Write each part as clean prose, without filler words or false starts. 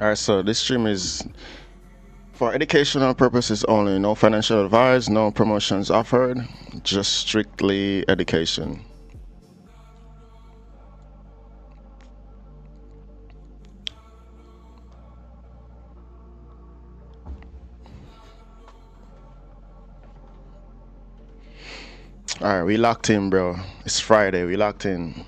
Alright, so this stream is for educational purposes only. No financial advice, no promotions offered, just strictly education. Alright, we locked in, bro. It's Friday, we locked in.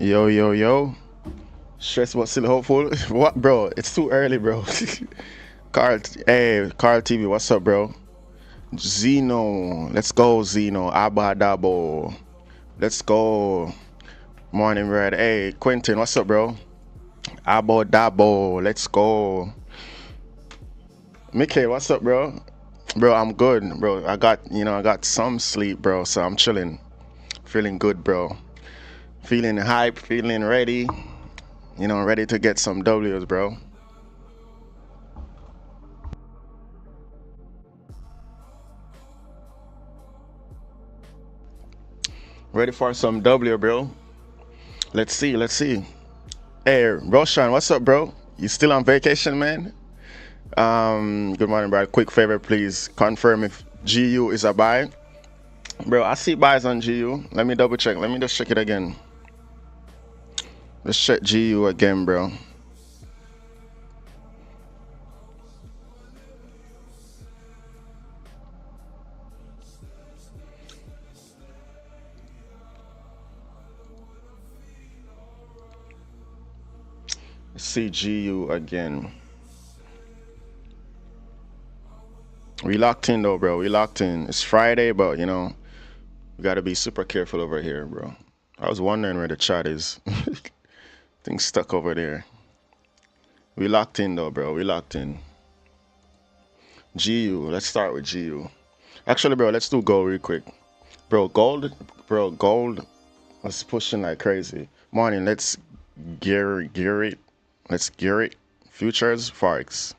Yo, yo, yo. Stress but still hopeful. What, bro? It's too early, bro. Carl, hey, Carl TV, what's up, bro? Zeno, let's go, Zeno. Abadabo, let's go. Morning, Red. Hey, Quentin, what's up, bro? Abodabo, let's go. Mickey, what's up, bro? Bro, I'm good, bro. I got some sleep, bro, so I'm chilling. Feeling good, bro. Feeling hype, feeling ready. Ready to get some W's, bro. Ready for some W, bro. Let's see, let's see. Hey, Roshan, what's up, bro? You still on vacation, man? Good morning, bro. Quick favor, please confirm if GU is a buy. Bro, I see buys on GU. Let me double check. Let me just check it again. Let's check GU again, bro. Let's see GU again. We locked in though, bro. We locked in. It's Friday, but we gotta be super careful over here, bro. I was wondering where the chat is. Things stuck over there. We locked in though, bro. We locked in. GU. Let's start with GU. Actually, bro, let's do gold real quick. Gold was pushing like crazy. Morning, let's gear it. Let's gear it. Futures, Forex.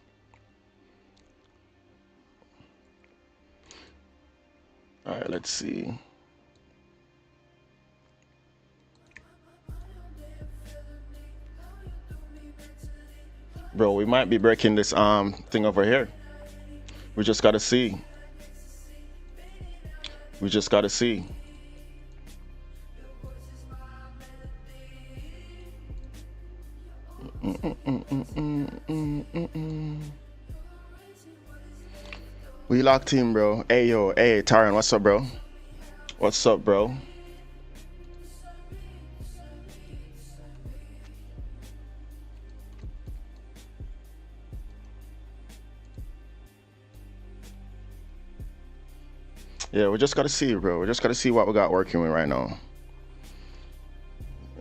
All right, let's see. Bro, we might be breaking this thing over here. We just gotta see. We just gotta see. We locked in, bro. Hey, yo, hey, Taran, what's up, bro? What's up, bro? Yeah, we just gotta see, bro. We just gotta see what we got working with right now.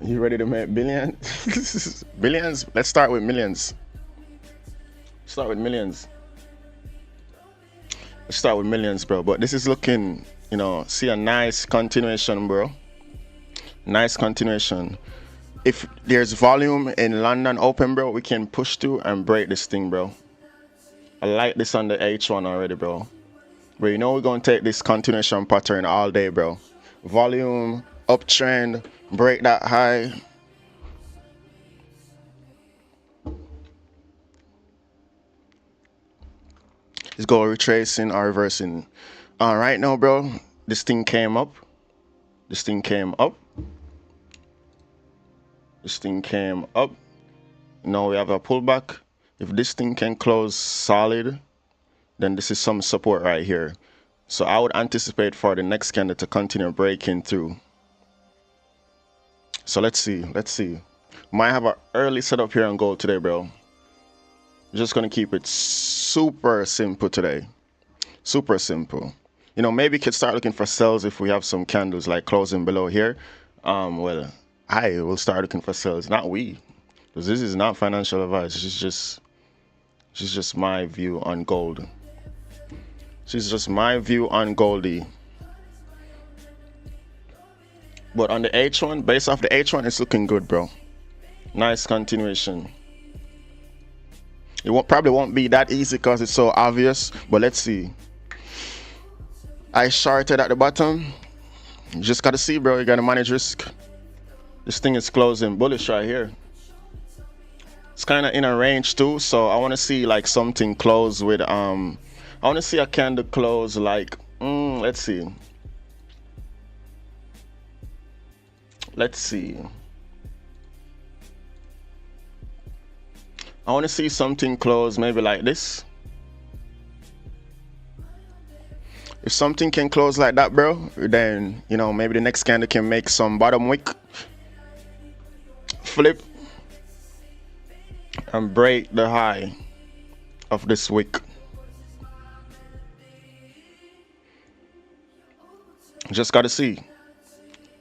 You ready to make billions? Billions? Let's start with millions. Start with millions. Let's start with millions, bro. But this is looking you know, see a nice continuation, bro. Nice continuation. If there's volume in London Open, bro, we can push through and break this thing, bro. I like this on the H1 already, bro. But you know we're gonna take this continuation pattern all day, bro. Volume, uptrend, break that high. Let's go retracing or reversing. Right now, bro, this thing came up. This thing came up. This thing came up. Now we have a pullback. If this thing can close solid, then this is some support right here. So I would anticipate for the next candle to continue breaking through. So let's see. Let's see. Might have an early setup here on gold today, bro. Just gonna keep it super simple today. Super simple. You know, maybe you could start looking for sells if we have some candles like closing below here. Well, I will start looking for sells, not we. Because this is not financial advice. This is just my view on gold. This is just my view on Goldie. But on the H1, based off the H1, it's looking good, bro. Nice continuation. It probably won't be that easy because it's so obvious, but let's see. I shorted at the bottom. You just gotta see, bro. You gotta manage risk. This thing is closing bullish right here. It's kind of in a range too, so I want to see like something close with I want to see a candle close like let's see. Let's see. I want to see something close maybe like this. If something can close like that, bro, then you know maybe the next candle can make some bottom wick flip and break the high of this wick. Just gotta see.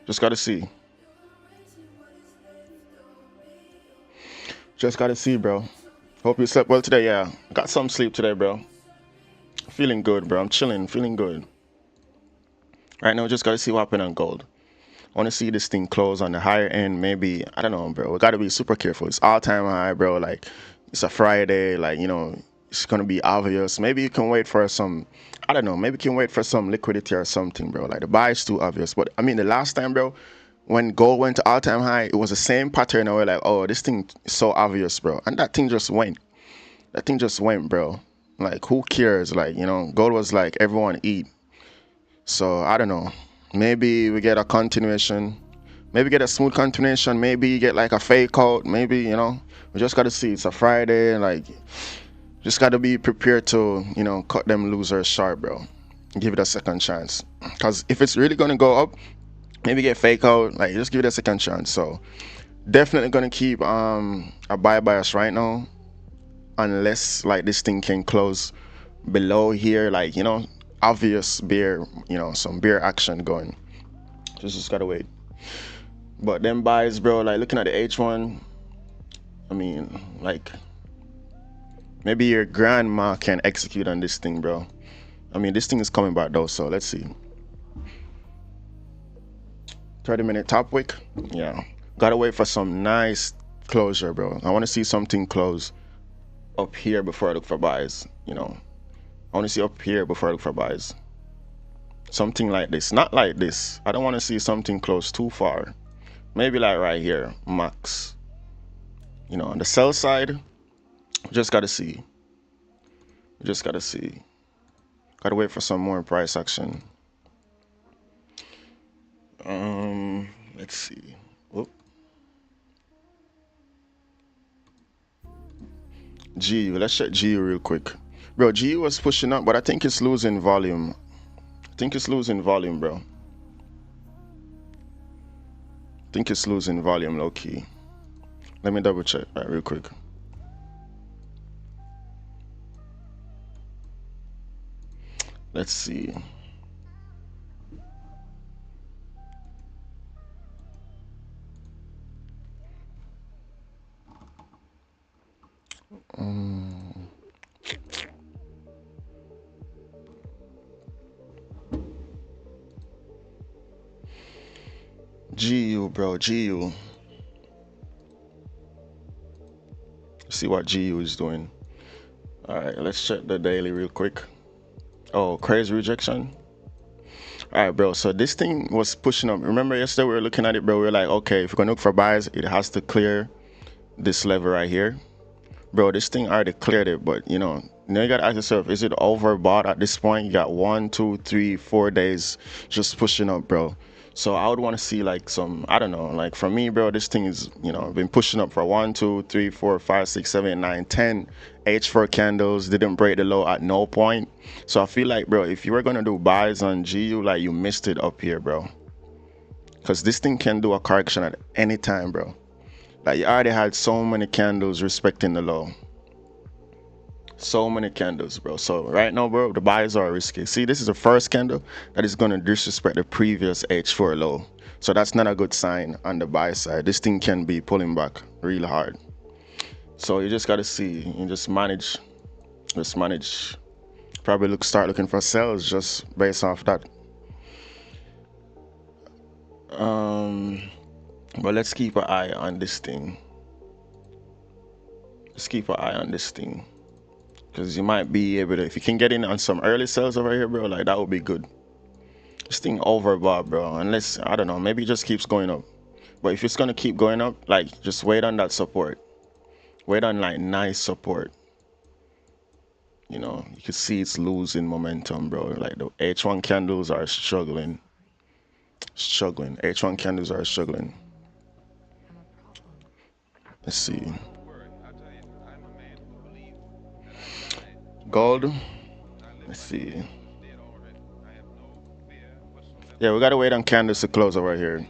Just gotta see. Just gotta see, bro. Hope you slept well today. Yeah, got some sleep today, bro. Feeling good, bro. I'm chilling, feeling good. Right now, just gotta see what happened on gold. I want to see this thing close on the higher end. Maybe, I don't know, bro. We gotta be super careful. It's all-time high, bro. Like, it's a Friday. Like, you know, it's gonna be obvious. Maybe you can wait for some, I don't know. Maybe you can wait for some liquidity or something, bro. Like, the buy is too obvious. But, I mean, the last time, bro, when gold went to all-time high, it was the same pattern. And we're like, oh, this thing is so obvious, bro. And that thing just went. That thing just went, bro. Like, who cares? Like, you know, gold was like, everyone eat. So, I don't know. Maybe we get a continuation. Maybe get a smooth continuation. Maybe you get like a fake out. Maybe, you know, we just got to see. It's a Friday. Like, just got to be prepared to, you know, cut them losers short, bro. Give it a second chance. Because if it's really going to go up, maybe get fake out. Like, just give it a second chance. So, definitely going to keep a buy bias right now. Unless, like, this thing can close below here. Like, you know, obvious bear, you know, some bear action going. Just gotta wait. But them buys, bro, like looking at the H1, I mean, like maybe your grandma can execute on this thing, bro. I mean, this thing is coming back though, so let's see. 30-minute top wick. Yeah, gotta wait for some nice closure, bro. I want to see something close up here before I look for buys, you know. I want to see up here before I look for buys. Something like this, not like this. I don't want to see something close too far. Maybe like right here, max. You know, on the sell side, just gotta see. Just gotta see. Gotta wait for some more price action. Let's see. Whoop. GU, let's check GU real quick. Bro, GU was pushing up, but I think it's losing volume. I think it's losing volume, bro. I think it's losing volume low key. Let me double check right real quick. Let's see. GU, bro, GU. See what GU is doing. All right, let's check the daily real quick. Oh, crazy rejection. All right, bro. So this thing was pushing up. Remember yesterday we were looking at it, bro. We were like, okay, if we're gonna look for buys, it has to clear this level right here. Bro, this thing already cleared it, but now you gotta ask yourself, is it overbought at this point? You got 1, 2, 3, 4 days just pushing up, bro. So I would want to see like some, I don't know, like for me, bro, this thing is, been pushing up for 1, 2, 3, 4, 5, 6, 7, 9, 10 H4 candles, didn't break the low at no point. So I feel like, bro, if you were gonna do buys on GU, like you missed it up here, bro. Because this thing can do a correction at any time, bro. Like you already had so many candles respecting the low. So many candles, bro. So right now, bro, the buys are risky. See, this is the first candle that is going to disrespect the previous H4 low. So that's not a good sign on the buy side. This thing can be pulling back real hard. So you just got to see. You just manage. Probably start looking for sells just based off that. But let's keep an eye on this thing. Because you might be able to, if you can get in on some early sales over here, bro, like that would be good. This thing overbought, bro. Unless, I don't know, maybe it just keeps going up. But if it's going to keep going up, like just wait on that support. Wait on like nice support. You can see it's losing momentum, bro. Like the H1 candles are struggling. H1 candles are struggling. Let's see. Gold. Let's see. Yeah, we gotta wait on candles to close over here.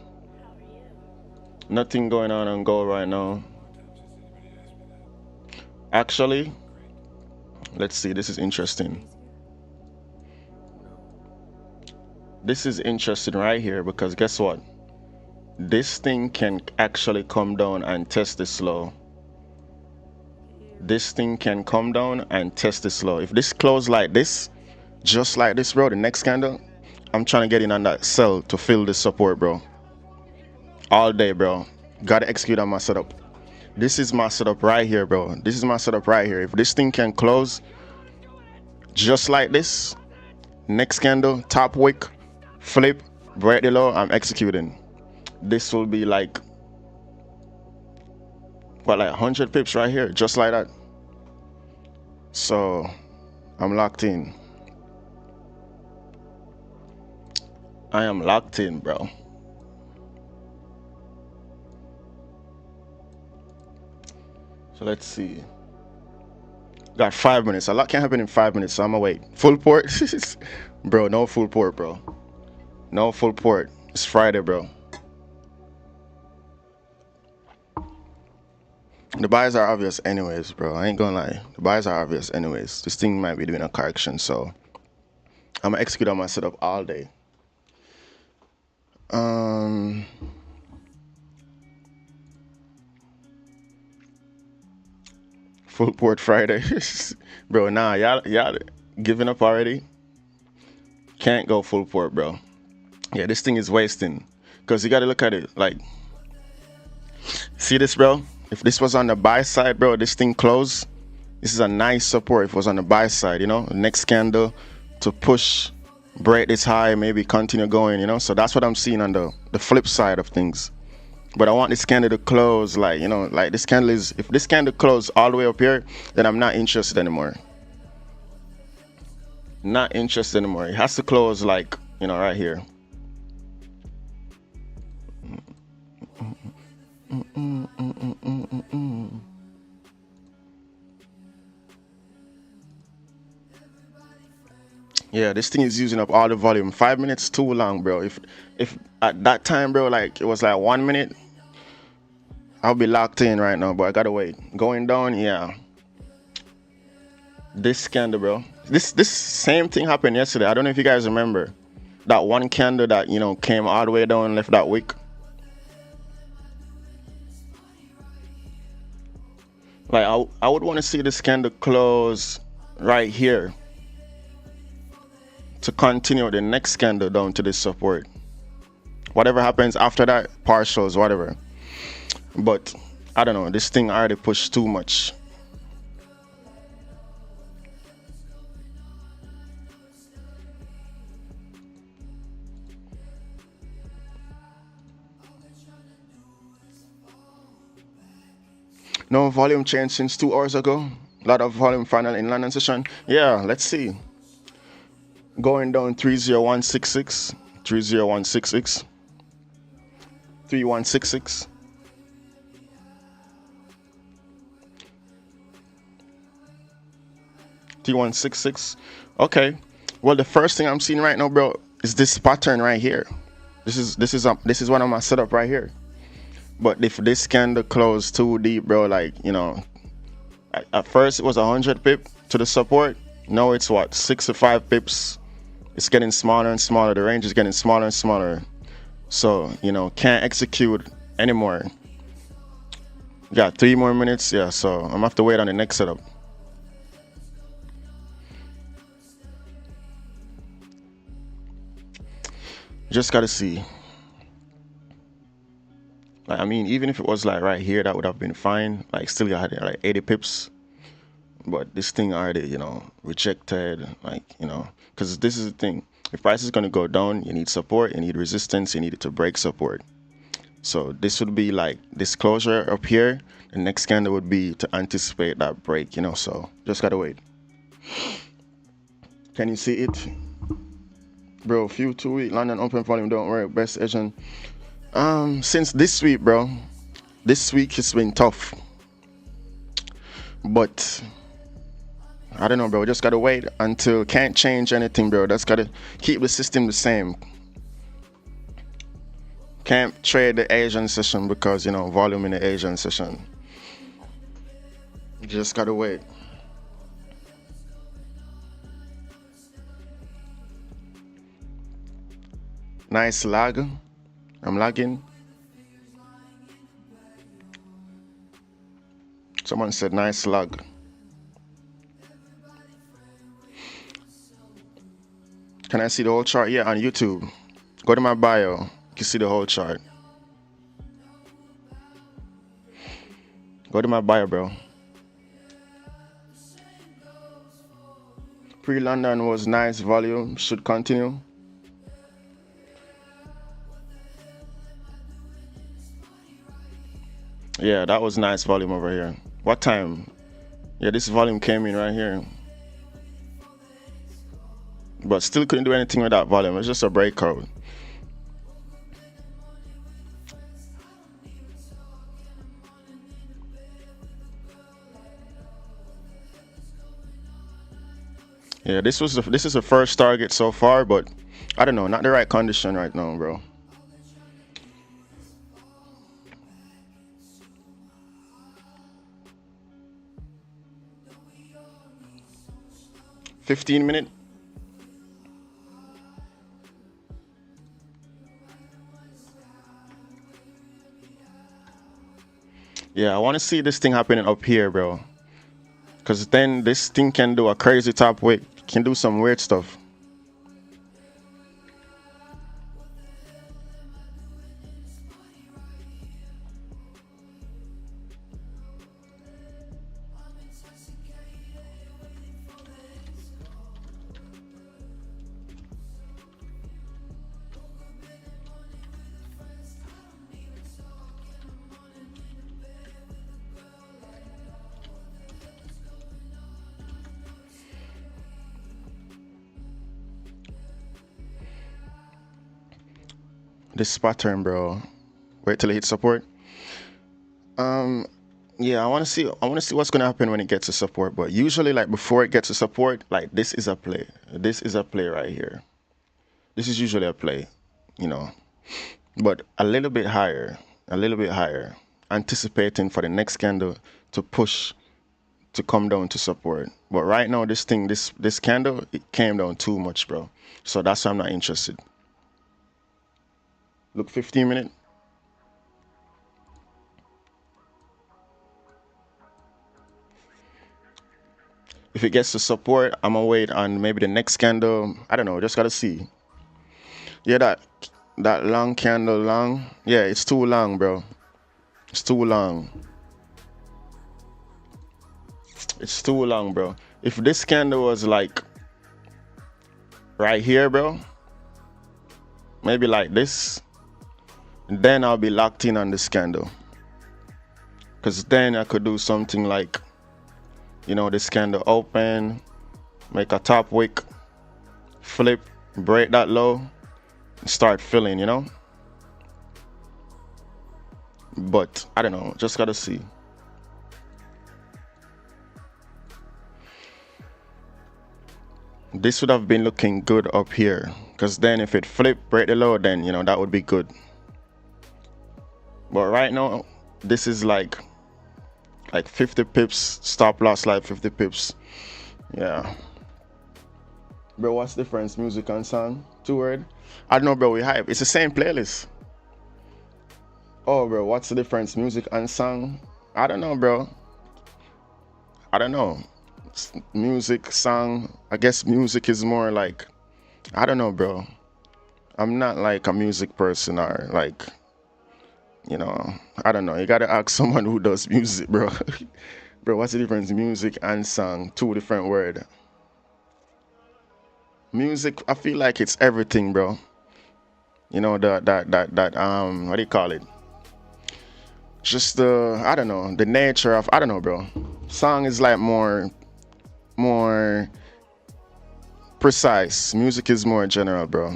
Nothing going on gold right now. Actually, let's see. This is interesting. This is interesting right here because guess what? This thing can actually come down and test this low. This thing can come down and test this low. If this close like this, just like this, bro, the next candle, I'm trying to get in on that sell to fill this support, bro. All day, bro. Gotta execute on my setup. This is my setup right here, bro. This is my setup right here. If this thing can close just like this, next candle, top wick, flip, break the low, I'm executing. This will be like, what, like 100 pips right here, just like that. So I'm locked in. I am locked in, bro. So let's see. Got 5 minutes. A lot can happen in 5 minutes, so I'm gonna wait. Full port? Bro, no full port, bro. No full port. It's Friday, bro. The buys are obvious anyways, bro. I ain't gonna lie. The buys are obvious anyways. This thing might be doing a correction, so I'm gonna execute on my setup all day. Full port Friday. Bro, nah, y'all giving up already? Can't go full port, bro. Yeah, this thing is wasting. Because you gotta look at it like, see this, bro? If this was on the buy side, bro, this thing closed. This is a nice support if it was on the buy side, next candle to push, break this high, maybe continue going, so that's what I'm seeing on the flip side of things. But I want this candle to close like, like this candle is, if this candle close all the way up here, then I'm not interested anymore. Not interested anymore. It has to close like, right here. Yeah, this thing is using up all the volume. 5 minutes too long, bro. If at that time, bro, like it was like 1 minute, I'll be locked in right now, but I gotta wait. Going down, yeah. This candle, bro. This same thing happened yesterday. I don't know if you guys remember that one candle that came all the way down and left that wick. Like I would want to see this candle close right here to continue the next candle down to this support. Whatever happens after that, partials, whatever. But I don't know. This thing already pushed too much. No volume change since 2 hours ago. A lot of volume final in London session. Yeah, let's see. Going down 30166, 30166, 3166. 3166. Okay. Well, the first thing I'm seeing right now, bro, is this pattern right here. This is one of my setup right here. But if this candle close too deep, bro, like, at first it was 100 pip to the support. Now it's what, 65 pips. It's getting smaller and smaller. The range is getting smaller and smaller. So, can't execute anymore. Got 3 more minutes. Yeah, so I'm gonna have to wait on the next setup. Just gotta see. Like, I mean, even if it was like right here, that would have been fine. Like, still, you had like 80 pips. But this thing already, rejected. Like, because this is the thing. If price is gonna go down, you need support, you need resistance, you need it to break support. So this would be like this closure up here. The next candle would be to anticipate that break, so just gotta wait. Can you see it? Bro, few 2 week London open volume don't work. Best Asian. Since this week, bro. This week it's been tough. But I don't know, bro. Just gotta wait until can't change anything, bro. Just gotta keep the system the same. Can't trade the Asian session because volume in the Asian session. Just gotta wait. Nice lag. I'm lagging. Someone said nice lag. Can I see the whole chart? Yeah, on YouTube. Go to my bio. You can see the whole chart. Go to my bio, bro. Pre-London was nice volume. Should continue. Yeah, that was nice volume over here. What time? Yeah, this volume came in right here. But still couldn't do anything with that volume. It's just a breakout. Yeah, this is the first target so far, but I don't know, not the right condition right now, bro. $15. Yeah, I want to see this thing happening up here, bro. Because then this thing can do a crazy top weight, can do some weird stuff. This pattern, bro. Wait till it hits support. Yeah, I want to see what's gonna happen when it gets to support. But usually, like before it gets to support, like this is a play. This is a play right here. This is usually a play, but a little bit higher, anticipating for the next candle to push to come down to support. But right now, this candle, it came down too much, bro. So that's why I'm not interested. Look, 15 minute. If it gets to support, I'm gonna wait on maybe the next candle. I don't know, just gotta see. Yeah, That long candle long. Yeah, it's too long, bro. It's too long. It's too long, bro. If this candle was like right here, bro, maybe like this, then I'll be locked in on this candle. Because then I could do something like, you know, this candle open, make a top wick, flip, break that low, and start filling, you know? But I don't know, just gotta see. This would have been looking good up here, because then if it flip, break the low, then, you know, that would be good. But right now, this is like 50 pips, stop loss like 50 pips. Yeah. Bro, what's the difference? Music and song? 2 word? I don't know, bro, we hype. It's the same playlist. Oh, bro, what's the difference? Music and song? I don't know, bro. I don't know. Music, song. I guess music is more like, I don't know, bro. I'm not like a music person or like, you know, I don't know. You gotta ask someone who does music, bro. Bro, what's the difference? Music and song, 2 different words. Music, I feel like it's everything, bro. You know, that what do you call it? Just the, I don't know, the nature of, I don't know, bro. Song is like more precise. Music is more general, bro.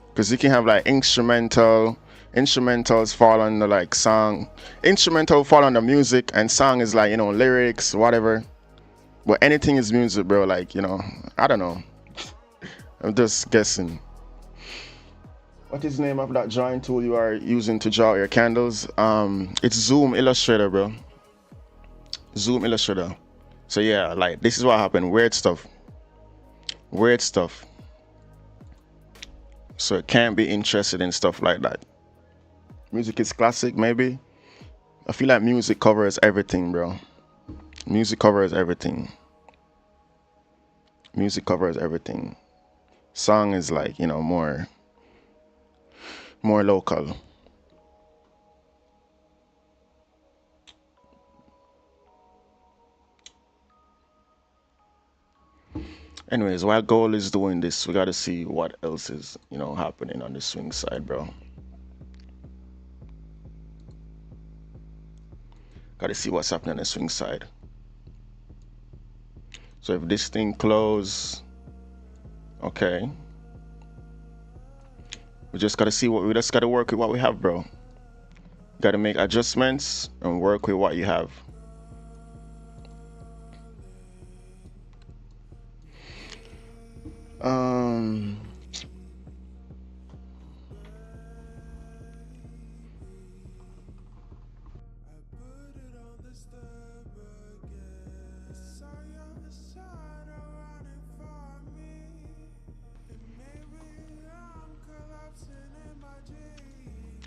Because you can have like instrumentals fall under like song. Instrumental fall under music, and song is like, you know, lyrics, whatever. But anything is music, bro. Like, you know, I don't know. I'm just guessing. What is the name of that drawing tool you are using to draw your candles? It's Zoom Illustrator, bro. Zoom Illustrator. So yeah, like this is what happened. Weird stuff. So it can't be interested in stuff like that. Music is classic, maybe. I feel like music covers everything, bro. Music covers everything. Song is like, you know, more local. Anyways, while gold is doing this, we gotta see what else is, you know, happening on the swing side, bro. Gotta see what's happening on the swing side. So if this thing close, okay. We just gotta work with what we have, bro. Gotta make adjustments and work with what you have.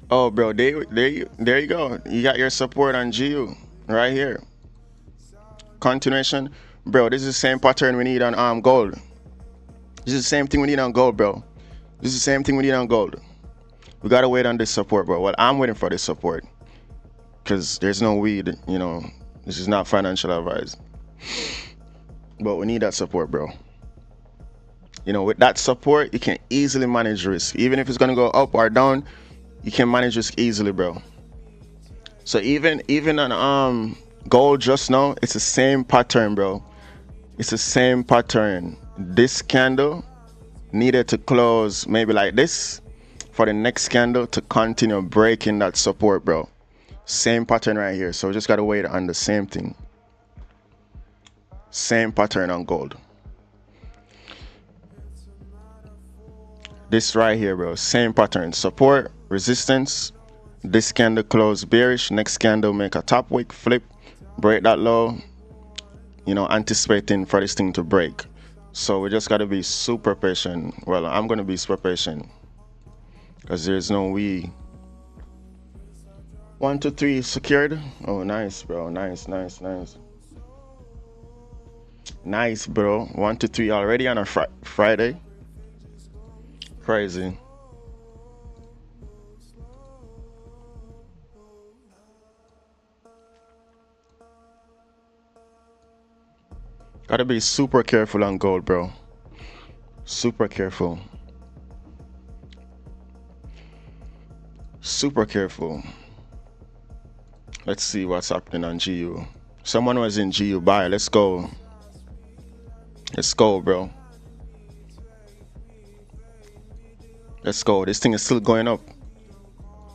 Oh, bro, there you go. You got your support on GU right here. Continuation, bro. This is the same pattern we need on gold. This is the same thing we need on gold, bro. This is the same thing we need on gold. We gotta wait on this support, bro. Well, I'm waiting for this support because there's no weed. You know, this is not financial advice, but we need that support, bro. You know, with that support, you can easily manage risk. Even if it's gonna go up or down, you can manage risk easily, bro. So even on gold just now, it's the same pattern, bro. It's the same pattern. This candle needed to close maybe like this for the next candle to continue breaking that support, bro. Same pattern right here. So we just gotta wait on the same thing. Same pattern on gold. This right here, bro. Same pattern. Support, resistance. This candle close bearish. Next candle make a top wick, flip, break that low. You know, anticipating for this thing to break. So we just gotta be super patient. Well, I'm gonna be super patient because there's no we. 1, 2, 3 secured. Oh, nice, bro. Nice. Nice, bro. 1, 2, 3 already on a Friday. Crazy. Gotta be super careful on gold, bro. Super careful. Super careful. Let's see what's happening on GU. Someone was in GU buy. Let's go. Let's go, bro. Let's go. This thing is still going up.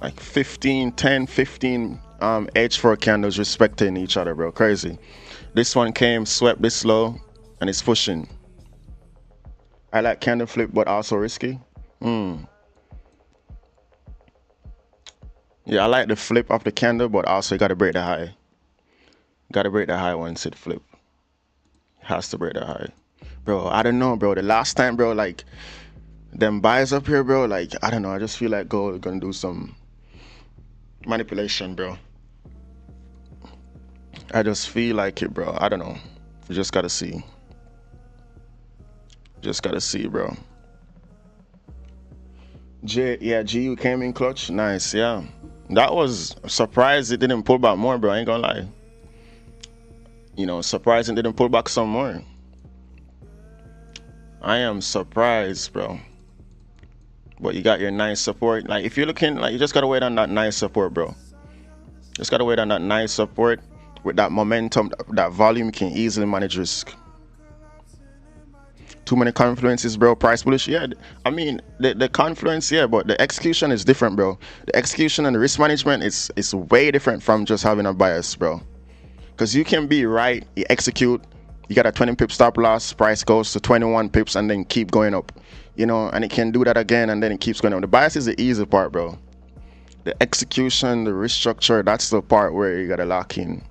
Like 15, 10, 15 H4 candles respecting each other, bro. Crazy. This one came, swept this low, and it's pushing. I like candle flip, but also risky. Yeah, I like the flip of the candle, but also you gotta break the high. Gotta break the high once it flip. Has to break the high. Bro, I don't know, bro. The last time, bro, like, them buys up here, bro, like, I don't know. I just feel like gold gonna do some manipulation, bro. I just feel like it, bro. I don't know. We just gotta see. Just gotta see, bro. Yeah, GU came in clutch. Nice, yeah. That was surprised it didn't pull back more, bro. I ain't gonna lie. You know, surprised it didn't pull back some more. I am surprised, bro. But you got your nice support. Like, if you're looking, like, you just gotta wait on that nice support, bro. Just gotta wait on that nice support. With that momentum, that volume, you can easily manage risk. Too many confluences, bro. Price bullish, yeah. I mean, the confluence, yeah, but the execution is different, bro. The execution and the risk management is way different from just having a bias, bro. Because you can be right, you execute, you got a 20 pip stop loss, price goes to 21 pips and then keep going up. You know, and it can do that again and then it keeps going up. The bias is the easy part, bro. The execution, the risk structure, that's the part where you gotta lock in.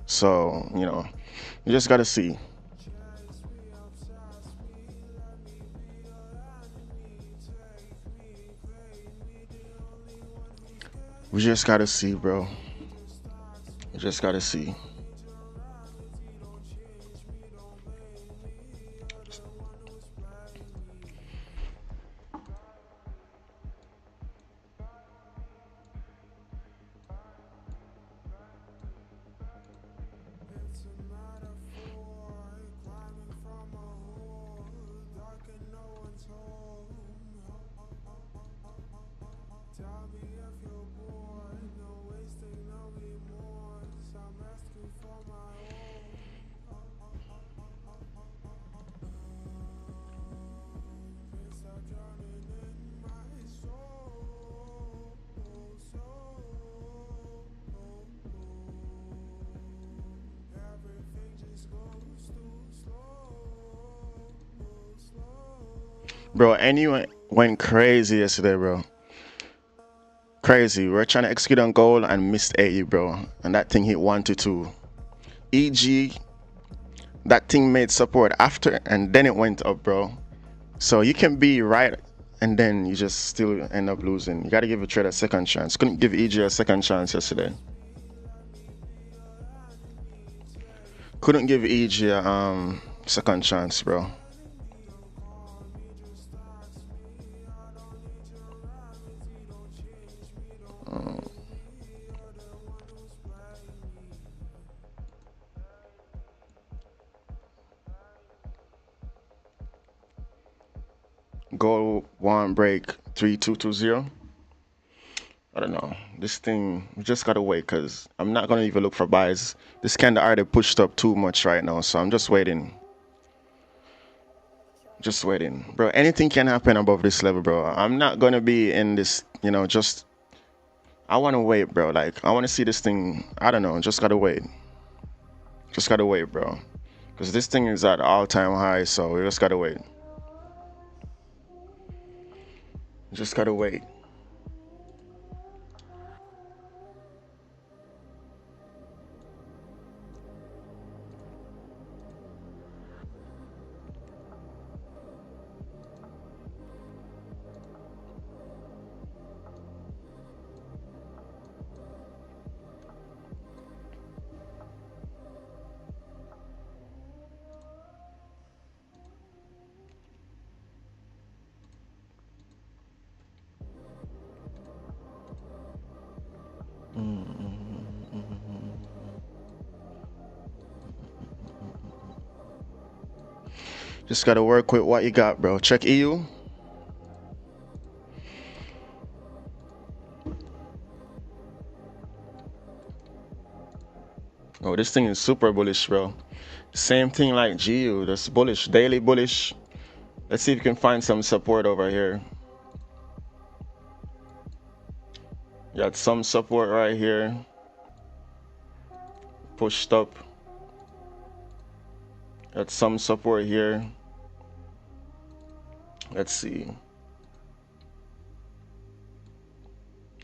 So, you know, you just gotta see. We just gotta see, bro. We just gotta see. Bro, anyone went crazy yesterday, bro. Crazy. We're trying to execute on goal and missed AE, bro. And that thing hit 1 to 2. EG, that thing made support after and then it went up, bro. So you can be right and then you just still end up losing. You gotta give a trade a second chance. Couldn't give EG a second chance yesterday. Couldn't give EG a second chance, bro. Goal one break 3220. I don't know. This thing, we just gotta wait because I'm not gonna even look for buys. This candle already pushed up too much right now, so I'm just waiting. Just waiting, bro. Anything can happen above this level, bro. I'm not gonna be in this, you know. Just I want to wait, bro. Like I want to see this thing. I don't know. Just gotta wait. Just gotta wait, bro. Because this thing is at all-time high, so we just gotta wait. Just gotta wait. Just gotta work with what you got, bro. Check EU. Oh, this thing is super bullish, bro. Same thing like GU, that's bullish, daily bullish. Let's see if you can find some support over here. You got some support right here. Pushed up. Got some support here. Let's see.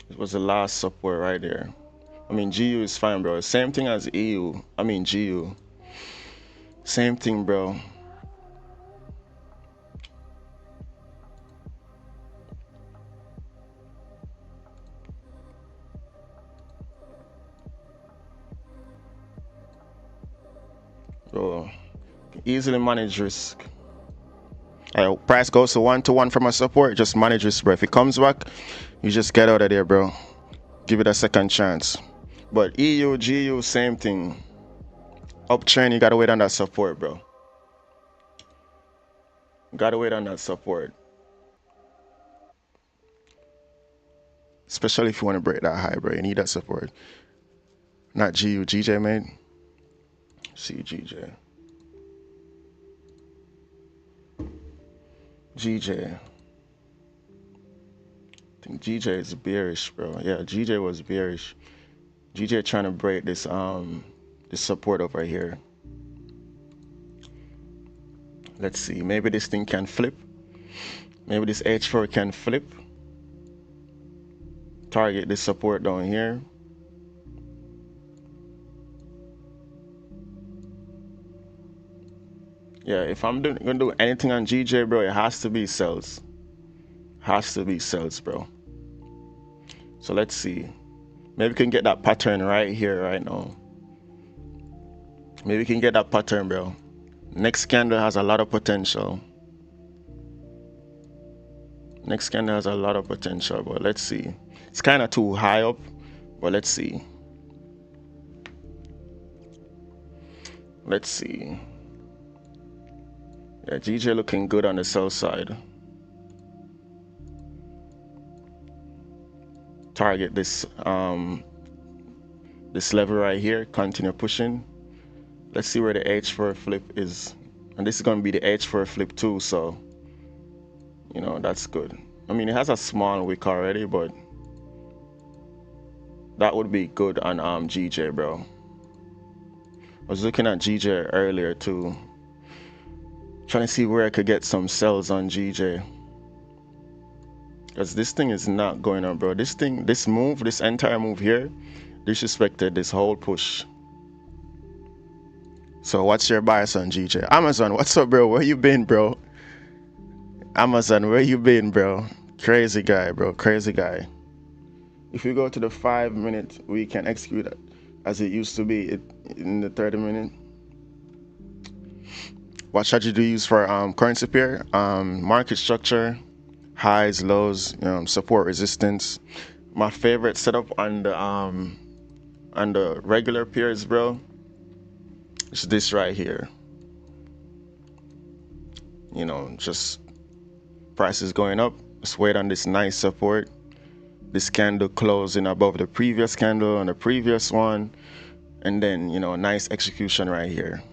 It was the last support right there. I mean, GU is fine, bro. Same thing as EU. I mean, GU. Same thing, bro. Bro, easily manage risk. Price goes to 1-to-1 from a support, just manage risk, bro. If it comes back, you just get out of there, bro. Give it a second chance. But EU, GU, same thing. Uptrend, you gotta wait on that support, bro. Gotta wait on that support. Especially if you want to break that high, bro. You need that support. Not GU, GJ, man. See GJ. GJ. I think GJ is bearish, bro. Yeah, GJ was bearish. GJ trying to break this this support over here. Let's see. Maybe this thing can flip. Maybe this H4 can flip. Target this support down here. Yeah, if I'm gonna do anything on GJ, bro, it has to be sells. Has to be sells, bro. So let's see. Maybe we can get that pattern right here, right now. Maybe we can get that pattern, bro. Next candle has a lot of potential. Next candle has a lot of potential, but let's see. It's kind of too high up, but let's see. Let's see. Yeah, GJ looking good on the sell side. Target this this level right here, continue pushing. Let's see where the H4 flip is. And this is going to be the H4 flip too, so you know, that's good. I mean, it has a small wick already, but that would be good on GJ, bro. I was looking at GJ earlier too, trying to see where I could get some sells on GJ, because this thing is not going on, bro. This thing, this move, this entire move here disrespected this whole push. So what's your bias on GJ? Amazon, what's up, bro? Where you been, bro? Amazon, where you been, bro? Crazy guy, bro. Crazy guy. If you go to the 5-minute, we can execute it as it used to be in the 30-minute. What strategy do you use for currency pair? Market structure, highs, lows, support, resistance. My favorite setup on the regular pairs, bro, is this right here. You know, just prices going up. Just wait on this nice support. This candle closing above the previous candle and the previous one, and then, you know, nice execution right here.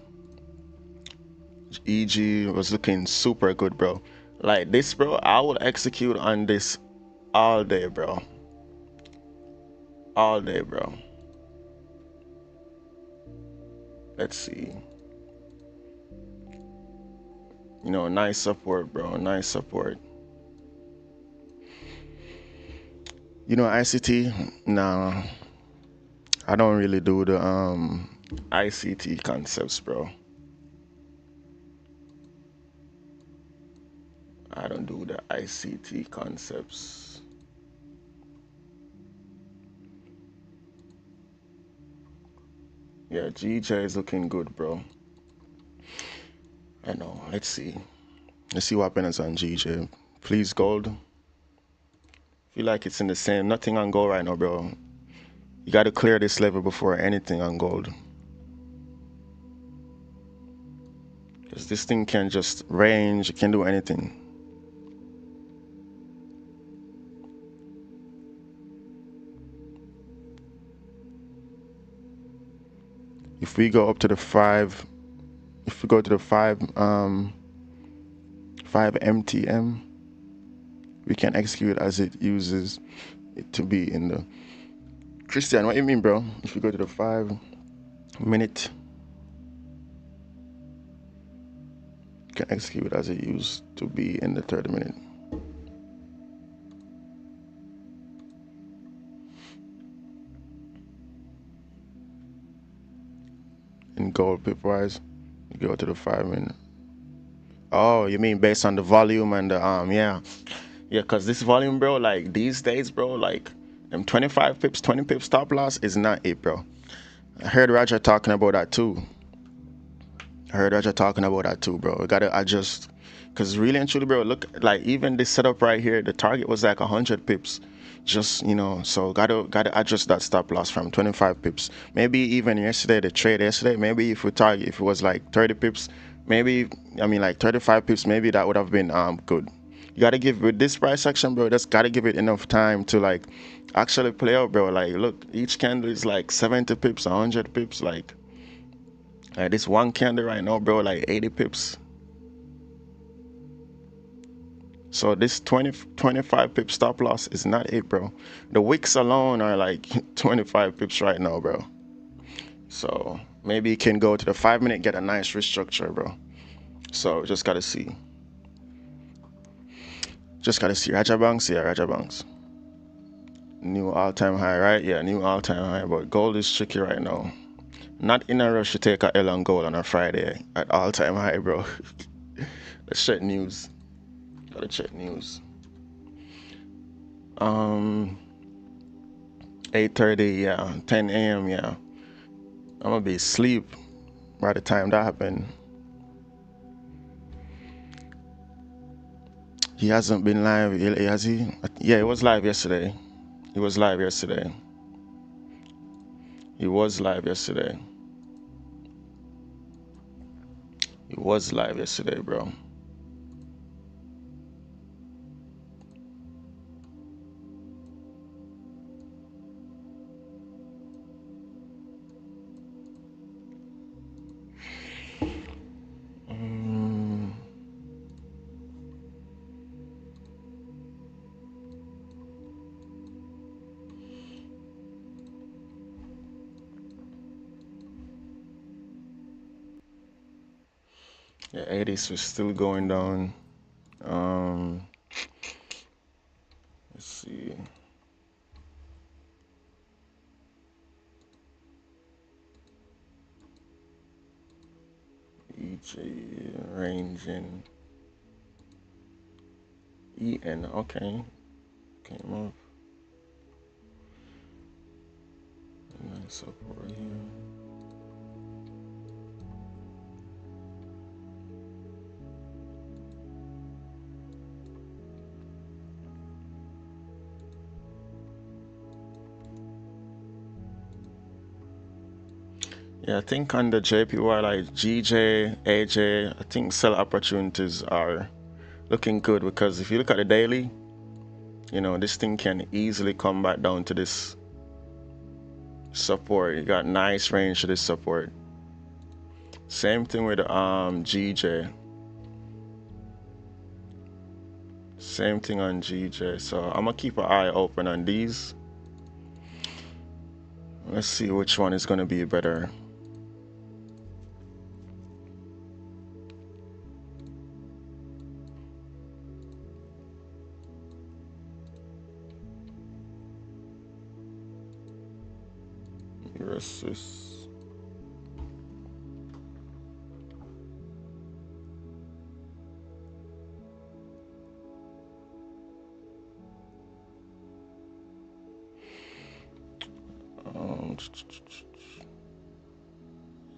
EG was looking super good, bro. Like this, bro, I will execute on this all day, bro. All day, bro. Let's see. You know, nice support, bro. Nice support. You know, ICT, nah, I don't really do the ICT concepts, bro. I don't do the ICT concepts. Yeah, GJ is looking good, bro. I know. Let's see. Let's see what happens on GJ. Please, gold. Feel like it's in the same. Nothing on gold right now, bro. You got to clear this level before anything on gold. because this thing can just range, it can do anything. If we go up to the 5, if we go to the 5 MTM, we can execute as it uses it to be in the Christian. What you mean, bro? If we go to the 5-minute, you can execute as it used to be in the 30-minute. In gold pip wise, you go to the 5-minute. Oh, you mean based on the volume and the yeah. Yeah, cause this volume, bro, like these days, bro, like them 25 pips, 20 pips stop loss is not it, bro. I heard Roger talking about that too. Bro. We gotta adjust, cause really and truly, bro, look, like even this setup right here, the target was like 100 pips, just so gotta adjust that stop loss from 25 pips. Maybe even yesterday, the trade yesterday, maybe if it was like 30 pips, maybe like 35 pips, maybe that would have been good. You gotta give with this price action, bro. Just gotta give it enough time to like actually play out, bro. Like look, each candle is like 70 pips, 100 pips, like this one candle right now, bro, like 80 pips. So this 25 pip stop loss is not it, bro. The wicks alone are like 25 pips right now, bro. So maybe you can go to the 5-minute, get a nice restructure, bro. So just gotta see. Raja Banks, yeah, Raja Banks. New all-time high, right? Yeah, new all-time high. But gold is tricky right now. Not in a rush to take a L on gold on a Friday at all-time high, bro. Let's check news. Gotta check news. 8:30, yeah, 10 a.m., yeah. I'm gonna be asleep by the time that happened. He hasn't been live, has he? Yeah, he was live yesterday. He was live yesterday. He was live yesterday. He was live yesterday, bro. Yeah, 80s was still going down. Let's see. EJ ranging. EN, okay. Came up. Nice support here. Yeah, I think on the JPY, like GJ, AJ, I think sell opportunities are looking good, because if you look at the daily, this thing can easily come back down to this support. You got nice range to this support. Same thing with GJ. Same thing on GJ. So I'm gonna keep an eye open on these. Let's see which one is gonna be better. Versus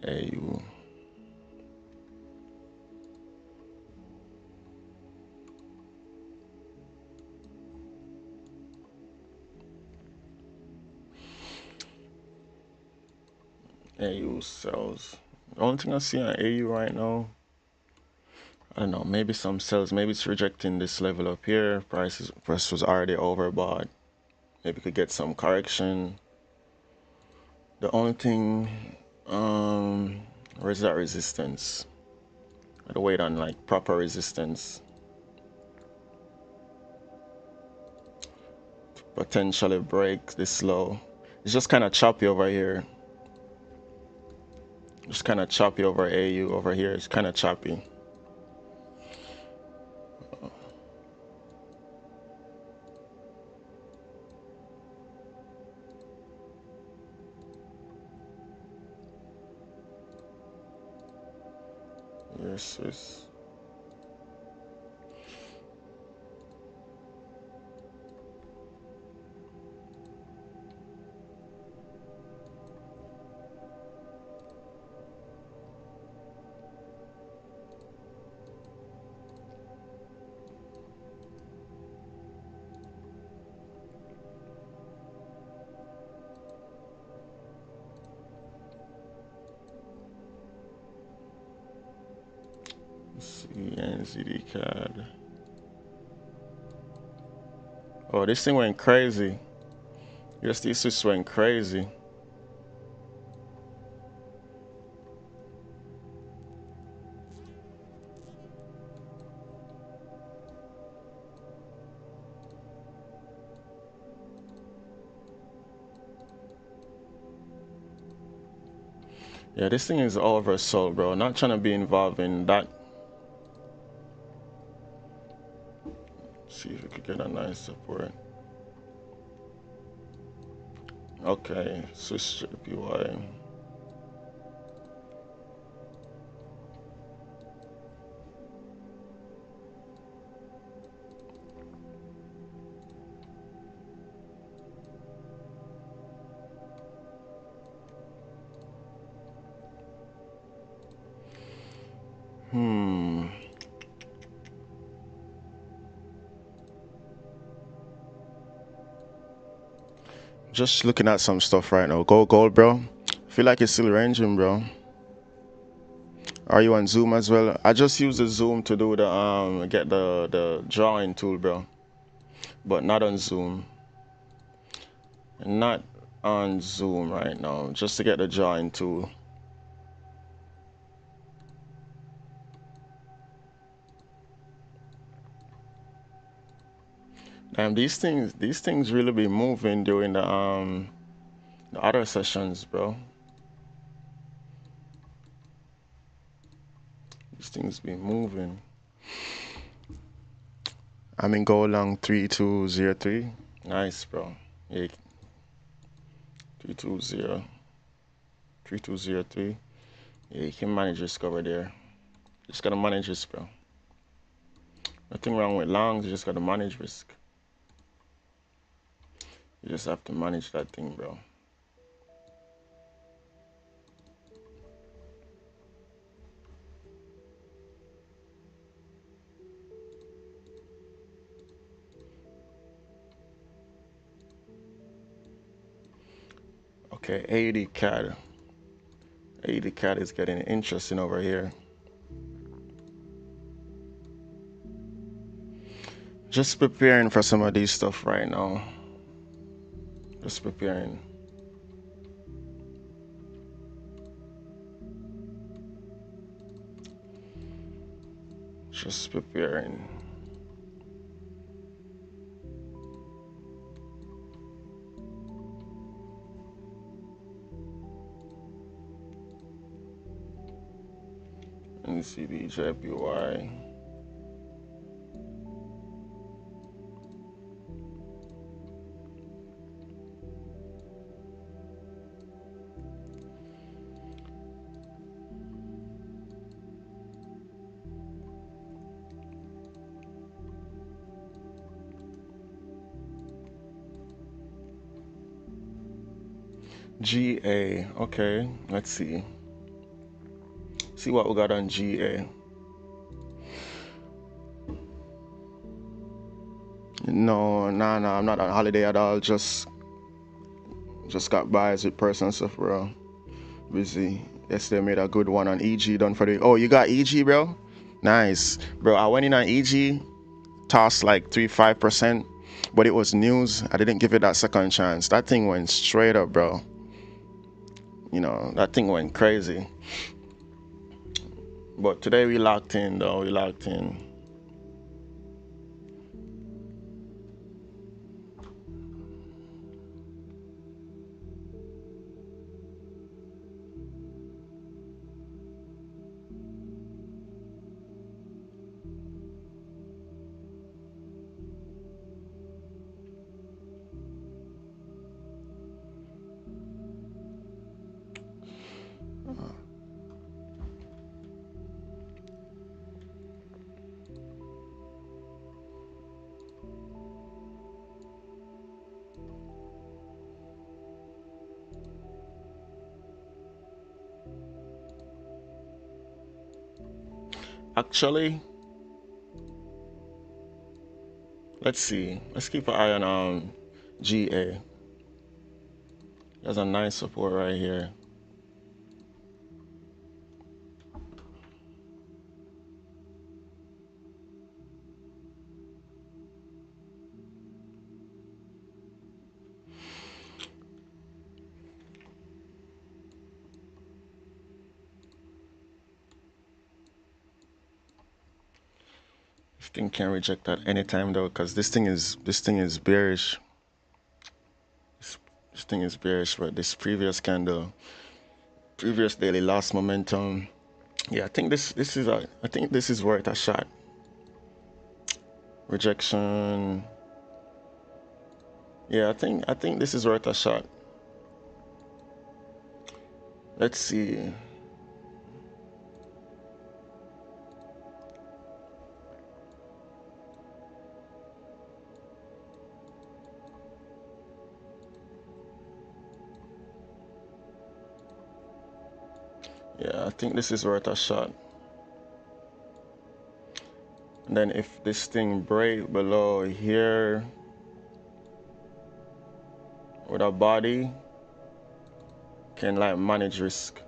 AU. AU sells. The only thing I see on AU right now I don't know, maybe some sells, maybe it's rejecting this level up here. Price was already overbought. Maybe could get some correction. The only thing, where's that resistance? I gotta wait on like proper resistance. Potentially break this low. It's just kind of choppy over here. Just kind of choppy over AU over here. It's kind of choppy. Here's Swiss. NZD CAD. Oh, this thing went crazy. USD Swiss went crazy. Yeah, this thing is oversold, bro. Not trying to be involved in that. See if we could get a nice support. Okay, Swiss JPY. Just looking at some stuff right now. Gold, bro. Feel like it's still ranging, bro. Are you on Zoom as well? I just use the Zoom to do the get the drawing tool, bro. But not on Zoom. Not on Zoom right now. Just to get the drawing tool. Damn, these things really be moving during the other sessions, bro. These things be moving. I'm in go along 3203. Nice, bro. Yeah. 3203. Yeah, you can manage risk over there. Just gotta manage risk, bro. Nothing wrong with longs, you just gotta manage risk. You just have to manage that thing, bro. Okay, 80 CAD. 80 CAD is getting interesting over here. Just preparing for some of these stuff right now. Just preparing. Just preparing. NCD JPY. GA. Okay, let's see. See what we got on GA. No, I'm not on holiday at all. Just got buys with personal stuff, bro. Busy. Yesterday made a good one on EG done for the. Oh, you got EG, bro? Nice, bro. I went in on EG, tossed like 3-5%, but it was news. I didn't give it that second chance. That thing went straight up, bro. You know, that thing went crazy. But today we locked in, though. We locked in. Actually, let's see. Let's keep an eye on GA. There's a nice support right here. This thing can reject at any time though, because this thing is bearish. This thing is bearish, but this previous candle, previous daily lost momentum. Yeah, I think this is worth a shot. Rejection. Yeah, I think this is worth a shot. Let's see. Yeah, I think this is worth a shot. And then if this thing break below here with a body, can like manage risk.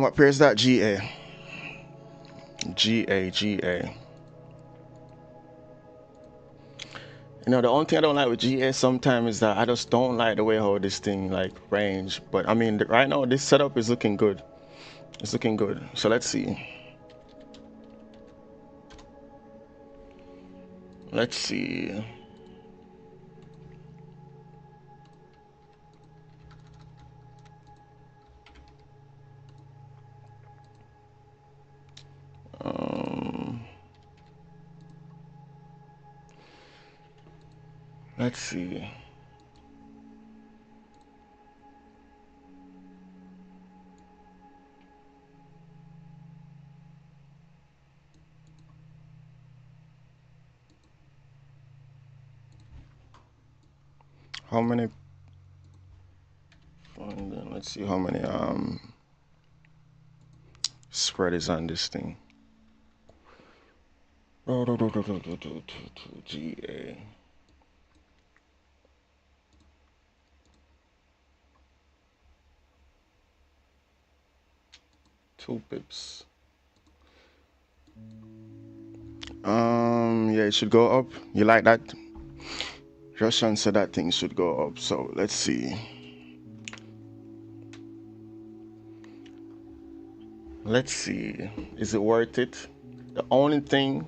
What pair is that? GA. GA. You know, the only thing I don't like with GA sometimes is that I just don't like the way how this thing like range. But I mean, right now this setup is looking good. It's looking good. So let's see. Let's see. Let's see. How many? Let's see how many spread is on this thing. GA. Two pips. Yeah, it should go up. You like that? Russian said that thing should go up. So let's see. Let's see. Is it worth it? The only thing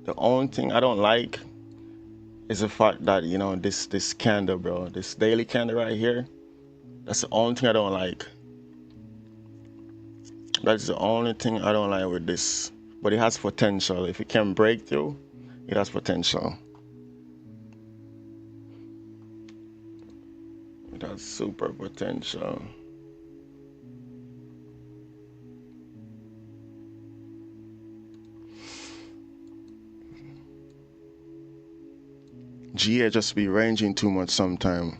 I don't like is the fact that, you know, this candle, bro, this daily candle right here, that's the only thing I don't like. That's the only thing I don't like with this. But it has potential. If it can break through, it has potential. It has super potential. GA just be ranging too much sometime.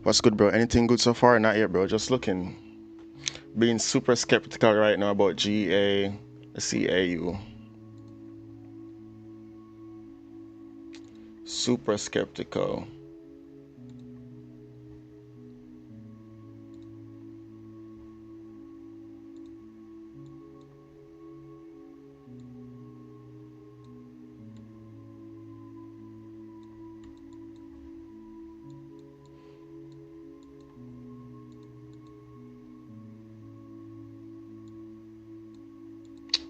What's good, bro? Anything good so far? Not yet, bro. Just looking. Being super skeptical right now about GA. Let's see AU. Super skeptical.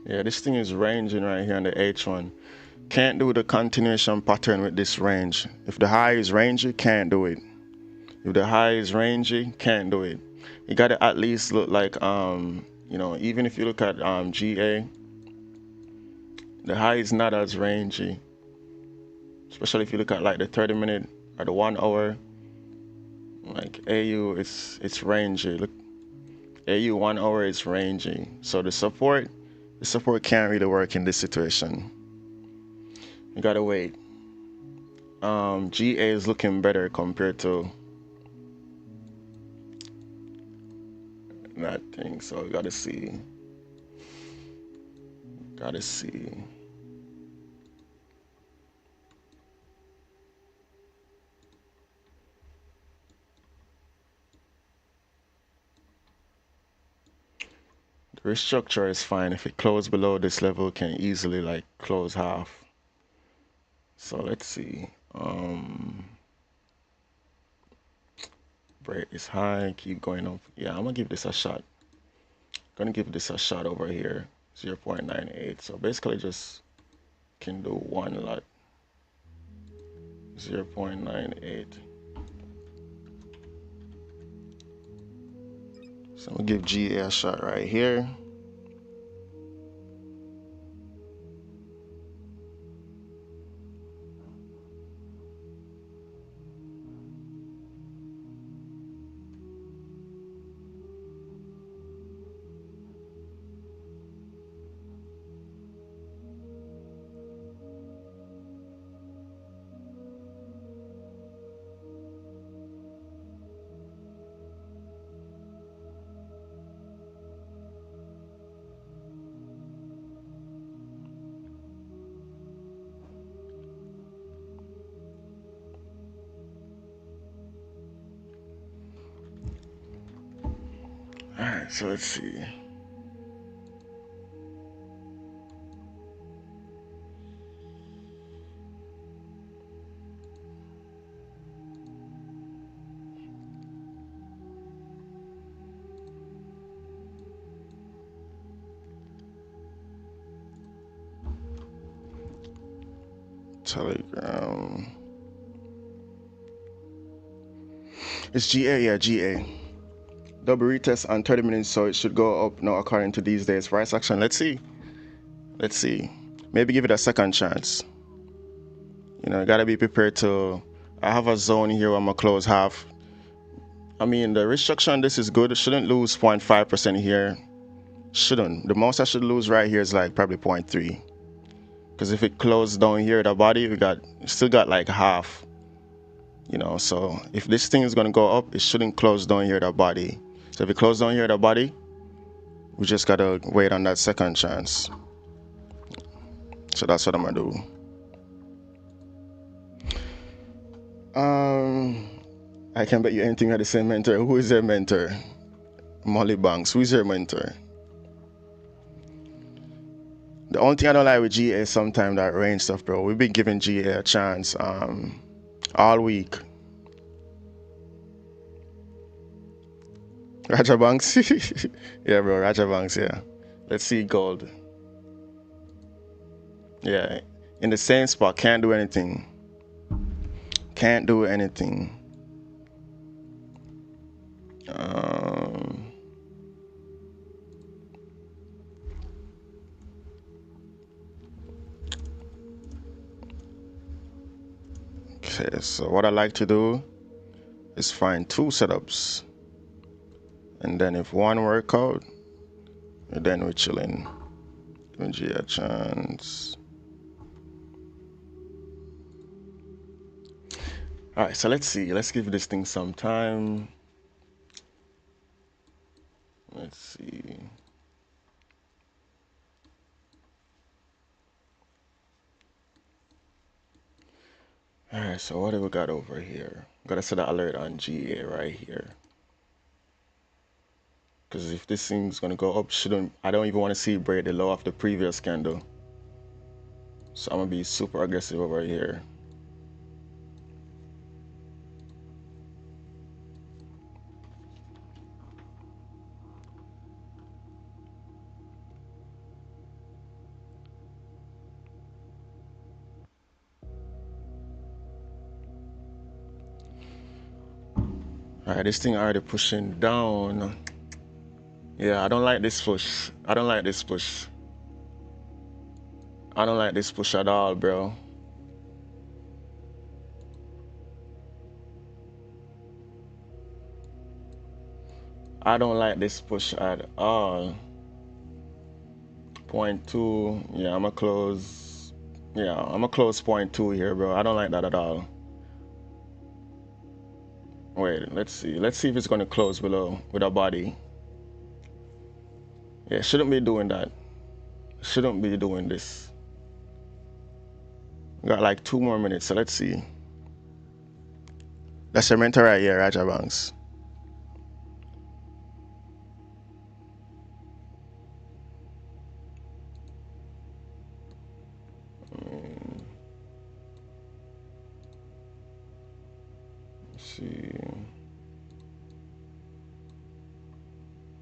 Yeah, this thing is ranging right here on the H1. Can't do the continuation pattern with this range. If the high is rangy, can't do it. If the high is rangy, can't do it. You gotta at least look like, you know, even if you look at GA, the high is not as rangy. Especially if you look at like the 30-minute or the 1 hour. Like AU, it's rangy. Look, AU 1 hour is rangy. So the support can't really work in this situation. You gotta wait. GA is looking better compared to that thing, so we gotta see. Gotta see. The restructure is fine. If it closes below this level, it can easily like close half. So let's see. Break is high, keep going up. Yeah, I'm gonna give this a shot. Gonna give this a shot over here. 0.98. So basically just can do one lot. 0.98. So I'm gonna give GA a shot right here. Alright, so let's see. Telegram. It's GA, yeah, GA. Double retest on 30 minutes, so it should go up now according to these days. Price action. Let's see. Let's see. Maybe give it a second chance. You know, gotta be prepared to. I have a zone here where I'm gonna close half. I mean, the restructure on this is good. It shouldn't lose 0.5% here. Shouldn't. The most I should lose right here is like probably 0.3. Because if it closed down here, the body, we still got like half. You know, so if this thing is gonna go up, it shouldn't close down here, the body. So if it closes down here, the body, we just gotta wait on that second chance. So that's what I'm gonna do. I can bet you anything at the same mentor. Who is your mentor? Molly Banks. Who is your mentor? The only thing I don't like with GA is sometimes that range stuff, bro. We've been giving GA a chance all week. Raja Banks. Yeah, bro. Raja Banks, yeah. Let's see gold. Yeah, in the same spot, can't do anything. Can't do anything. Okay, so what I like to do is find two setups, and then if one work out, then we're chilling. Give a chance. All right, so let's see. Let's give this thing some time. Let's see. All right, so what do we got over here? Gotta set an alert on GA right here. Because if this thing's gonna go up, I don't even want to see it break the low of the previous candle. So I'm gonna be super aggressive over here. All right, this thing already pushing down. Yeah, I don't like this push. I don't like this push. I don't like this push at all, bro. I don't like this push at all. 0.2. Yeah, I'm gonna close. Yeah, I'm gonna close 0.2 here, bro. I don't like that at all. Wait, let's see. Let's see if it's gonna close below with a body. Yeah, shouldn't be doing that. Shouldn't be doing this. We got like 2 more minutes, so let's see. That's your mentor right here, Raja Banks. Let's see.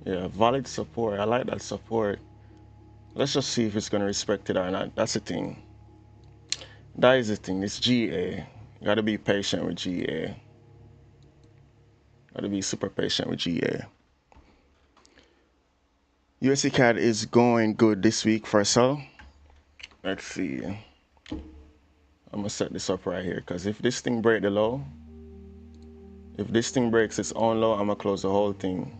Yeah, valid support. I like that support. Let's just see if it's gonna respect it or not. That's the thing. That is the thing. It's GA. You gotta be patient with GA. Gotta be super patient with GA. USD CAD is going good this week for sell. Let's see. I'm gonna set this up right here because if this thing break the low, if this thing breaks its own low, I'm gonna close the whole thing.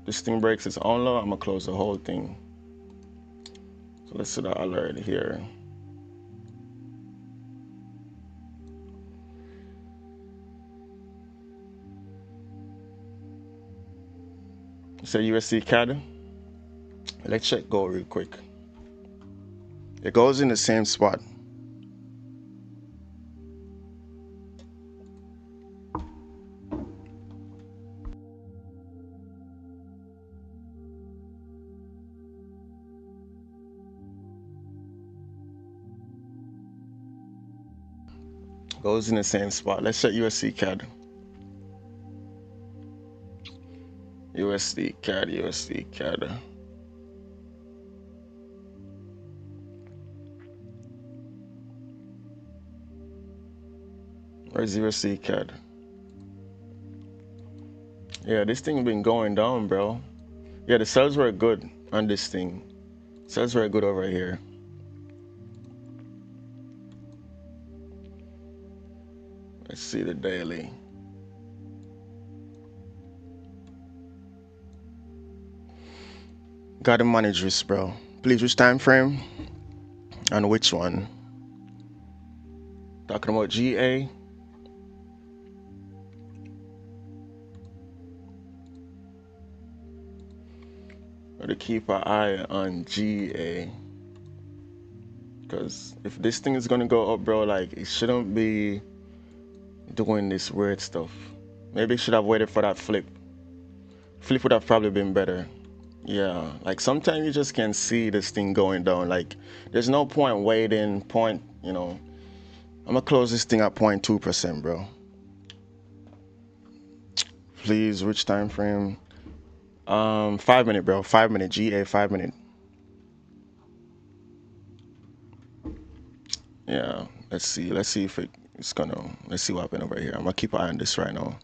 This thing breaks its own low, I'm gonna close the whole thing. So let's set that alert here. So USD CAD. Let's check gold real quick. It goes in the same spot. Goes in the same spot. Let's check USD CAD. USD CAD, USD CAD. Where's USD CAD? Yeah, this thing been going down, bro. Yeah, the sales were good on this thing. Sales were good over here. Let's see the daily. Gotta manage risk, bro. Please, which time frame? And which one? Talking about GA. Gotta keep an eye on GA. Because if this thing is gonna go up, bro, like it shouldn't be doing this weird stuff. Maybe it should have waited for that flip. Flip would have probably been better. Yeah, like sometimes you just can see this thing going down. Like there's no point waiting, you know. I'm gonna close this thing at 0.2%, bro. Please, which time frame? 5 minute, bro. 5 minute GA, 5 minute. Yeah, let's see if it's gonna, let's see what happened over here. I'm gonna keep an eye on this right now.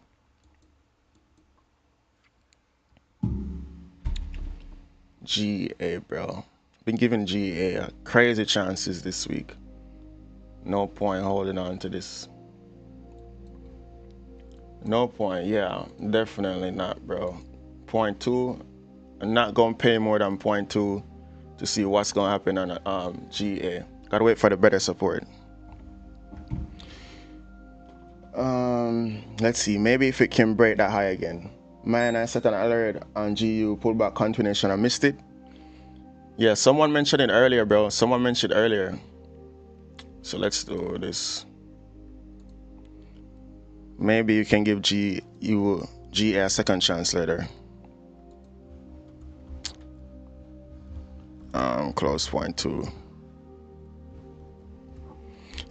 GA, bro. Been giving GA crazy chances this week. No point holding on to this. No point, yeah, definitely not, bro. 0.2, I'm not gonna pay more than 0.2 to see what's gonna happen on GA. Gotta wait for the better support. Let's see, maybe if it can break that high again. Man, I set an alert on GU pullback continuation. I missed it. Yeah, someone mentioned it earlier, bro. Someone mentioned it earlier. So let's do this. Maybe you can give GA a second chance later. Close 0.2.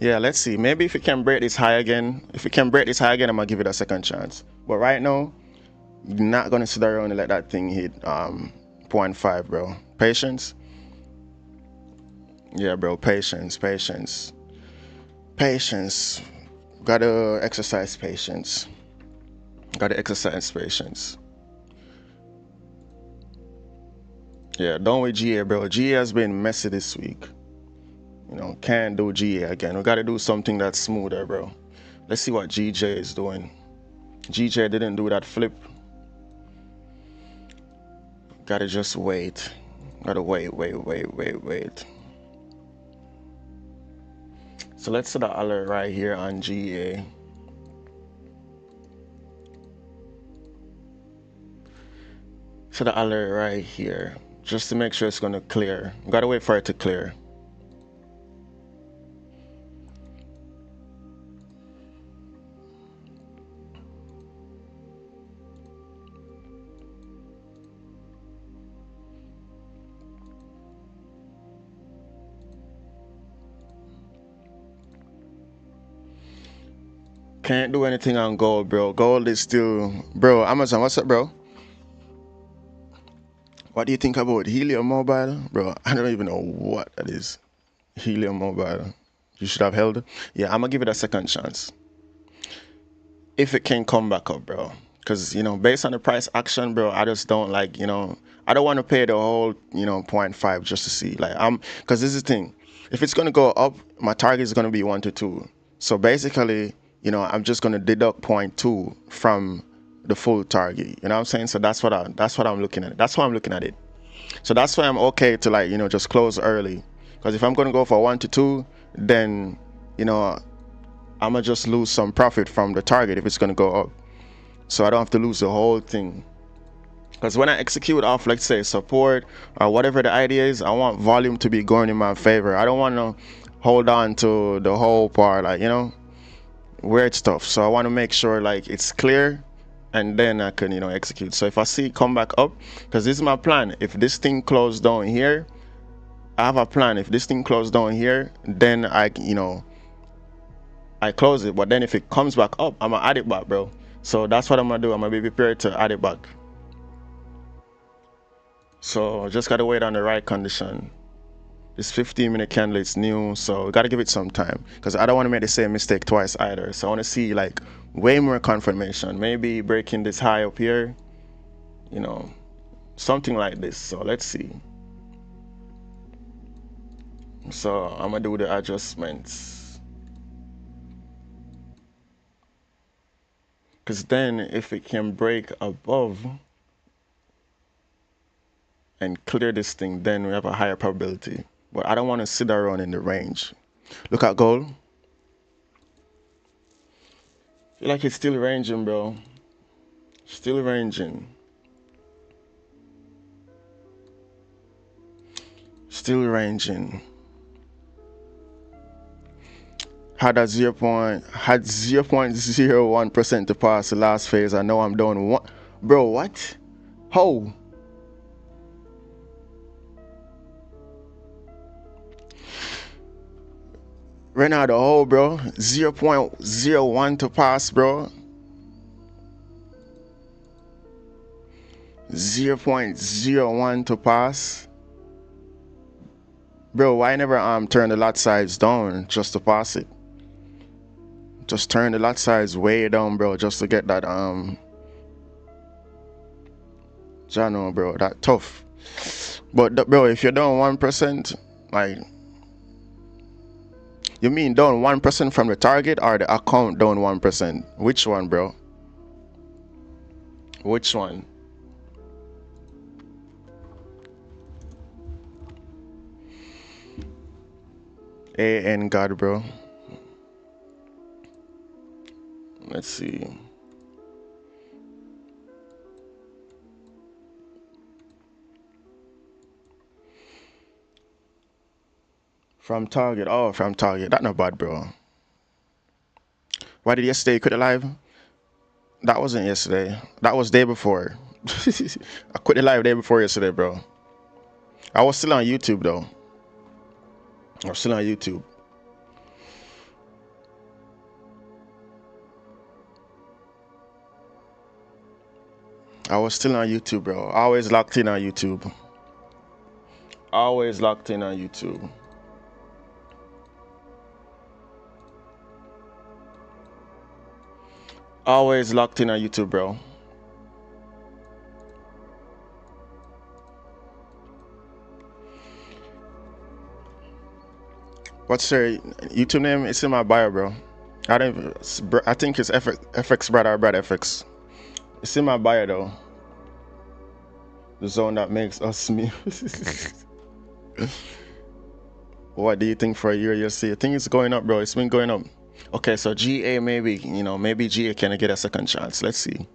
Yeah, let's see. Maybe if it can break this high again. If it can break this high again, I'm gonna give it a second chance. But right now, you're not gonna sit around and let that thing hit 0.5, bro. Patience. Yeah, bro. Patience. Gotta exercise patience. Yeah, don't with GA, bro. GA has been messy this week. You know, can't do GA again. We gotta do something that's smoother, bro. Let's see what GJ is doing. GJ didn't do that flip. Gotta just wait. Gotta wait. So let's set the alert right here on GA. Set the alert right here, just to make sure it's gonna clear. Gotta wait for it to clear. Can't do anything on gold, bro. Gold is still, bro. Amazon, what's up, bro? What do you think about Helium Mobile, bro? I don't even know what that is. Helium Mobile. You should have held it. Yeah, I'm gonna give it a second chance. If it can come back up, bro. Because, you know, based on the price action, bro, I just don't like, you know, I don't want to pay the whole, you know, 0.5 just to see. Like, because this is the thing. If it's going to go up, my target is going to be 1 to 2. So basically, you know, I'm just going to deduct 0.2 from the full target. You know what I'm saying? So that's what I'm looking at. That's why I'm looking at it. So that's why I'm okay to, like, you know, just close early. Because if I'm going to go for 1 to 2, then, you know, I'm going to just lose some profit from the target if it's going to go up. So I don't have to lose the whole thing. Because when I execute off, let's say, support or whatever the idea is, I want volume to be going in my favor. I don't want to hold on to the whole part, like, you know, weird stuff. So I want to make sure, like, it's clear, and then I can, you know, execute. So if I see it come back up, because this is my plan. If this thing closed down here, I have a plan. If this thing closed down here, then I, you know, I close it. But then if it comes back up, I'm going to add it back, bro. So that's what I'm going to do. I'm going to be prepared to add it back. So just got to wait on the right condition. This 15-minute candle is new, so got to give it some time. Because I don't want to make the same mistake twice either. So I want to see, like, way more confirmation. Maybe breaking this high up here. You know, something like this. So let's see. So I'm going to do the adjustments. Because then if it can break above and clear this thing, then we have a higher probability. But I don't want to sit around in the range. Look at gold. Feel like it's still ranging, bro. Still ranging. Had 0.01% to pass the last phase. I know I'm down one. Bro, what? How? Right now the whole, bro. 0.01 to pass, bro. 0.01 to pass. Bro, why never turn the lot size down just to pass it? Just turn the lot size way down, bro, just to get that Jano, bro, that tough. But bro, if you're down 1%, like, you mean down 1% from the target or the account down 1%? Which one, bro? Which one? AN God, bro. Let's see. From target. Oh, from target. That not bad, bro. Why did yesterday quit the live? That wasn't yesterday. That was day before. I quit the live day before yesterday, bro. I was still on YouTube though. I was still on YouTube. I was still on YouTube, bro. Always locked in on YouTube. Always locked in on YouTube. Always locked in on YouTube, bro. What's your YouTube name? It's in my bio, bro. I think it's FX Brad or Brad FX. It's in my bio though. The zone that makes us me. What do you think for a year? You'll see. I think it's going up, bro. It's been going up. Okay, so GA maybe, maybe GA can get a second chance. Let's see.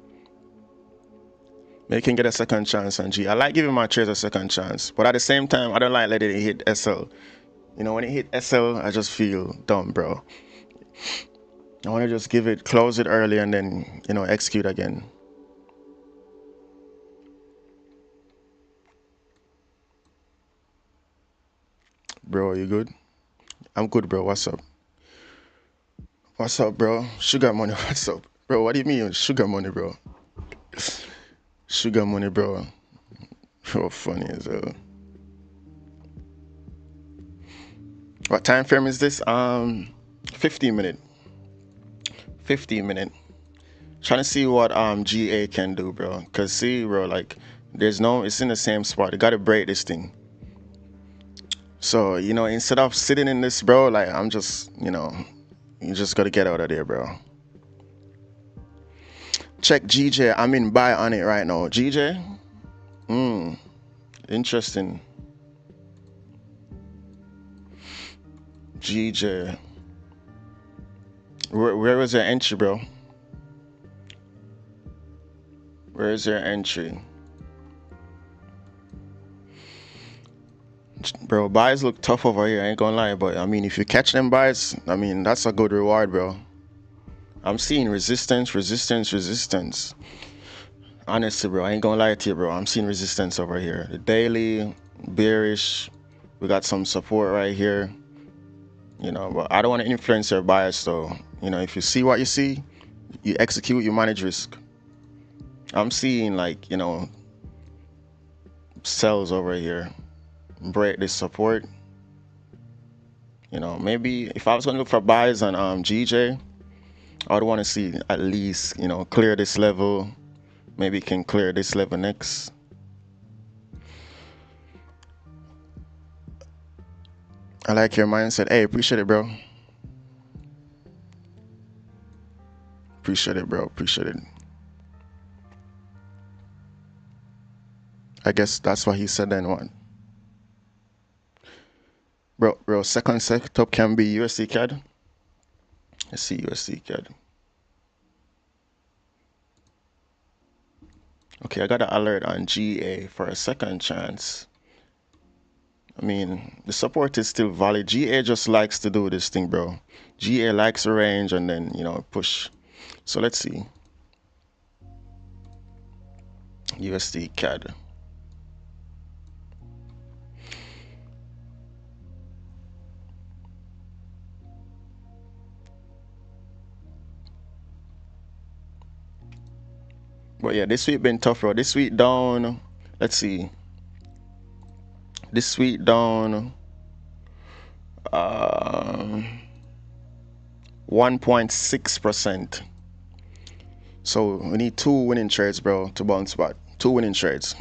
Maybe can get a second chance on G. I like giving my trades a second chance, but at the same time, I don't like letting it hit SL. When it hit SL, I just feel dumb, bro. I want to just close it early and then, execute again. Bro, you good? I'm good, bro. What's up? What's up, bro? Sugar money, what's up? Bro, what do you mean sugar money, bro? Sugar money, bro. Oh, funny as hell. What time frame is this? 15 minute. 15 minute. Trying to see what GA can do, bro. Cause see, bro, like it's in the same spot. You gotta break this thing. So, instead of sitting in this, bro, like I'm just, you just gotta get out of there, bro. Check GJ. I'm in buy on it right now. GJ? Interesting. GJ. Where was your entry, bro? Where is your entry? Bro, buys look tough over here, I ain't gonna lie, but I mean, if you catch them buys, I mean, that's a good reward, bro. I'm seeing resistance. Honestly, bro, I ain't gonna lie to you, bro. I'm seeing resistance over here. The daily, bearish. We got some support right here. But I don't want to influence your bias, though. If you see what you see, you execute, you manage risk. I'm seeing, like, sells over here. Break this support. Maybe if I was gonna look for buys on GJ, I would want to see at least, clear this level. Maybe it can clear this level next. I like your mindset. Hey, appreciate it, bro. Appreciate it, bro. Appreciate it. I guess that's what he said then. What? Bro, second setup can be USD CAD. Let's see USD CAD. Okay, I got an alert on GA for a second chance. I mean, the support is still valid. GA just likes to do this thing, bro. GA likes a range and then, push. So let's see. USD CAD. But yeah, this week been tough, bro. This week down. Let's see. This week down 1.6%. So we need 2 winning trades, bro, to bounce back. 2 winning trades.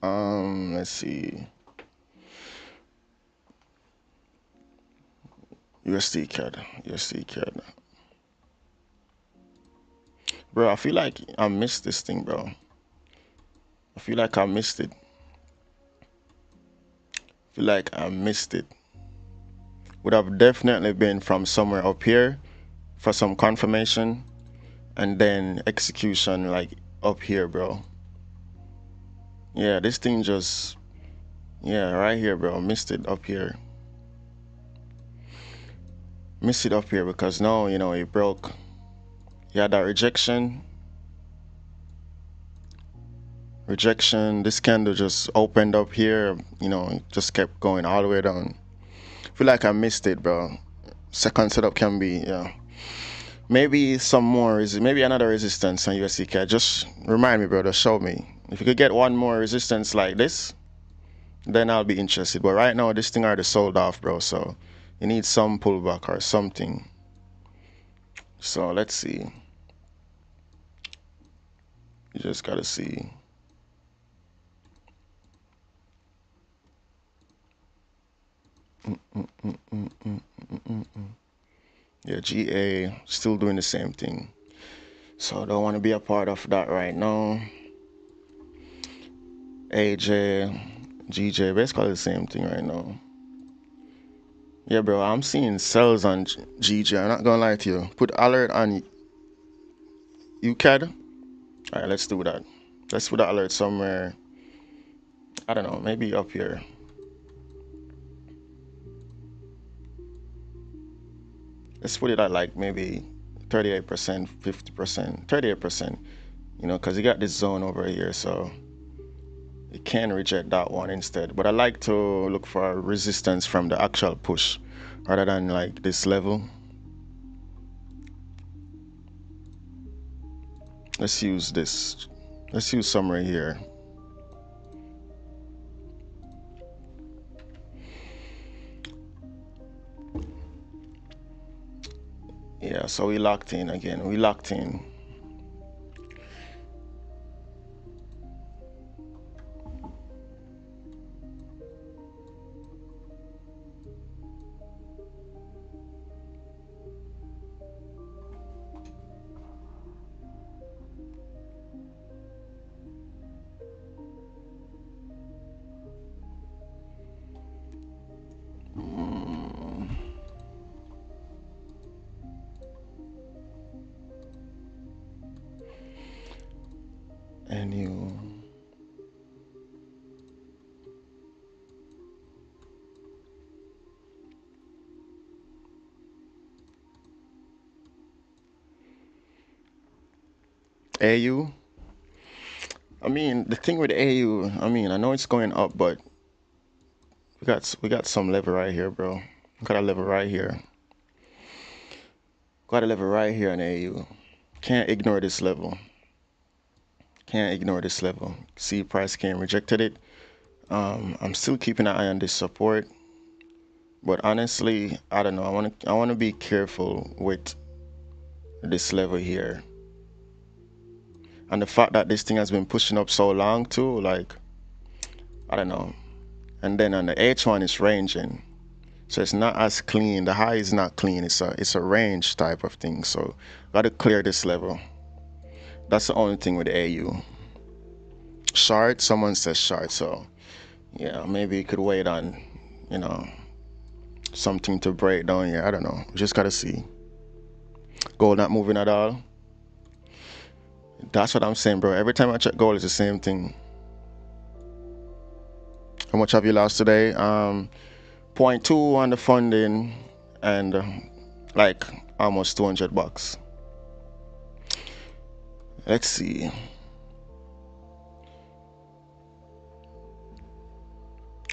Let's see. USD CAD. USD CAD. Bro, I feel like I missed this thing, bro. I feel like I missed it. Would have definitely been from somewhere up here for some confirmation, and then execution like up here, bro. Yeah, this thing just, yeah, right here, bro. Missed it up here. Missed it up here because now, you know, it broke. You had that rejection. This candle just opened up here, you know, it just kept going all the way down. I feel like I missed it, bro. Second setup can be, yeah. Maybe some more, maybe another resistance on USD CAD. Just remind me, brother, show me. If you could get one more resistance like this, then I'll be interested. But right now, this thing already sold off, bro. So you need some pullback or something. So let's see. You just gotta see. Yeah, GA still doing the same thing. So I don't want to be a part of that right now. AJ, GJ, basically the same thing right now. Yeah, bro, I'm seeing sells on GJ. I'm not gonna lie to you. Put alert on UCAD. All right, let's do that. Let's put the alert somewhere. I don't know, maybe up here. Let's put it at like maybe 38%, 50%, 38%. You know, because you got this zone over here, so you can reject that one instead. But I like to look for resistance from the actual push rather than like this level. Let's use this. Let's use somewhere here. Yeah, so we locked in again. We locked in. And you. AU. I mean, the thing with AU, I mean, I know it's going up, but we got some level right here, bro. Got a level right here. Got a level right here in AU. Can't ignore this level. Can't ignore this level. See, price came, rejected it. I'm still keeping an eye on this support, but honestly, I don't know. I want to be careful with this level here, and the fact that this thing has been pushing up so long too. Like, I don't know. And then on the H1, it's ranging, so it's not as clean. The high is not clean. It's a range type of thing. So gotta clear this level. That's the only thing with the AU. Short, someone says short, so yeah, maybe you could wait on, you know, something to break down here. I don't know. We just gotta see. Gold not moving at all. That's what I'm saying, bro. Every time I check gold, it's the same thing. How much have you lost today? 0.2 on the funding, and like almost $200. Let's see.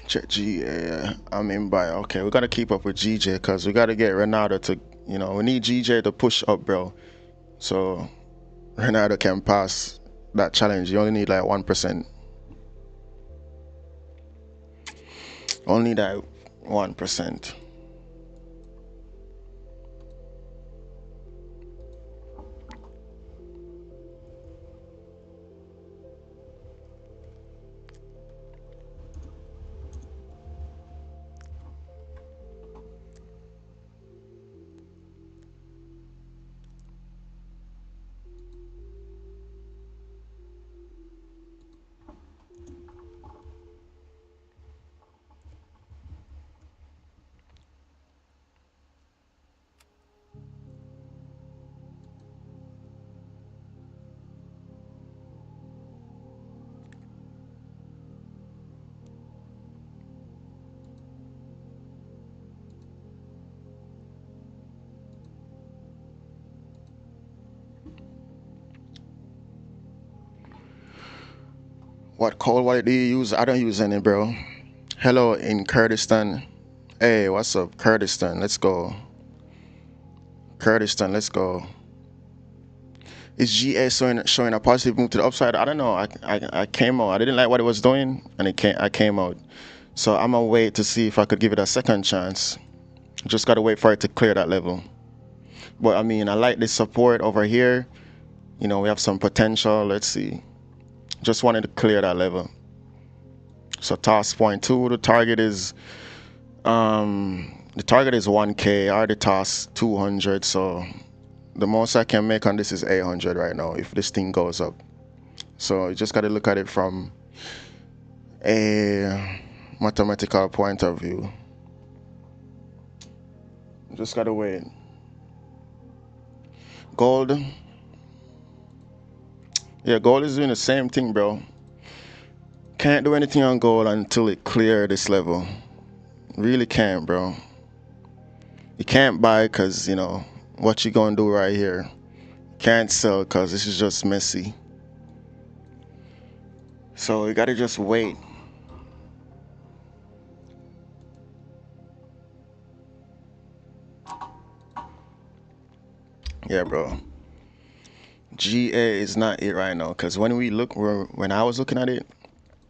Check GA. I'm in buy. Okay, we gotta keep up with GJ because we gotta get Ronaldo to, you know, we need GJ to push up, bro. So Ronaldo can pass that challenge. You only need like 1%. Only that 1%. What cold wallet do you use? I don't use any, bro. Hello in Kurdistan. Hey, what's up, Kurdistan? Let's go. Kurdistan, let's go. Is GA showing a positive move to the upside? I don't know. I came out. I didn't like what it was doing, and I came out. So I'm gonna wait to see if I could give it a second chance. Just gotta wait for it to clear that level. But I mean, I like this support over here. You know, we have some potential. Let's see. Just wanted to clear that level. So toss point two. The target is 1K. I already tossed 200. So the most I can make on this is 800 right now if this thing goes up. So you just got to look at it from a mathematical point of view. Just got to wait. Gold. Yeah, gold is doing the same thing, bro. Can't do anything on gold until it clear this level. Really can't, bro. You can't buy because, you know, what you gonna do right here. Can't sell because this is just messy. So you gotta just wait. Yeah, bro. GA is not it right now because when I was looking at it,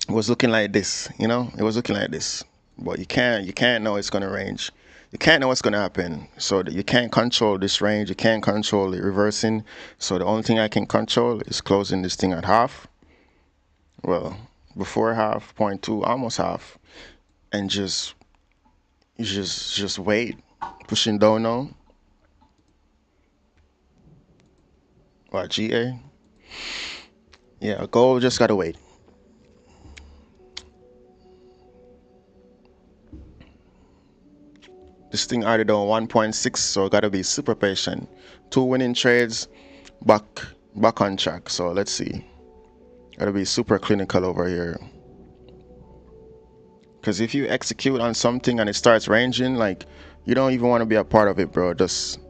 it was looking like this. You know, it was looking like this. But you can't know it's gonna range. You can't know what's gonna happen. So that you can't control this range. You can't control it reversing. So the only thing I can control is closing this thing at half. Well, before half, 0.2, almost half, and just wait, pushing down now. What, GA? Yeah, gold just gotta wait. This thing already done 1.6, so gotta be super patient. 2 winning trades, back on track. So let's see. Gotta be super clinical over here. Because if you execute on something and it starts ranging, like, you don't even want to be a part of it, bro. Just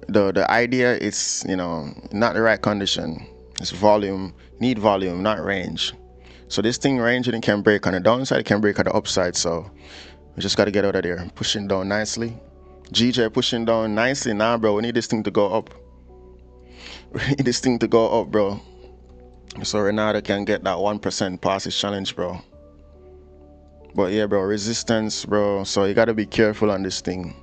the idea is, you know, not the right condition. It's volume, need volume, not range. So this thing ranging, it can break on the downside, it can break on the upside. So we just got to get out of there. Pushing down nicely. GJ pushing down nicely. Nah, bro, we need this thing to go up. We need this thing to go up, bro. So Renata can get that 1% past his challenge, bro. But yeah, bro, resistance, bro. So you got to be careful on this thing.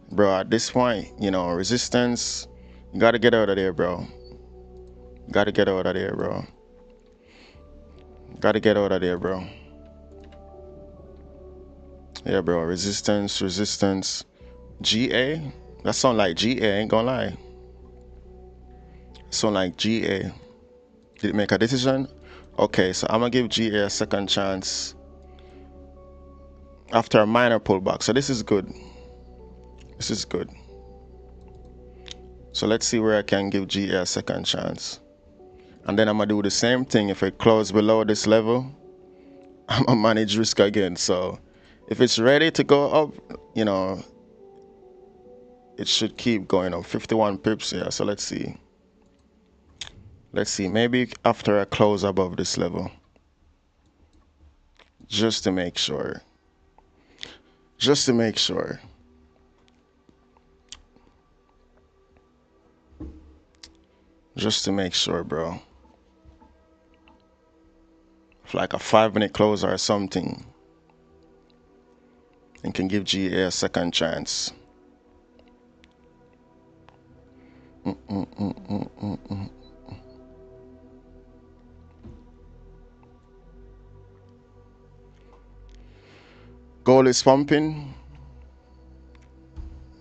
Bro, at this point, you know, resistance, you got to get out of there, bro. Got to get out of there, bro. Got to get out of there, bro. Yeah, bro, resistance. GA? That sound like GA, ain't gonna lie. Sound like GA. Did it make a decision? Okay, so I'm gonna give GA a second chance after a minor pullback. So this is good. This is good. So let's see where I can give GA a second chance. And then I'm gonna do the same thing. If it closes below this level, I'm gonna manage risk again. So if it's ready to go up, you know, it should keep going up. 51 pips, yeah. So let's see. Let's see, maybe after I close above this level. Just to make sure. Just to make sure. Just to make sure, bro. Like a 5-minute close or something. and can give GA a second chance. Gold is pumping.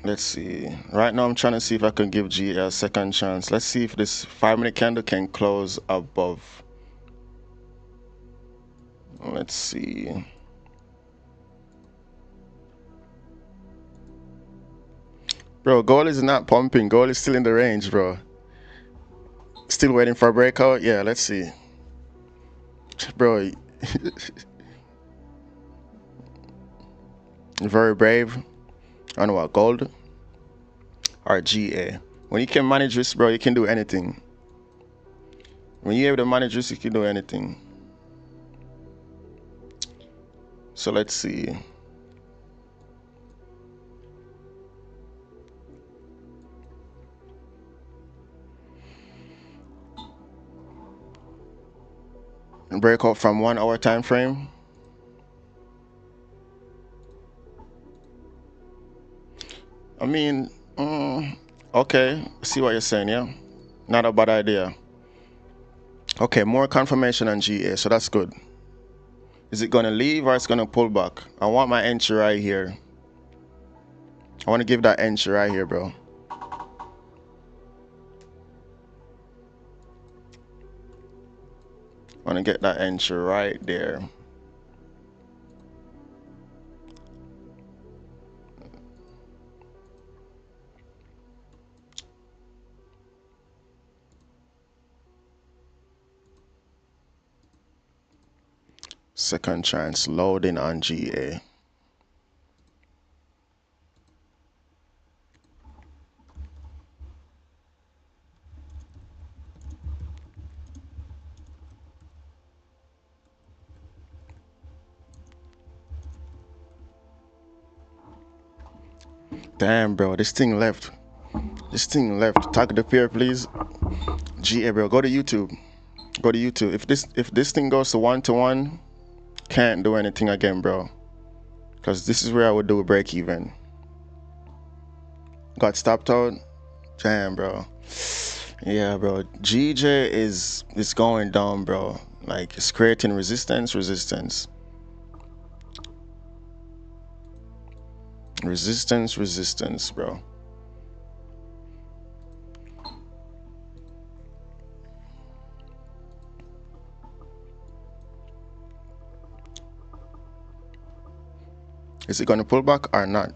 Let's see. Right now I'm trying to see if I can give GA a second chance. Let's see if this 5-minute candle can close above. Let's see. Bro, gold is not pumping. Gold is still in the range, bro. Still waiting for a breakout? Yeah, let's see. Bro, very brave. I don't know what, gold or GA. When you can manage risk, bro, you can do anything. When you're able to manage risk, you can do anything. So let's see. Breakout from 1 hour time frame. I mean, okay, see what you're saying, yeah? Not a bad idea. Okay, more confirmation on GA, so that's good. Is it gonna leave or it's gonna pull back? I want my entry right here. I want to give that entry right here, bro. I want to get that entry right there. Second chance loading on GA. Damn, bro, this thing left. This thing left. Tag the pair, please. GA, bro, go to YouTube. Go to YouTube. If this thing goes to 1-to-1, can't do anything again, bro. Because this is where I would do a break even. Got stopped out. Damn, bro. Yeah, bro. GJ is going down, bro. Like, it's creating resistance. Resistance, bro. Is it going to pull back or not?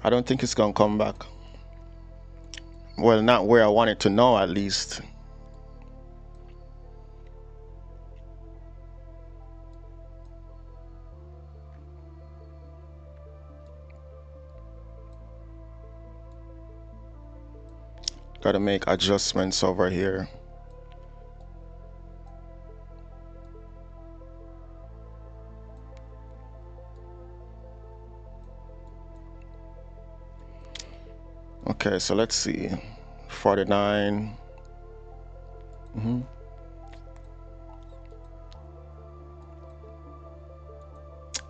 I don't think it's going to come back. Well, not where I want it to know, at least. Got to make adjustments over here. Okay, so let's see. 49.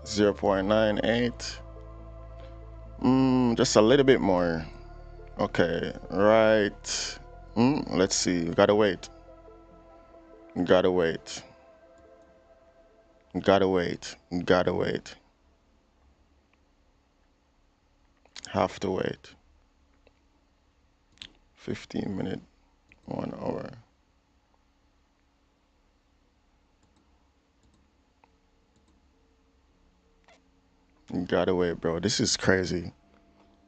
0.98. Just a little bit more. Okay, right. Let's see. We gotta wait. Gotta wait. Gotta wait. Gotta wait. Have to wait. 15 minutes, 1 hour. Gotta wait, bro. This is crazy.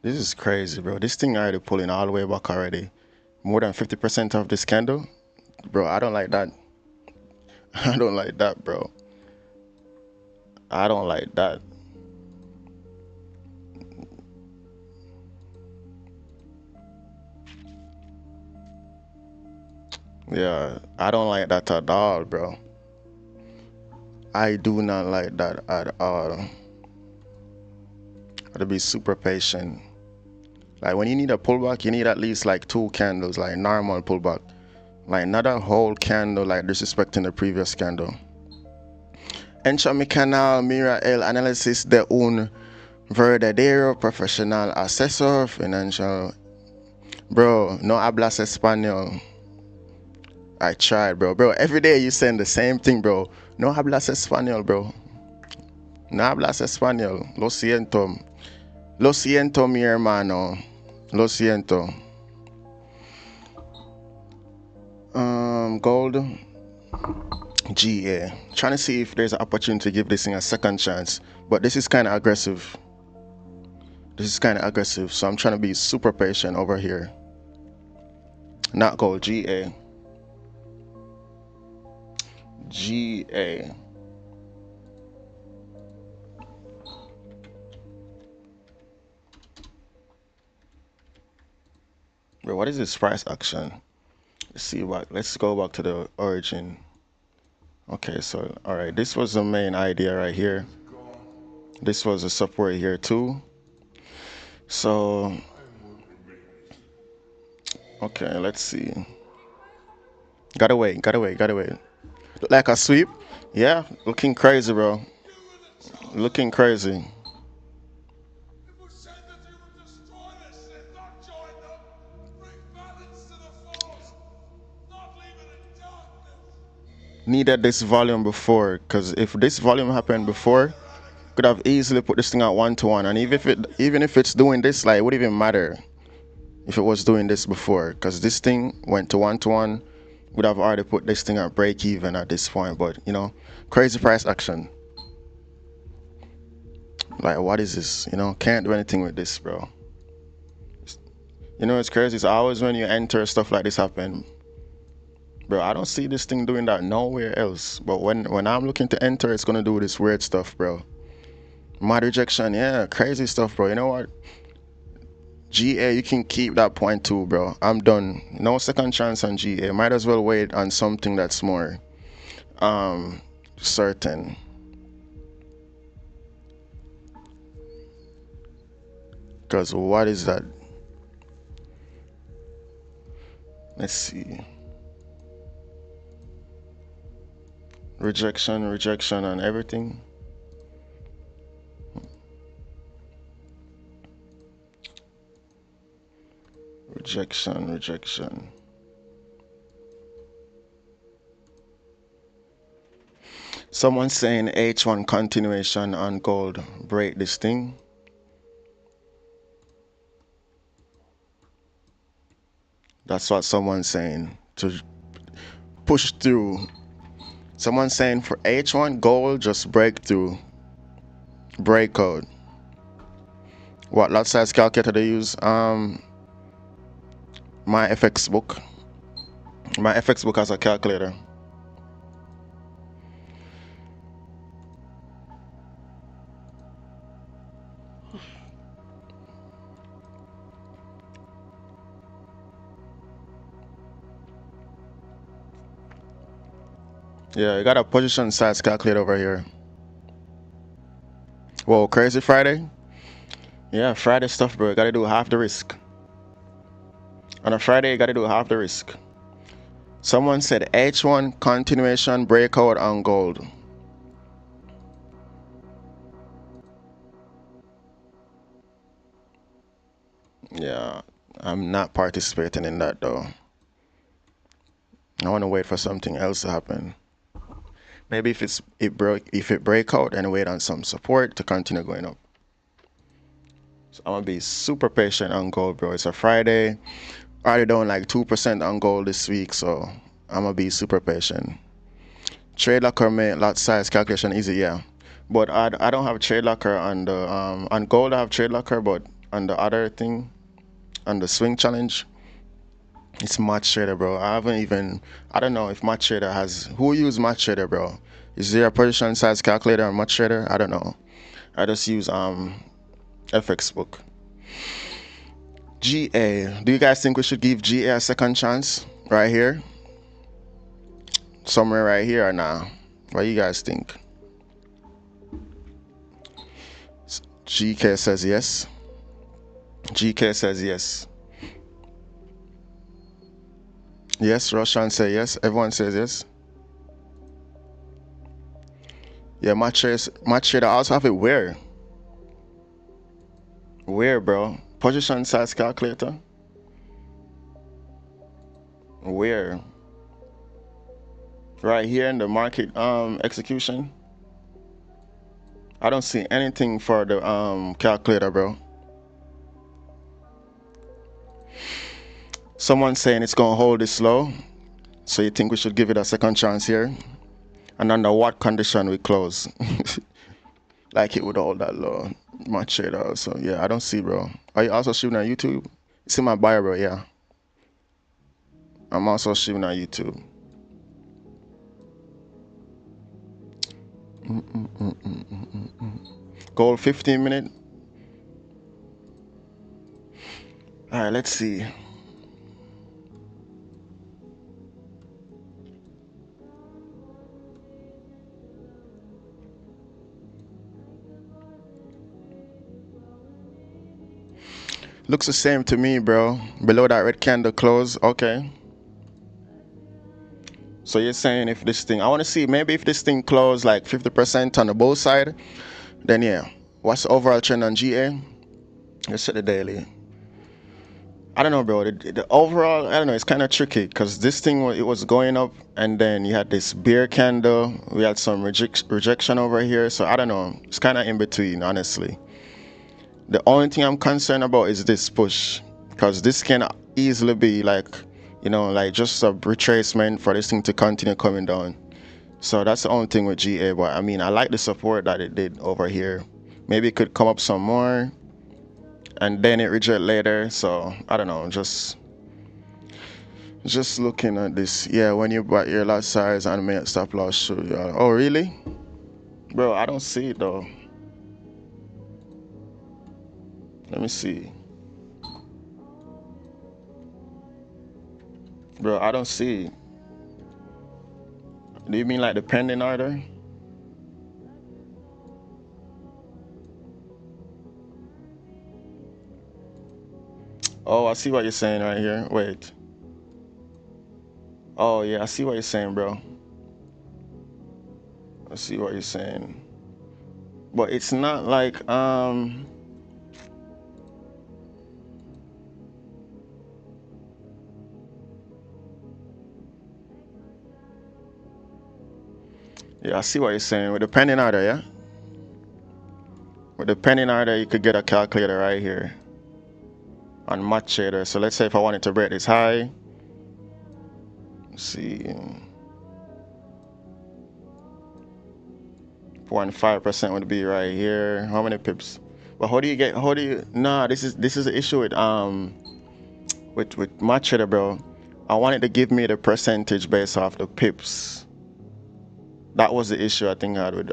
This is crazy, bro. This thing already pulling all the way back already. More than 50% of this candle. Bro, I don't like that. I don't like that, bro. I don't like that. Yeah, I don't like that at all, bro. I do not like that at all. Gotta be super patient. Like when you need a pullback, you need at least like 2 candles, like normal pullback. Like not a whole candle, like disrespecting the previous candle. Entra mi canal, mira el análisis de un verdadero profesional asesor financial. Bro, no hablas español. I tried, bro. Bro, every day you saying the same thing, bro. No hablas español, bro. No hablas español. Lo siento. Lo siento, mi hermano. Lo siento. Gold. GA. Trying to see if there's an opportunity to give this thing a second chance. But this is kind of aggressive. So I'm trying to be super patient over here. Not gold. GA. GA. Bro, what is this price action? Let's go back to the origin. Okay, so all right, this was the main idea right here. This was a support here too. So okay, let's see. Gotta wait. Look like a sweep. Yeah, looking crazy, bro. Looking crazy. Needed this volume before, because if this volume happened before, could have easily put this thing at 1-to-1, and even if it's doing this, like, it wouldn't even matter if it was doing this before, because this thing went to 1-to-1, would have already put this thing at break even at this point. But you know, crazy price action. Like, what is this? You know, can't do anything with this, bro. You know, it's crazy. It's always when you enter stuff like this happen. Bro, I don't see this thing doing that nowhere else. But when I'm looking to enter, it's gonna do this weird stuff, bro. Mad rejection, yeah, crazy stuff, bro. You know what? GA, you can keep that 0.2, bro. I'm done. No second chance on GA. Might as well wait on something that's more certain. Because what is that? Let's see. Rejection on everything. Rejection. Someone's saying H1 continuation on gold. Break this thing. That's what someone's saying. To push through. Someone's saying for H1 gold, just break through. Breakout. What lot size calculator they use? My FX book. My FX book has a calculator. Yeah, you got a position size calculator over here. Whoa, crazy Friday? Yeah, Friday stuff, bro. You gotta do half the risk. On a Friday, you gotta do half the risk. Someone said H1 continuation breakout on gold. Yeah, I'm not participating in that though. I want to wait for something else to happen. Maybe if it break out and wait on some support to continue going up. So I'm gonna be super patient on gold, bro. It's a Friday. Already down like 2% on gold this week, so I'm gonna be super patient. Trade locker mate, lot size calculation easy, yeah. But I don't have trade locker on the on gold. I have trade locker, but on the other thing, on the swing challenge, it's match trader, bro. I don't know if match trader has, who use match trader, bro? Is there a position size calculator on match trader? I don't know. I just use FX book. GA. Do you guys think we should give GA a second chance right here? Somewhere right here or nah? What do you guys think? GK says yes. GK says yes. Yes, Roshan say yes. Everyone says yes. Yeah, match trader also have it where? Where, bro? Position size calculator? Where? Right here in the market execution? I don't see anything for the calculator, bro. Someone saying it's gonna hold this low. So you think we should give it a second chance here? And under what condition we close? Like it would hold that low. Match trader also. Yeah, I don't see, bro. Are you also shooting on YouTube? It's in my bio, bro. Yeah. I'm also shooting on YouTube. Gold 15 minute. All right, let's see. Looks the same to me, bro. Below that red candle close. Okay. So you're saying if this thing, I want to see maybe if this thing close like 50% on the bull side, then yeah. What's the overall trend on GA? Let's set the daily. I don't know, bro. The overall, I don't know. It's kind of tricky because this thing it was going up, and then you had this bear candle. We had some rejection over here, so I don't know. It's kind of in between, honestly. The only thing I'm concerned about is this push, because this can easily be like, you know, like just a retracement for this thing to continue coming down. So that's the only thing with GA. But I mean, I like the support that it did over here. Maybe it could come up some more, and then it reject later. So I don't know. Just looking at this. Yeah, when you bought your lot size and make stop loss show you. Oh really, bro? I don't see it though. Let me see. Bro, I don't see it. Do you mean like the pending order? Oh, I see what you're saying right here. Wait. Oh yeah, I see what you're saying, bro. I see what you're saying. But it's not like yeah, I see what you're saying. With the pending order, yeah? With the pending order, you could get a calculator right here on match trader. So let's say if I wanted to break this high, let's see, 0.5% would be right here. How many pips? But nah, this is the issue with match trader, bro. I wanted to give me the percentage based off the pips. That was the issue I think I had with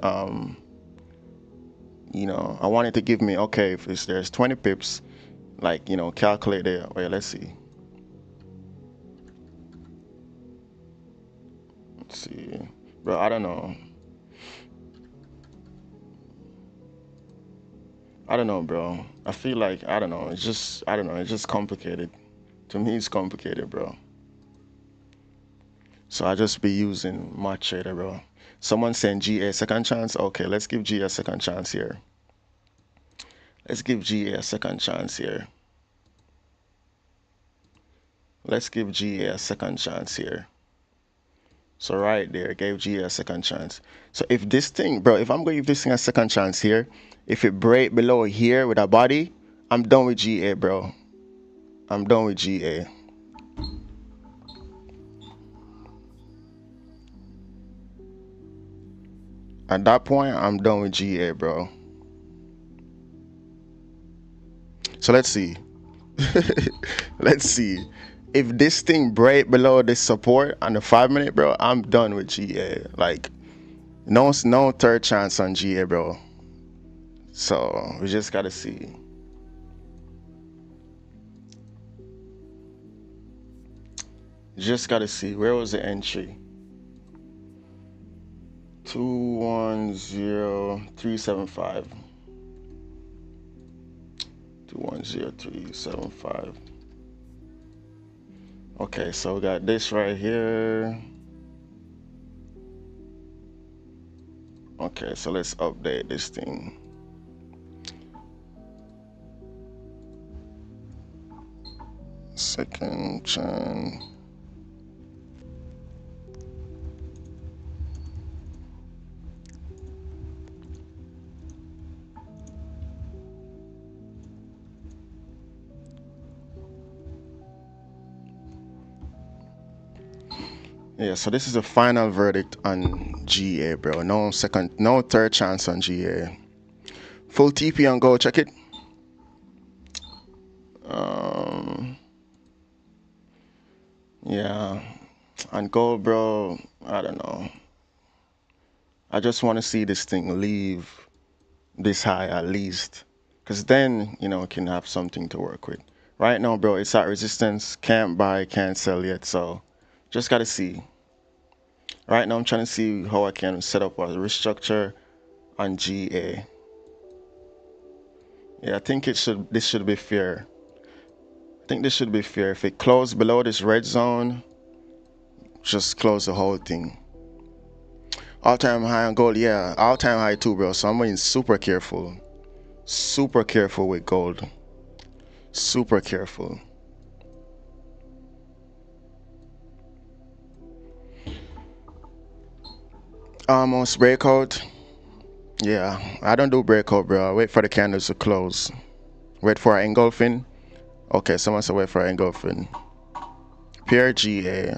you know, I wanted to give me, okay, if there's 20 pips, like, you know, calculate it. Wait, let's see. Let's see. Bro, I don't know. I don't know, bro. I feel like, I don't know. It's just, I don't know. It's just complicated. To me, it's complicated, bro. So I just be using match trader, bro. Someone saying GA second chance. Okay, let's give GA a second chance here. Let's give GA a second chance here. Let's give GA a second chance here. So right there, gave GA a second chance. So if this thing, bro, if I'm going to give this thing a second chance here, if it break below here with a body, I'm done with GA, bro. I'm done with GA. At that point, I'm done with GA, bro. So let's see. Let's see. If this thing break below this support on the 5 minute, bro, I'm done with GA. Like, no third chance on GA, bro. So we just gotta see. Just gotta see. Where was the entry? 210375. 210375. Okay, so we got this right here. Okay, so let's update this thing. Second chain. Yeah, so this is the final verdict on GA, bro. No second, no third chance on GA. Full TP on gold, check it. Yeah, on gold, bro, I don't know. I just want to see this thing leave this high at least, because then, you know, can have something to work with. Right now, bro, it's at resistance. Can't buy, can't sell yet, so just got to see. Right now, I'm trying to see how I can set up a restructure on GA. Yeah, I think this should be fair. I think this should be fair. If it closed below this red zone, just close the whole thing. All-time high on gold, yeah, all-time high too, bro. So I'm being super careful with gold. Super careful. Almost breakout. Yeah, I don't do breakout, bro. I wait for the candles to close. Wait for engulfing. Okay, someone said wait for engulfing. Pair GA.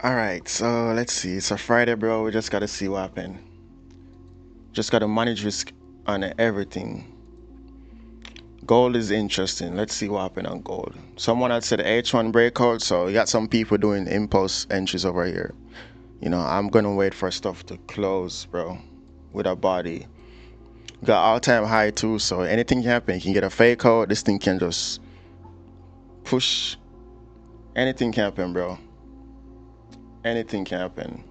All right, so let's see. It's a Friday, bro. We just gotta see what happened. Just gotta manage risk on everything. Gold is interesting. Let's see what happened on gold. Someone had said H1 breakout, so you got some people doing impulse entries over here. You know, I'm gonna wait for stuff to close, bro, with a body. Got all-time high too, so anything can happen. You can get a fake out. This thing can just push. Anything can happen, bro. Anything can happen.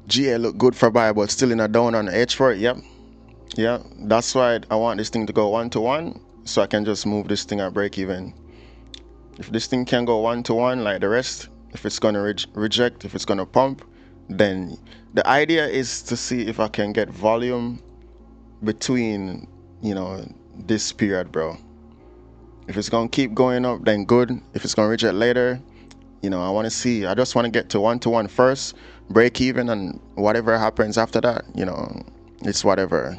GA look good for buy, but still in a down on H4. Yep. Yeah, that's why I want this thing to go 1-to-1, so I can just move this thing at break even. If this thing can go 1-to-1 like the rest, if it's gonna reject, if it's gonna pump, then the idea is to see if I can get volume between, you know, this period, bro. If it's gonna keep going up, then good. If it's gonna reject later, you know, I just want to get to 1-to-1 first, break even, and whatever happens after that, you know, it's whatever.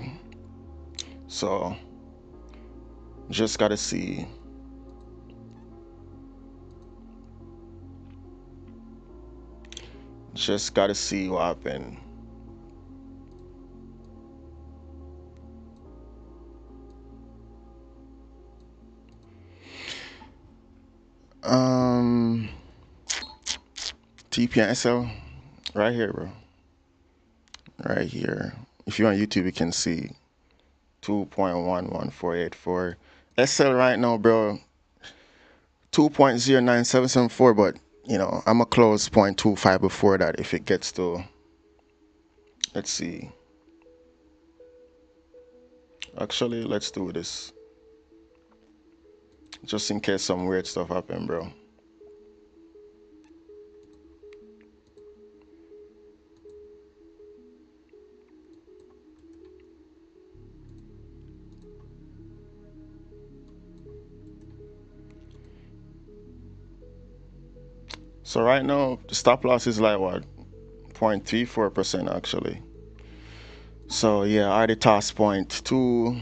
So just gotta see. Just gotta see what happened. TP and SL right here, bro. Right here. If you're on YouTube, you can see 2.11484. SL right now, bro, 2.09774, but you know, I'm a close 0.25 before that if it gets to, let's see. Actually, let's do this. Just in case some weird stuff happen, bro. So right now the stop loss is like what, 0.34% actually. So yeah, I already toss 0.2,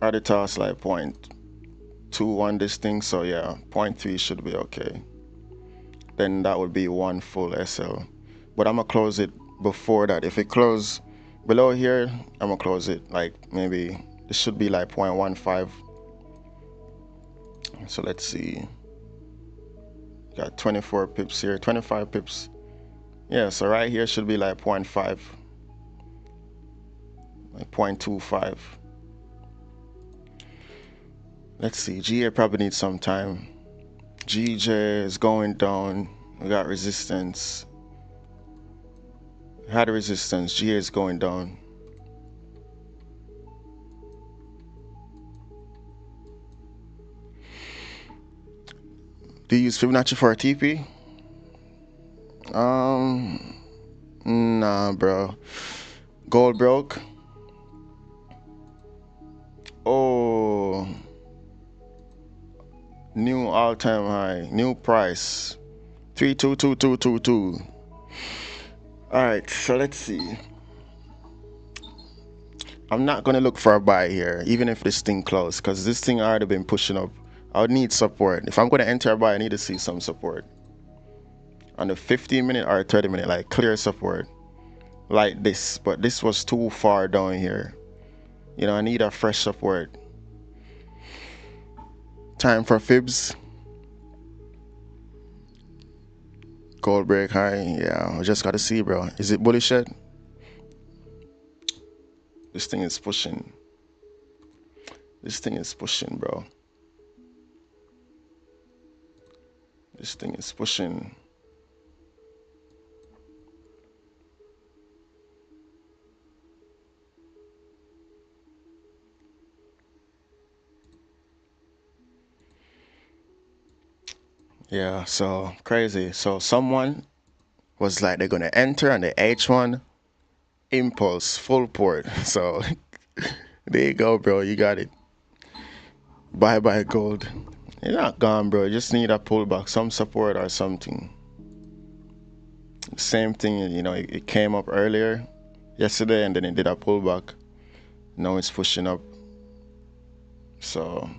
I already toss like 0.2 on this thing, so yeah, 0.3 should be okay. Then that would be one full SL. But I'm gonna close it before that. If it close below here, I'm gonna close it like maybe it should be like 0.15. So let's see. Got 24 pips here, 25 pips. Yeah, so right here should be like 0.5, like 0.25. Let's see, GA probably needs some time. GJ is going down. We got resistance. Had a resistance. GA is going down. Do you use Fibonacci for a TP? Nah, bro. Gold broke. Oh, new all-time high, new price, 3222222. All right, so let's see. I'm not gonna look for a buy here, even if this thing closed, because this thing already been pushing up. I would need support. If I'm gonna enter a buy, I need to see some support on the 15-minute or 30-minute, like clear support, like this. But this was too far down here. You know, I need a fresh support. Time for fibs. Gold break high. Yeah, we just gotta see, bro. Is it bullish yet? This thing is pushing. This thing is pushing, bro. This thing is pushing. Yeah, so crazy. So someone was like, they're gonna enter on the H1 impulse full port. So there you go, bro. You got it. Bye bye gold. You're not gone, bro. You just need a pullback, some support or something. Same thing, you know, it came up earlier yesterday and then it did a pullback. Now it's pushing up. So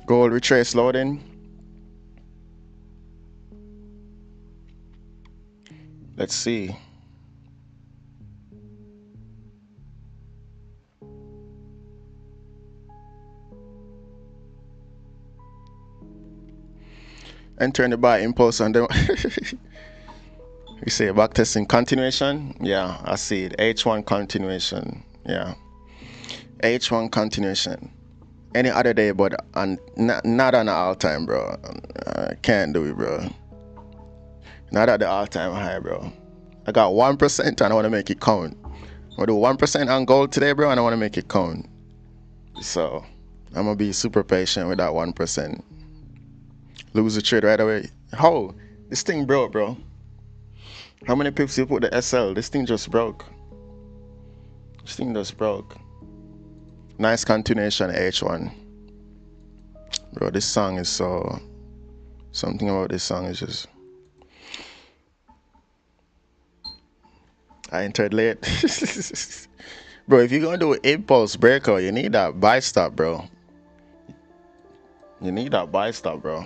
gold retrace loading. Let's see. Entering the buy impulse and then you say back testing continuation. Yeah, I see it. H1 continuation. Yeah, H1 continuation. Any other day, but not on the all time, bro. I can't do it, bro. Not at the all time high, bro. I got 1% and I want to make it count. I'm gonna do 1% on gold today, bro, and I want to make it count. So I'm gonna be super patient with that 1%. Lose the trade right away. How? This thing broke, bro. How many pips you put the SL? This thing just broke. This thing just broke. Nice continuation H1. Bro, this song is so... Something about this song is just... I entered late. Bro, if you're gonna do an impulse breakout, you need that buy stop, bro. You need that buy stop, bro.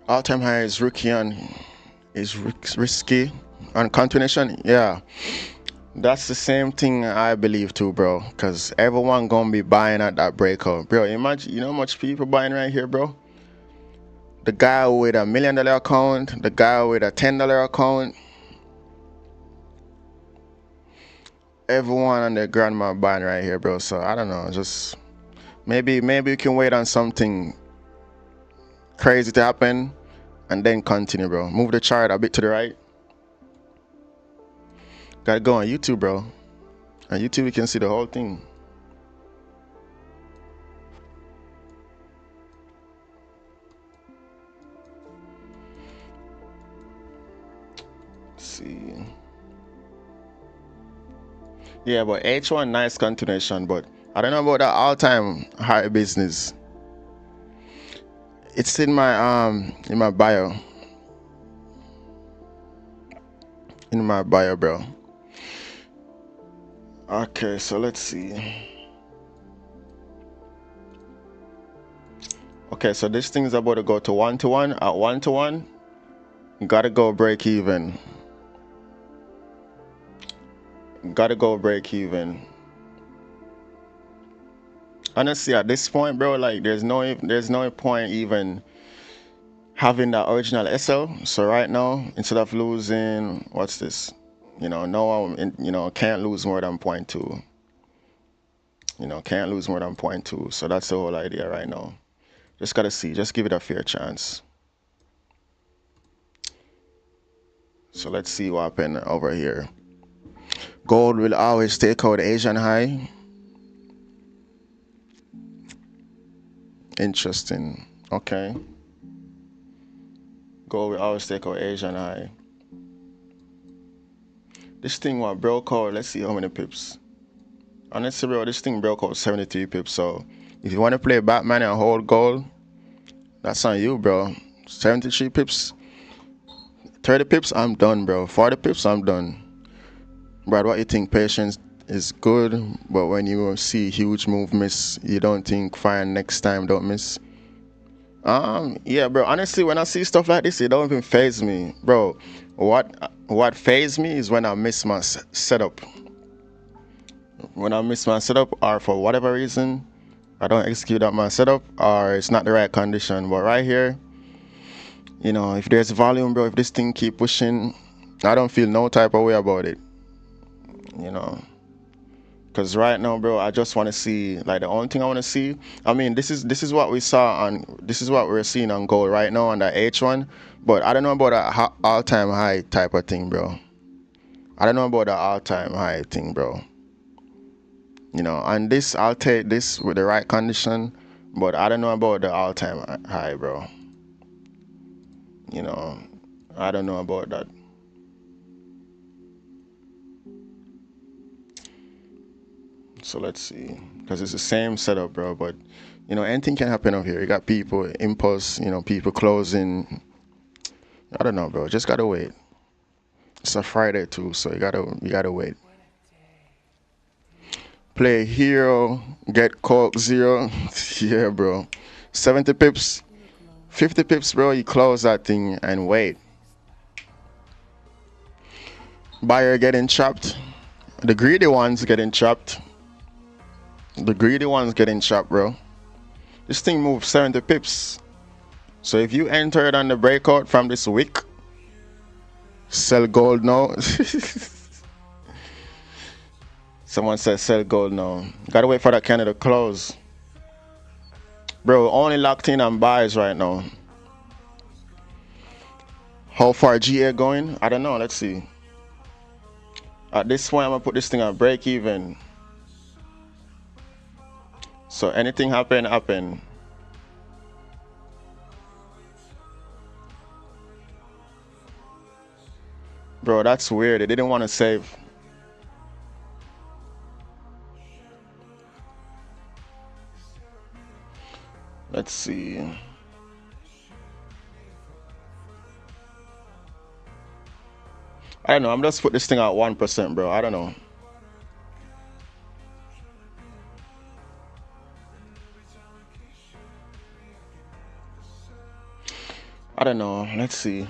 All-time high is rookie on is risky on continuation. Yeah, that's the same thing I believe too, bro. Cause everyone gonna be buying at that breakout, bro. Imagine, you know how much people buying right here, bro. The guy with $1 million account, the guy with a $10 account. Everyone and their grandma buying right here, bro. So I don't know, just maybe you can wait on something crazy to happen and then continue, bro. Move the chart a bit to the right. Gotta go on YouTube, bro. On YouTube, you can see the whole thing. Let's see. Yeah, but H1 nice continuation, but I don't know about that all-time high business. It's in my bio. In my bio, bro. Okay, so let's see. Okay, so this thing's about to go to 1-to-1. At 1-to-1, gotta go break even. Gotta go break even. Honestly, at this point, bro, like there's no point even having that original SL. So right now, instead of losing, what's this? You know, can't lose more than 0.2. You know, can't lose more than 0.2. So that's the whole idea right now. Just gotta see. Just give it a fair chance. So let's see what happened over here. Gold will always take out Asian high. Interesting. Okay. Gold will always take out Asian high. This thing what broke out. Let's see how many pips. Honestly, bro, this thing broke out 73 pips. So if you want to play Batman and hold gold, that's on you, bro. 73 pips. 30 pips, I'm done, bro. 40 pips, I'm done. Brad, what you think? Patience is good, but when you see huge move miss, you don't think fine next time don't miss? Yeah, bro. Honestly, when I see stuff like this, it don't even faze me, bro. What faze me is when I miss my setup. When I miss my setup, or for whatever reason, I don't execute out my setup, or it's not the right condition. But right here, you know, if there's volume, bro, if this thing keep pushing, I don't feel no type of way about it. You know, because right now, bro, I just want to see, like, the only thing I want to see. I mean, this is what we saw on, this is what we're seeing on gold right now on the H1. But I don't know about that all-time high type of thing, bro. I don't know about the all-time high thing, bro. You know, and this, I'll take this with the right condition, but I don't know about the all-time high, bro. You know, I don't know about that. So let's see, because it's the same setup, bro. But you know, anything can happen up here. You got people impulse, you know, people closing. I don't know, bro. Just gotta wait. It's a Friday too, so you gotta wait. Play hero, get Coke 0. Yeah, bro. 70 pips, 50 pips, bro. You close that thing and wait. Buyer getting chopped. The greedy ones getting chopped. The greedy ones getting chopped, bro. This thing moved 70 pips. So if you entered on the breakout from this week, sell gold now. Someone said sell gold now. Gotta wait for that candle to close. Bro, only locked in on buys right now. How far GA going? I don't know. Let's see. At this point, I'm gonna put this thing on break even. So anything happen. Bro, that's weird. They didn't want to save. Let's see. I don't know. I'm just put this thing at 1%, bro. I don't know. I don't know. Let's see.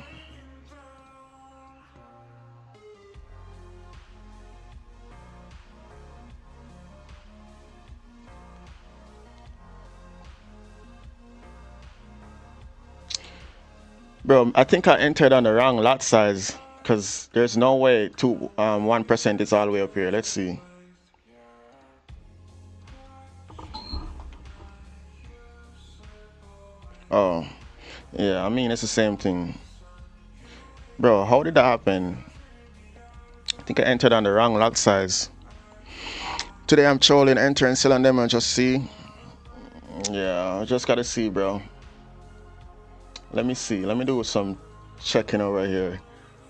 Bro, I think I entered on the wrong lot size, because there's no way 1% is all the way up here. Let's see. Oh, Yeah, I mean, it's the same thing. Bro, how did that happen? I think I entered on the wrong lot size. Today I'm trolling, entering, selling them and just see. Yeah, I just gotta see, bro. Let me see. Let me do some checking over here.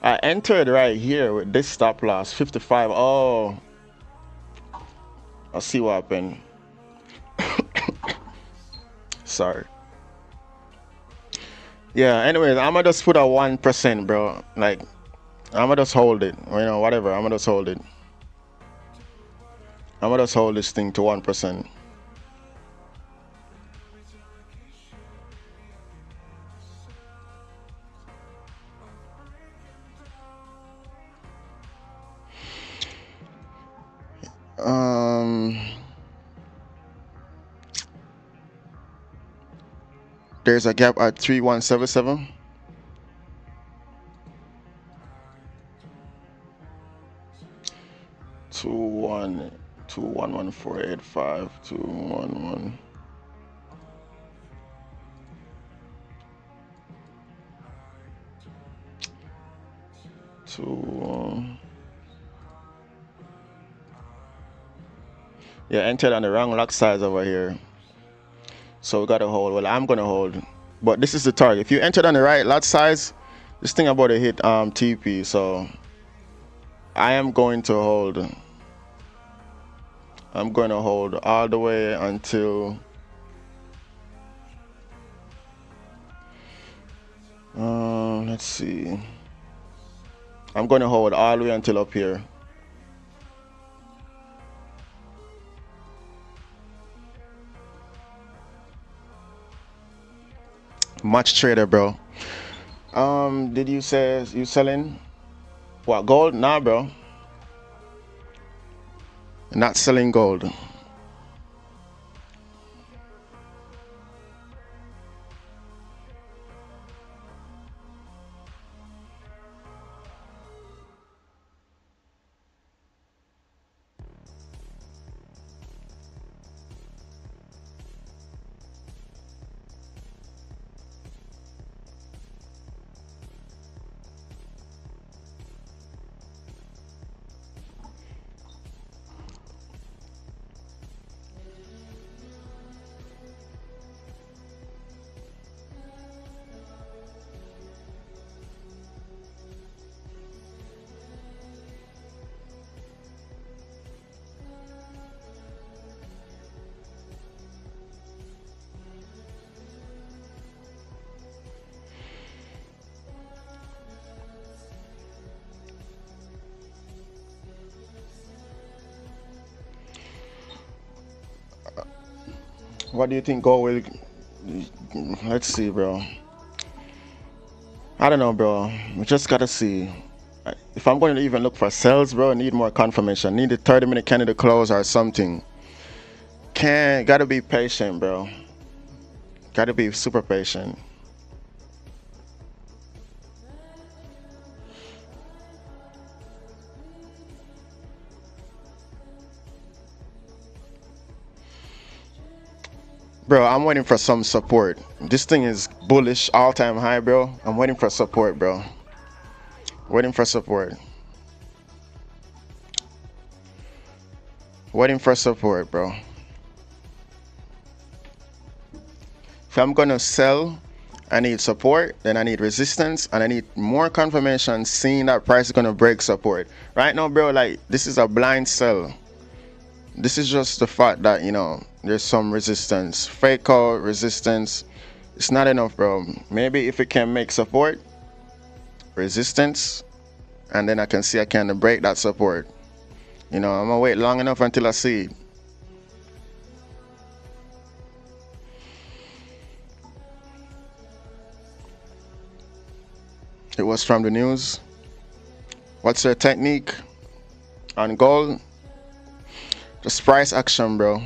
I entered right here with this stop loss, 55. Oh, I see what happened. Sorry. Yeah, anyways, I'ma just put a 1%, bro. Like, I'ma just hold it. You know, whatever. I'ma just hold it. I'ma just hold this thing to 1%. There's a gap at 3177. Two one 211485211. 2 Yeah, entered on the wrong lock size over here. So we gotta hold. Well, I'm gonna hold. But this is the target. If you entered on the right lot size, this thing about to hit TP, so I am going to hold. I'm going to hold all the way until let's see. I'm going to hold all the way until up here. Much trader, bro. Did you say you selling what, gold? Nah, bro. Not selling gold. What do you think gold will? Let's see, bro. I don't know, bro. We just gotta see. If I'm going to even look for sells, bro, I need more confirmation. Need a 30-minute candle to close or something. Gotta be patient, bro. Gotta be super patient. Bro, I'm waiting for some support. This thing is bullish, all-time high, bro. I'm waiting for support, bro. Waiting for support. Waiting for support, bro. If I'm gonna sell, I need support, then I need resistance, and I need more confirmation seeing that price is gonna break support. Right now, bro, like, this is a blind sell. This is just the fact that, you know, there's some resistance. Fake out resistance. It's not enough, bro. Maybe if it can make support, resistance, and then I can see I can break that support. You know, I'm gonna wait long enough until I see it. It was from the news. What's your technique on gold? Just price action, bro.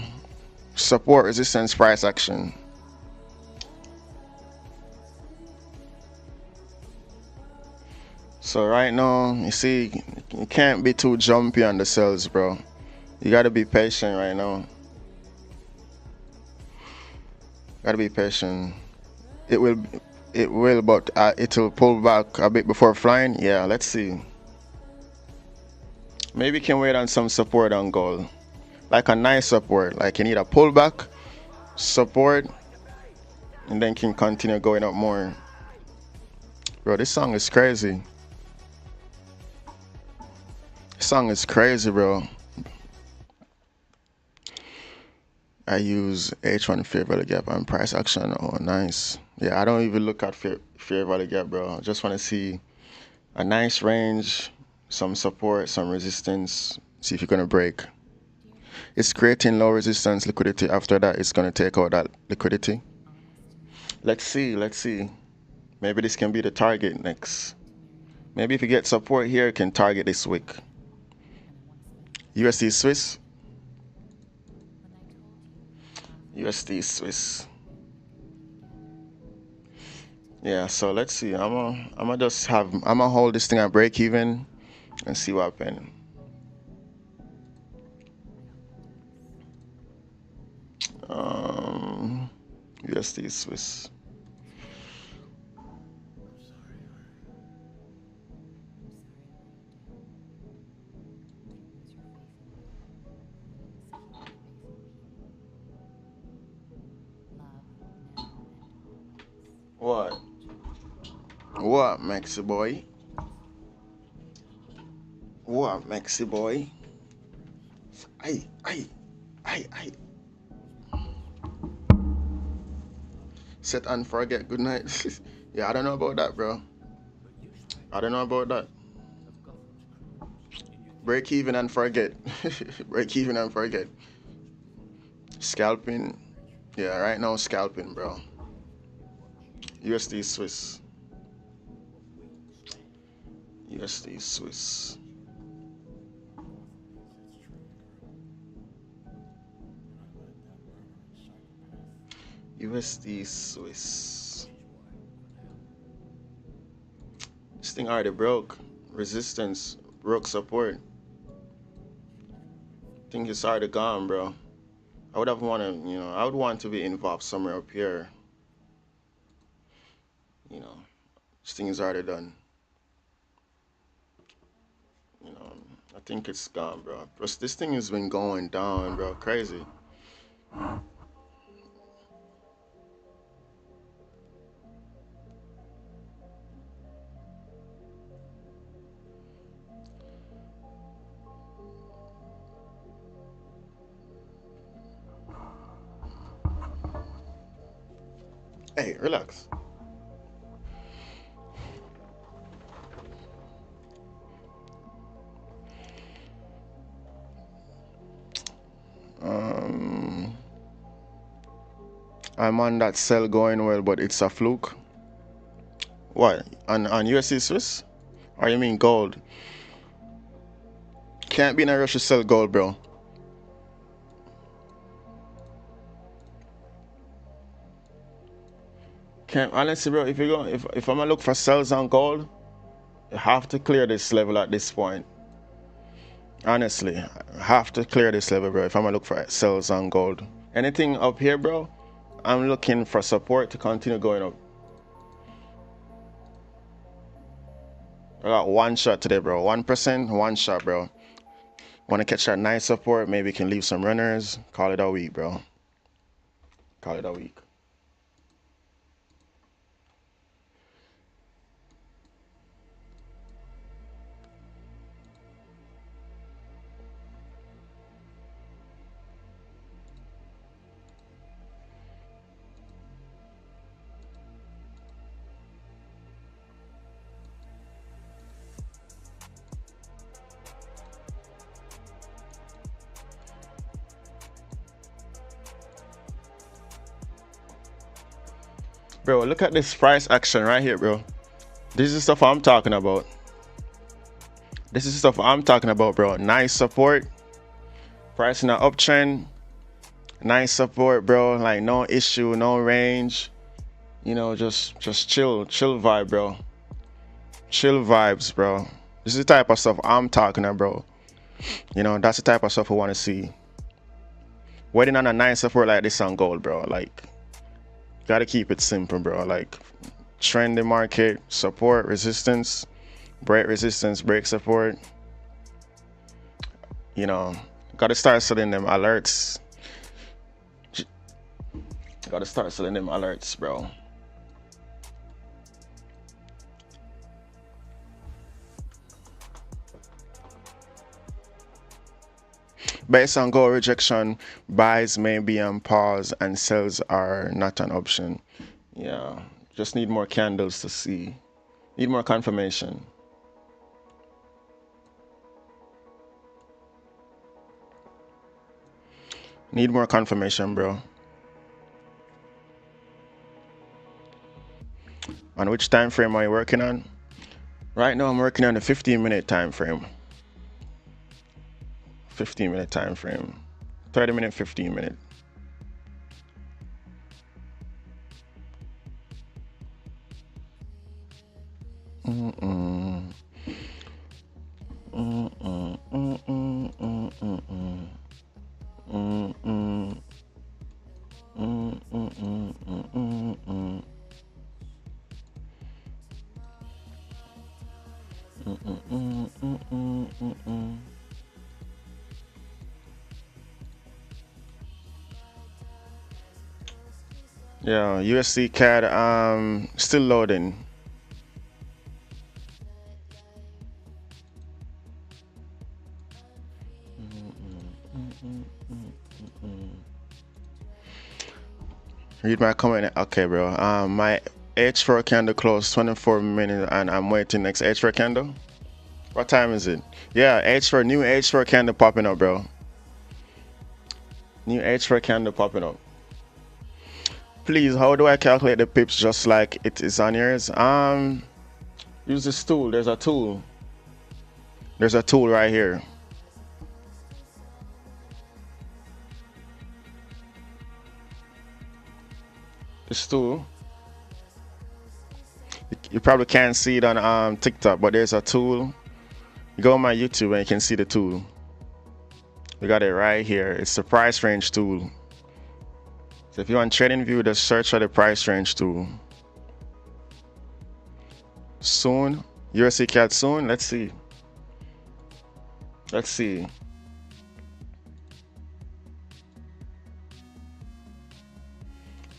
Support, resistance, price action. So right now, you see, you can't be too jumpy on the sells, bro. You gotta be patient right now. Gotta be patient. It It will, but it'll pull back a bit before flying. Yeah, let's see. Maybe can wait on some support on gold, like a nice support. Like you need a pullback, support, and then can continue going up more. Bro, this song is crazy. This song is crazy, bro. I use H1 fair value gap and price action. Oh, nice. Yeah, I don't even look at fair value gap, bro. I just want to see a nice range, some support, some resistance. See if you're gonna break. It's creating low resistance liquidity. After that, it's gonna take out that liquidity. Let's see. Let's see. Maybe this can be the target next. Maybe if you get support here, it can target this week. USD Swiss. USD Swiss. Yeah, so let's see. I'm gonna hold this thing at break even and see what happens. USD Swiss. What? What, Maxi boy? What, Maxi boy? Ay. Set and forget. Good night. Yeah, I don't know about that, bro. I don't know about that. Break even and forget. Break even and forget. Scalping. Yeah, right now scalping, bro. USD Swiss. USD Swiss. USD Swiss. This thing already broke. Resistance. Broke support. I think it's already gone, bro. I would have wanted, I would want to be involved somewhere up here. This thing is already done. I think it's gone, bro. Plus, this thing has been going down, bro. Crazy. Hey, relax. I'm on that sell going well, but it's a fluke. What? On USD Swiss? Or you mean gold? Can't be in a rush to sell gold, bro. Can't, honestly, bro. If I'm gonna look for sells on gold, you have to clear this level at this point. Honestly, I have to clear this level, bro. If I'm gonna look for sells on gold, anything up here, bro, I'm looking for support to continue going up. I got one shot today, bro. 1%, one shot, bro. Want to catch that nice support? Maybe can leave some runners. Call it a week, bro. Call it a week. Bro, look at this price action right here, bro. This is stuff I'm talking about. This is stuff I'm talking about, bro. Nice support. Price in an uptrend. Nice support, bro. Like no issue, no range. Just chill vibe, bro. Chill vibes, bro. This is the type of stuff I'm talking about, bro. That's the type of stuff I want to see. Waiting on a nice support like this on gold, bro. Like, gotta keep it simple, bro. Like, trendy market, support, resistance, break resistance, break support. You know, gotta start setting them alerts. Gotta start setting them alerts, bro. Based on goal rejection, buys may be on pause and sells are not an option. Yeah, just need more candles to see. Need more confirmation. Need more confirmation, bro. On which time frame are you working on? Right now I'm working on the 15-minute time frame. 15-minute time frame. 30-minute, 15-minute. Yeah, USD CAD still loading. Read my comment. Okay, bro. My H4 candle closed 24 minutes and I'm waiting next H4 candle. What time is it? Yeah, H4, new H4 candle popping up, bro. New H4 candle popping up. Please, how do I calculate the pips just like it is on yours? Use this tool. There's a tool. There's a tool right here. This tool. You probably can't see it on TikTok, but there's a tool. You go on my YouTube and you can see the tool. We got it right here. It's the price range tool. So if you want TradingView, just search for the price range tool. Soon, USD CAD soon. Let's see. Let's see.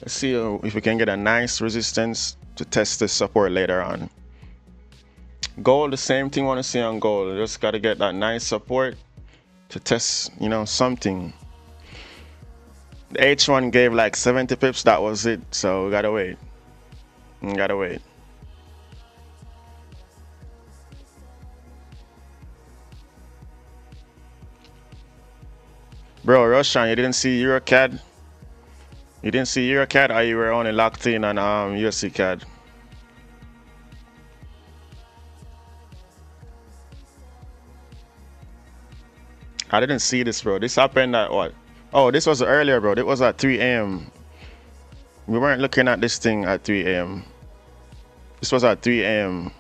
Let's see if we can get a nice resistance to test the support later on. Gold, the same thing want to see on gold. Just got to get that nice support to test, you know, something. The H1 gave like 70 pips. That was it. So we gotta wait. We gotta wait. Bro, Roshan, you didn't see EuroCAD? You didn't see EuroCAD, or you were only locked in on USD CAD? I didn't see this, bro. This happened at what? Oh, this was earlier, bro. It was at 3 a.m. We weren't looking at this thing at 3 a.m. This was at 3 a.m.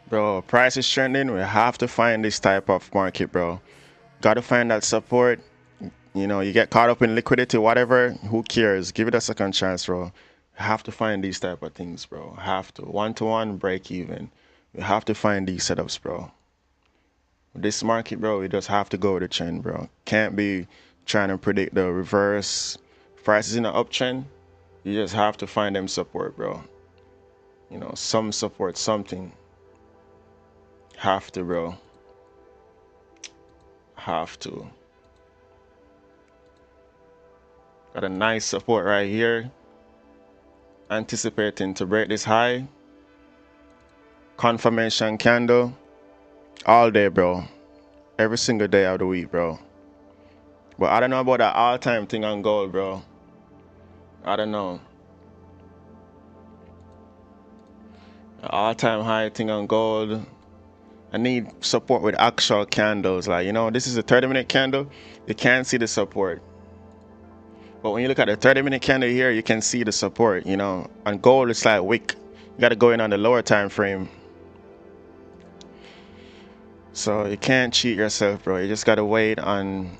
Bro, price is trending. We have to find this type of market, bro. Gotta find that support. You know, you get caught up in liquidity, whatever. Who cares? Give it a second chance, bro. Have to find these type of things, bro. Have to. One-to-one, break even. We have to find these setups, bro. This market, bro, we just have to go with the trend, bro. Can't be trying to predict the reverse. Price is in an uptrend. You just have to find them support, bro. You know, some support, something. Have to, bro. Have to. Got a nice support right here. Anticipating to break this high. Confirmation candle. All day, bro. Every single day of the week, bro. But I don't know about that all-time thing on gold, bro. I don't know. All-time high thing on gold. I need support with actual candles. Like, you know, this is a 30-minute candle. You can't see the support. But when you look at the 30-minute candle here, you can see the support, you know. On gold, it's like wick. You got to go in on the lower time frame. So you can't cheat yourself, bro. You just got to wait on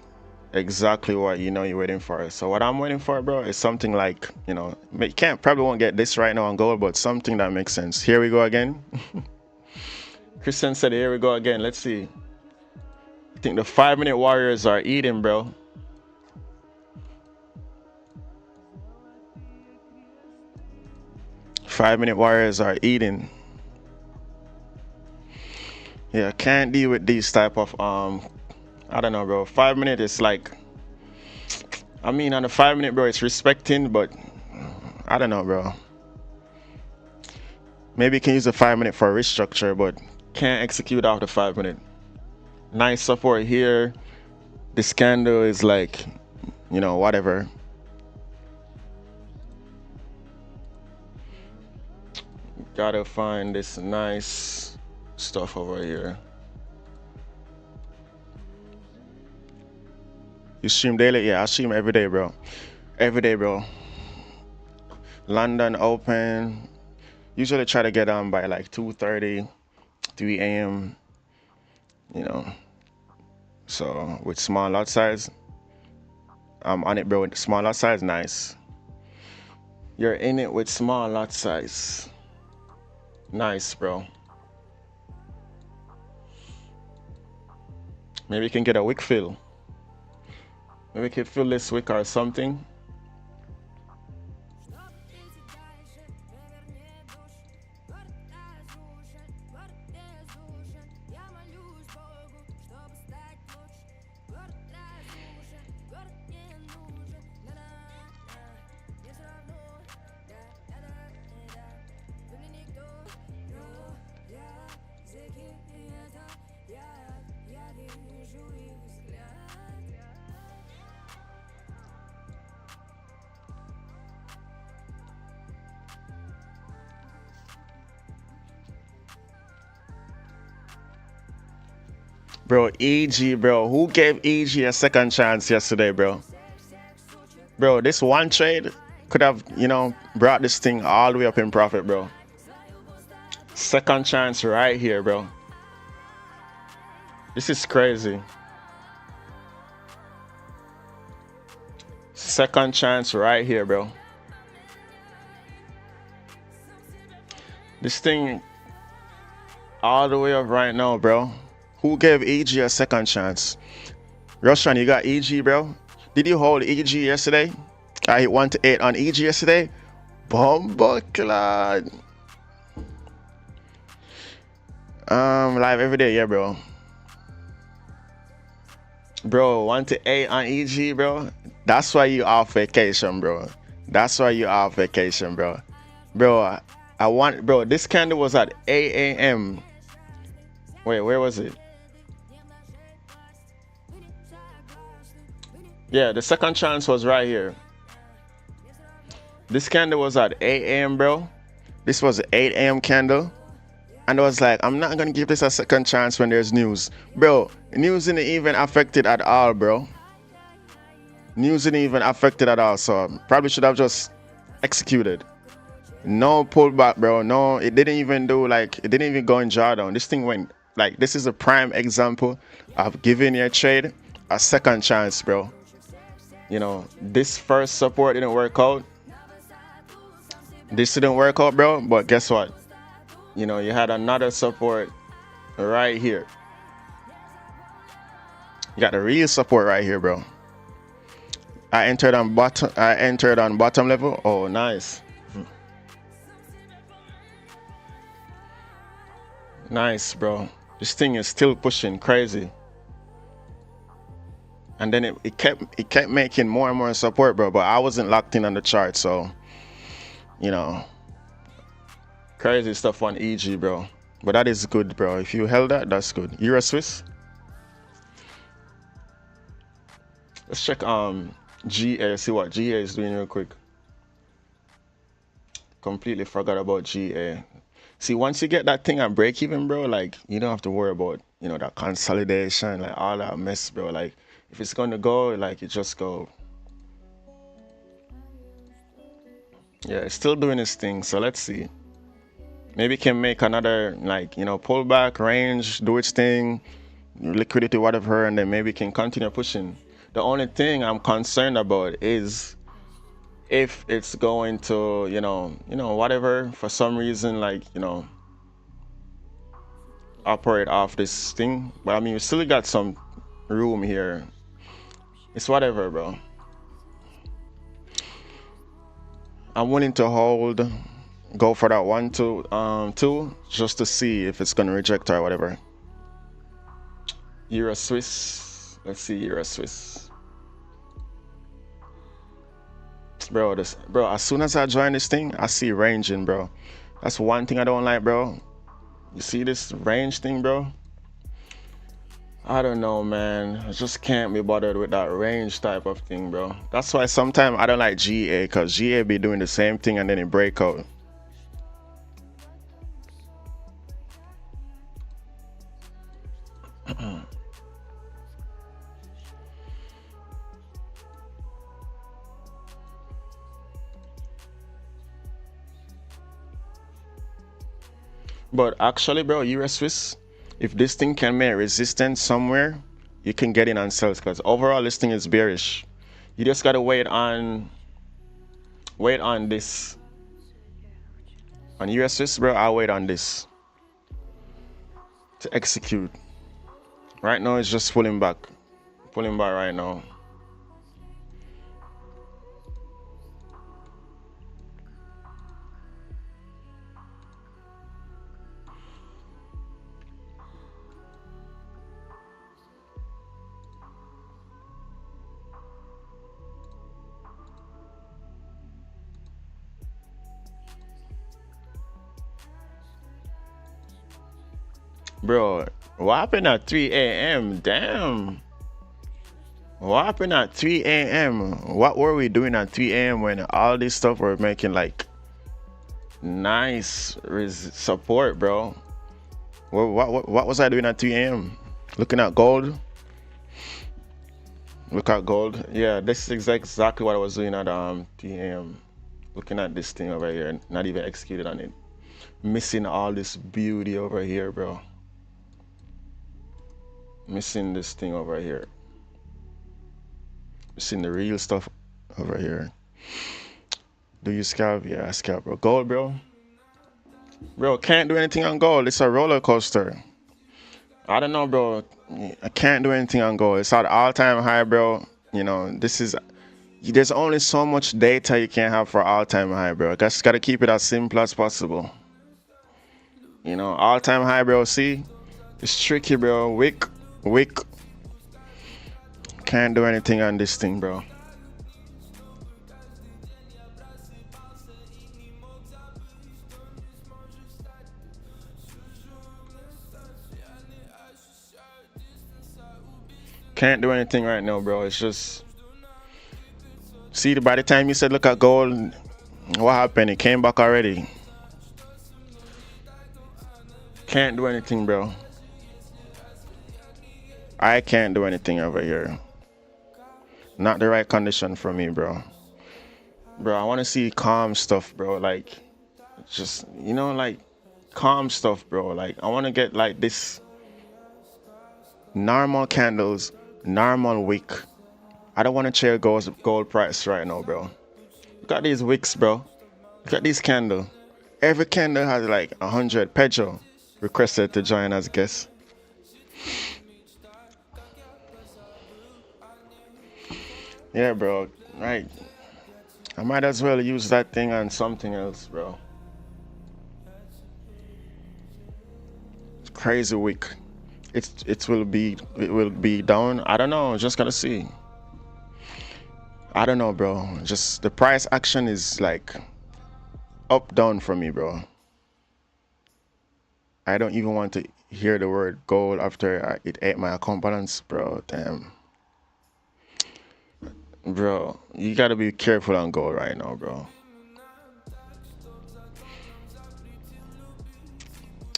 exactly what you know you're waiting for. So what I'm waiting for, bro, is something like, you know, you probably won't get this right now on gold, but something that makes sense. Here we go again. Christian said, here we go again. Let's see. I think the 5-minute warriors are eating, bro. Five-minute warriors are eating. Yeah, can't deal with these type of I don't know, bro. 5 minute is like, I mean, on the 5 minute, bro, it's respecting, but I don't know, bro. Maybe you can use the 5 minute for restructure, but can't execute off the 5 minute. Nice support here. This candle is like, you know, whatever. Gotta find this nice stuff over here. You stream daily? Yeah, I stream every day, bro. Every day, bro. London open. Usually try to get on by like 2:30, 3 a.m. You know. So with small lot size, I'm on it, bro. With small lot size, nice. You're in it with small lot size. Nice, bro. Maybe you can get a wick fill. Maybe we can fill this wick or something. Bro, EG, bro. Who gave EG a second chance yesterday, bro? Bro, this one trade could have, you know, brought this thing all the way up in profit, bro. Second chance right here, bro. This is crazy. Second chance right here, bro. This thing all the way up right now, bro. Who gave EG a second chance? Russian, you got EG, bro? Did you hold EG yesterday? I hit 1 to 8 on EG yesterday. Bomboclad. Live every day, yeah, bro. Bro, 1 to 8 on EG, bro. That's why you off vacation, bro. That's why you off vacation, bro. Bro, bro, this candle was at 8 a.m. Wait, where was it? Yeah, the second chance was right here. This candle was at 8 a.m., bro. This was an 8 a.m. candle. And I was like, I'm not going to give this a second chance when there's news. Bro, news isn't even affected at all, bro. News isn't even affected at all. So probably should have just executed. No pullback, bro. No, it didn't even do like, it didn't even go in drawdown. This thing went, like, this is a prime example of giving your trade a second chance, bro. You know, this first support didn't work out. This didn't work out, bro. But guess what? You know, you had another support right here. You got the real support right here, bro. I entered on bottom. I entered on bottom level. Oh, nice. Nice, bro. This thing is still pushing crazy. And then it kept making more and more support, bro. But I wasn't locked in on the chart, so you know, crazy stuff on EG, bro. But that is good, bro. If you held that, that's good. Euro Swiss. Let's check GA. See what GA is doing real quick. Completely forgot about GA. See, once you get that thing at break even, bro, like you don't have to worry about that consolidation, like all that mess, bro. Like if it's gonna go, like it just go. Yeah, it's still doing its thing. So let's see. Maybe it can make another pullback range, do its thing, liquidity, whatever, and then maybe it can continue pushing. The only thing I'm concerned about is if it's going to, whatever, for some reason, operate off this thing. But I mean, we still got some room here. It's whatever, bro. I'm willing to hold, go for that 1, 2, just to see if it's gonna reject or whatever. Euro Swiss. Let's see Euro Swiss. Bro, as soon as I join this thing, I see ranging, bro. That's one thing I don't like, bro. You see this range thing, bro? I don't know, man. I just can't be bothered with that range type of thing, bro. That's why sometimes I don't like GA, because GA be doing the same thing and then it break out. But actually, bro, Euro Swiss, if this thing can make resistance somewhere, you can get in and sell, because overall this thing is bearish. You just gotta wait on this. On Euro Swiss, bro, I'll wait on this to execute. Right now it's just pulling back right now. Bro, what happened at 3 a.m.? Damn. What happened at 3 a.m.? What were we doing at 3 a.m. when all this stuff were making like nice support, bro? What was I doing at 3 a.m.? Looking at gold? Look at gold. Yeah, this is exactly what I was doing at 3 a.m. Looking at this thing over here, not even executed on it. Missing all this beauty over here, bro. Missing this thing over here. Missing the real stuff over here. Do you scalp? Yeah, I scalp, bro. Gold, bro. Bro, can't do anything on gold. It's a roller coaster. I don't know, bro. I can't do anything on gold. It's at all-time high, bro. There's only so much data you can have for all-time high, bro. I just gotta keep it as simple as possible. All-time high, bro. See, it's tricky, bro. Wick. Can't do anything on this thing, bro. Can't do anything right now, bro. It's just, see, by the time you said look at gold, what happened? It came back already. Can't do anything, bro. I can't do anything over here. Not the right condition for me, bro. Bro, I want to see calm stuff, bro. Like, just, calm stuff, bro. Like, I want to get like this normal candles, normal wick. I don't want to share gold price right now, bro. Look at these wicks, bro. Look at this candle. Every candle has like 100. Pedro requested to join as guest. Yeah, bro. Right. I might as well use that thing on something else, bro. Crazy week. It will be down. I don't know. Just gotta see. I don't know, bro. Just the price action is like up down for me, bro. I don't even want to hear the word gold after it ate my account balance, bro. Damn, bro. You gotta be careful on gold right now, bro.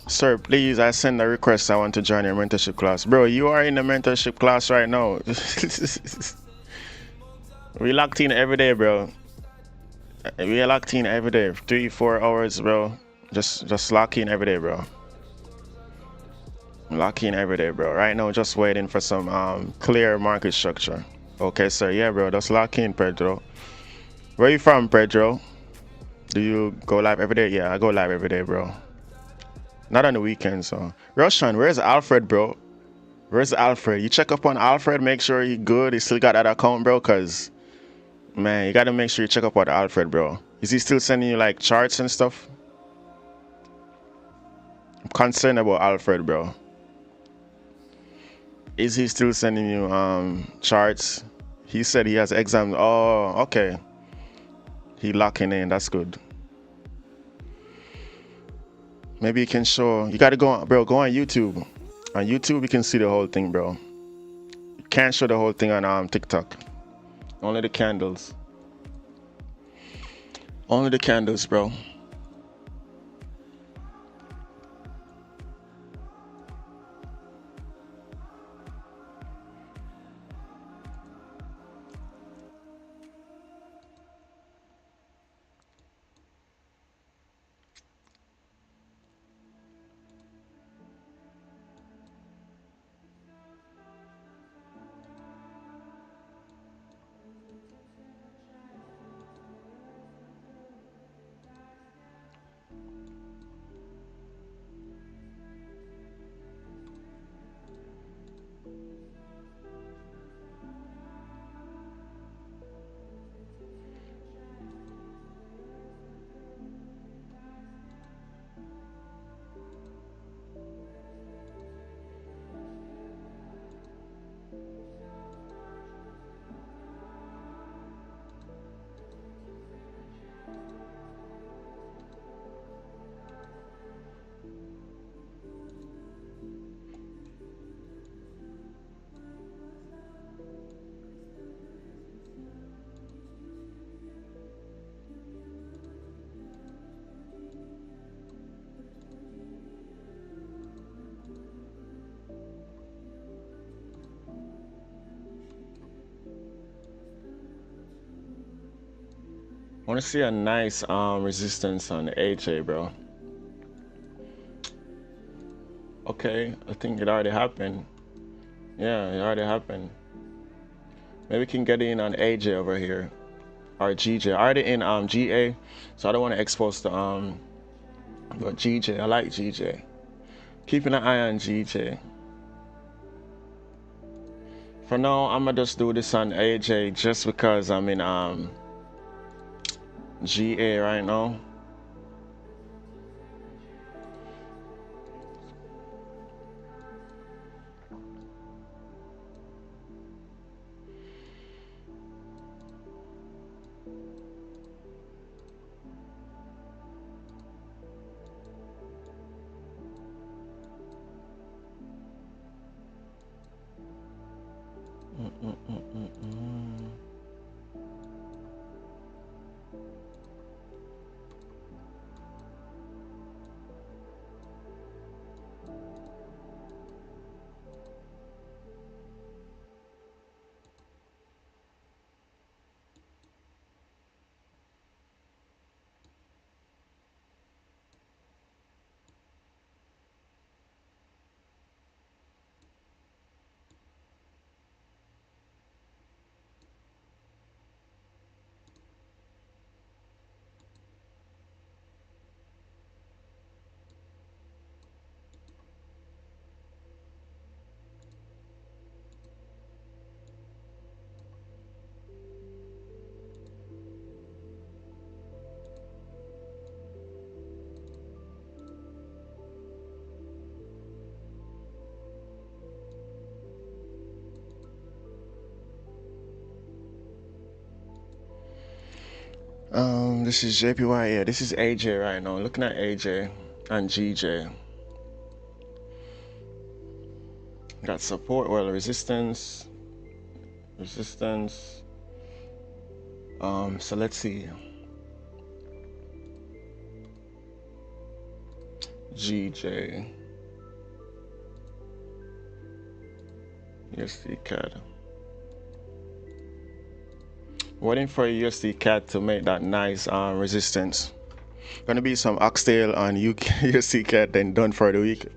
Sir, please, I send a request. I want to join your mentorship class. Bro, you are in the mentorship class right now. We locked in every day, bro. We are locked in every day. 3, 4 hours, bro. Just lock in every day, bro. Lock in every day, bro. Right now, just waiting for some clear market structure. Okay, sir. Yeah, bro. Just lock in, Pedro. Where you from, Pedro? Do you go live every day? Yeah, I go live every day, bro. Not on the weekends, so. Roshan, where's Alfred, bro? Where's Alfred? You check up on Alfred, make sure he good. He still got that account, bro, cause man, you gotta make sure you check up on Alfred, bro. Is he still sending you like charts and stuff? I'm concerned about Alfred, bro. Is he still sending you charts? He said he has exams. Oh, okay. He locking in. That's good. Maybe you can show. You gotta go on, bro. Go on YouTube. On YouTube, you can see the whole thing, bro. You can't show the whole thing on TikTok. Only the candles. Only the candles, bro. I want to see a nice resistance on the AJ, bro. Okay, I think it already happened. Yeah, it already happened. Maybe we can get in on AJ over here. Or GJ. Already in GA, so I don't want to expose the but GJ. I like GJ. Keeping an eye on GJ. For now, I'm gonna just do this on AJ just because I'm in GA right now. This is JPY. Yeah, this is AJ right now. Looking at AJ and GJ. Got support, well, resistance. So let's see. GJ. USD CAD. Waiting for a USD CAD to make that nice resistance. Gonna be some oxtail on USD CAD, then done for the week.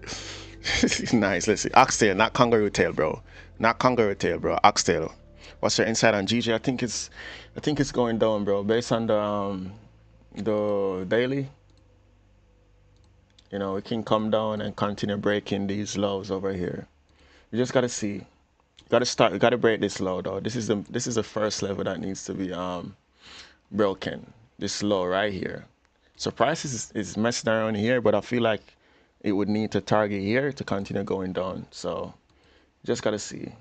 Nice. Let's see. Oxtail, not kangaroo tail, bro. Not kangaroo tail, bro. Oxtail. What's your insight on GJ? I think it's going down, bro. Based on the daily, you know, it can come down and continue breaking these lows over here. You just gotta see. You gotta break this low though. This is the first level that needs to be broken. This low right here. So price is messing around here, but I feel like it would need to target here to continue going down. So just gotta see.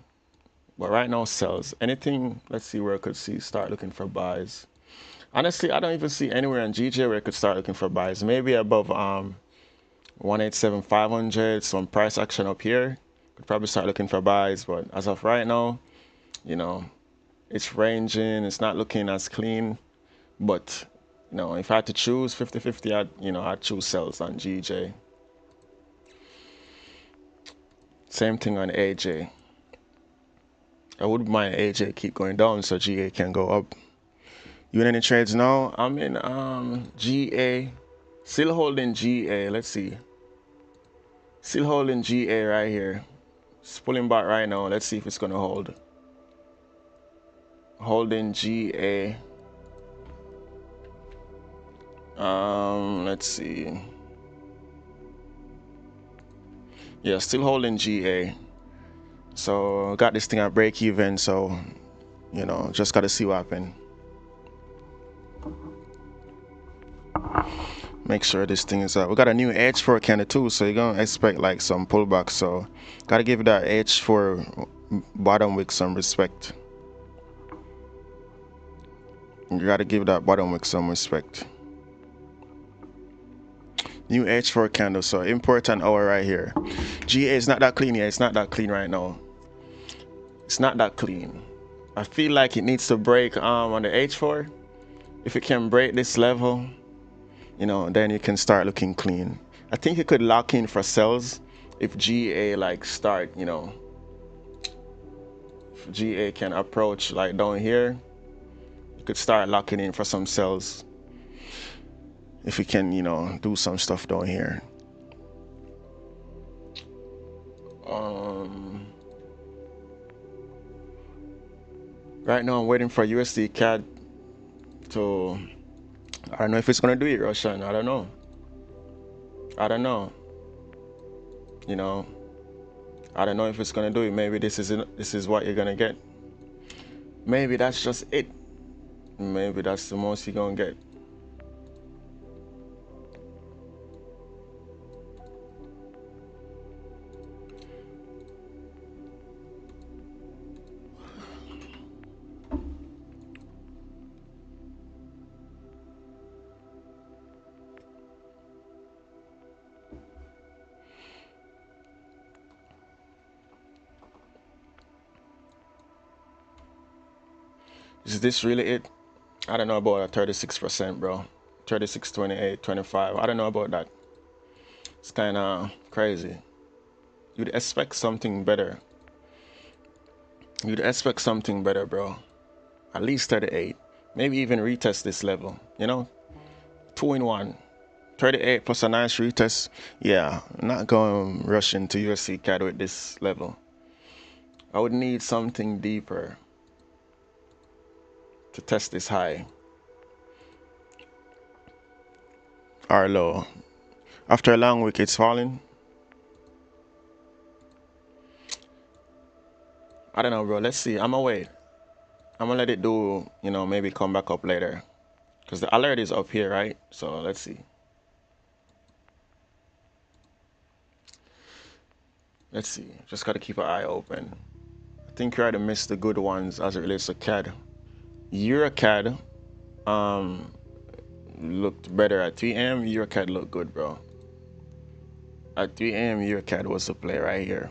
But right now sells. Anything, let's see where I could start looking for buys. Honestly, I don't even see anywhere on GJ where I could start looking for buys. Maybe above 187,500, some price action up here. Could probably start looking for buys, but as of right now, you know, it's ranging, it's not looking as clean. But, you know, if I had to choose 50-50, I'd choose sells on GJ. Same thing on AJ. I wouldn't mind AJ keep going down so GA can go up. You in any trades now? I'm in GA. Still holding GA. Let's see. Still holding GA right here. It's pulling back right now. Let's see if it's gonna hold. Holding GA. Let's see. Yeah, still holding GA. So got this thing at break even. So, you know, just gotta see what happens. Make sure this thing is up. We got a new H4 candle too, so you're gonna expect like some pullback. So gotta give that H4 bottom wick some respect. You gotta give that bottom wick some respect. New H4 candle, so important hour right here. GA is not that clean yet. It's not that clean right now. It's not that clean. I feel like it needs to break on the H4. If it can break this level, you know, then you can start looking clean. I think you could lock in for sells if GA like start, you know, if GA can approach like down here, you could start locking in for some sells. If you can, you know, do some stuff down here. Right now I'm waiting for USD CAD to, I don't know if it's gonna do it, Russian. I don't know. You know, I don't know if it's gonna do it. Maybe this is what you're gonna get. Maybe that's just it. Maybe that's the most you're gonna get. Is this really it? I don't know about a 36%, bro. 36, 28, 25. I don't know about that. It's kind of crazy. You'd expect something better. You'd expect something better, bro. At least 38. Maybe even retest this level. You know? 2-in-1. 38 plus a nice retest. Yeah, I'm not going rush into USD CAD with this level. I would need something deeper to test this high. Or low. After a long week, it's falling. I don't know, bro. Let's see. I'm gonna wait. I'm gonna let it do, you know, maybe come back up later. Because the alert is up here, right? So let's see. Let's see. Just gotta keep an eye open. I think you already missed the good ones as it relates to CAD. EuroCAD, looked better at 3 a.m. EuroCAD looked good, bro. At 3 a.m. EuroCAD was a play right here.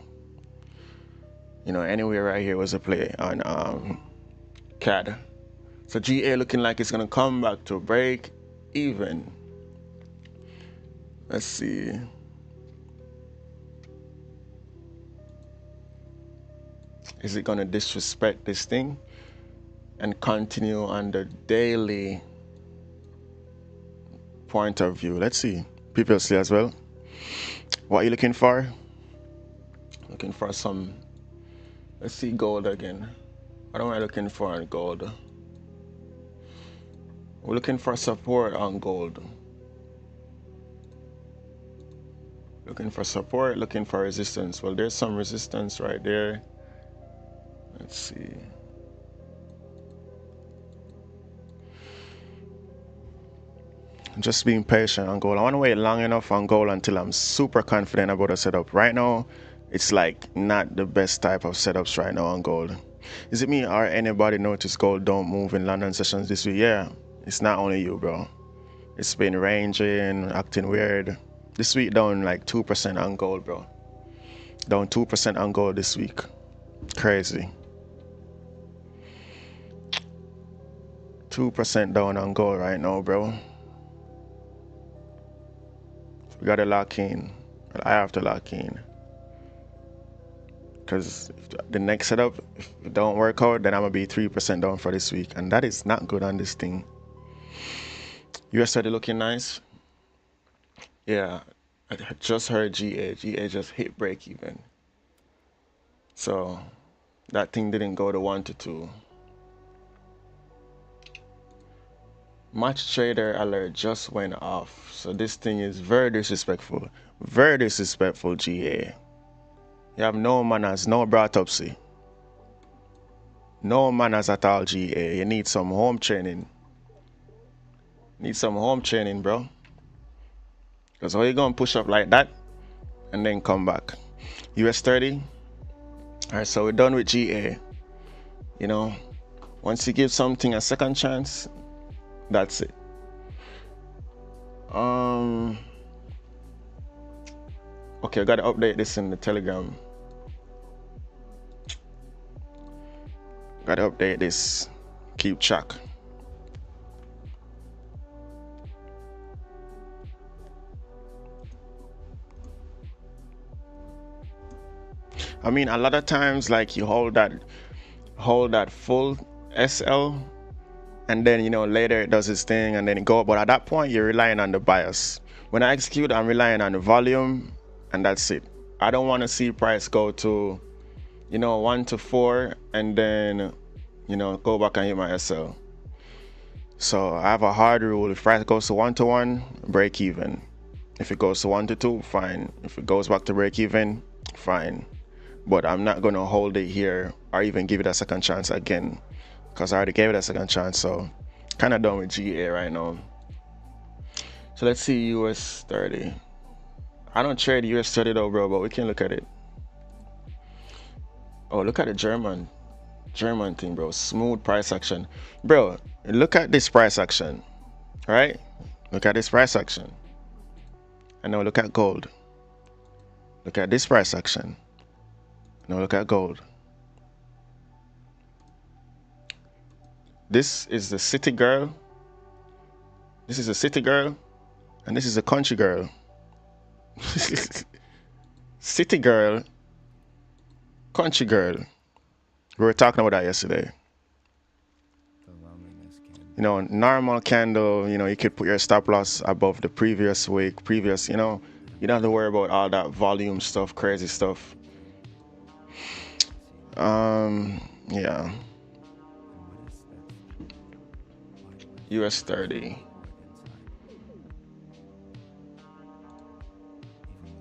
You know, anywhere right here was a play on CAD. So GA looking like it's gonna come back to break even. Let's see. Is it gonna disrespect this thing and continue on the daily point of view? Let's see. People see as well. What are you looking for? Looking for some. Let's see gold again. What am I looking for on gold? We're looking for support on gold. Looking for support, looking for resistance. Well, there's some resistance right there. Let's see. Just being patient on gold. I want to wait long enough on gold until I'm super confident about a setup. Right now, it's like not the best type of setups right now on gold. Is it me or anybody notice gold don't move in London sessions this week? Yeah, it's not only you, bro. It's been ranging, acting weird. This week down like 2% on gold, bro. Down 2% on gold this week. Crazy. 2% down on gold right now, bro. We gotta lock in. I have to lock in. Because the next setup, if it don't work out, then I'm gonna be 3% down for this week. And that is not good on this thing. USD looking nice. Yeah, I just heard GA. GA just hit break even. So that thing didn't go to 1 to 2. Match trader alert just went off. So this thing is very disrespectful. Very disrespectful, GA. You have no manners, no autopsy. No manners at all, GA. You need some home training. Need some home training, bro. Because how you gonna push up like that and then come back? US30. Alright, so we're done with GA. You know, once you give something a second chance, that's it. Okay, I gotta update this in the Telegram. Gotta update this. Keep track. I mean, a lot of times, like you hold that full SL, and then you know later it does its thing, and then it go. But at that point, you're relying on the bias. When I execute, I'm relying on the volume, and that's it. I don't want to see price go to, you know, 1 to 4, and then, you know, go back and hit my SL. So I have a hard rule: if price goes to 1 to 1, break even. If it goes to 1 to 2, fine. If it goes back to break even, fine. But I'm not gonna hold it here or even give it a second chance again, because I already gave it a second chance. So kind of done with GA right now. So let's see US30. I don't trade US30 though, bro, but we can look at it. Oh, look at the German thing, bro. Smooth price action, bro. Look at this price action, right? Look at this price action. And now look at gold. Look at this price action. Now look at gold. This is the city girl. This is a city girl. And this is a country girl. City girl. Country girl. We were talking about that yesterday. You know, normal candle, you know, you could put your stop loss above the previous week, you know, you don't have to worry about all that volume stuff, crazy stuff. Yeah. US30.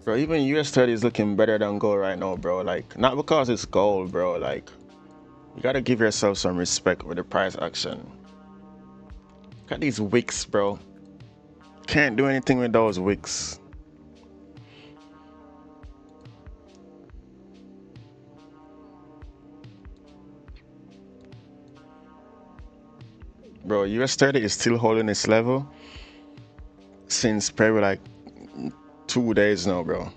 Bro, even US30 is looking better than gold right now, bro. Like, not because it's gold, bro. Like, you gotta give yourself some respect with the price action. Got these wicks, bro. Can't do anything with those wicks. Bro, US30 is still holding its level. since probably like 2 days now, bro.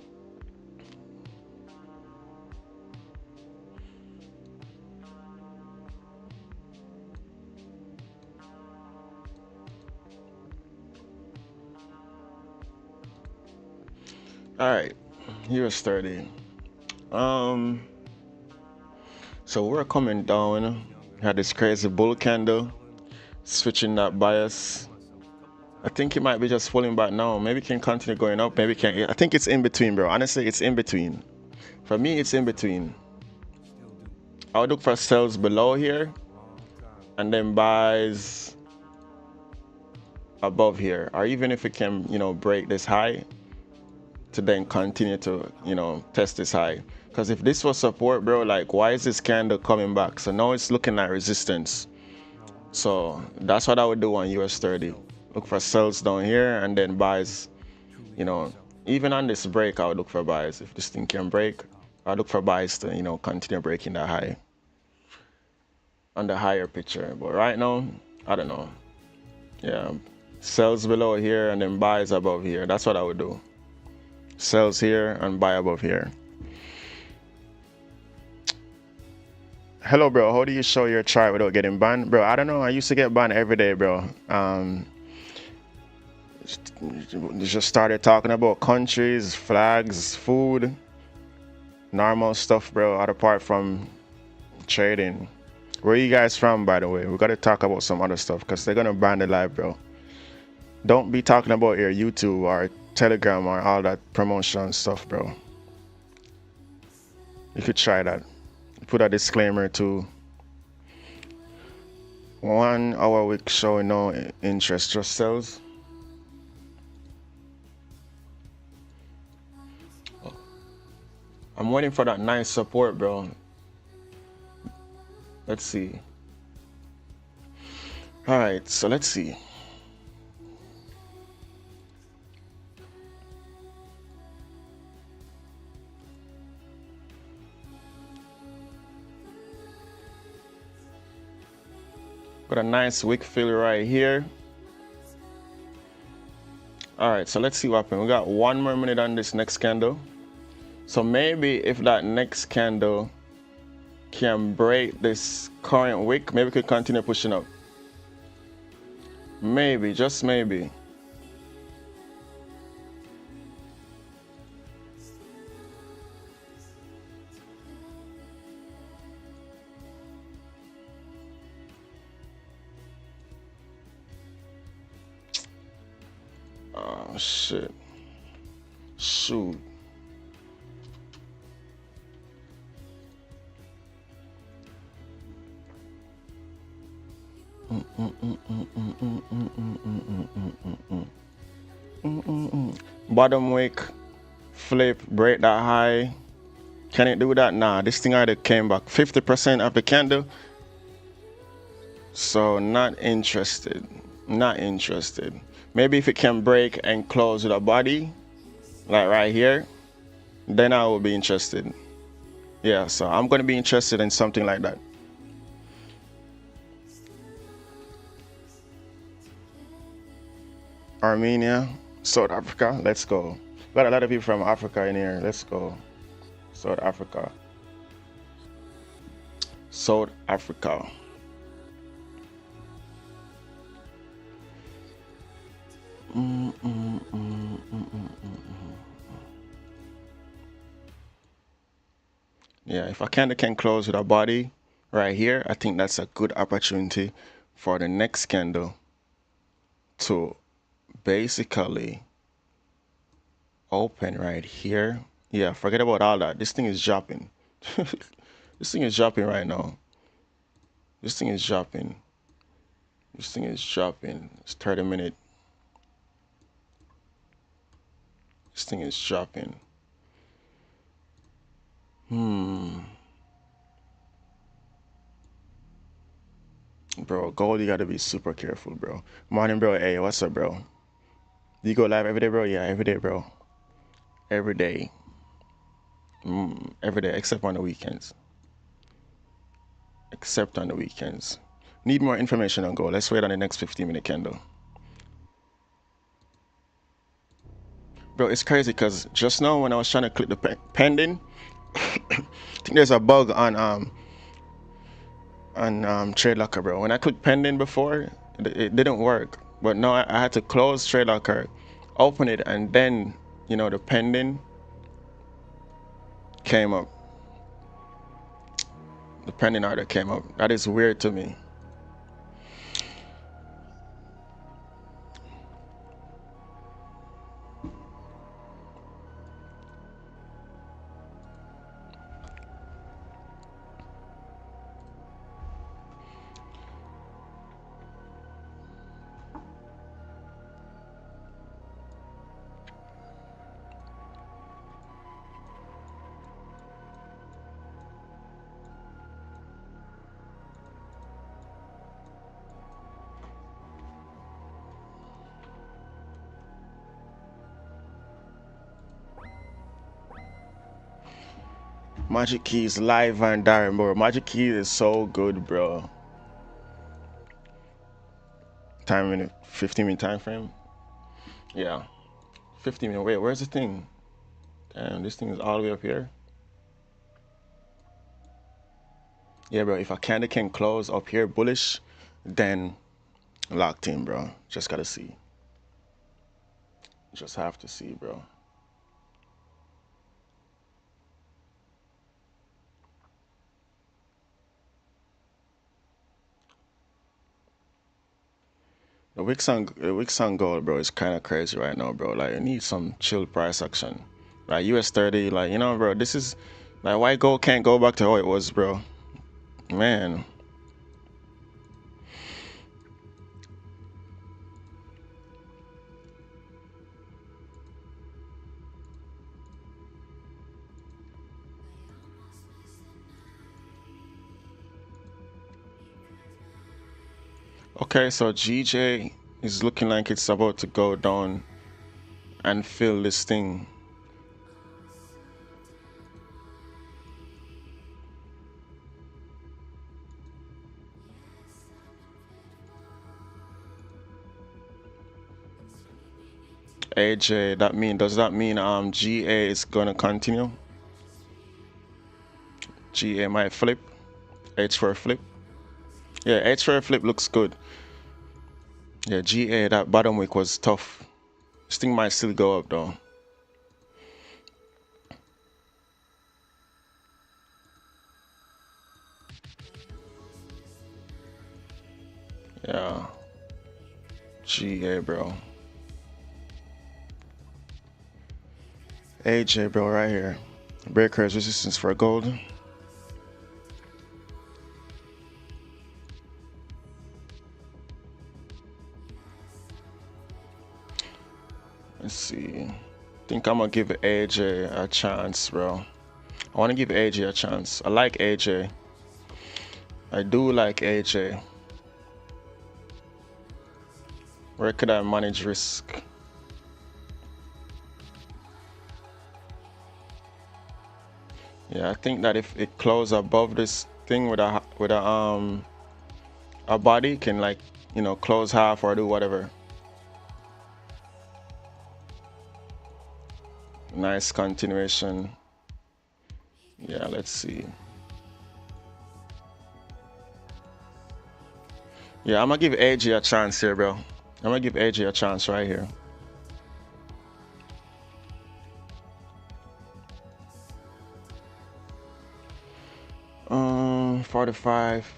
All right, here's 30. So we're coming down. Had this crazy bull candle, switching that bias. I think it might be just pulling back now. Maybe it can continue going up. Maybe it can. I think it's in between, bro. Honestly, it's in between. For me, it's in between. I would look for sells below here, and then buys above here, or even if it can, break this high, to then continue to, test this high. Because if this was support, bro, like why is this candle coming back? So now it's looking at resistance. So that's what I would do on US 30. Look for sells down here and then buys, even on this break, I would look for buys. If this thing can break, I look for buys to, continue breaking that high on the higher picture. But right now, I don't know. Yeah, sells below here and then buys above here. That's what I would do. Sells here and buy above here. Hello, bro. How do you show your chart without getting banned? Bro, I don't know. I used to get banned every day, bro. Just started talking about countries, flags, food, normal stuff, bro, apart from trading. Where are you guys from, by the way? We got to talk about some other stuff because they're going to ban the live, bro. Don't be talking about your YouTube or Telegram or all that promotion stuff, bro. You could try that. Put a disclaimer to 1 hour week showing no interest, just sells. I'm waiting for that nice support, bro. Let's see. All right, so let's see. Got a nice wick fill right here. All right, so let's see what happens. We got 1 more minute on this next candle. So maybe if that next candle can break this current wick, maybe we could continue pushing up. Maybe, just maybe. Oh, shit. Shoot. Bottom wick, flip, break that high. Can it do that? Nah, this thing already came back 50% of the candle. So not interested. Not interested. Maybe if it can break and close with a body, like right here, then I will be interested. Yeah, so I'm going to be interested in something like that. Armenia, South Africa, let's go. Got a lot of people from Africa in here. Let's go. South Africa. South Africa. Yeah, if a candle can close with a body right here, I think that's a good opportunity for the next candle to basically open right here. Yeah, forget about all that. This thing is dropping. This thing is dropping right now. This thing is dropping. This thing is dropping. It's 30 minutes. This thing is dropping. Bro, gold, you gotta be super careful, bro. Morning, bro. Hey, what's up, bro? Do you go live every day, bro? Yeah, every day, bro. Every day. Every day, except on the weekends. Except on the weekends. Need more information on gold. Let's wait on the next 15-minute candle. Bro, it's crazy because just now when I was trying to click the pending, I think there's a bug on Trade Locker, bro. When I clicked pending before, it didn't work. But no, I had to close Trade Locker, open it, and then the pending came up. The pending order came up. That is weird to me. Magic Keys live and direct, bro. Magic Keys is so good, bro. Time minute, 15-minute time frame. Yeah, 15 minute. Wait, where's the thing? Damn, this thing is all the way up here. Yeah, bro. If a candle can close up here bullish, then locked in, bro. Just gotta see. Just have to see, bro. The Wix on gold, bro, is kind of crazy right now, bro. Like, it needs some chill price action. Like US 30, like bro. This is like why gold can't go back to how it was, bro. Man. Okay, so GJ is looking like it's about to go down and fill this thing. AJ, does that mean GA is gonna continue? GA might flip. H for a flip. Yeah, H for a flip looks good. Yeah, GA, that bottom wick was tough. This thing might still go up though. Yeah. GA, bro. AJ, bro, right here. Breakers resistance for gold. Let's see. I think I'm gonna give AJ a chance, bro. I wanna give AJ a chance. I like AJ. I do like AJ. Where could I manage risk? Yeah, I think that if it closes above this thing with a body can like close half or do whatever. Nice continuation. Yeah, let's see. Yeah, I'm gonna give AJ a chance here, bro. I'm gonna give AJ a chance right here. Um, 45.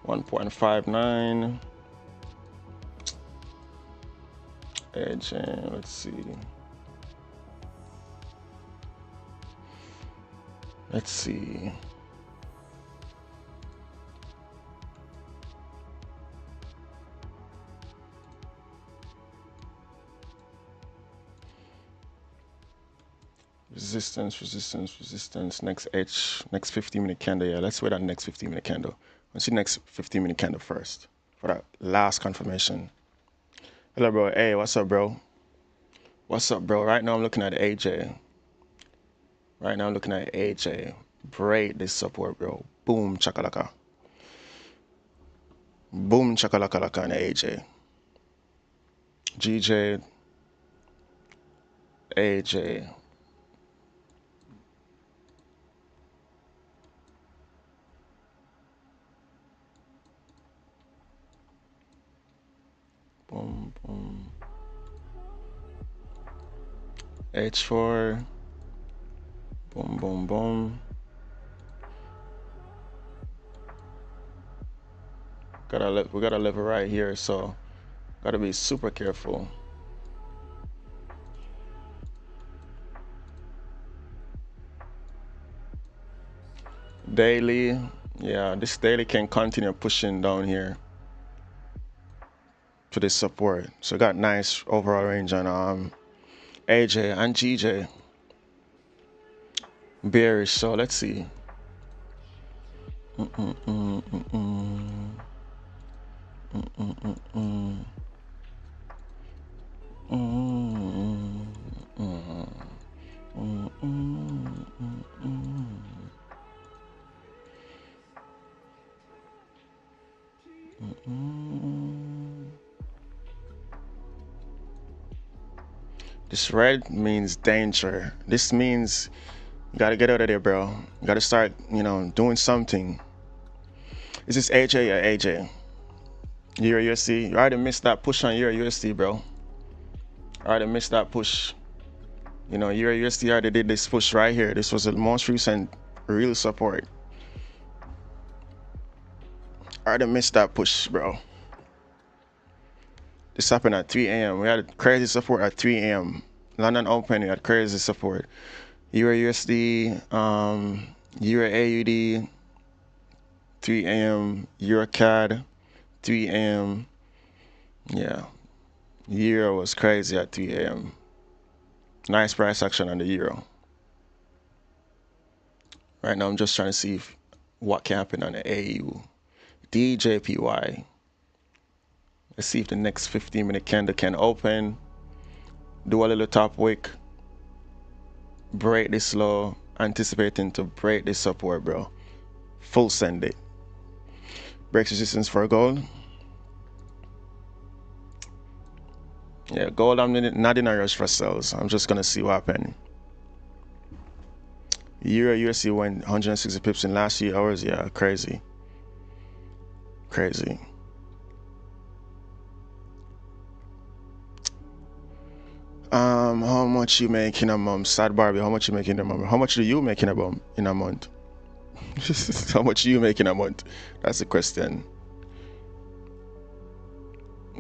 1.59. AJ, let's see. Let's see. Resistance, resistance, resistance. Next H, next 15-minute candle. Yeah, let's wait that next 15-minute candle. Let's see next 15-minute candle first for that last confirmation. Hello, bro. Hey, what's up, bro? What's up, bro? Right now I'm looking at AJ. Right now I'm looking at AJ. Break this support, bro. Boom, chakalaka. Boom, chakalaka on AJ. GJ, AJ. Boom, boom. H4. Boom, boom, boom. We got a level right here, so gotta be super careful. Daily, yeah, this daily can continue pushing down here to this support. So got nice overall range on AJ and GJ. Bearish, so let's see. This red means danger. This means you gotta get out of there, bro. You gotta start, doing something. Is this AJ or AJ? Euro USD. You already missed that push on Euro USD, bro. Already missed that push. Euro USD already did this push right here. This was the most recent real support. Already missed that push, bro. This happened at 3 a.m. We had crazy support at 3 a.m. London Open, we had crazy support. Euro USD, Euro AUD, 3 a.m. Euro CAD, 3 a.m. Yeah, Euro was crazy at 3 a.m. Nice price action on the Euro. Right now, I'm just trying to see what can happen on the AU. DJPY. Let's see if the next 15-minute candle can open. Do a little top wick. Break this low. Anticipating to break this support, bro. Full send it. Breaks resistance for gold. Yeah, gold, I'm not in a rush for sales. I'm just going to see what happens. Euro USD went 160 pips in last few hours. Yeah, crazy. Crazy. How much you make in a month? Sad Barbie, how much you make in a month? How much do you make in a month? How much do you make in a month? That's the question.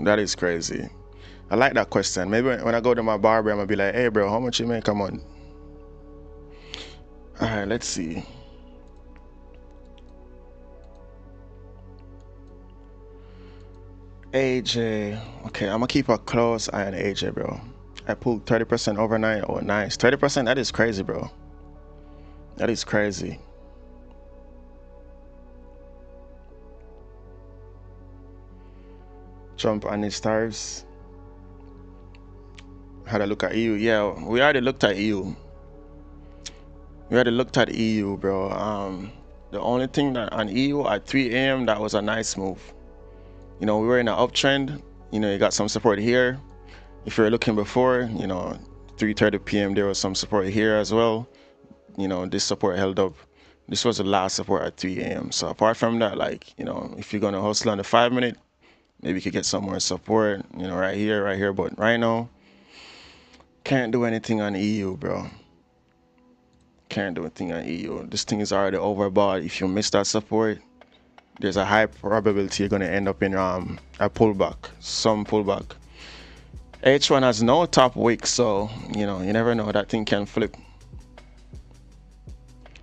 That is crazy. I like that question. Maybe when I go to my barber, I'm gonna be like, hey bro, how much you make a month? Alright, let's see. AJ. Okay, I'm gonna keep a close eye on AJ, bro. I pulled 30% overnight. Oh, nice. 30%, that is crazy, bro. That is crazy. Jump on his stars. Had a look at EU. Yeah, we already looked at EU. We already looked at EU, bro. The only thing that on EU at 3 a.m. that was a nice move. We were in an uptrend. You got some support here. If you were looking before, 3:30 p.m. there was some support here as well. This support held up. This was the last support at 3 a.m. So apart from that, if you're gonna hustle on the 5-minute, maybe you could get some more support, right here. But right now, can't do anything on EU, bro. Can't do anything on EU. This thing is already overbought. If you miss that support, there's a high probability you're gonna end up in a pullback, some pullback. H1 has no top wick, so you never know, that thing can flip.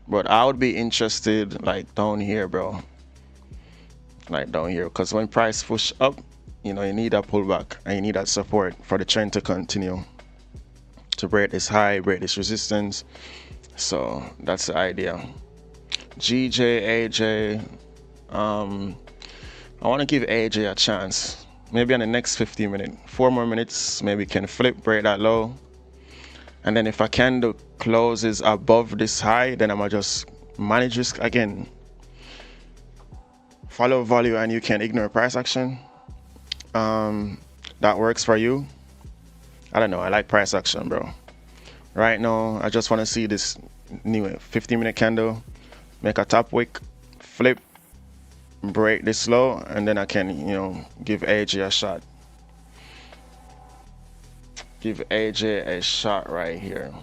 But I would be interested down here, bro. Down here, because when price push up, you need a pullback and you need that support for the trend to continue to break this high, break this resistance. So that's the idea. GJ, AJ. I want to give AJ a chance. Maybe on the next 15 minutes, 4 more minutes, maybe can flip, break that low. And then if I can do closes above this high, then I'm gonna just manage risk again. Follow value and you can ignore price action. That works for you. I don't know. I like price action, bro. Right now, I just want to see this new 15-minute candle make a top wick, flip, break this low, and then I can, give AJ a shot. Give AJ a shot right here.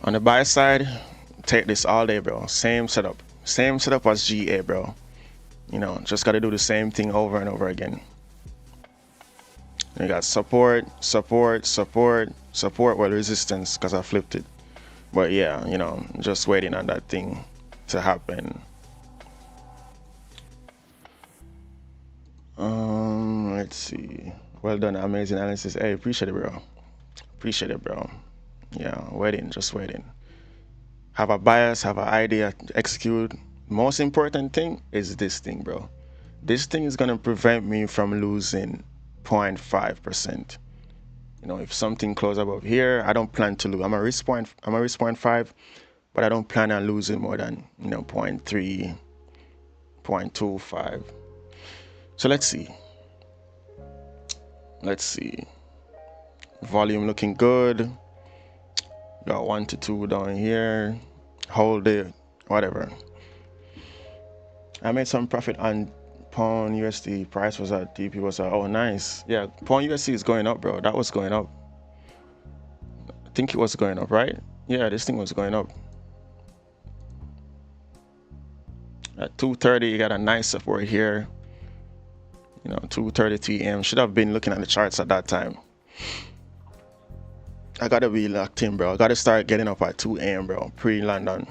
On the buy side, take this all day, bro. Same setup. Same setup as GA, bro. Just got to do the same thing over and over again. You got support, support, support, support, well, resistance, because I flipped it. But yeah, just waiting on that thing to happen. Let's see. Well done, amazing analysis. Hey, appreciate it, bro. Appreciate it, bro. Yeah, waiting, just waiting. Have a bias, have an idea, execute. Most important thing is this thing, bro. This thing is gonna prevent me from losing 0.5%. If something close above here, I don't plan to lose. I'm a risk 0.5, but I don't plan on losing more than 0.3, 0.25. So let's see. Volume looking good. Got 1 to 2 down here. Hold it, whatever. I made some profit on pound USD. Price was at DP was at, oh nice. Yeah, pound USD is going up, bro. That was going up. I think it was going up, right? Yeah, this thing was going up. At 2:30, you got a nice support here. 2:30 PM. Should have been looking at the charts at that time. I gotta be locked in, bro. I gotta start getting up at 2 AM, bro. Pre-London.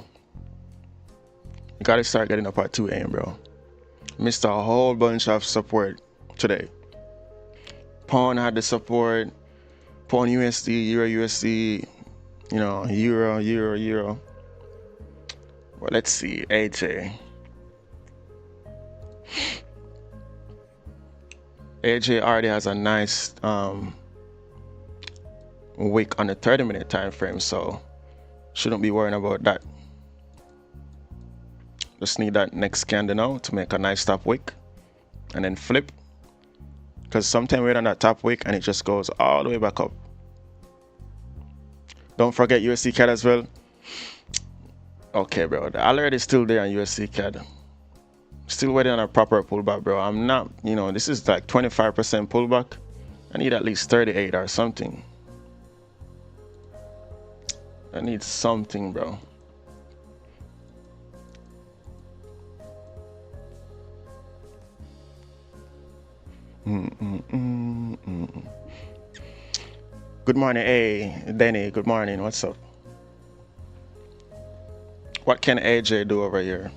You gotta start getting up at 2 AM, bro. Missed a whole bunch of support today. Pound had the support. Pound USD, Euro USD, Euro. Well, let's see. AJ already has a nice wick on the 30-minute time frame, so shouldn't be worrying about that. Just need that next candle now to make a nice top wick and then flip, because sometimes we're on that top wick and it just goes all the way back up. Don't forget USD CAD as well. Okay, bro, the alert is still there on USD CAD. Still waiting on a proper pullback, bro. I'm not, this is like 25% pullback. I need at least 38 or something. I need something, bro. Good morning, hey, Denny. Good morning. What's up? What can AJ do over here?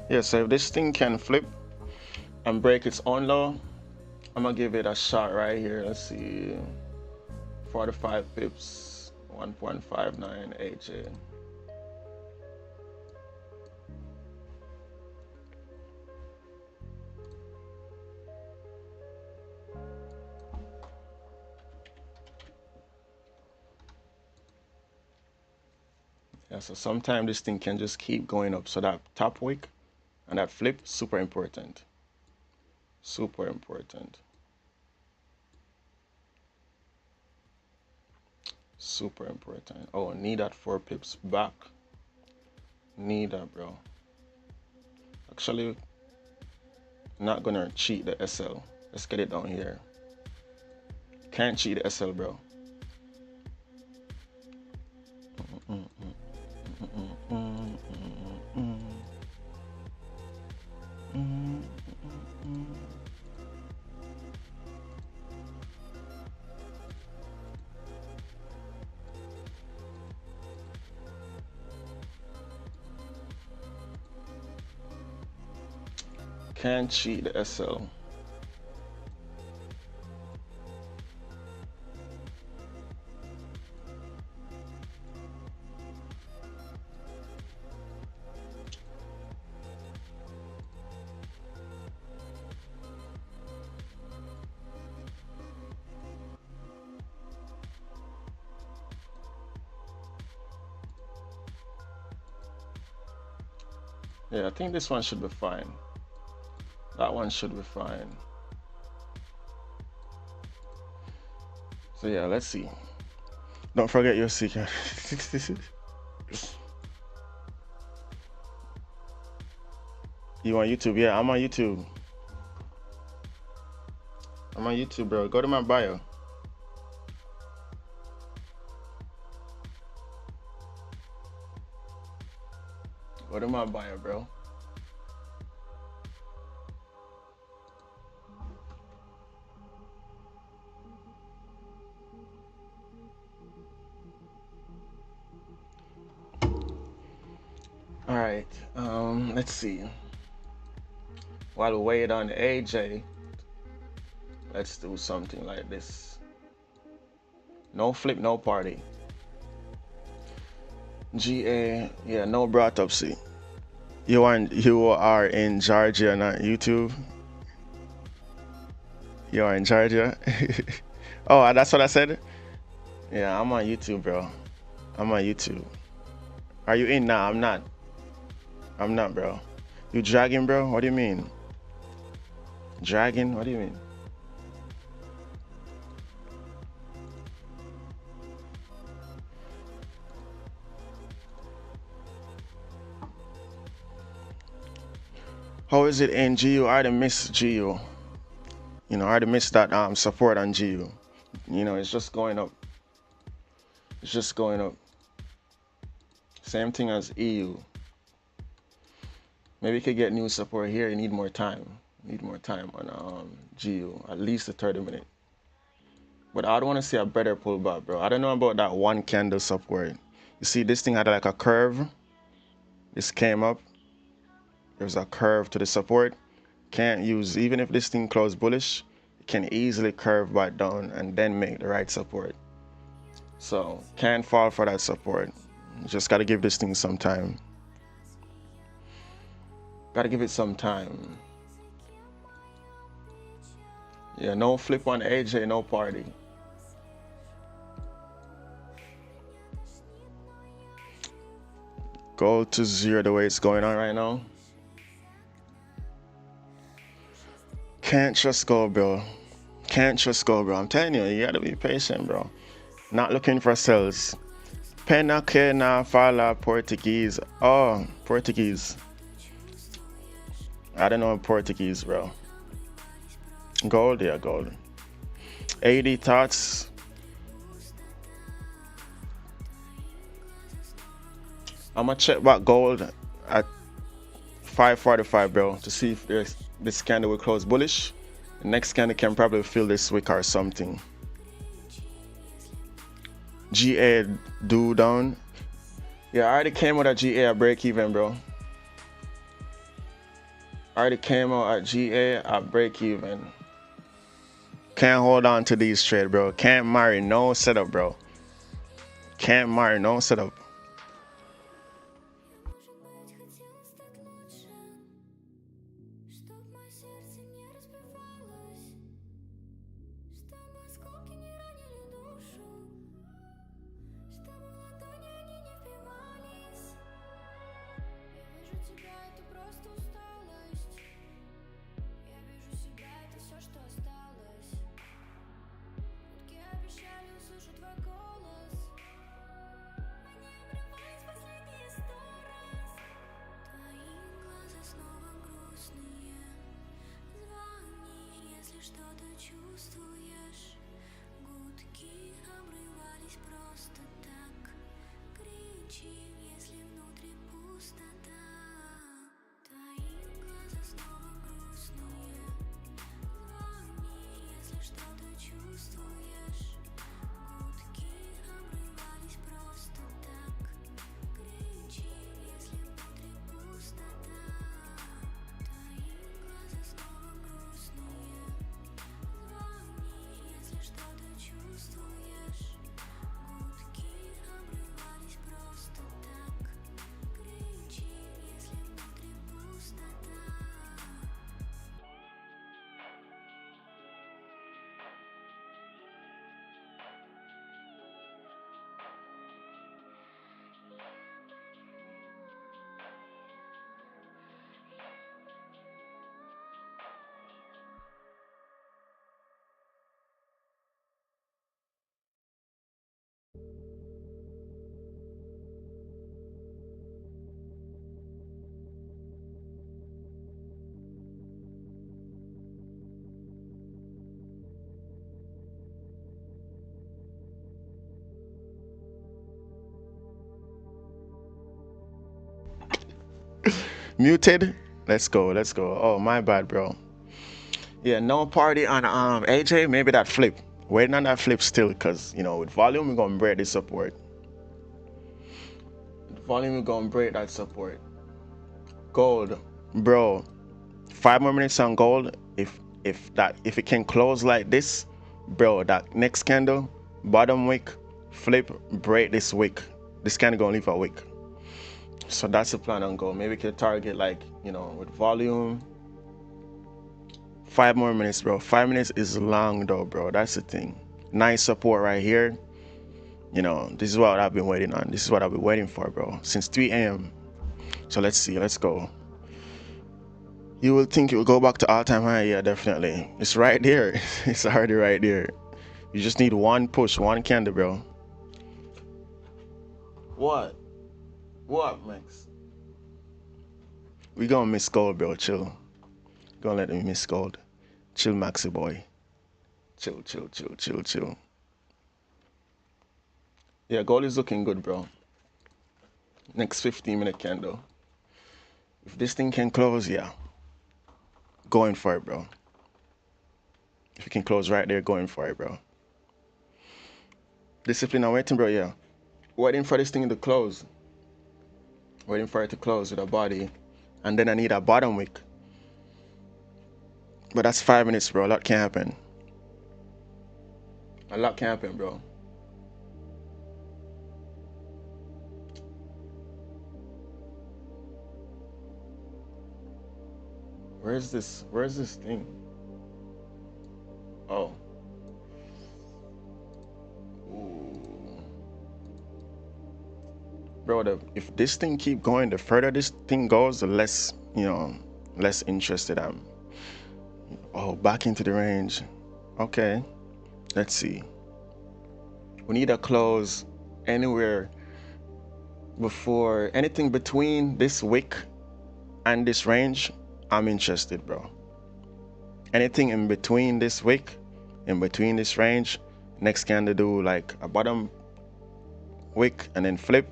Yeah, so if this thing can flip and break its own low, I'm gonna give it a shot right here. Let's see, 45 pips, 1.59 AJ. Yeah, so sometimes this thing can just keep going up. So that top wick and that flip, super important. Super important. Super important. Oh, need that 4 pips back. Need that, bro. Actually, not gonna cheat the SL. Let's get it down here. Can't cheat the SL, bro. Can't cheat the SL. Yeah, I think this one should be fine. That one should be fine. So yeah, let's see. Don't forget your secret. You on YouTube? Yeah, I'm on YouTube. I'm on YouTube, bro. Go to my bio. Go to my bio, bro. All right. Let's see. While we wait on AJ, let's do something like this. No flip, no party. GA, yeah, no brought up. See, you are in Georgia, not YouTube. You are in Georgia. Oh, that's what I said. Yeah, I'm on YouTube, bro. I'm on YouTube. Are you in? Nah, I'm not. I'm not, bro. You dragging, bro? What do you mean? Dragging? What do you mean? How is it in GU? I already missed GU. You know, I already missed that support on GU. You know, it's just going up. It's just going up. Same thing as EU. Maybe you could get new support here. You need more time. Need more time on GU. At least a 30-minute. But I don't want to see a better pullback, bro. I don't know about that one candle support. You see, this thing had like a curve. This came up. There's a curve to the support. Can't use, even if this thing closed bullish, it can easily curve back down and then make the right support. So can't fall for that support. Just gotta give this thing some time. Gotta give it some time. Yeah, no flip on AJ, no party. Gold to zero the way it's going on right now. Can't just go, bro. Can't just go, bro. I'm telling you, you gotta be patient, bro. Not looking for sells. Pena que na fala Portuguese. Oh, Portuguese. I don't know Portuguese, bro. Gold, yeah, gold. 80 thoughts. I'm gonna check back gold at 545, bro, to see if this candle will close bullish. The next candle can probably fill this wick or something. GA do down. Yeah, I already came out at GA at break even, bro. I already came out at GA at break even. Can't hold on to these trades, bro. Can't marry no setup, bro. Can't marry no setup. Muted. Let's go. Let's go. Oh, my bad, bro. Yeah, no party on AJ. Maybe that flip. Waiting on that flip still, cause with volume we're gonna break this support. With volume we're gonna break that support. Gold, bro. 5 more minutes on gold. If it can close like this, bro, that next candle, bottom wick, flip, break this wick. This candle gonna leave a wick. So that's the plan on gold. Maybe we could target like with volume. 5 more minutes, bro. 5 minutes is long though, bro. That's the thing. Nice support right here. This is what I've been waiting on. This is what I've been waiting for, bro, since 3 a.m. So let's see. Let's go. You will think it will go back to all-time high. Yeah, definitely. It's right there. It's already right there. You just need one push, one candle, bro. What? What, Max? We gonna miss gold, bro. Chill. Gonna let me miss gold. Chill, Maxi boy. Chill, chill, chill, chill, chill. Yeah, gold is looking good, bro. Next 15-minute candle. If this thing can close, yeah. Going for it, bro. If you can close right there, going for it, bro. Discipline and waiting, bro, yeah. Waiting for this thing to close. Waiting for it to close with a body. And then I need a bottom wick. But that's 5 minutes, bro. A lot can happen. A lot can happen, bro. Where's this thing? Oh. Ooh. Bro, if this thing keep going, the further this thing goes, the less, less interested I'm. Oh, back into the range. Okay. Let's see. We need a close anywhere before anything between this wick and this range. I'm interested, bro. Anything in between this wick, in between this range, next candle do like a bottom wick and then flip.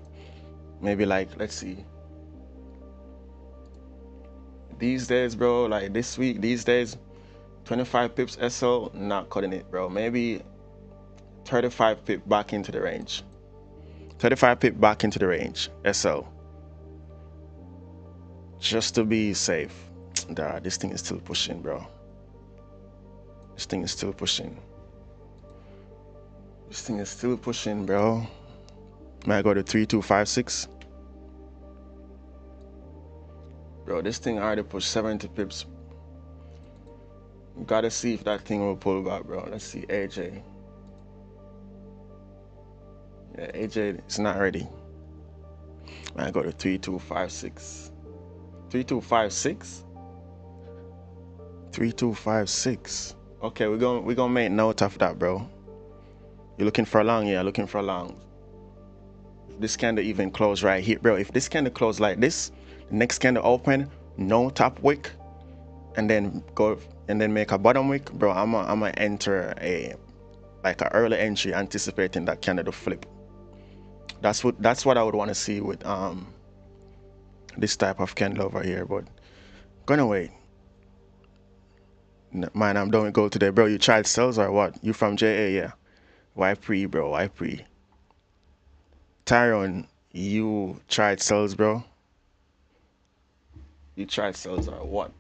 Maybe like, let's see. These days, bro, like this week, these days, 25 pips SL, not cutting it, bro. Maybe 35 pip back into the range. 35 pip back into the range, SL. Just to be safe. Duh, this thing is still pushing, bro. This thing is still pushing. This thing is still pushing, bro. Might go to 3256. Bro, this thing already pushed 70 pips. Gotta see if that thing will pull back, bro. Let's see, AJ. Yeah, AJ is not ready. Might go to 3256. 3256? 3256. Okay, we're gonna make note of that, bro. You're looking for a long? Yeah, looking for a long. If this candle even close right here, bro. If this candle close like this, the next candle open, no top wick, and then go and then make a bottom wick, bro. I'm gonna enter like an early entry, anticipating that candle to flip. That's what I would want to see with this type of candle over here, but gonna wait. Man, I'm done with gold today, bro. You tried sales or what? You from JA, yeah. Why pre, bro? Why pre? Tyrone, you tried sales, bro. You tried sales or what?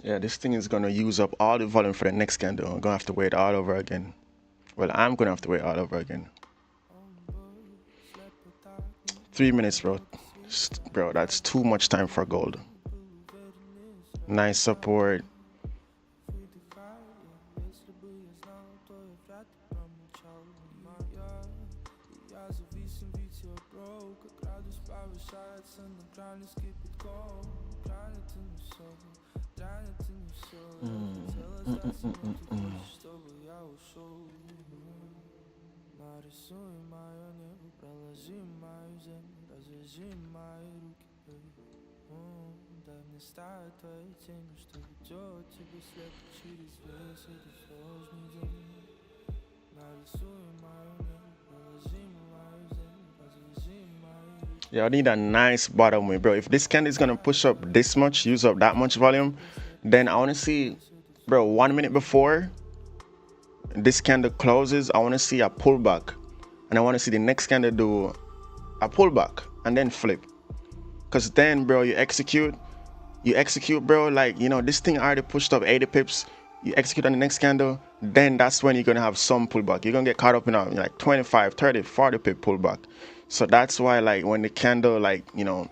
Yeah, this thing is gonna use up all the volume for the next candle. I'm gonna have to wait all over again. Well, I'm gonna have to wait all over again. 3 minutes, bro. Bro, that's too much time for gold. Nice support. Yeah, I need a nice bottom way, bro. If this candle is gonna push up this much, use up that much volume, then I wanna see, bro, 1 minute before this candle closes, I wanna see a pullback. And I wanna see the next candle do a pullback and then flip. Cause then, bro, you execute, bro, like, you know, this thing already pushed up 80 pips. You execute on the next candle, then that's when you're gonna have some pullback. You're gonna get caught up in a like 25, 30, 40 pip pullback. So that's why, like, when the candle, like, you know,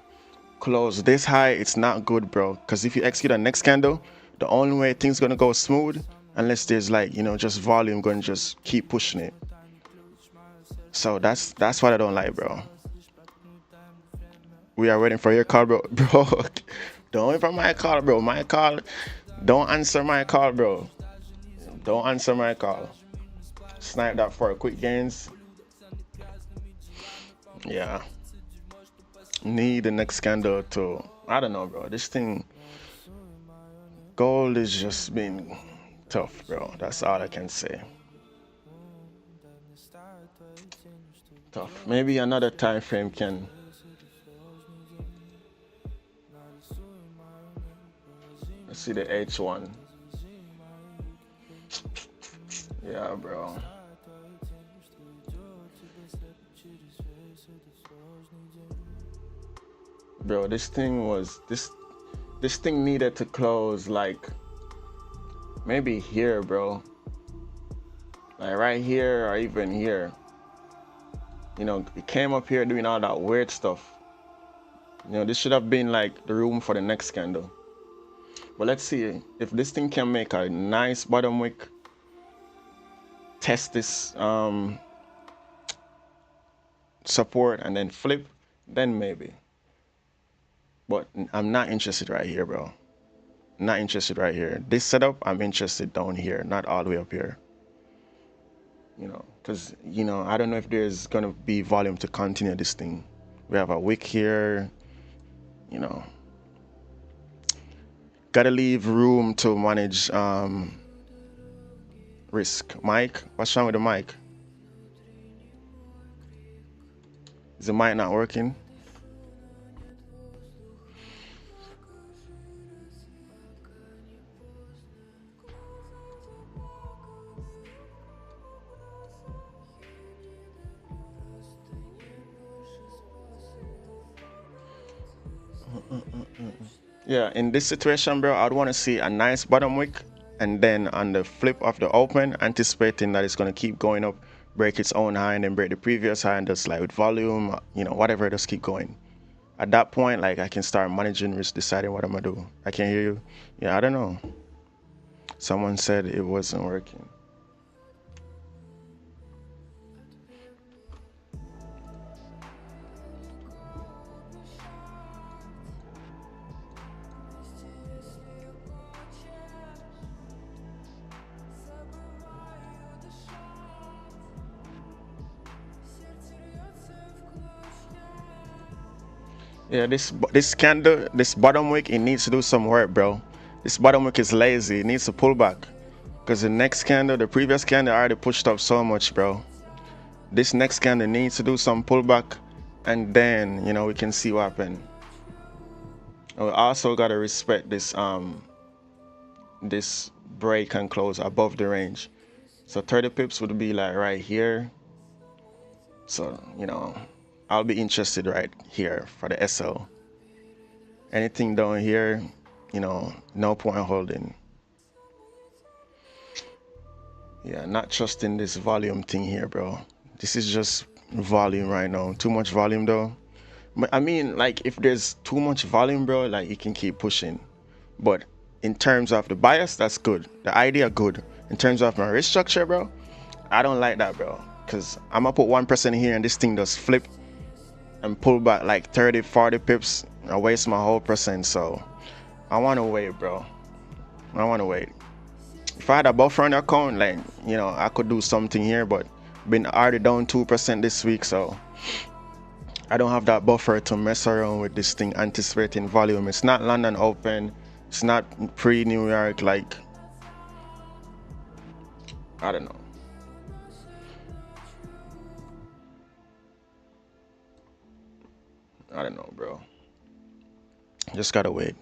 close this high, it's not good, bro. Because if you execute on the next candle, the only way things gonna go smooth, unless there's, like, you know, just volume going to just keep pushing it. So that's what I don't like, bro. We are waiting for your call, bro. Bro, don't wait for my call, bro. My call, don't answer my call, bro. Don't answer my call. Snipe that for quick gains. Yeah. Need the next candle to, I don't know, bro. This thing, gold is just been tough, bro. That's all I can say. Tough. Maybe another time frame can. Let's see the H1. Yeah, bro. Bro, this thing was this thing needed to close like maybe here, bro. Like right here or even here. You know, it came up here doing all that weird stuff. You know, this should have been like the room for the next candle. But let's see if this thing can make a nice bottom wick. Test this support and then flip, then maybe. But I'm not interested right here, bro. Not interested right here. This setup, I'm interested down here, not all the way up here. You know, because, you know, I don't know if there's going to be volume to continue this thing. We have a wick here, you know. Got to leave room to manage risk. Mic, what's wrong with the mic? Is the mic not working? Yeah, in this situation, bro, I'd want to see a nice bottom wick, and then on the flip of the open, anticipating that it's going to keep going up, break its own high, and then break the previous high, and just like with volume, you know, whatever, just keep going. At that point, like, I can start managing risk, deciding what I'm going to do. I can hear you. Yeah, I don't know. Someone said it wasn't working. Yeah, this candle, this bottom wick, it needs to do some work, bro. This bottom wick is lazy. It needs to pull back. Because the next candle, the previous candle already pushed up so much, bro. This next candle needs to do some pullback, and then, you know, we can see what happens. We also gotta respect this this break and close above the range. So 30 pips would be like right here. So, you know, I'll be interested right here for the SL. Anything down here, you know, no point holding. Yeah, not trusting this volume thing here, bro. This is just volume right now. Too much volume though. But I mean, like, if there's too much volume, bro, like, you can keep pushing. But in terms of the bias, that's good. The idea, good. In terms of my risk structure, bro, I don't like that, bro. Because I'm going to put 1% here and this thing does flip and pull back like 30, 40 pips. I waste my whole percent. So I want to wait, bro. I want to wait. If I had a buffer on the account, like, you know, I could do something here. But been already down 2% this week, so I don't have that buffer to mess around with this thing anticipating volume. It's not London Open. It's not pre-New York. Like, I don't know. I don't know, bro. Just gotta wait.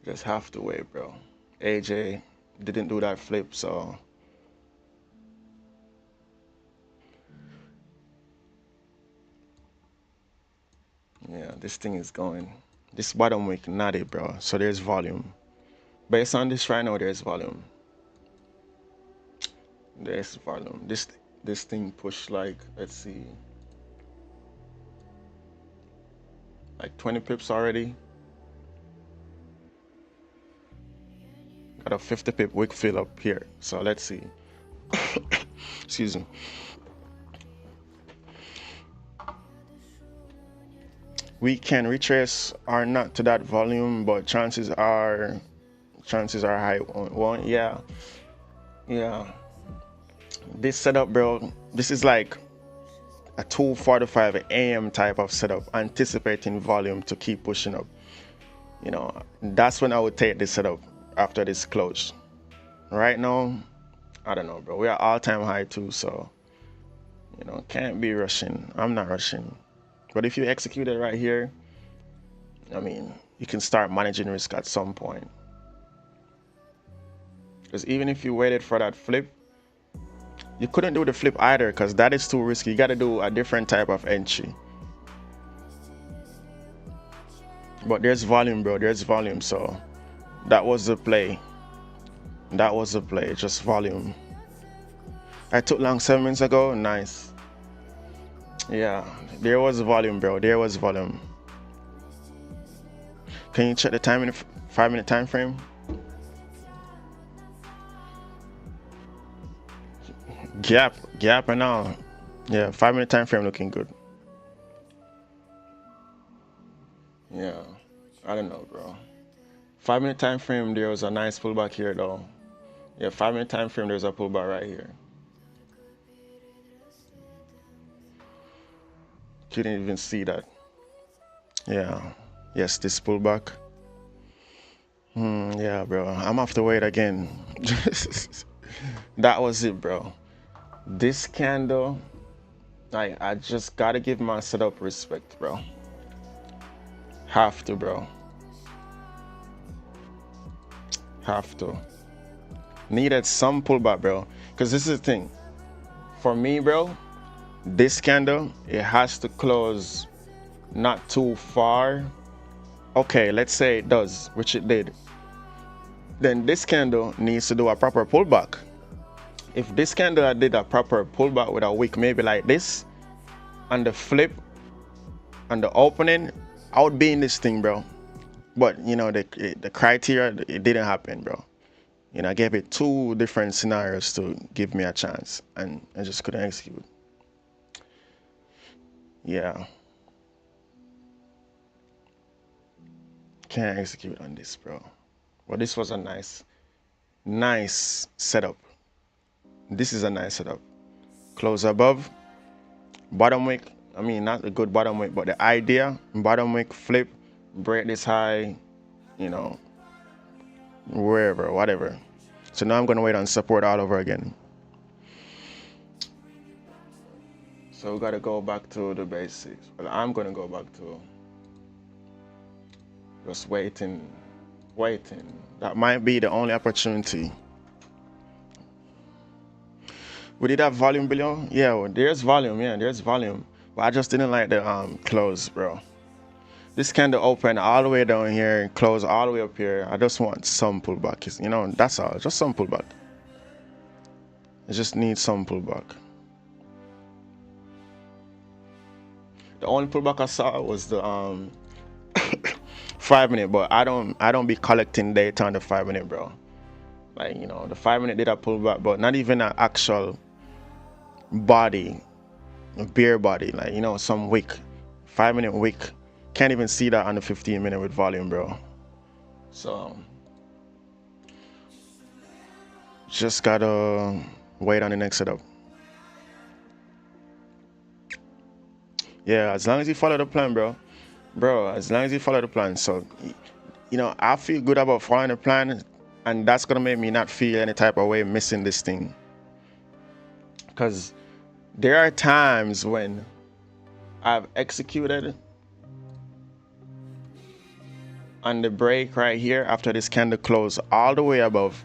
Just have to wait, bro. AJ didn't do that flip, so yeah, this thing is going. This bottom wick not it, bro. So there's volume. Based on this right now, there's volume. There's volume. This thing pushed like, let's see, like 20 pips already. Got a 50 pip wick fill up here. So let's see. Excuse me. We can retrace or not to that volume, but chances are high. One, yeah. This setup, bro, this is like a 2:45 a.m. type of setup, anticipating volume to keep pushing up. You know, that's when I would take this setup after this close. Right now, I don't know, bro. We are all-time high too, so you know, can't be rushing. I'm not rushing. But if you execute it right here, I mean, you can start managing risk at some point. Because even if you waited for that flip, you couldn't do the flip either because that is too risky. You got to do a different type of entry. But there's volume, bro. There's volume. So that was the play. That was the play. Just volume. I took long 7 minutes ago. Nice. Yeah, there was volume, bro. There was volume. Can you check the time in the 5-minute time frame? Gap and all. Yeah, 5-minute time frame looking good. Yeah, I don't know, bro. 5-minute time frame, there was a nice pullback here though. Yeah, 5-minute time frame, there's a pullback right here. Couldn't even see that. Yeah. Yes, this pullback. Yeah, bro. I'm have to wait again. That was it, bro. This candle, I just gotta give my setup respect, bro. Have to, bro. Have to. Needed some pullback, bro. Because this is the thing. For me, bro, this candle, it has to close not too far. Okay, let's say it does, which it did. Then this candle needs to do a proper pullback. If this candle did a proper pullback with a wick maybe like this, and the flip and the opening, I would be in this thing, bro. But you know, the criteria, it didn't happen, bro. You know, I gave it 2 different scenarios to give me a chance, and I just couldn't execute. Yeah. Can't execute on this, bro. But this was a nice setup. This is a nice setup. Close above, bottom wick. I mean, not a good bottom wick, but the idea, bottom wick, flip, break this high, you know, wherever, whatever. So now I'm gonna wait on support all over again. So we gotta go back to the basics. Well, I'm gonna go back to just waiting. That might be the only opportunity. We did have volume below. Yeah, well, there's volume. Yeah, there's volume. But I just didn't like the close, bro. This candle open all the way down here and close all the way up here. I just want some pullback. You know, that's all. Just some pullback. I just need some pullback. The only pullback I saw was the 5-minute, but I don't be collecting data on the 5-minute, bro. Like, you know, the 5-minute did a pullback, but not even an actual body, a bear body, like, you know, some wick. 5-minute wick. Can't even see that on the 15-minute with volume, bro. So just gotta wait on the next setup. Yeah, as long as you follow the plan, bro, as long as you follow the plan. So, you know, I feel good about following the plan, and that's gonna make me not feel any type of way missing this thing. Because there are times when I've executed on the break right here after this candle close all the way above,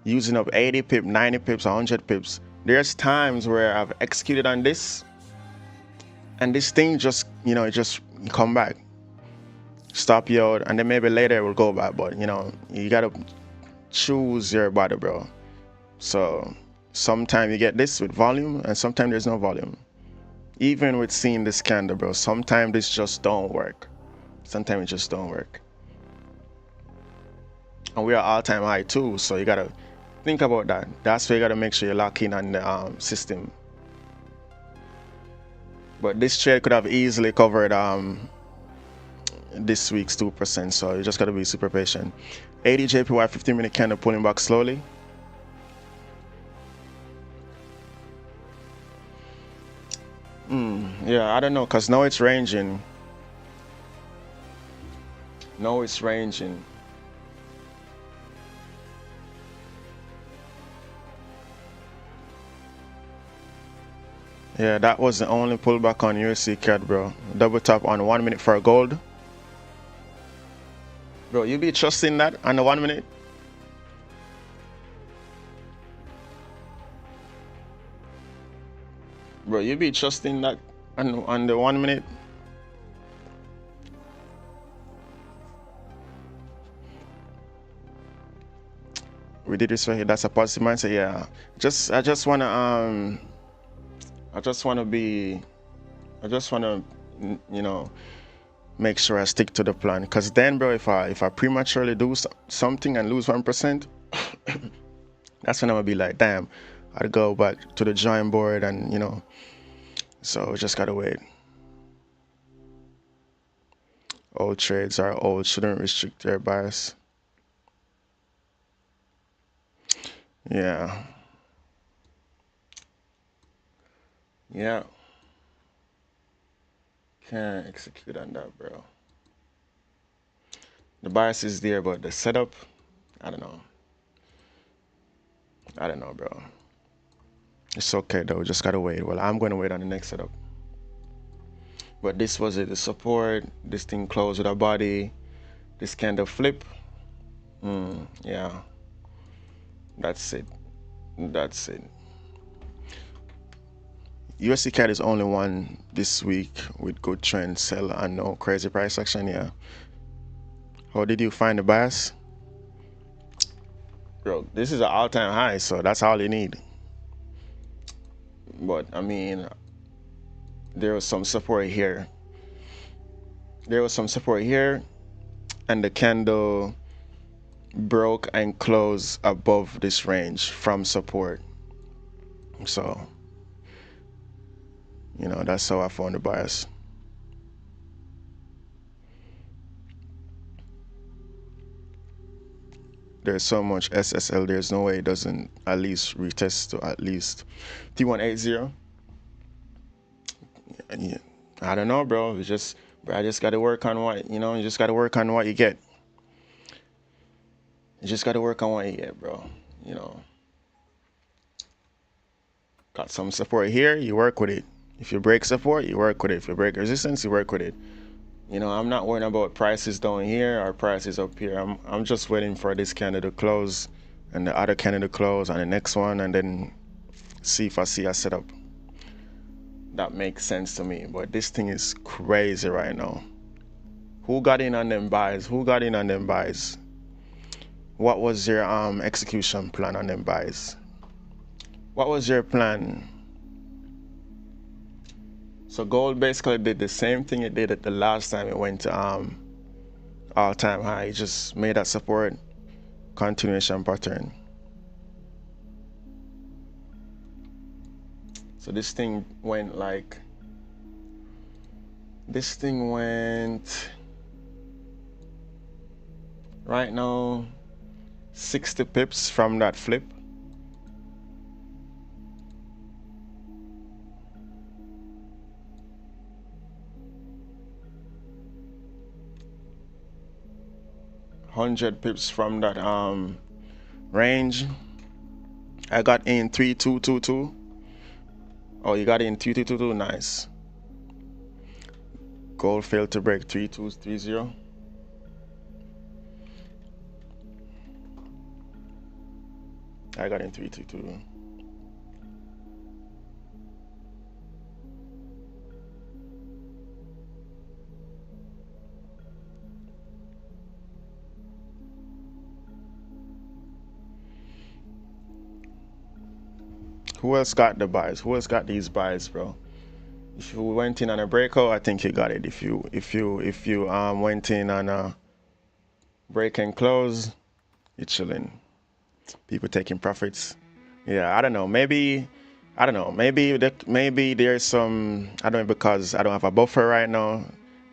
using up 80 pips, 90 pips, 100 pips. There's times where I've executed on this, and this thing just, you know, it just come back, stop you out, and then maybe later it will go back. But you know, you gotta choose your body, bro. So sometimes you get this with volume, and sometimes there's no volume. Even with seeing this candle, bro, sometimes this just don't work. Sometimes it just don't work. And we are all-time high too, so you gotta think about that. That's why you gotta make sure you lock in on the system. But this trade could have easily covered this week's 2%, so you just gotta be super patient. 80 JPY 15-minute candle pulling back slowly. Yeah, I don't know, cause now it's ranging. Now it's ranging. Yeah, that was the only pullback on USD CAD, bro. Double tap on 1 minute for gold. Bro, you be trusting that on the 1 minute? Bro, you be trusting that on the 1 minute? We did this right here. That's a positive mindset. Yeah. I just wanna you know, make sure I stick to the plan. Because then, bro, if I prematurely do something and lose 1%, that's when I'm gonna be like, damn, I'd go back to the drawing board, and you know. So we just gotta wait. Old trades are old, shouldn't restrict their bias. Yeah. Yeah. Can't execute on that, bro. The bias is there, but the setup, I don't know. I don't know, bro. It's okay though, just gotta wait. Well, I'm gonna wait on the next setup. But this was it, the support. This thing closed with a body. This candle flip. Yeah. That's it. That's it. USD CAD is only one this week with good trend, sell, and no crazy price action. Yeah. How did you find the bias? Bro, this is an all-time high, so that's all you need. But I mean, there was some support here. There was some support here, and the candle broke and closed above this range from support. So, you know, that's how I found the bias. There's so much SSL, there's no way it doesn't at least retest to at least T180. Yeah, I don't know, bro. I just gotta work on what, you know, you just gotta work on what you get. You just gotta work on what you get, bro. You know. Got some support here, you work with it. If you break support, you work with it. If you break resistance, you work with it. You know, I'm not worrying about prices down here or prices up here. I'm just waiting for this candle to close and the other candle to close and the next one, and then see if I see a setup that makes sense to me. But this thing is crazy right now. Who got in on them buys? Who got in on them buys? What was your execution plan on them buys? What was your plan? So gold basically did the same thing it did at the last time it went to all-time high. It just made that support continuation pattern. So this thing went like, this thing went right now 60 pips from that flip. 100 pips from that range. I got in 3222. Oh, you got in 3222. Nice. Gold failed to break 3230. I got in 322. Who else got the buys? Who else got these buys, bro? If you went in on a breakout, I think you got it. If you went in on a break and close, you're chilling. People taking profits. Yeah, I don't know. Maybe maybe there's some. I don't know, because I don't have a buffer right now.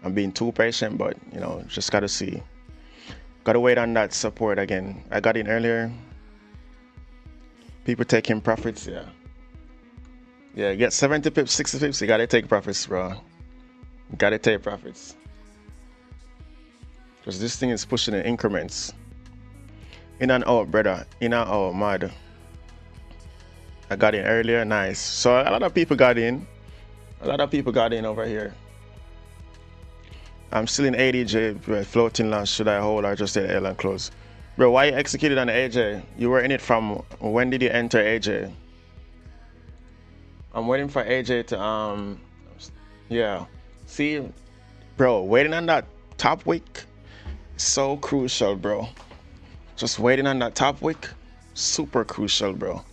I'm being too patient, but you know, just gotta see. Gotta wait on that support again. I got in earlier. People taking profits. Yeah. Yeah, get 70 pips, 60 pips. You gotta take profits, bro. You gotta take profits. Because this thing is pushing in increments. In and out, brother. In and out, mad. I got in earlier. Nice. So a lot of people got in. A lot of people got in over here. I'm still in ADJ. Floating launch. Should I hold or just hit L and close? Bro, why you executed on AJ? You were in it from when did you enter AJ? I'm waiting for AJ to yeah. See, bro, waiting on that top wick, so crucial, bro. Just waiting on that top wick, super crucial, bro.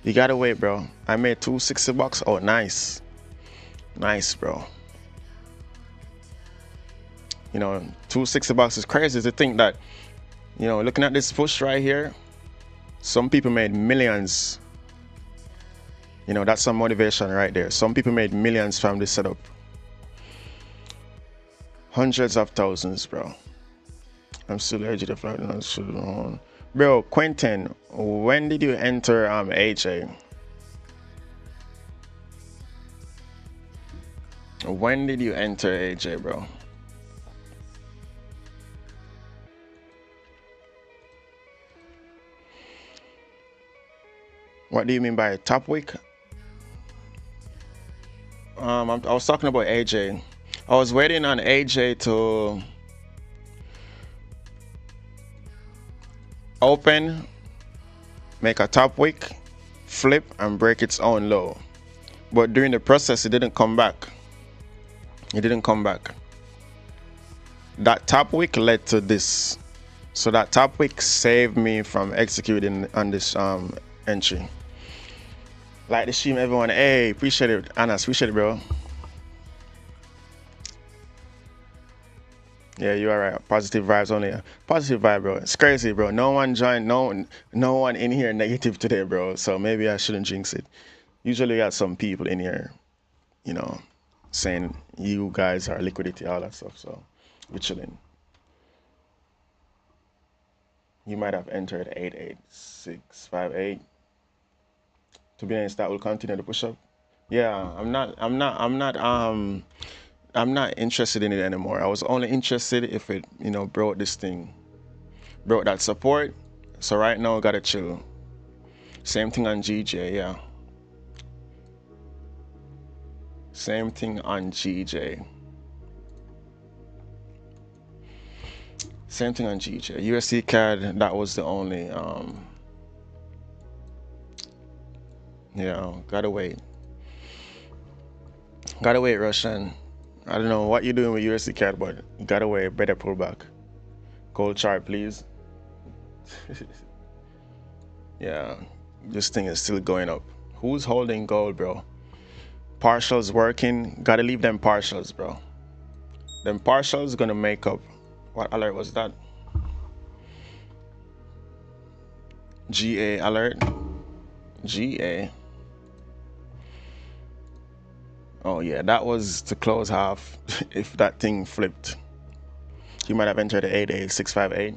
You gotta wait, bro. I made $260. Oh, nice. Nice, bro. You know, $260 is crazy to think that, you know, looking at this push right here, some people made millions. You know, that's some motivation right there. Some people made millions from this setup. Hundreds of thousands, bro. I'm still edgy to fly. Bro, Quentin, when did you enter AJ? When did you enter AJ, bro? What do you mean by top wick? I was talking about AJ. I was waiting on AJ to open, make a top wick, flip, and break its own low. But during the process, it didn't come back. It didn't come back. That top wick led to this. So that top wick saved me from executing on this entry. Like the stream, everyone. Hey, appreciate it, Anas. Appreciate it, bro. Yeah, you are right. Positive vibes only. Positive vibe, bro. It's crazy, bro. No one joined. No one in here negative today, bro. So maybe I shouldn't jinx it. Usually, got some people in here, you know, saying you guys are liquidity, all that stuff. So we're chilling. You might have entered 88658. To be honest, that will continue to push up. Yeah, I'm not interested in it anymore. I was only interested if it, you know, broke this thing, broke that support. So right now, I gotta chill. Same thing on GJ, yeah. Same thing on GJ. Same thing on GJ. USD CAD, that was the only, yeah, gotta wait. Gotta wait, Russian. I don't know what you're doing with USD CAD, but you gotta wait. Better pullback. Gold chart, please. Yeah, this thing is still going up. Who's holding gold, bro? Partials working. Gotta leave them partials, bro. Them partials gonna make up. What alert was that? GA alert. GA. Oh yeah, that was to close half. If that thing flipped, you might have entered the 88658.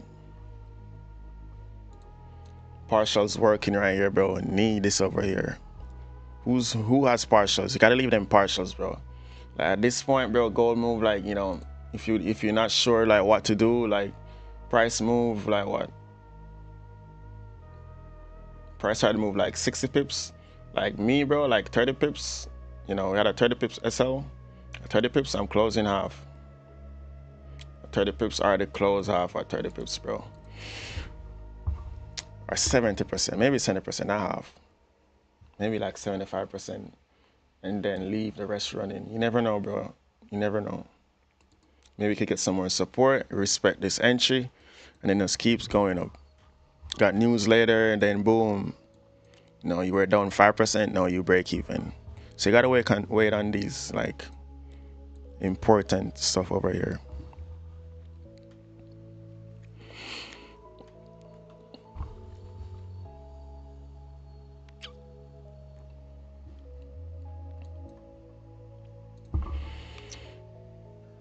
Partials working right here, bro. Need this over here. Who has partials? You gotta leave them partials, bro. Like at this point, bro, gold move, like, you know, if you're not sure like what to do, like Price move like what? Price tried to move like 60 pips. Like me, bro, like 30 pips. You know, we had a 30 pips SL. 30 pips, I'm closing half. 30 pips already close half at 30 pips, bro. Or 70%, maybe 70%, not half. Maybe like 75%. And then leave the rest running. You never know, bro. You never know. Maybe we could get some more support, respect this entry, and then just keeps going up. Got news later, and then boom. No, you were down 5%, no, you break even. So you gotta wait on these like important stuff over here.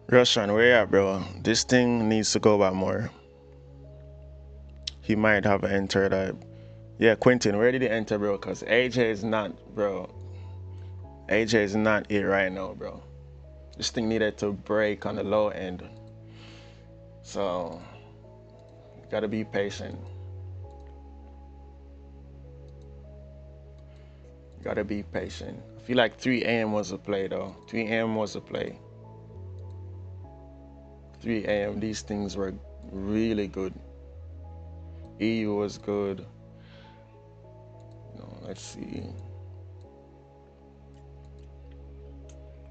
Russian, where you at, bro? This thing needs to go back more. He might have entered that. Yeah, Quentin, where did he enter, bro? Because AJ is not, bro. AJ is not it right now, bro. This thing needed to break on the low end. So, gotta be patient. Gotta be patient. I feel like 3 a.m. was a play, though. 3 a.m. was a play. 3 a.m. These things were really good. EU was good. No, let's see.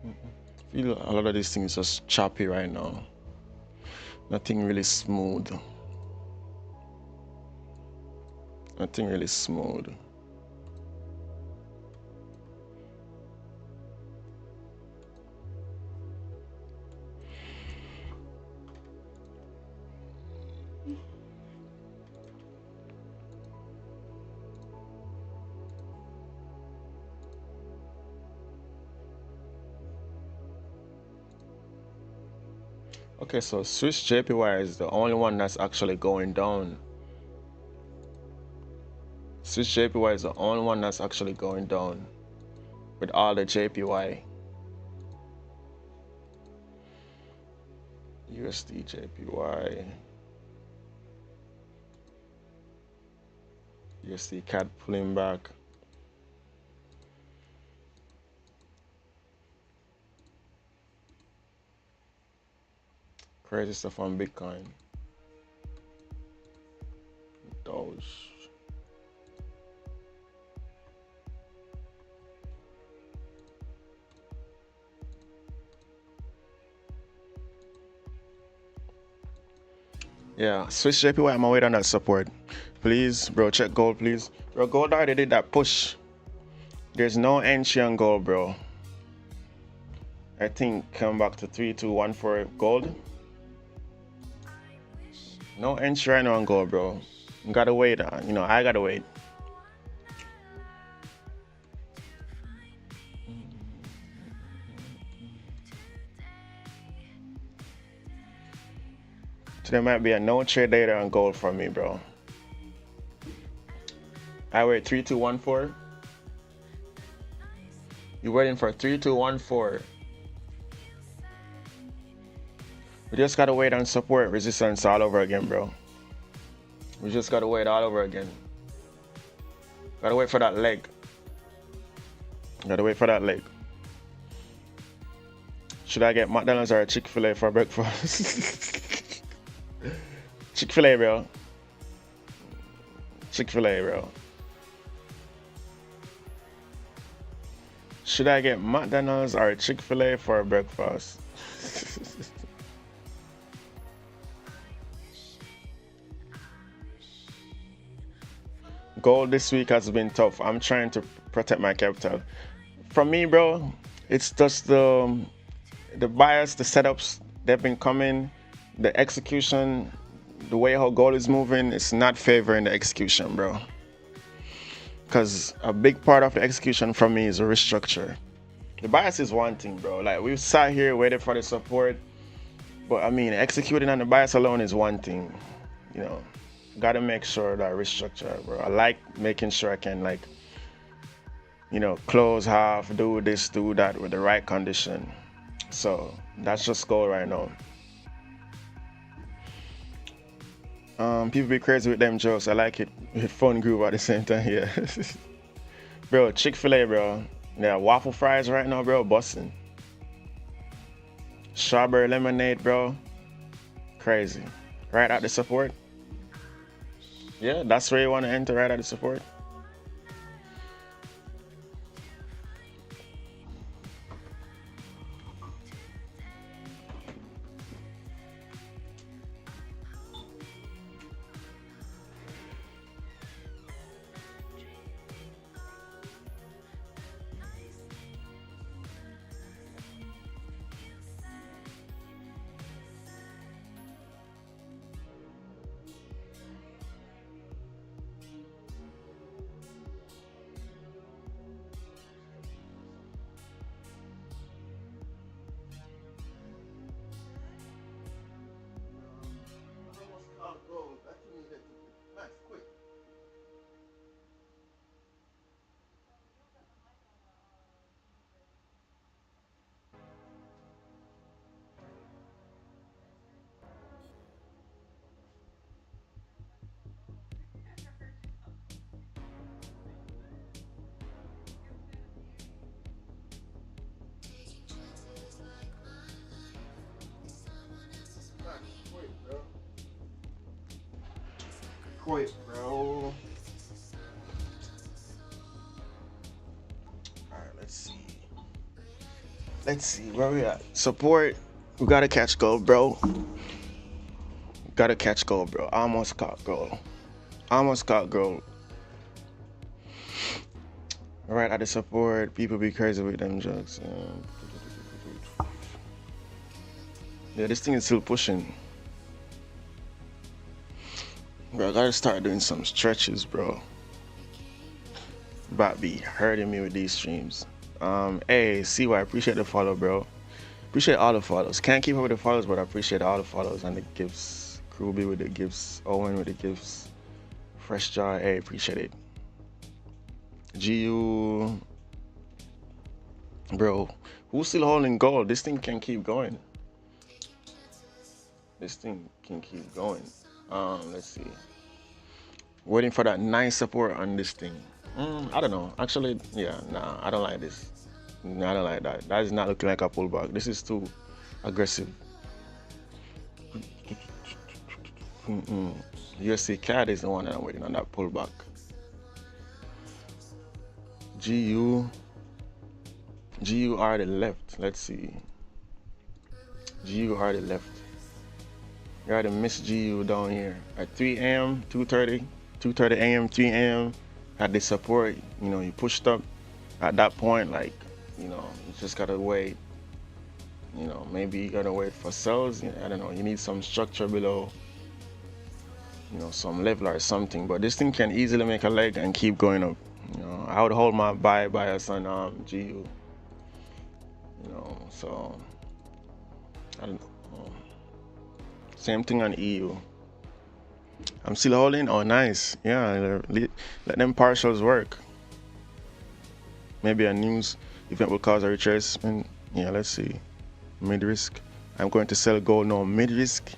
I feel a lot of these things just choppy right now. Nothing really smooth. Nothing really smooth. Okay, so Swiss JPY is the only one that's actually going down. Swiss JPY is the only one that's actually going down with all the JPY. USD JPY. USD CAD pulling back. Crazy stuff on Bitcoin. Doge. Yeah, Swiss JPY, I'm waiting on that support. Please, bro, check gold, please. Bro, gold already did that push. There's no entry on gold, bro. I think come back to 3214 gold. No entry right now on gold, bro. You gotta wait. You know, I gotta wait. So there might be a no trade data on gold for me, bro. I wait 3214. You waiting for 3214. We just gotta wait on support resistance all over again, bro. We just gotta wait all over again. Gotta wait for that leg. Gotta wait for that leg. Should I get McDonald's or Chick-fil-A for breakfast? Chick-fil-A, bro. Chick-fil-A, bro. Should I get McDonald's or Chick-fil-A for breakfast? Gold this week has been tough. I'm trying to protect my capital. For me, bro, it's just the bias, the setups, they've been coming, the execution, the way how gold is moving, it's not favoring the execution, bro. Because a big part of the execution for me is a restructure. The bias is one thing, bro. Like, we've sat here waiting for the support, but I mean, executing on the bias alone is one thing, you know. Gotta make sure that I restructure, bro. I like making sure I can, like, you know, close half, do this, do that with the right condition. So that's just goal right now. People be crazy with them jokes. I like it. With fun group at the same time. Yeah. Bro, Chick-fil-A, bro. Yeah, waffle fries right now, bro. Busting. Strawberry lemonade, bro. Crazy. Right at the support. Yeah, that's where you want to enter, right at the support. Quick, bro. Alright, let's see. Let's see where we at. Support. We gotta catch gold, bro. Gotta catch gold, bro. Almost caught gold. Almost caught gold. Right at the support. People be crazy with them jokes. Yeah, this thing is still pushing. Bro, I gotta start doing some stretches, bro. About be hurting me with these streams. Hey, CY, I appreciate the follow, bro. Appreciate all the follows. Can't keep up with the follows, but I appreciate all the follows and the gifts. Kruby with the gifts. Owen with the gifts. Fresh Jar, hey, appreciate it. GU, bro, who's still holding gold? This thing can keep going. This thing can keep going. Let's see. Waiting for that nice support on this thing. I don't know. Actually, yeah, nah, I don't like this. Nah, I don't like that. That is not looking like a pullback. This is too aggressive. USD CAD is the one that I'm waiting on, that pullback. GU already left. Let's see. GU already left. You already missed GU down here at 3 a.m., 2:30 a.m., 3 a.m. Had this support, you know, you pushed up at that point, like, you know, you just gotta wait. You know, maybe you gotta wait for sells. I don't know, you need some structure below, you know, some level or something. But this thing can easily make a leg and keep going up. You know, I would hold my buy bias on GU. You know, so I don't know. Same thing on EU. I'm still holding. Oh, nice. Yeah, let them partials work. Maybe a news event will cause a retracement. Yeah, let's see. Mid risk. I'm going to sell gold now. Mid risk.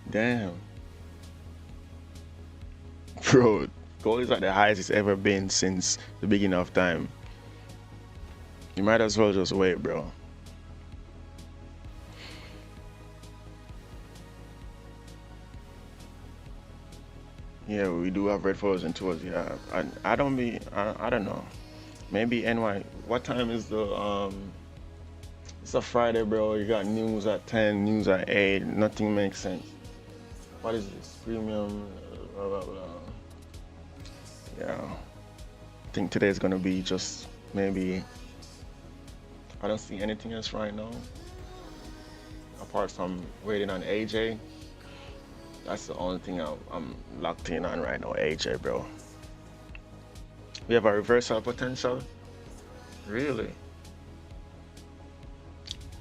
Damn. Bro, gold is at the highest it's ever been since the beginning of time. You might as well just wait, bro. Yeah, we do have red follows and tours. Yeah, I don't know. Maybe NY. What time is the It's a Friday, bro. You got news at 10, news at 8. Nothing makes sense. What is this? Premium. Blah blah blah. Yeah. I think today is gonna be just maybe. I don't see anything else right now. Apart from waiting on AJ. That's the only thing I'm locked in on right now, AJ, bro. We have a reversal potential. Really?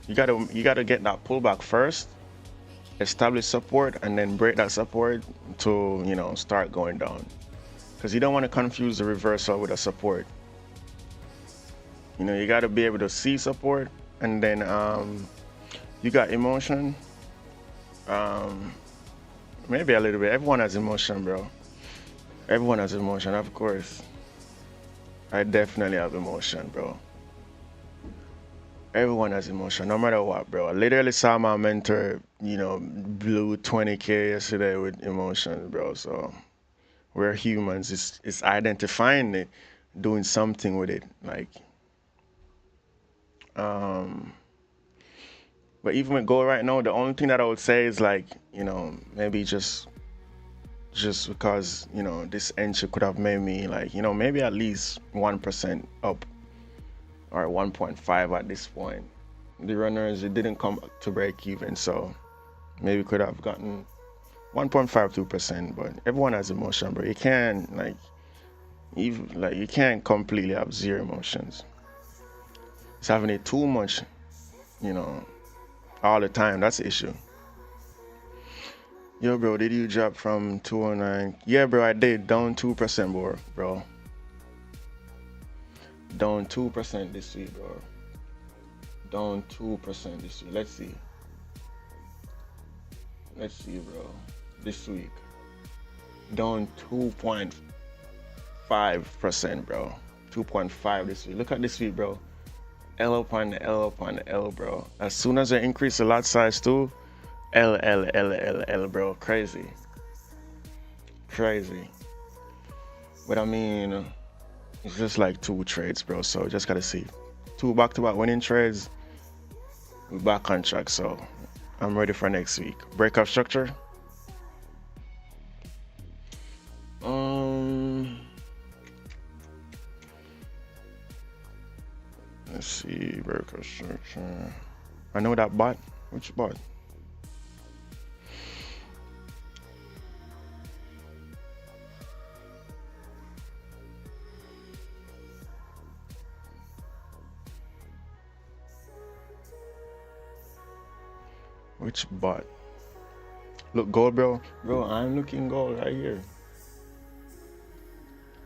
You gotta get that pullback first, establish support, and then break that support to, you know, start going down. Because you don't want to confuse the reversal with a support. You know, you gotta be able to see support, and then you got emotion. Maybe a little bit. Everyone has emotion, bro. Everyone has emotion, of course. I definitely have emotion, bro. Everyone has emotion, no matter what, bro. I literally saw my mentor, blew 20K yesterday with emotions, bro. So we're humans. It's identifying it, doing something with it, like. But even with gold right now, the only thing that I would say is like, maybe just because this entry could have made me like maybe at least 1% up or 1.5 at this point. The runners, it didn't come to break even, so maybe could have gotten 1.52%. But everyone has emotion, bro. You can't you can't completely have zero emotions. It's having it too much, all the time. That's the issue. Yo, bro, did you drop from 209? Yeah, bro, I did. Down 2%, bro. Down 2% this week, bro. Down 2% this week. Let's see. Let's see, bro. This week. Down 2.5%, bro. 2.5 this week. Look at this week, bro. L upon the L upon the L, bro. As soon as I increase the lot size too, L, bro. Crazy. But I mean, it's just like 2 trades, bro. So just gotta see. 2 back-to-back winning trades. We're back on track, so I'm ready for next week. Breakout structure. Let's see, breakout structure. I know that bot. Which bot? Which bot? Look, gold, bro. Bro, I'm looking gold right here.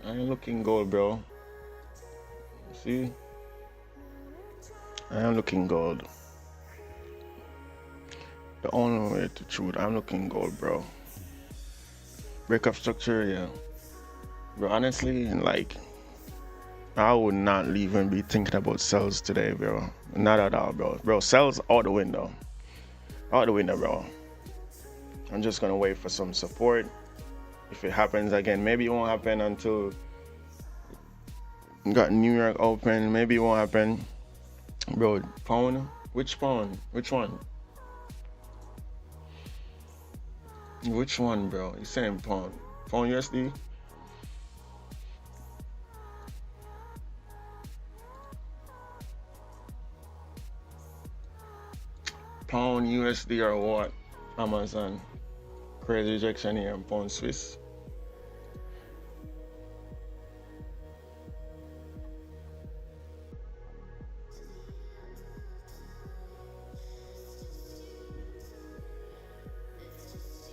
I'm looking gold, bro. See? I am looking gold. The only way to shoot, I'm looking gold, bro. Breakup structure, yeah. Bro, honestly, like, I would not even be thinking about sells today, bro. Not at all, bro. Bro, sells out the window. Out the window, bro. I'm just gonna wait for some support. If it happens again, maybe it won't happen until got New York open. Maybe it won't happen. Bro, pound? Which pound? Which one? Which one, bro? You saying pound? Pound USD? Pound USD or what? Amazon. Crazy rejection here on pound Swiss.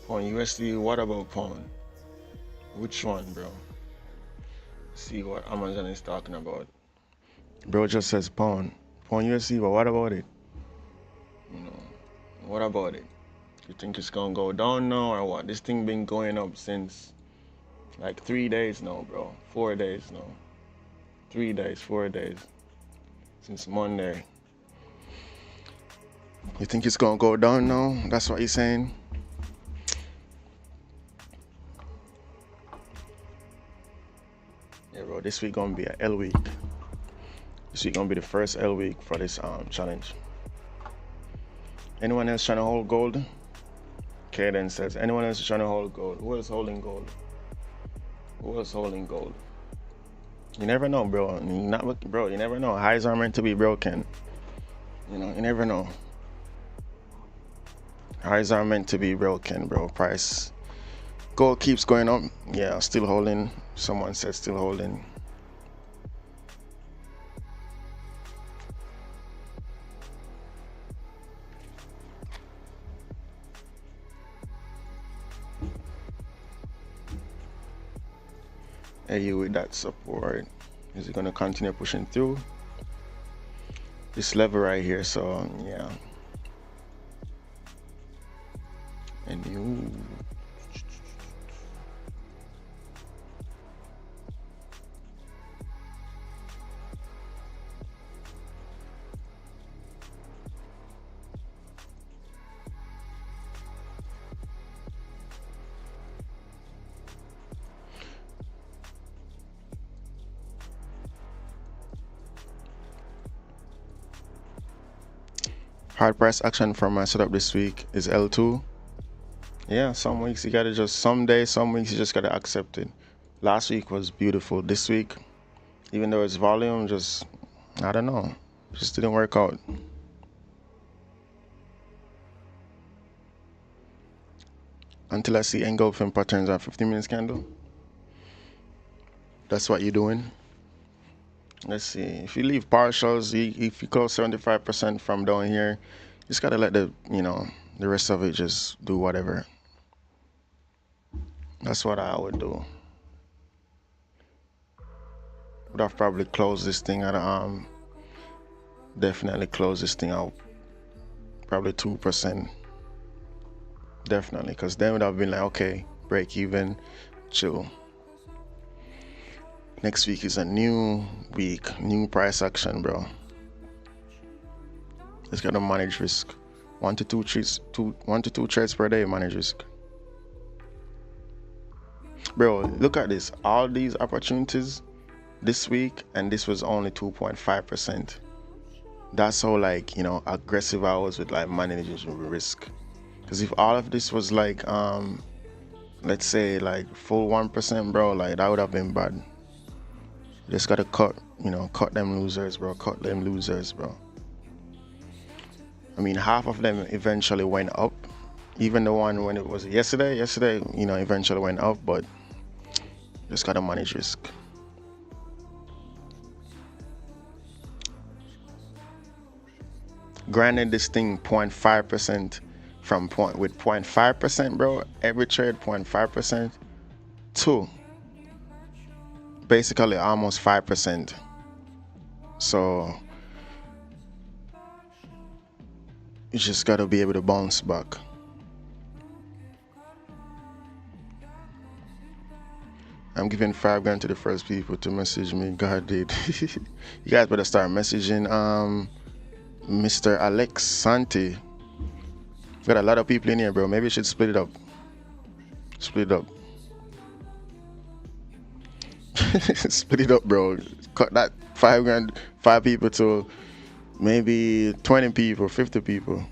Pound USD, what about pound? Which one, bro? See what Amazon is talking about. Bro just says pound. Pound USD, but what about it? What about it? You think it's gonna go down now or what? This thing been going up since like 3 days now, bro. 4 days now. 3 days, 4 days. Since Monday. You think it's gonna go down now? That's what you're saying? Yeah, bro, this week gonna be a L week. This week gonna be the first L week for this challenge. Anyone else trying to hold gold? Kaden says, anyone else trying to hold gold? Who else holding gold? Who else holding gold? You never know, bro. Bro, you never know. Highs are meant to be broken. You never know. Highs are meant to be broken, bro. Price. Gold keeps going up. Yeah, still holding. Someone said still holding. AU with that support. Is it gonna continue pushing through this level right here? So yeah. And you Hard price action for my setup this week is L2. Yeah, some weeks you gotta just, some days, some weeks you just gotta accept it. Last week was beautiful. This week, even though it's volume, just, I don't know, just didn't work out. Until I see engulfing patterns on 15 minutes candle. That's what you're doing. Let's see. If you leave partials, if you close 75% from down here, just gotta let the rest of it just do whatever. That's what I would do. Would have probably closed this thing at definitely close this thing out. Probably 2%. Definitely, because then would have been like, okay, break even, chill. Next week is a new week, new price action, bro. Just gotta manage risk. 1 to 2 trades per day, manage risk. Bro, look at this. All these opportunities this week, and this was only 2.5%. That's how aggressive I was with managing risk. Because if all of this was let's say full 1%, bro, that would have been bad. Just gotta cut them losers, bro. Cut them losers, bro. I mean, half of them eventually went up. Even the one when it was yesterday, eventually went up, but just gotta manage risk. Granted, this thing 0.5% with 0.5%, bro. Every trade 0.5% to basically almost 5%. So you just gotta be able to bounce back. I'm giving $5,000 to the first people to message me. God did. You guys better start messaging Mr. Alex Santi. Got a lot of people in here, bro. Maybe you should split it up. Split it up. Split it up, bro. Cut that $5,000, 5 people to maybe 20 people, 50 people.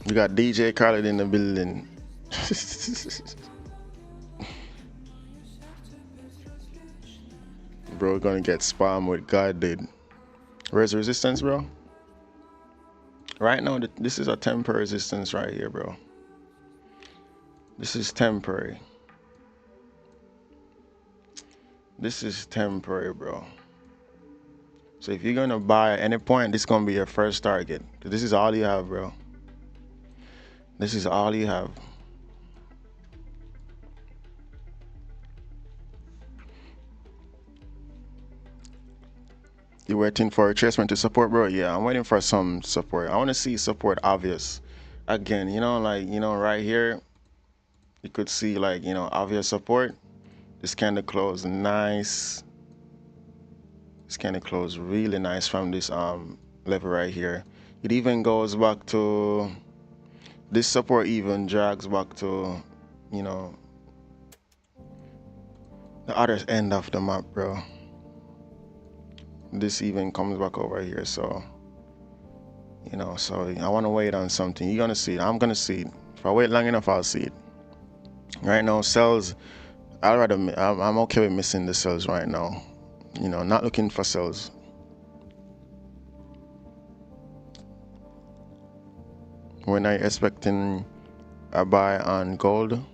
We got DJ Khaled in the building. Bro, gonna get spammed with God did. Where's the resistance, bro? Right now, this is a temporary resistance right here, bro. This is temporary. This is temporary, bro. So if you're gonna buy at any point, this is gonna be your first target. This is all you have, bro. This is all you have. You waiting for retracement to support, bro? Yeah, I'm waiting for some support. I want to see support obvious. Again, right here, you could see obvious support. This candle close nice. This candle close really nice from this level right here. It even goes back to this support, even drags back to the other end of the map, bro. This even comes back over here, so so I want to wait on something. You're gonna see it. I'm gonna see it. If I wait long enough, I'll see it. Right now, sells, I'm okay with missing the sells right now. Not looking for sells. When I expecting a buy on gold,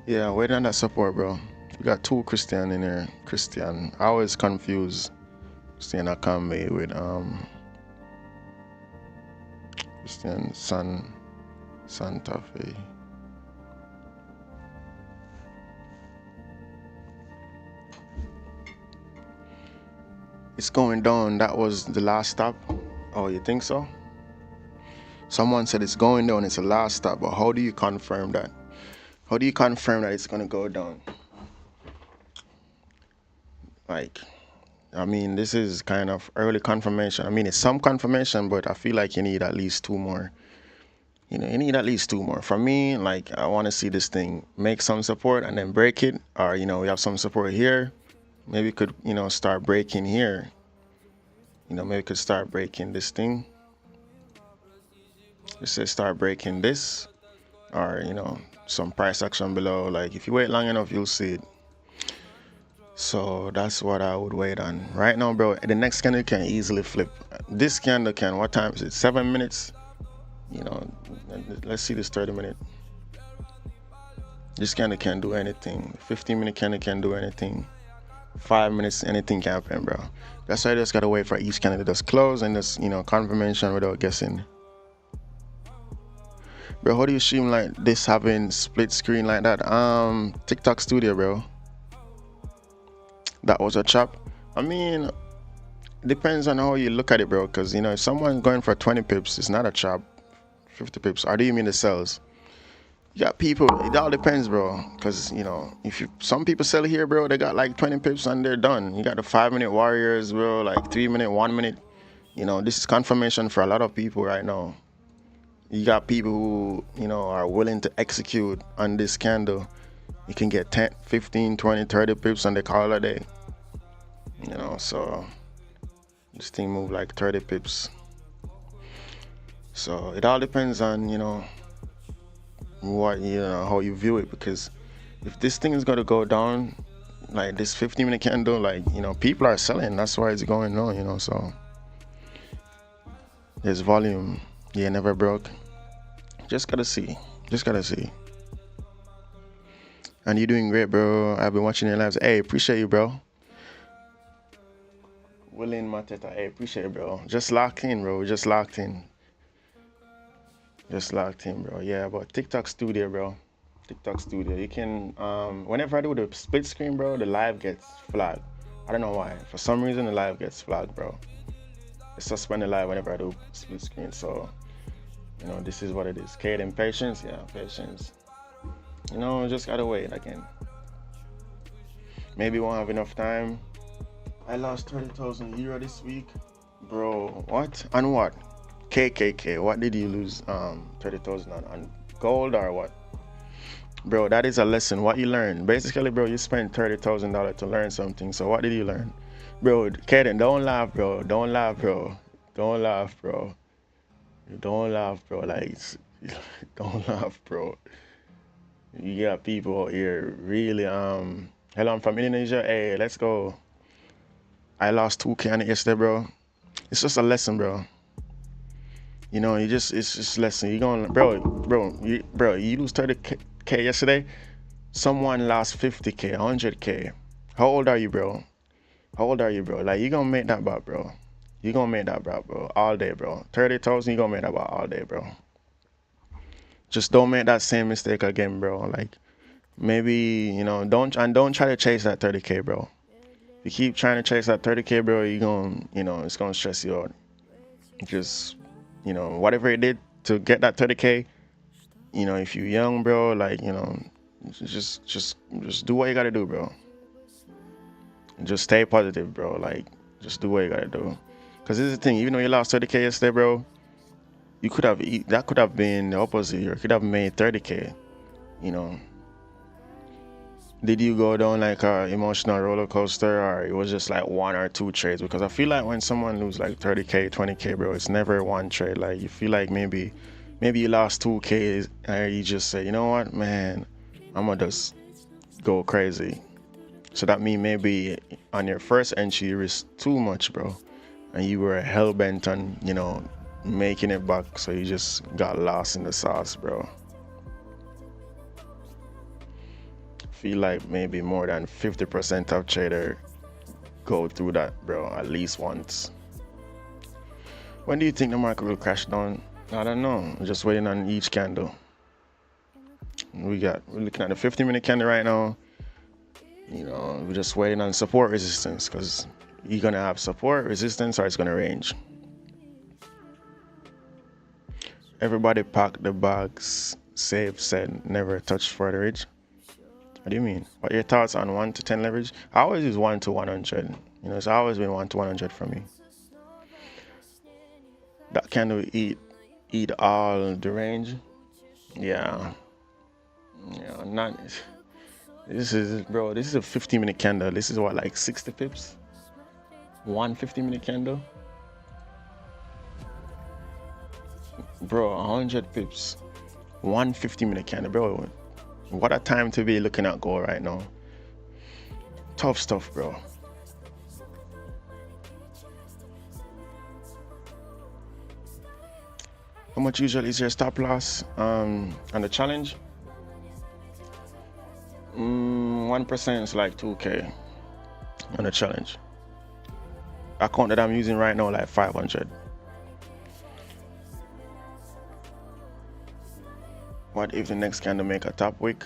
yeah, waiting on that support, bro. We got 2 Christian in here. Christian, I always confuse Christian Akambe with Christian Santa Fe. It's going down. That was the last stop. Oh, you think so? Someone said it's going down. It's the last stop. But how do you confirm that? How do you confirm that it's gonna go down? I mean, this is kind of early confirmation. I mean, it's some confirmation, but I feel like you need at least two more. You know, you need at least two more. For me, like, I want to see this thing make some support and then break it. Or, you know, we have some support here. Maybe we could, you know, start breaking here. You know, maybe we could start breaking this thing. Let's say start breaking this. Or, you know, some price action below. Like, if you wait long enough, you'll see it. So that's what I would wait on. Right now, bro, the next candle can easily flip. This candle can, what time is it? 7 minutes? You know, let's see this 30-minute. This candle can't do anything. 15-minute candle can't do anything. 5 minutes, anything can happen, bro. That's why I just gotta wait for each candle to just close and just, you know, confirmation without guessing. Bro, how do you stream like this having split screen like that? TikTok Studio, bro. That was a chop. I mean, depends on how you look at it, bro. Because, you know, if someone's going for 20 pips, it's not a chop. 50 pips. Or do you mean the sells? You got people, it all depends, bro. Because, you know, some people sell here, bro, they got like 20 pips and they're done. You got the 5-minute warriors, bro, like 3-minute, 1 minute. You know, this is confirmation for a lot of people right now. You got people who, you know, are willing to execute on this candle. You can get 10, 15, 20, 30 pips and they call it a day. You know, so this thing moved like 30 pips. So it all depends on, you know, what, you know, how you view it. Because if this thing is going to go down, like this 15-minute candle, like, you know, people are selling. That's why it's going on, you know. So there's volume. Yeah, never broke. Just gotta see. Just gotta see. And you're doing great, bro. I've been watching your lives. Hey, appreciate you, bro. Willing Mateta, hey, appreciate it, bro. Just locked in, bro. Just locked in. Just locked in, bro. Yeah, but TikTok Studio, bro. TikTok Studio. You can, whenever I do the split screen, bro, the live gets flagged. I don't know why. For some reason, the live gets flagged, bro. I suspend the live whenever I do split screen. So, you know, this is what it is. Kate and patience. Yeah, patience. You know, just gotta wait again. Maybe won't have enough time. I lost 30,000 euro this week. Bro, what? On what? KKK. What did you lose 30,000 on gold or what? Bro, that is a lesson. What you learn. Basically, bro, you spent $30,000 to learn something. So what did you learn? Bro, Kaden, don't laugh, bro. Don't laugh, bro. Don't laugh, bro. Don't laugh, bro. Like, don't laugh, bro. You got people out here really, hello, I'm from Indonesia. Hey, let's go. I lost 2K on it yesterday, bro. It's just a lesson, bro. You know, it's just a lesson. You going, bro, you lose 30K yesterday. Someone lost 50K, 100K. How old are you, bro? How old are you, bro? Like, you gonna make that back, bro. You gonna make that back, bro. All day, bro. 30,000, you gonna make that back all day, bro. Just don't make that same mistake again, bro. Like, maybe, you know, don't try to chase that 30K, bro. If you keep trying to chase that 30K, bro, you gonna, you know, it's gonna stress you out. Just, you know, whatever it did to get that 30K, you know, if you're young, bro, like, you know, just do what you gotta do, bro. Just stay positive, bro. Like, just do what you gotta do. Cause this is the thing, even though you lost 30K yesterday, bro, you could have, that could have been the opposite. You could have made 30K, you know. Did you go down like a emotional roller coaster, or it was just like 1 or 2 trades? Because I feel like when someone loses like 30K, 20K, bro, it's never one trade. Like, you feel like maybe you lost 2K and you just say, you know what, man, I'm gonna just go crazy. So that means maybe on your first entry you risked too much, bro, and you were hell bent on, you know, making it back, so you just got lost in the sauce, bro. Feel like maybe more than 50% of trader go through that, bro, at least once. When do you think the market will crash down? I don't know. I'm just waiting on each candle. We're looking at the 50-minute candle right now. You know, we're just waiting on support resistance, because you're gonna have support resistance or it's gonna range. Everybody pack the bags. Save said never touch further ridge. What do you mean? What are your thoughts on 1 to 10 leverage? I always use 1 to 100. You know, it's always been 1 to 100 for me. That candle eat all the range. Yeah. Yeah, not. This is, bro, this is a 50-minute candle. This is what, like 60 pips? 1 50-minute candle? Bro, 100 pips. 1 50-minute candle, bro. What a time to be looking at gold right now. Tough stuff, bro. How much usually is your stop loss on the challenge? 1% is like 2K on the challenge. Account that I'm using right now, like 500. What if the next candle make a top wick?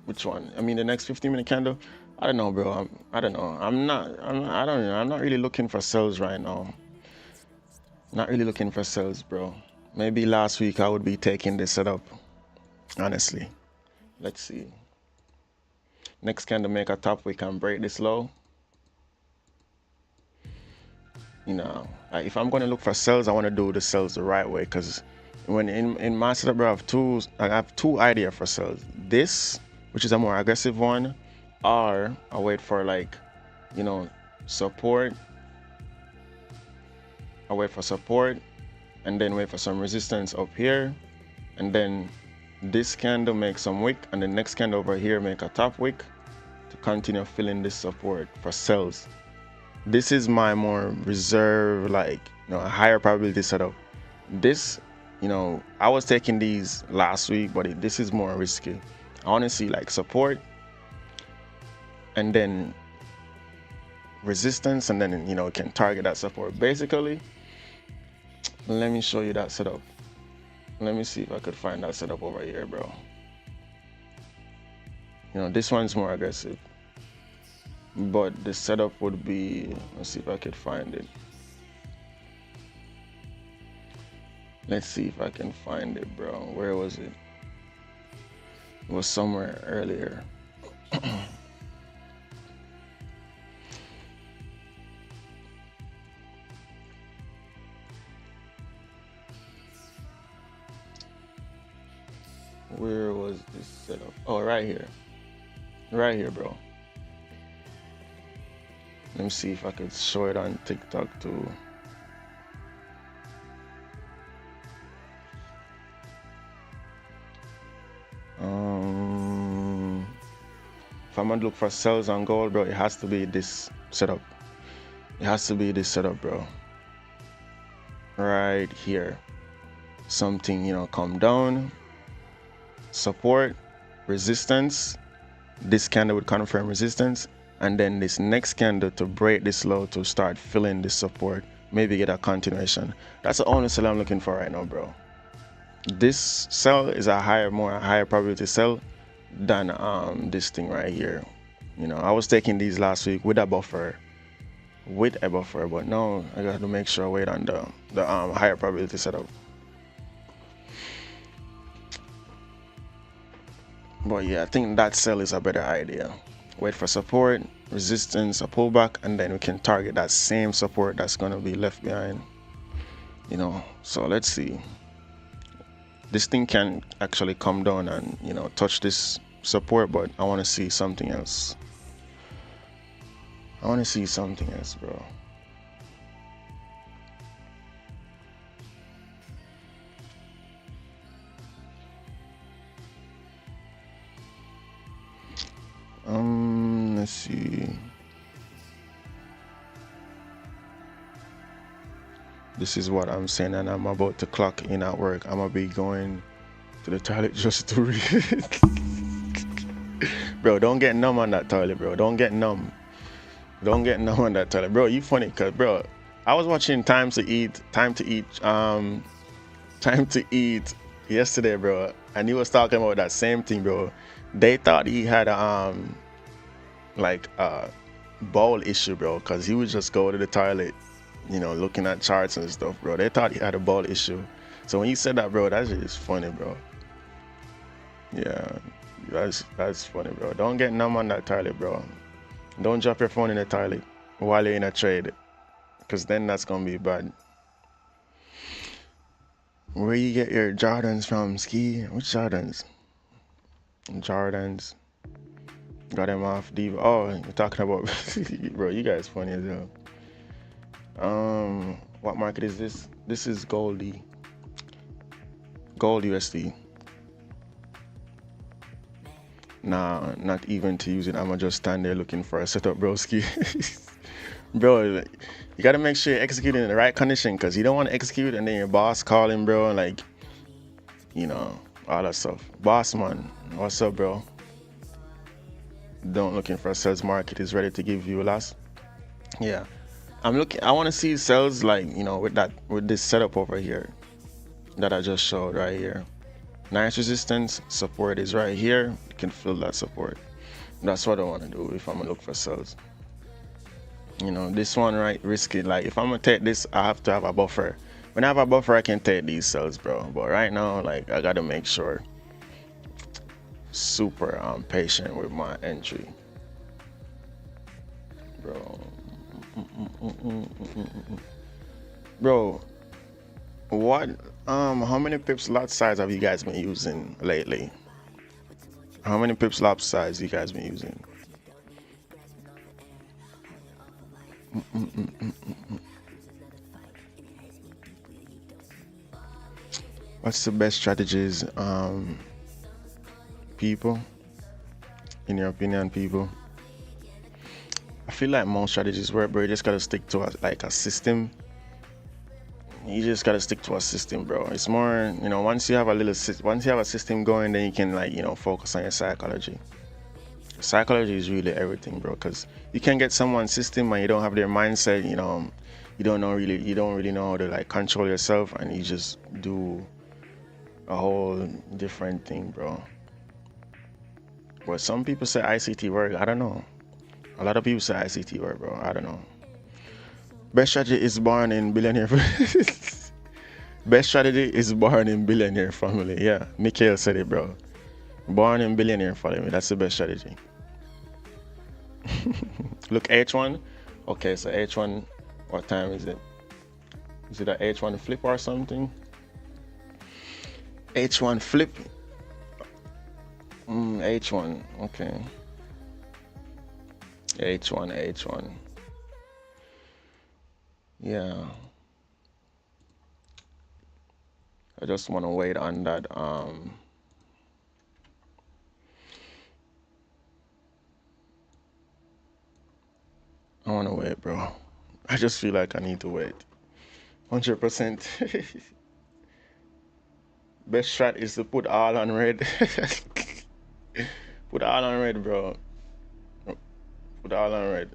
Which one? I mean, the next 15-minute candle. I don't know, bro. I don't know. I'm not really looking for sells right now. Not really looking for sells, bro. Maybe last week I would be taking this setup. Honestly, let's see. Next candle make a top wick and break this low. You know, like if I'm going to look for sells, I want to do the sells the right way, because when in my setup, bro, I have two ideas for sells. This, which is a more aggressive one, or I wait for, like, you know, support. I wait for support and then wait for some resistance up here, and then this candle make some wick, and the next candle over here make a top wick to continue filling this support for sells. This is my more reserve, like, you know, a higher probability setup. This, you know, I was taking these last week, but this is more risky. I want to see like support and then resistance, and then, you know, can target that support. Basically, let me show you that setup. Let me see if I could find that setup over here, bro. You know, this one's more aggressive, but the setup would be, let's see if I could find it. Let's see if I can find it, bro. Where was it? It was somewhere earlier. Where was this setup? Oh, right here. Right here, bro. Let me see if I could show it on TikTok too. If I'm gonna look for sells on gold, bro, it has to be this setup. It has to be this setup, bro. Right here. Something, you know, come down, support, resistance. This candle would confirm resistance, and then this next candle to break this low to start filling this support, maybe get a continuation. That's the only sell I'm looking for right now, bro. This sell is a higher probability sell than this thing right here. You know, I was taking these last week with a buffer, but now I got to make sure I wait on the higher probability setup. But yeah, I think that sell is a better idea. Wait for support, resistance, a pullback, and then we can target that same support that's gonna be left behind. You know, so let's see. This thing can actually come down and, you know, touch this support, but I want to see something else. I want to see something else, bro. Let's see. This is what I'm saying, and I'm about to clock in at work. I'm gonna be going to the toilet just to read. Bro, don't get numb on that toilet, bro. Don't get numb. Don't get numb on that toilet, bro. You funny, cause bro, I was watching Time to Eat yesterday, bro, and he was talking about that same thing, bro. They thought he had like a bowel issue, bro, cause he would just go to the toilet, you know, looking at charts and stuff, bro. They thought he had a ball issue. So when you said that, bro, that's just funny, bro. Yeah, that's funny, bro. Don't get numb on that toilet, bro. Don't drop your phone in the toilet while you're in a trade, because then that's gonna be bad. Where you get your Jordans from, Ski? Which Jordans? Jordans. Got them off Diva. Oh, you're talking about bro, you guys funny as hell. What market is this? This is Goldie. Gold USD. Nah, not even to use it. I'ma just stand there looking for a setup, broski. Bro, you gotta make sure you're executing in the right condition, because you don't want to execute and then your boss calling, bro, and like, you know, all that stuff. Boss man, what's up, bro? Don't looking for a sales market is ready to give you a loss. Yeah, I'm looking. I want to see sales like, you know, with this setup over here that I just showed right here. Nice resistance, support is right here. You can feel that support. That's what I want to do if I'm gonna look for sales. You know, this one right, risky. Like if I'm gonna take this, I have to have a buffer. When I have a buffer, I can take these sales, bro. But right now, like I gotta make sure super patient with my entry, bro. Bro, what how many pips lot size have you guys been using lately? How many pips lot size you guys been using? What's the best strategies, people, in your opinion, people? I feel like most strategies work, bro. You just gotta stick to like a system. You just gotta stick to a system, bro. It's more, you know, once you have a system going, then you can, like, you know, focus on your psychology. Psychology is really everything, bro, because you can get someone's system and you don't have their mindset, you know, you don't really know how to like control yourself, and you just do a whole different thing, bro. But some people say ICT work. I don't know. A lot of people say ICT work, bro. I don't know. Best strategy is born in billionaire. Best strategy is born in billionaire family. Yeah, Mikhail said it, bro. Born in billionaire family. That's the best strategy. Look, H1. Okay, so H1. What time is it? Is it a H1 flip or something? H1 flip. H1. Okay. H1. Yeah. I just want to wait on that. I want to wait, bro. I just feel like I need to wait. 100%. Best strat is to put all on red. Put all on red, bro. Put all on red.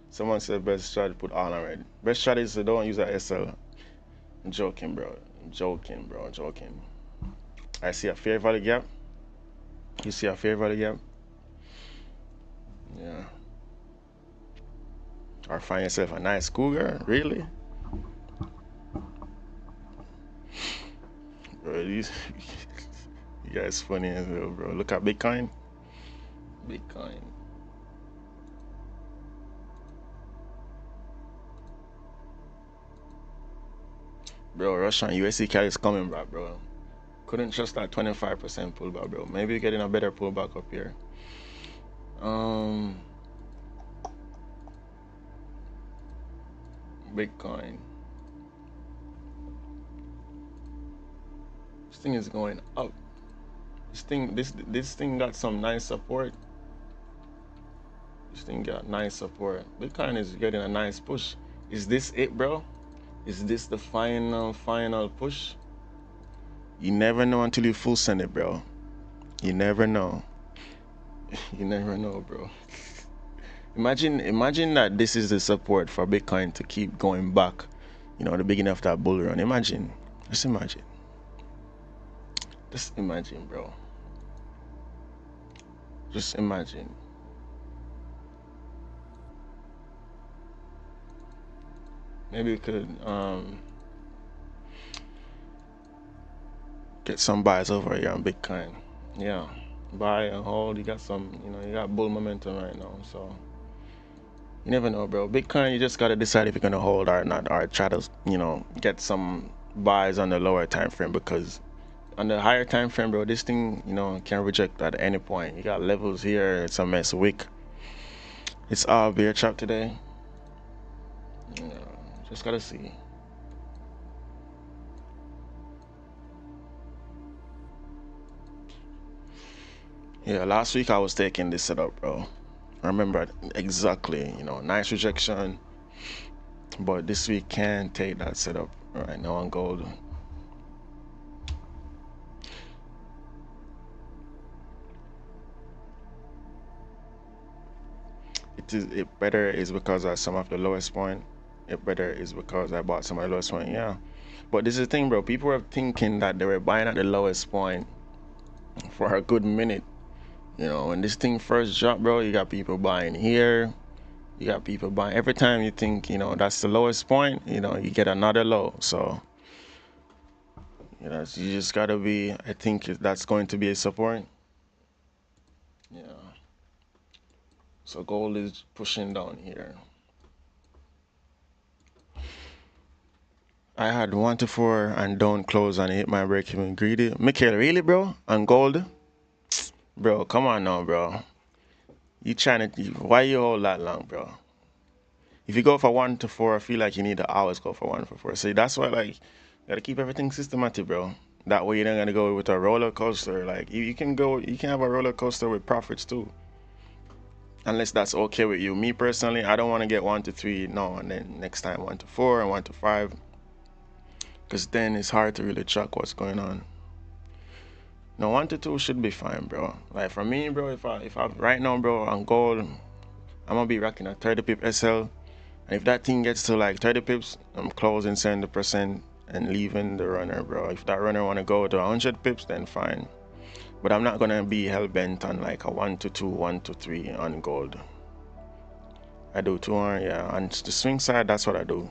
Someone said best strat, put all on red. Best strat is to don't use a SL. I'm joking, bro. Joking. I see a fair value gap. You see a fair value gap? Yeah. Or find yourself a nice cougar? Really? Bro, you guys funny as hell, bro. Look at Bitcoin. Bro, Russian USD carry is coming back, bro. Couldn't trust that 25% pullback, bro. Maybe you're getting a better pullback up here. Bitcoin. This thing is going up. This thing got some nice support. This thing got nice support. Bitcoin is getting a nice push. Is this it, bro? Is this the final push? You never know until you full send it, bro. You never know. You never know, bro. Imagine that this is the support for Bitcoin to keep going back, you know, the beginning of that bull run. Imagine. Just imagine. Just imagine, bro. Just imagine. Maybe we could get some buys over here on Bitcoin. Yeah. buy and hold. You got some, you got bull momentum right now. So you never know, bro. Bitcoin, you just gotta decide if you're gonna hold or not, or try to, get some buys on the lower time frame, because on the higher time frame, bro, this thing, can reject at any point. You got levels here. It's a mess. Wick. It's all bear trap today. Just gotta see. Yeah, last week I was taking this setup, bro. I remember exactly, nice rejection. But this week can't take that setup right now on gold. It better is because I some of the lowest point. It better is because I bought some of the lowest point, yeah. But this is the thing, bro. People were thinking that they were buying at the lowest point for a good minute. When this thing first dropped, bro, you got people buying here. You got people buying every time you think, that's the lowest point, you get another low. So, you just gotta be, I think that's going to be a support. Yeah. So gold is pushing down here. I had 1 to 4 and don't close and hit my break even greedy. Mikhail, really, bro? On gold? Bro, come on now, bro. Why you hold that long, bro? If you go for 1 to 4, I feel like you need to always go for 1 for 4. See, that's why, like, you gotta keep everything systematic, bro. That way you're not gonna go with a roller coaster. Like, you can have a roller coaster with profits too. Unless that's okay with you. Me personally, I don't want to get 1 to 3, no, and then next time 1 to 4 and 1 to 5. Because then it's hard to really track what's going on. No, 1 to 2 should be fine, bro. Like for me, bro, if I right now, bro, on gold, I'm gonna be rocking a 30 pip SL. And if that thing gets to like 30 pips, I'm closing 70% and leaving the runner, bro. If that runner wanna go to 100 pips, then fine. But I'm not gonna be hell bent on like a 1 to 2, 1 to 3 on gold. I do 200, yeah. On the swing side, that's what I do.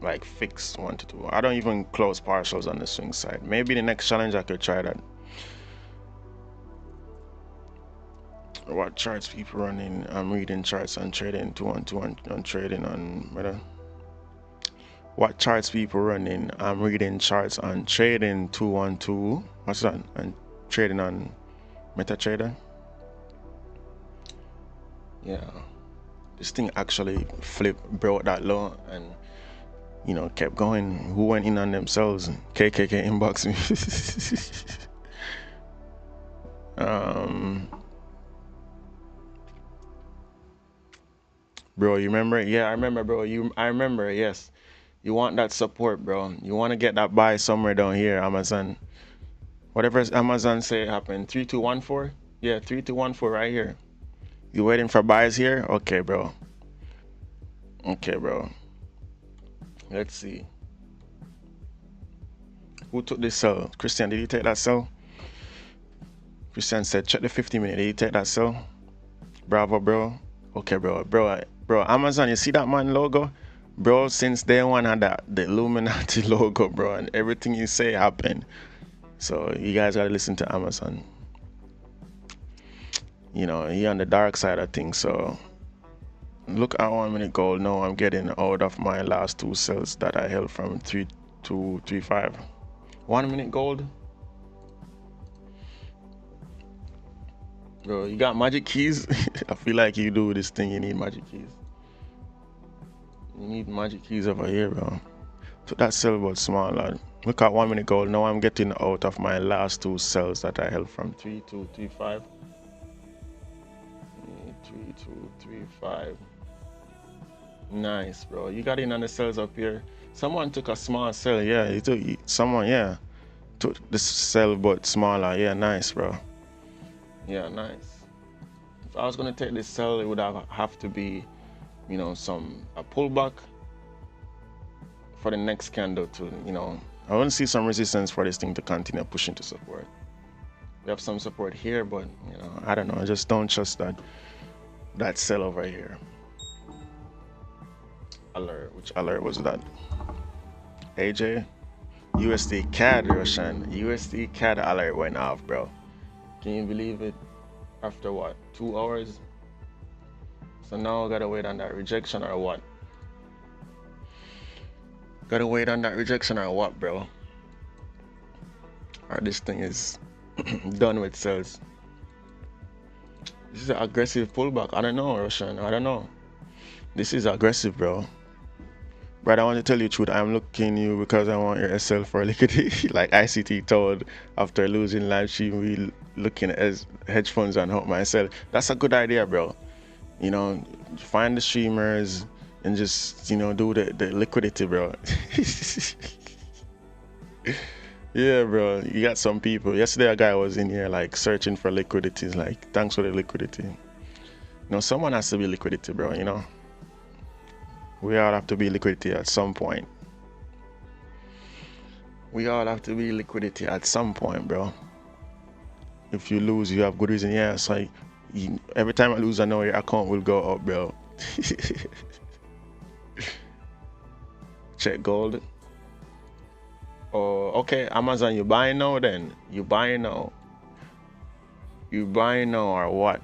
Like fix 1 to 2. I don't even close partials on the swing side. Maybe the next challenge I could try that. What charts people running? I'm reading charts on trading 212 on trading on whether. What charts people running? I'm reading charts on trading 212. What's that? And trading on MetaTrader. Yeah, this thing actually broke that low and kept going. Who went in on themselves? KKK inbox me. Bro, you remember? Yeah, I remember, bro. I remember. Yes, you want that support, bro. You want to get that buy somewhere down here, Amazon. Whatever Amazon say happened. 3214. Yeah, 3214 right here. You waiting for buys here? Okay, bro. Okay, bro. Let's see. Who took this sell? Christian, did you take that sell? Christian said, check the 50-minute. Did you take that sell? Bravo, bro. Okay, bro. Bro, Amazon, you see that man logo? Bro, since day one had the Illuminati logo, bro, and everything you say happened. So you guys gotta listen to Amazon. He on the dark side of things, so look at 1 minute gold. No, I'm getting out of my last 2 sells that I held from 3 to 3.5. 1 minute gold. Bro, you got magic keys? I feel like you do this thing, you need magic keys. You need magic keys over here, bro. Took that sell but small, lad. Look at 1 minute gold. Now I'm getting out of my last 2 sells that I held from 3 to 3.5. 3 to 3.5. Nice, bro. You got in on the sells up here. Someone took a small sell. Yeah, someone took the sell but smaller. Yeah, nice, bro. Yeah, nice. If I was gonna take this sell, it would have to be, a pullback for the next candle to, I want to see some resistance for this thing to continue pushing to support. We have some support here, but I don't know. I just don't trust that sell over here. Alert. Which alert was that? AJ? USD CAD, Roshan. USD CAD alert went off, bro. Can you believe it? After what, 2 hours? So now I gotta wait on that rejection or what? Gotta wait on that rejection or what, bro? Or this thing is done with sales. This is an aggressive pullback. I don't know, Russian. I don't know. This is aggressive, bro. But I want to tell you the truth. I'm looking you because I want your SL for liquidity. Like ICT told after losing live stream, we looking at hedge funds and help myself. That's a good idea, bro. You know, find the streamers and just, you know, do the liquidity, bro. Yeah, bro. You got some people. Yesterday a guy was in here like searching for liquidity. He's like, thanks for the liquidity. You know, someone has to be liquidity, bro, you know. We all have to be liquidity at some point. We all have to be liquidity at some point, bro. If you lose, you have good reason. Yeah, it's like every time I lose, I know your account will go up, bro. Check gold. Oh, okay, Amazon, you buying now then? You buying now? You buying now or what?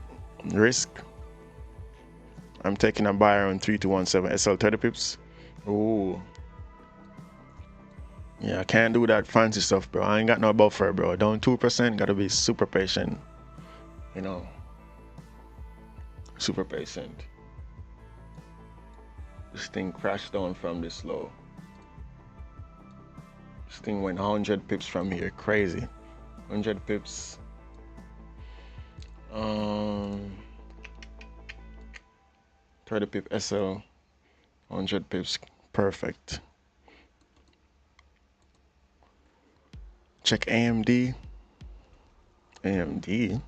Risk? I'm taking a buy around 3217 SL 30 pips. Ooh. Yeah, I can't do that fancy stuff, bro. I ain't got no buffer, bro. Down 2%, gotta be super patient. You know. Super patient. This thing crashed down from this low. This thing went 100 pips from here. Crazy. 100 pips. 30 pip SL. 100 pips. Perfect. Check AMD. AMD.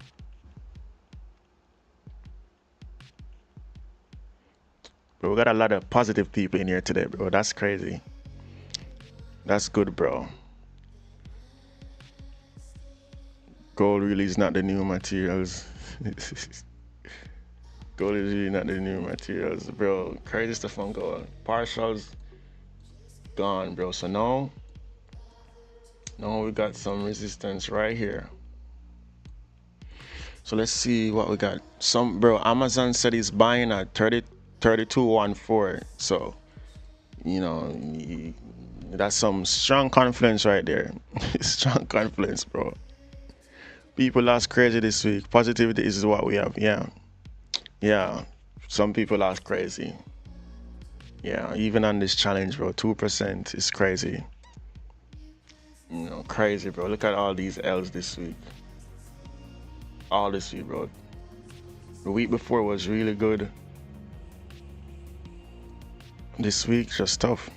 Bro, we got a lot of positive people in here today, bro. That's crazy. That's good, bro. Gold really is not the new materials. Gold is really not the new materials, bro. Crazy stuff on gold. Partials gone, bro. So now we got some resistance right here. So let's see what we got. Bro, Amazon said he's buying at 3214. So, you know, that's some strong confidence right there. Strong confidence, bro. People lost crazy this week. Positivity is what we have. Yeah. Some people lost crazy. Yeah, even on this challenge, bro, 2% is crazy. You know, crazy, bro. Look at all these L's this week. All this week, bro. The week before was really good. This week, just tough.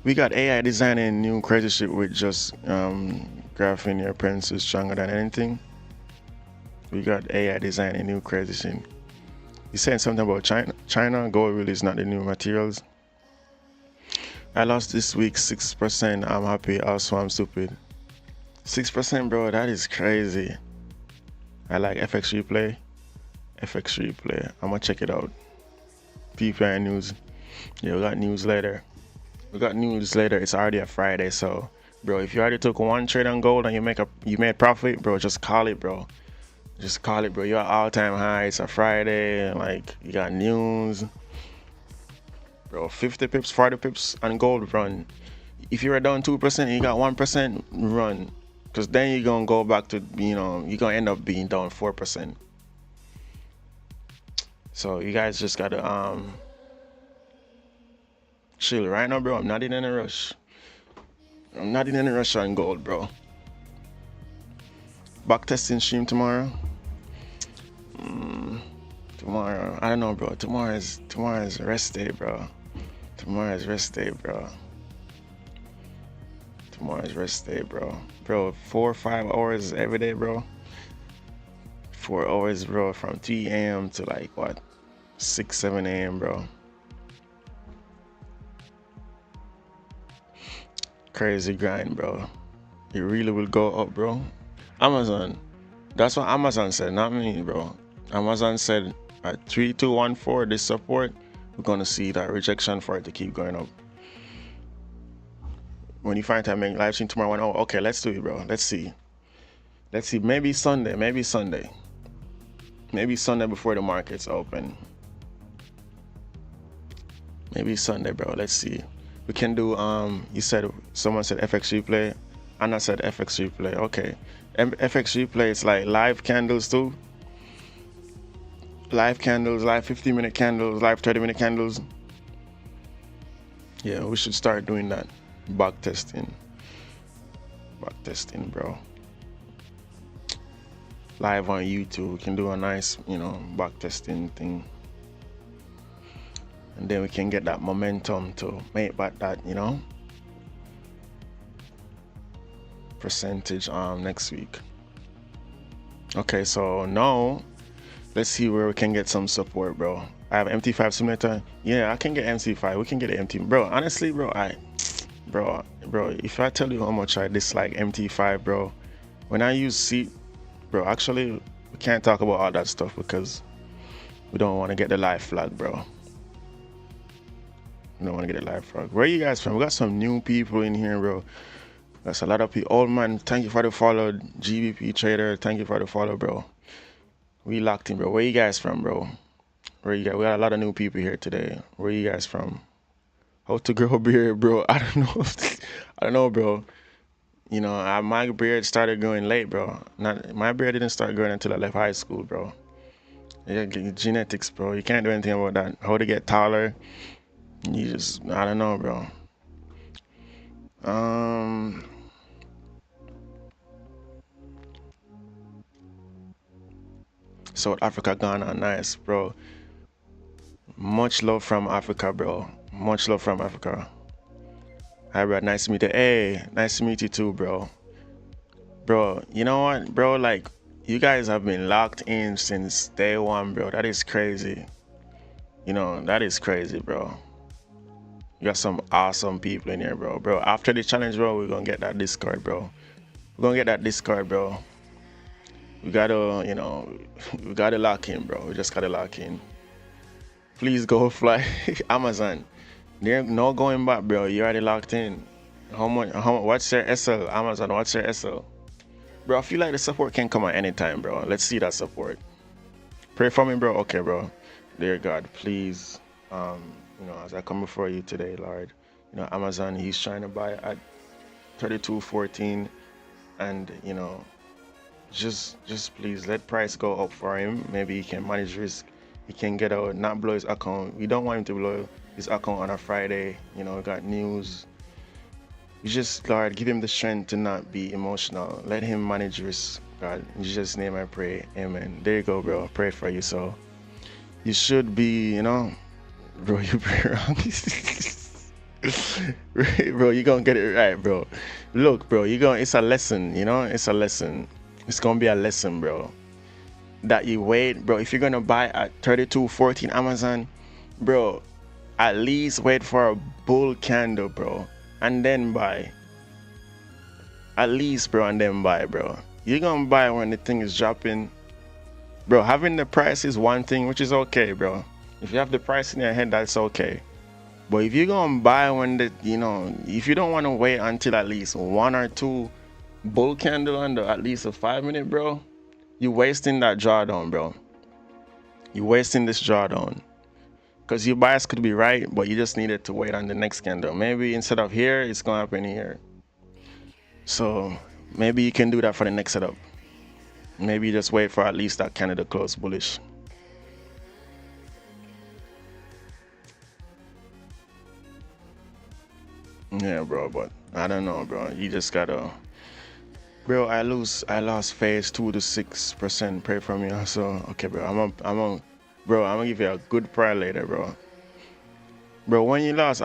We got AI designing new crazy shit with just graphing your pencil stronger than anything. We got AI designing new crazy shit. You saying something about China? Gold really is not the new materials. I lost this week 6%. I'm happy. Also, I'm stupid. 6%, bro. That is crazy. I like FX replay. I'm gonna check it out. PPI news. Yeah, we got news later. It's already a Friday, so bro, if you already took one trade on gold and you made profit, bro, just call it, bro. Just call it, bro. You're at all-time high. It's a Friday, and like you got news, bro. 50 pips, 40 pips on gold run. If you're down 2% and you got 1%, run, because then you're gonna go back to, you know, you're gonna end up being down 4%. So you guys just gotta chill right now, bro. I'm not in any rush. On gold, bro. Back testing stream tomorrow. Tomorrow, I don't know, bro. Tomorrow is rest day, bro. Tomorrow is rest day, bro. Bro, 4 or 5 hours every day, bro. 4 hours, bro, from 3 a.m. to like what, 6, 7 a.m., bro. Crazy grind, bro. It really will go up, bro. Amazon. That's what Amazon said, not me, bro. Amazon said at 3214, this support, we're gonna see that rejection for it to keep going up. When you find time, make live stream tomorrow, oh, okay, let's do it, bro. Let's see. Let's see, maybe Sunday, maybe Sunday. Maybe Sunday before the markets open. Maybe Sunday, bro. Let's see. We can do you said someone said FX replay. Anna said FX replay. Okay. FX replay is like live candles too. Live candles, live 15-minute candles, live 30-minute candles. Yeah, we should start doing that. Back testing. Back testing, bro. Live on YouTube. We can do a nice, back testing thing. And then we can get that momentum to make back that, percentage next week. Okay, so now let's see where we can get some support, bro. I have MT5 simulator. Yeah, I can get MT5. We can get an MT. Bro, honestly, bro, bro, if I tell you how much I dislike MT5, bro, when I use C, bro, actually, we can't talk about all that stuff because we don't want to get the live flag, bro. We don't want to get the live flag. Where are you guys from? We got some new people in here, bro. That's a lot of people. Old man, thank you for the follow. GBP trader, thank you for the follow, bro. We locked in, bro. Where you guys from, bro? Where you guys? We got a lot of new people here today. Where you guys from? How to grow a beard, bro? I don't know. I don't know, bro. My beard started growing late, bro. My beard didn't start growing until I left high school, bro. Yeah, genetics, bro. You can't do anything about that. How to get taller? You just, I don't know, bro. South Africa, Ghana, nice, bro. Much love from Africa, bro. Much love from Africa. Hi, bro. Nice to meet you. Hey, nice to meet you too, bro. Bro, you know what, bro? Like, you guys have been locked in since day one, bro. That is crazy. That is crazy, bro. You got some awesome people in here, bro. Bro, after the challenge, bro, we're gonna get that Discord, bro. We're gonna get that Discord, bro. We gotta, we gotta lock in, bro. We just gotta lock in. Please go fly Amazon. There's no going back, bro. You already locked in. How much? What's your SL? Amazon, what's your SL? Bro, I feel like the support can come at any time, bro. Let's see that support. Pray for me, bro. Okay, bro. Dear God, please, as I come before you today, Lord, Amazon, he's trying to buy at 32.14, and just please let price go up for him. Maybe he can manage risk. He can get out, not blow his account. We don't want him to blow his account on a Friday. We got news. You just, Lord, give him the strength to not be emotional. Let him manage risk, God. In Jesus' name I pray. Amen. There you go, bro. I pray for you. So you should be, bro, you pray wrong. Bro, you're gonna get it right, bro. Look, bro, it's a lesson, it's a lesson. It's gonna be a lesson, bro. That you wait, bro. If you're gonna buy at 32.14 Amazon, bro, at least wait for a bull candle, bro, and then buy. At least, bro, and then buy, bro. You're gonna buy when the thing is dropping, bro. Having the price is one thing, which is okay, bro. If you have the price in your head, that's okay. But if you're gonna buy when if you don't want to wait until at least one or two bull candle under at least a 5-minute, bro, you're wasting that drawdown, bro. You're wasting this drawdown. Because your bias could be right, but you just needed to wait on the next candle. Maybe instead of here, it's gonna happen here. So maybe you can do that for the next setup. Maybe you just wait for at least that candle to close bullish. Yeah, bro, but I don't know, bro. You just gotta, bro. I lost phase 2 to 6%. Pray for me, so okay, bro. Bro, I'm gonna give you a good prayer later, bro. Bro, when you lost,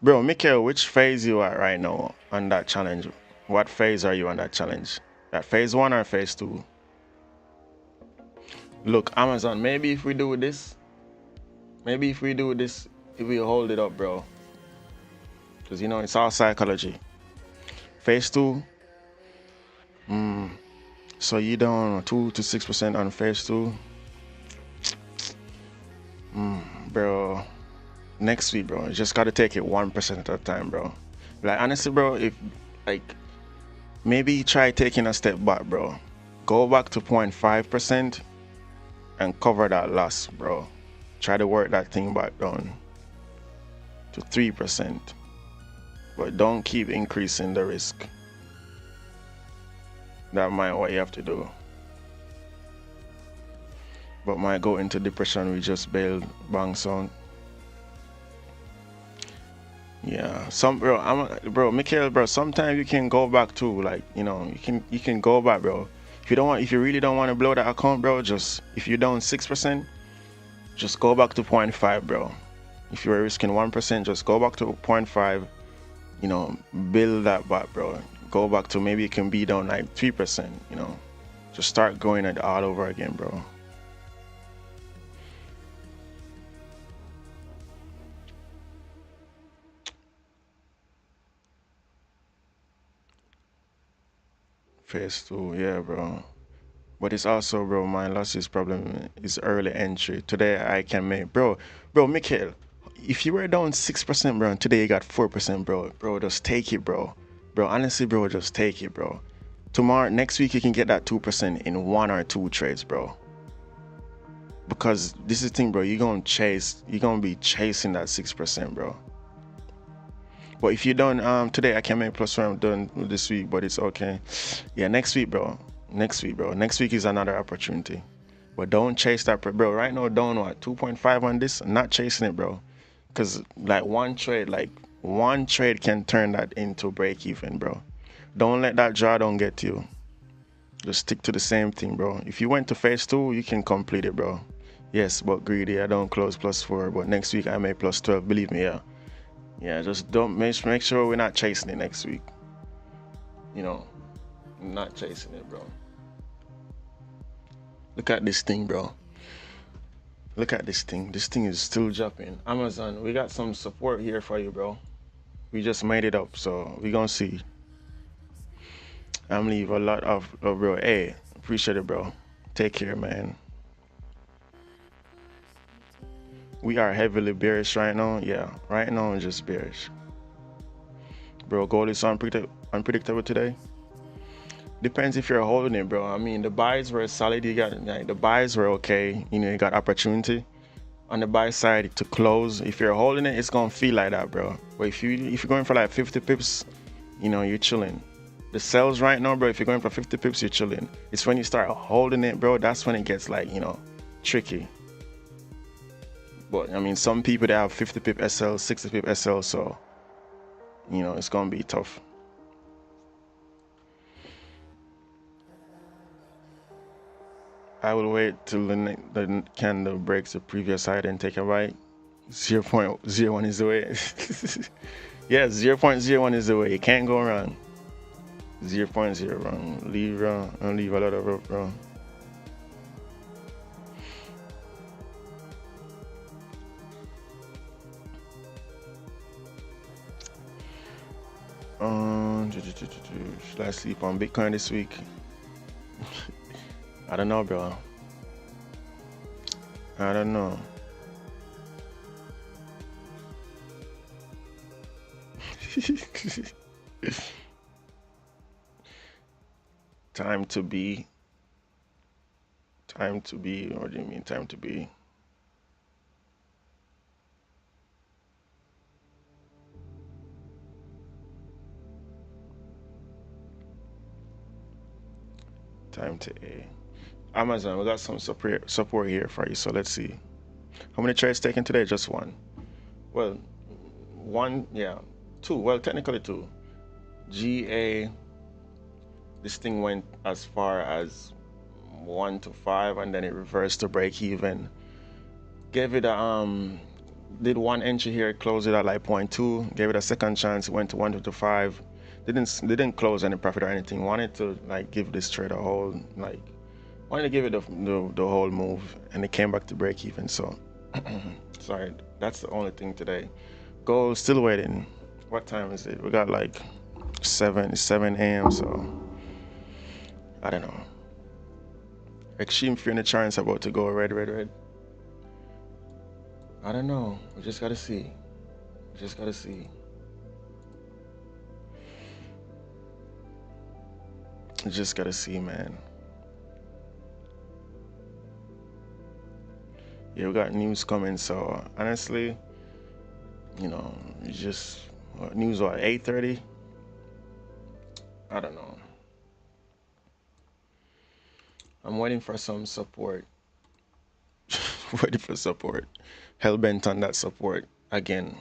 bro, Mikhail, which phase you at right now on that challenge? What phase are you on that challenge? That phase 1 or phase 2? Look, Amazon. Maybe if we do this, if we hold it up, bro. Because it's all psychology. Phase 2. So you down 2 to 6% on phase 2. Bro. Next week, bro. You just gotta take it 1% at a time, bro. Like honestly, bro, if maybe try taking a step back, bro. Go back to 0.5% and cover that loss, bro. Try to work that thing back down to 3%. But don't keep increasing the risk. That might what you have to do. But might go into depression. We just bailed banks on. Yeah, bro, Mikhail, bro. Sometimes you can go back too, like you can go back, bro. If you really don't want to blow that account, bro, just if you're down 6%, just go back to 0.5, bro. If you're risking 1%, just go back to 0.5. Build that back, bro. Go back to maybe it can be down like 3%. Just start going it all over again, bro. Phase 2, yeah, bro. But it's also, bro, my losses problem is early entry. Today I can make, bro, Mikhail, if you were down 6%, bro, and today you got 4%, bro, just take it, bro. Bro, honestly, bro, just take it, bro. Next week, you can get that 2% in 1 or 2 trades, bro. Because this is the thing, bro, you're gonna be chasing that 6%, bro. But if you don't, today I can make plus what I'm doing this week, but it's okay. Yeah, next week, bro. Next week is another opportunity. But don't chase that, bro. Right now, down what, 2.5 on this? I'm not chasing it, bro. Because like one trade can turn that into break even, bro. Don't let that drawdown get to you. Just stick to the same thing, bro. If you went to phase 2, you can complete it, bro. Yes, but greedy. I don't close +4, but next week I may +12. Believe me, yeah. Yeah, just don't make sure we're not chasing it next week. Not chasing it, bro. Look at this thing, bro. Look at this thing. This thing is still jumping. Amazon, we got some support here for you, bro. We just made it up, so we gonna see. I'm leave a lot of bro. Hey, appreciate it, bro. Take care, man. We are heavily bearish right now. Yeah, right now we're just bearish. Bro, gold is unpredictable today. Depends if you're holding it, bro. I mean, the buys were solid. The buys were okay. You got opportunity on the buy side to close. If you're holding it, it's gonna feel like that, bro. But if you're going for like 50 pips, you're chilling. The sells right now, bro, if you're going for 50 pips, you're chilling. It's when you start holding it, bro, that's when it gets like, tricky. But I mean, some people they have 50 pip SL, 60 pip SL, so it's gonna be tough. I will wait till the candle breaks the previous high and take a bite. 0.01 is the way. Yeah, 0.01 is the way. You can't go wrong. 0.0 wrong. Leave a lot of rope wrong. Should I sleep on Bitcoin this week? I don't know, bro. I don't know. Time to be. What do you mean time to be? Time to A. Amazon, we got some support here for you, so let's see. How many trades taken today? Just one. Well, one, yeah. Two, well, technically two. GA, this thing went as far as 1 to 5 and then it reversed to break even. Gave it did one entry here, closed it at like 0.2, gave it a second chance, went to 1 to 5. Didn't close any profit or anything. Wanted to like give this trade a whole wanted to give it the whole move, and it came back to break even. So sorry, that's the only thing today. Gold still waiting. What time is it? We got like 7 a.m. So I don't know. Extreme fear in the chart is about to go red. I don't know. We just gotta see. You just gotta see, man. Yeah, we got news coming, so honestly, you know, you just news what 8:30. I don't know. I'm waiting for some support. Waiting for support. Hellbent on that support again.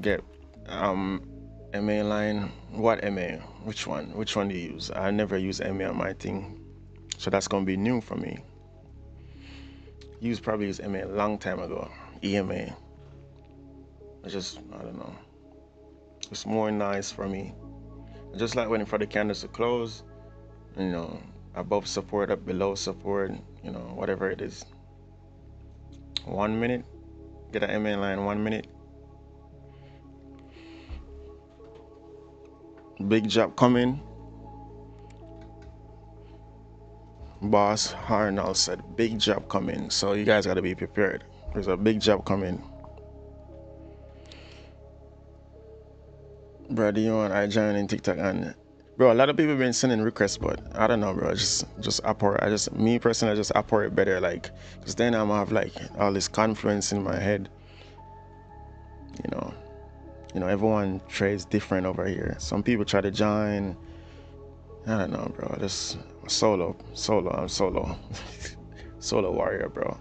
Get MA line. What MA? Which one? Which one do you use? I never use MA on my thing, so that's gonna be new for me. You probably used MA a long time ago. EMA. I don't know. It's more nice for me. I just like waiting for the candles to close. You know, above support, up below support. You know, whatever it is. 1 minute. Get an MA line 1 minute. Big job coming. Boss Harnell said big job coming. So you guys gotta be prepared. There's a big job coming. Bro, do you want I join in TikTok and bro, a lot of people been sending requests, but I don't know, bro. Just operate. Me personally, I just operate better, like, cause then I'm gonna have like all this confluence in my head. You know, everyone trades different over here. Some people try to join. I don't know, bro. Just solo. I'm solo. Solo warrior, bro.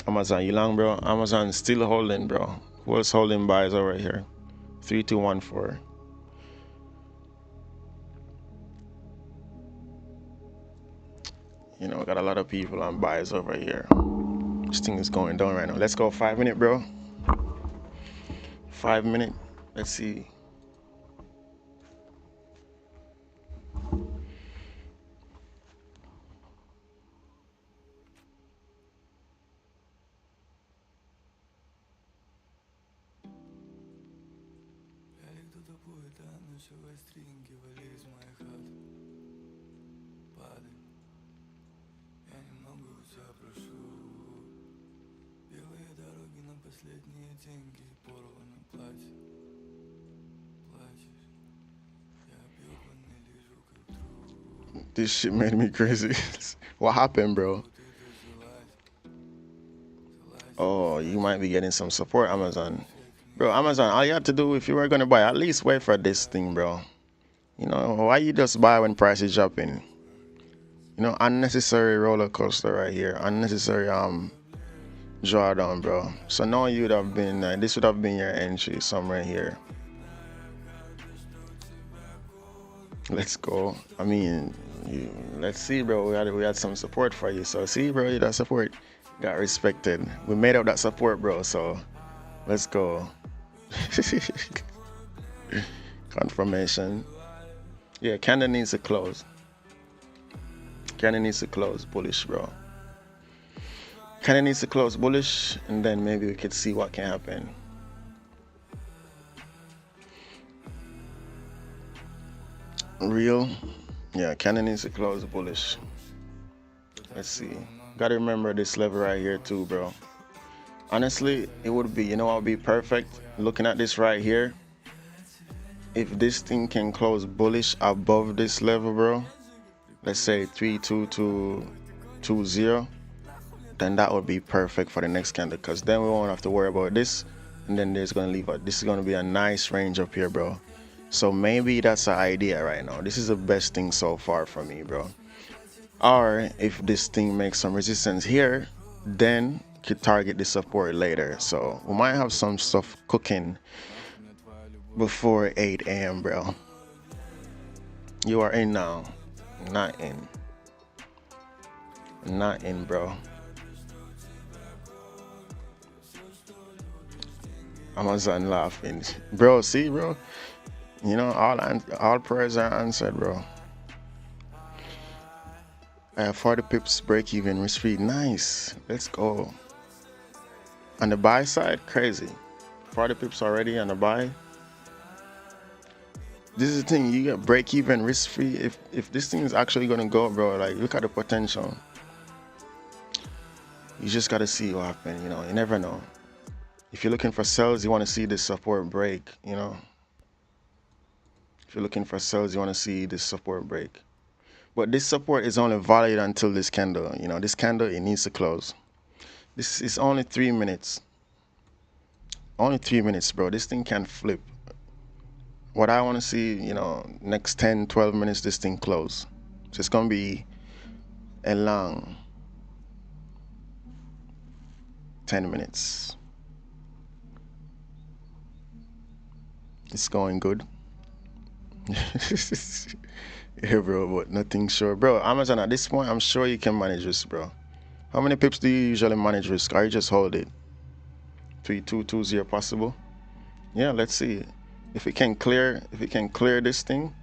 Amazon, you long, bro? Amazon still holding, bro. Who else holding buys over here? 3214. You know, got a lot of people on buys over here. This thing is going down right now. Let's go 5 minute, bro. 5 minute. Let's see. This shit made me crazy. What happened, bro? Oh, you might be getting some support, Amazon. Bro, Amazon, all you have to do if you were gonna buy, at least wait for this thing, bro. You know, why you just buy when price is dropping? You know, unnecessary roller coaster right here. Unnecessary drawdown, bro. So now you would have been this would have been your entry somewhere here. Let's go. I mean, let's see, bro. We had some support for you. So see, bro, that support got respected. We made up that support, bro. So let's go. Confirmation. Yeah, candle needs to close. Candle needs to close bullish, bro. Candle needs to close bullish, and then maybe we could see what can happen. Real. Yeah, candle needs to close bullish. Let's see. Gotta remember this level right here too, bro. Honestly, it would be, you know what would be perfect? Looking at this right here. If this thing can close bullish above this level, bro, let's say 32220, then that would be perfect for the next candle, because then we won't have to worry about this, and then there's gonna leave this is gonna be a nice range up here, bro. So maybe that's the idea right now. This is the best thing so far for me, bro. Or if this thing makes some resistance here, then could target the support later. So we might have some stuff cooking before 8 a.m., bro. You are in now. Not in. Not in, bro. Amazon laughing. Bro, see, bro? You know, all prayers are answered, bro. 40 pips break even risk free. Nice. Let's go. On the buy side, crazy. 40 pips already on the buy. This is the thing, you get break even risk free. If this thing is actually gonna go, bro, like look at the potential. You just gotta see what happens, you know, you never know. If you're looking for sells, you wanna see this support break, you know. If you're looking for sells, you want to see this support break. But this support is only valid until this candle. You know, this candle, it needs to close. This is only 3 minutes. Only 3 minutes, bro. This thing can flip. What I want to see, you know, next 10, 12 minutes, this thing close. So it's going to be a long 10 minutes. It's going good. Yeah, bro, but nothing sure. Bro, Amazon, at this point, I'm sure you can manage risk, bro. How many pips do you usually manage risk? Or you just hold it? 3220 possible? Yeah, let's see. If it can clear this thing,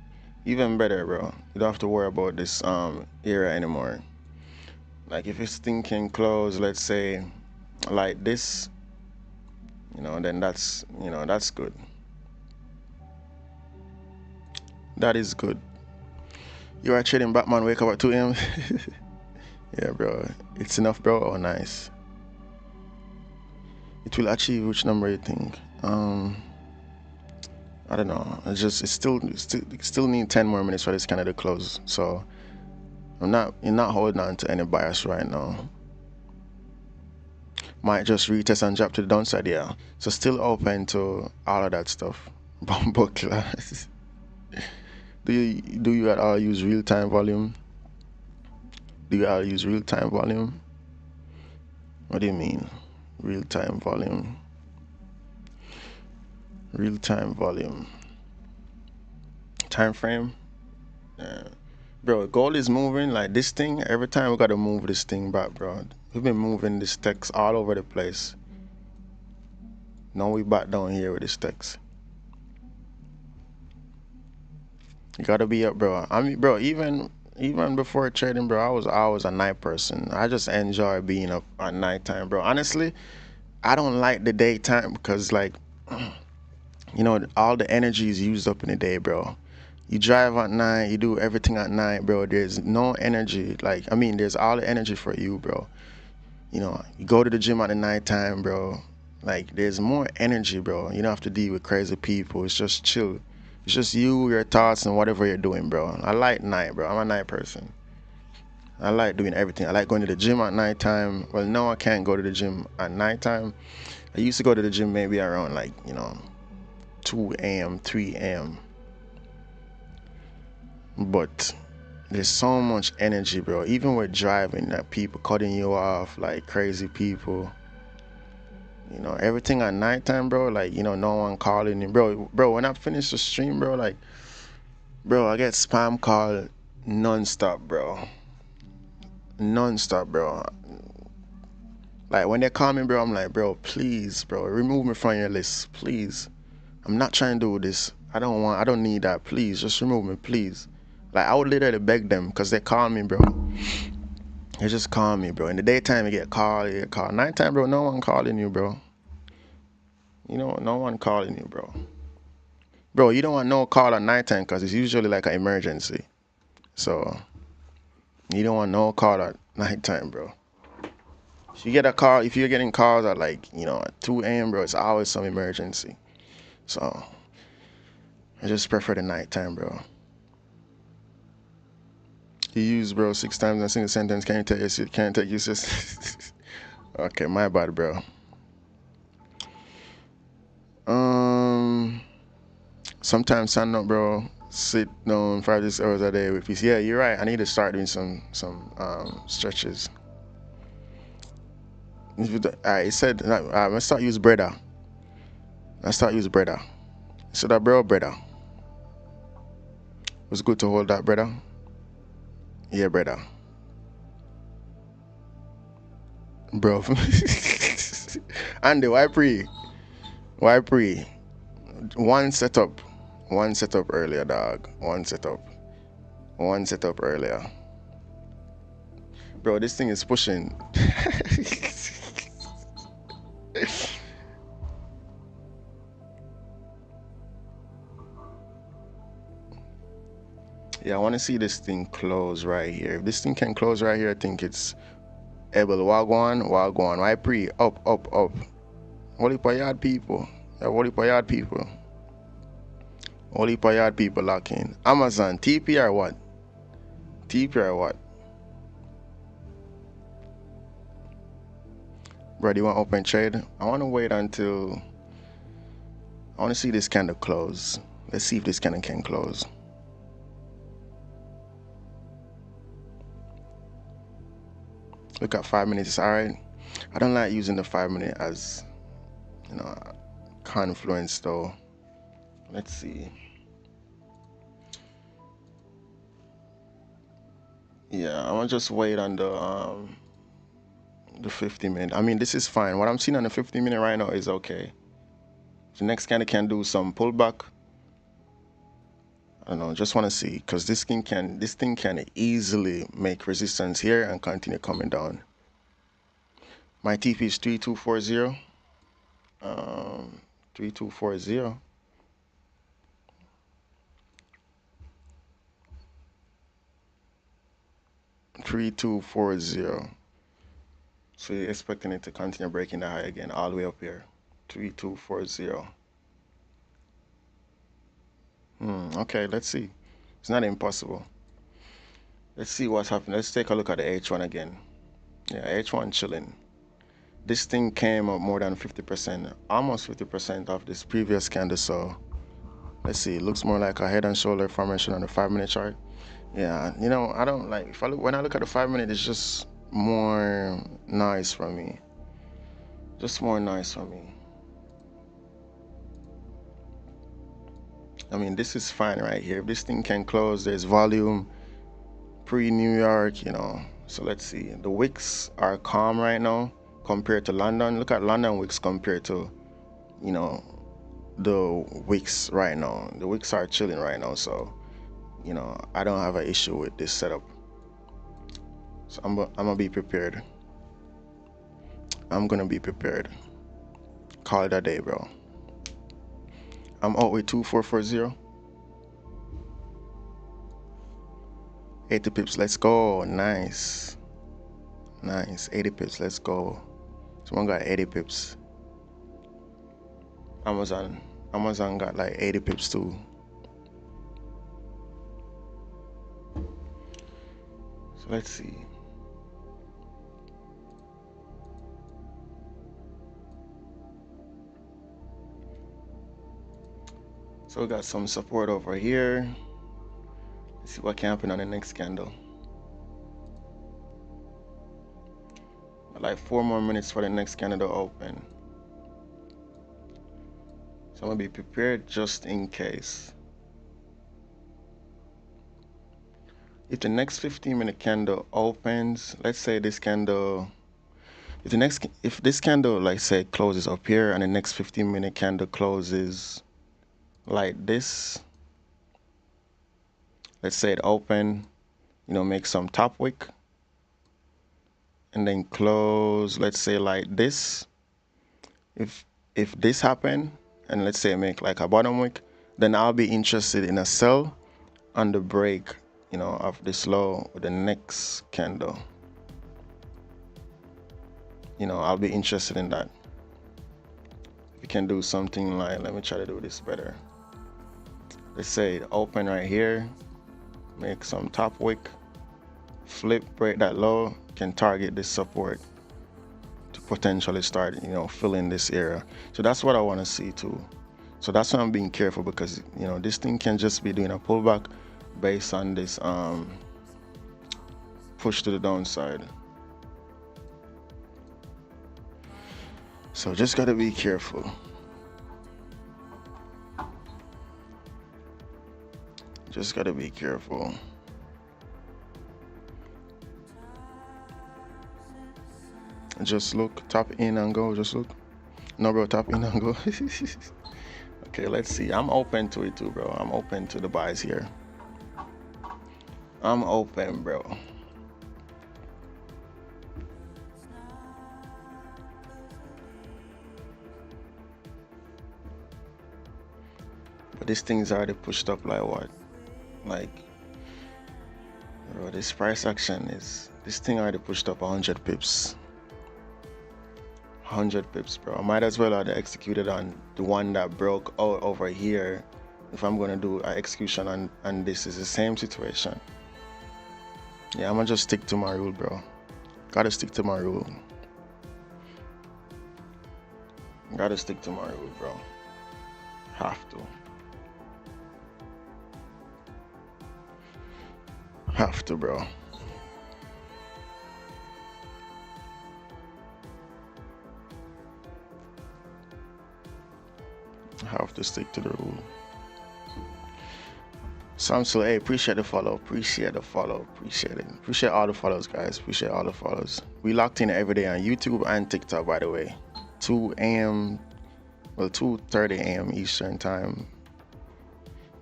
even better, bro. You don't have to worry about this area anymore. Like if this thing can close, let's say like this, you know, then that's, you know, that's good. That is good. You are trading Batman, wake up at 2 a.m. Yeah, bro. It's enough, bro. Oh, nice. It will achieve which number you think? I don't know. It still need 10 more minutes for this candle to close. So you're not holding on to any bias right now. Might just retest and drop to the downside, yeah. So still open to all of that stuff. Bumbo class. Do you at all use real-time volume? Do you all use real-time volume? What do you mean? Real-time volume. Real-time volume. Time frame? Yeah. Bro, gold is moving like this thing. Every time we gotta move this thing back, bro. We've been moving this text all over the place. Now we back down here with this text. You gotta be up, bro. I mean, bro, even before trading, bro, I was a night person. I just enjoy being up at nighttime, bro. Honestly, I don't like the daytime because, like, you know, all the energy is used up in the day, bro. You drive at night, you do everything at night, bro. There's no energy. Like, I mean, there's all the energy for you, bro. You know, you go to the gym at the nighttime, bro. Like, there's more energy, bro. You don't have to deal with crazy people. It's just chill. It's just you, your thoughts, and whatever you're doing, bro. I like night, bro. I'm a night person. I like doing everything. I like going to the gym at nighttime. Well, no, I can't go to the gym at nighttime. I used to go to the gym maybe around, like, you know, 2 a.m., 3 a.m. But there's so much energy, bro. Even with driving, that people cutting you off, like crazy people. You know, everything at nighttime, bro. Like, you know, no one calling you, bro. Bro, when I finish the stream, bro, like, bro, I get spam call non-stop, bro. Non-stop, bro. Like, when they call me, bro, I'm like, bro, please, bro, remove me from your list, please. I'm not trying to do this. I don't need that. Please, just remove me, please. Like, I would literally beg them because they call me, bro. They just call me, bro. In the daytime, you get called, Nighttime, bro, no one calling you, bro. You know, no one calling you, bro. Bro, you don't want no call at nighttime because it's usually like an emergency. So, you don't want no call at nighttime, bro. If you get a call, if you're getting calls at, like, you know, at 2 a.m., bro, it's always some emergency. So, I just prefer the nighttime, bro. You use, bro, 6 times in a single sentence. Can't take you, sis. Okay, my bad, bro. Sometimes stand up, bro. Sit down 5 to 6 hours a day with peace. Yeah, you're right. I need to start doing some stretches. It said I start use breather. So that breather. It was good to hold that breather. Yeah, breather. Bro. Andy, why pre? One setup earlier, dog. One setup earlier. Bro, this thing is pushing. Yeah, I want to see this thing close right here. If this thing can close right here, I think it's able. Wagwan. Why pre? Up. What if I yard people? Yeah, what if I yard people? Only per yard people locking. Amazon, TP or what? TP or what? Bro, do you want to open trade? I want to wait until... I want to see this candle close. Let's see if this candle can close. Look at 5 minutes, alright. I don't like using the 5 minute as, you know, confluence though. Let's see. Yeah, I want to just wait on the 50 minute. I mean, this is fine. What I'm seeing on the 50 minute right now is okay. The next candle can do some pullback. I don't know, just want to see, because this thing can easily make resistance here and continue coming down. My TP is 3240. 3240. So you're expecting it to continue breaking the high again, all the way up here. 3240. Okay, let's see. It's not impossible. Let's see what's happening. Let's take a look at the H1 again. Yeah, H1 chilling. This thing came up more than 50%, almost 50% of this previous candle. So let's see. It looks more like a head and shoulder formation on the 5 minute chart. Yeah, you know, I don't like, when I look at the 5 minute, it's just more nice for me. Just more nice for me. I mean, this is fine right here. If this thing can close, there's volume pre-New York, you know. So let's see. The wicks are calm right now compared to London. Look at London wicks compared to, you know, the wicks right now. The wicks are chilling right now. So, you know, I don't have an issue with this setup. So I'm gonna be prepared. I'm gonna be prepared. Call it a day, bro. I'm out with 2440. 80 pips, let's go. Nice. Nice. 80 pips, let's go. Someone got 80 pips. Amazon got like 80 pips too. So let's see. So we got some support over here. Let's see what can happen on the next candle. Like 4 more minutes for the next candle to open. So I'm gonna be prepared just in case. If the next 15-minute candle opens, let's say this candle, if this candle, like say, closes up here and the next 15-minute candle closes like this, let's say it open, you know, make some top wick and then close, let's say like this. If this happen and let's say make like a bottom wick, then I'll be interested in a sell on the break, you know, of this low with the next candle. You know, I'll be interested in that. We can do something like, let me try to do this better. Let's say open right here, make some top wick, flip, break that low, can target this support to potentially start, you know, filling this area. So that's what I want to see too. So that's why I'm being careful, because, you know, this thing can just be doing a pullback based on this push to the downside. So just gotta be careful. Just gotta be careful. Just look, tap in and go, just look. No, bro, tap in and go. Okay, let's see. I'm open to it too, bro. I'm open to the buys here. I'm open, bro. But this thing's already pushed up like what? Like, bro, this price action is, this thing already pushed up 100 pips. 100 pips, bro. I might as well have executed on the one that broke out over here if I'm gonna do an execution and this is the same situation. Yeah, I'm gonna just stick to my rule, bro. Gotta stick to my rule. Gotta stick to my rule, bro. Have to. Have to, bro. Have to stick to the rule. Samsul, hey, appreciate the follow. Appreciate the follow. Appreciate it. Appreciate all the follows, guys. Appreciate all the follows. We locked in every day on YouTube and TikTok, by the way. 2 a.m. Well, 2:30 a.m. Eastern time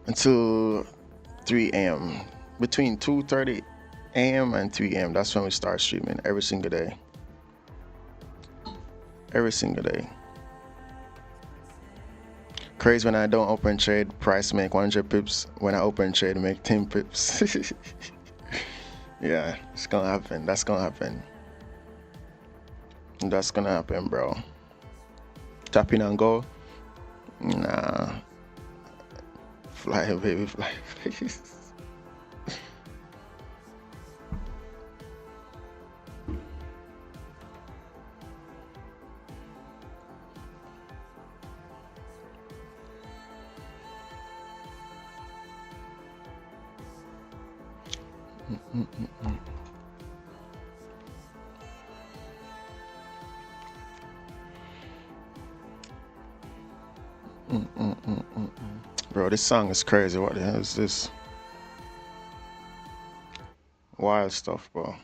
until 3 a.m. Between 2:30 a.m. and 3 a.m. That's when we start streaming every single day. Every single day. Crazy when I don't open trade, price make 100 pips. When I open trade, make 10 pips. Yeah, it's gonna happen. That's gonna happen. That's gonna happen, bro. Tap in and go. Nah. Fly, baby, fly. Bro, this song is crazy. What the hell is this? Wild stuff, bro.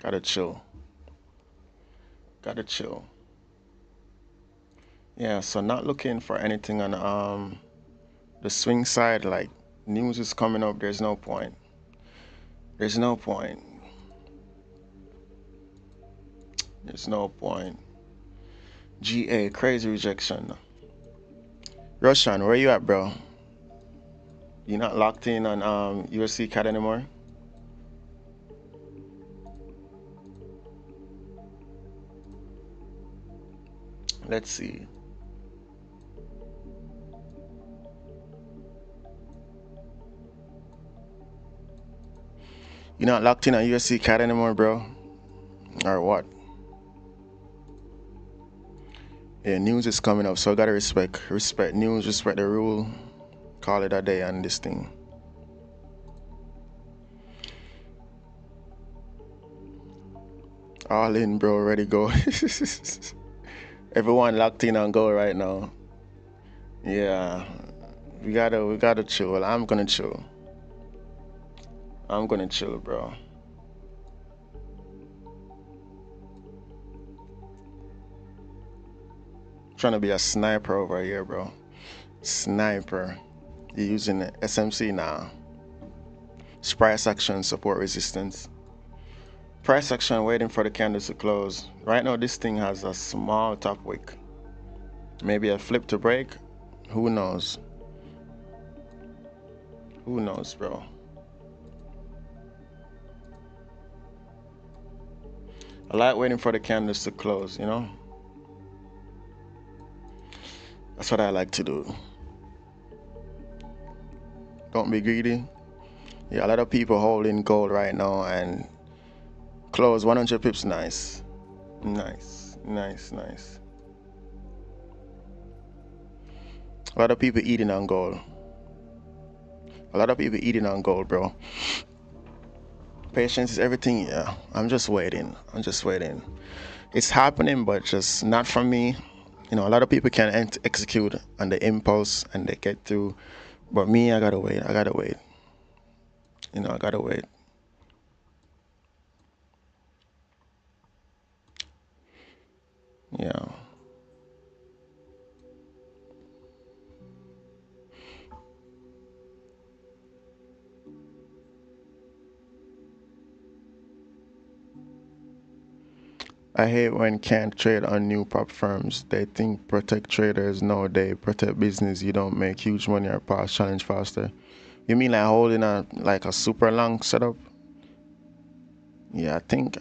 Gotta chill. Gotta chill. Yeah, so not looking for anything on the swing side. Like, news is coming up. There's no point. There's no point. There's no point. GA, crazy rejection. Roshan, where you at, bro? You not locked in on USD CAD anymore? Let's see. You not locked in on USD CAD anymore, bro? Or what? Yeah, news is coming up, so I gotta respect news, respect the rule. Call it a day on this thing. All in, bro. Ready, go. Everyone locked in on go right now. Yeah, we gotta chill. I'm gonna chill. I'm gonna chill, bro. Trying to be a sniper over here, bro. Sniper. You're using SMC now. Price action, support resistance. Price action, waiting for the candles to close. Right now, this thing has a small top wick. Maybe a flip to break. Who knows? Who knows, bro? I like waiting for the candles to close, you know? That's what I like to do. Don't be greedy. Yeah, a lot of people holding gold right now and close 100 pips. Nice. Nice. Nice, nice. A lot of people eating on gold. A lot of people eating on gold, bro. Patience is everything. Yeah, I'm just waiting. I'm just waiting. It's happening, but just not for me. You know, a lot of people can execute on the impulse and they get through. But me, I gotta wait. I gotta wait. You know, I gotta wait. Yeah. I hate when can't trade on new prop firms. They think protect traders. No, they protect business. You don't make huge money or pass challenge faster. You mean like holding a a super long setup? Yeah, I think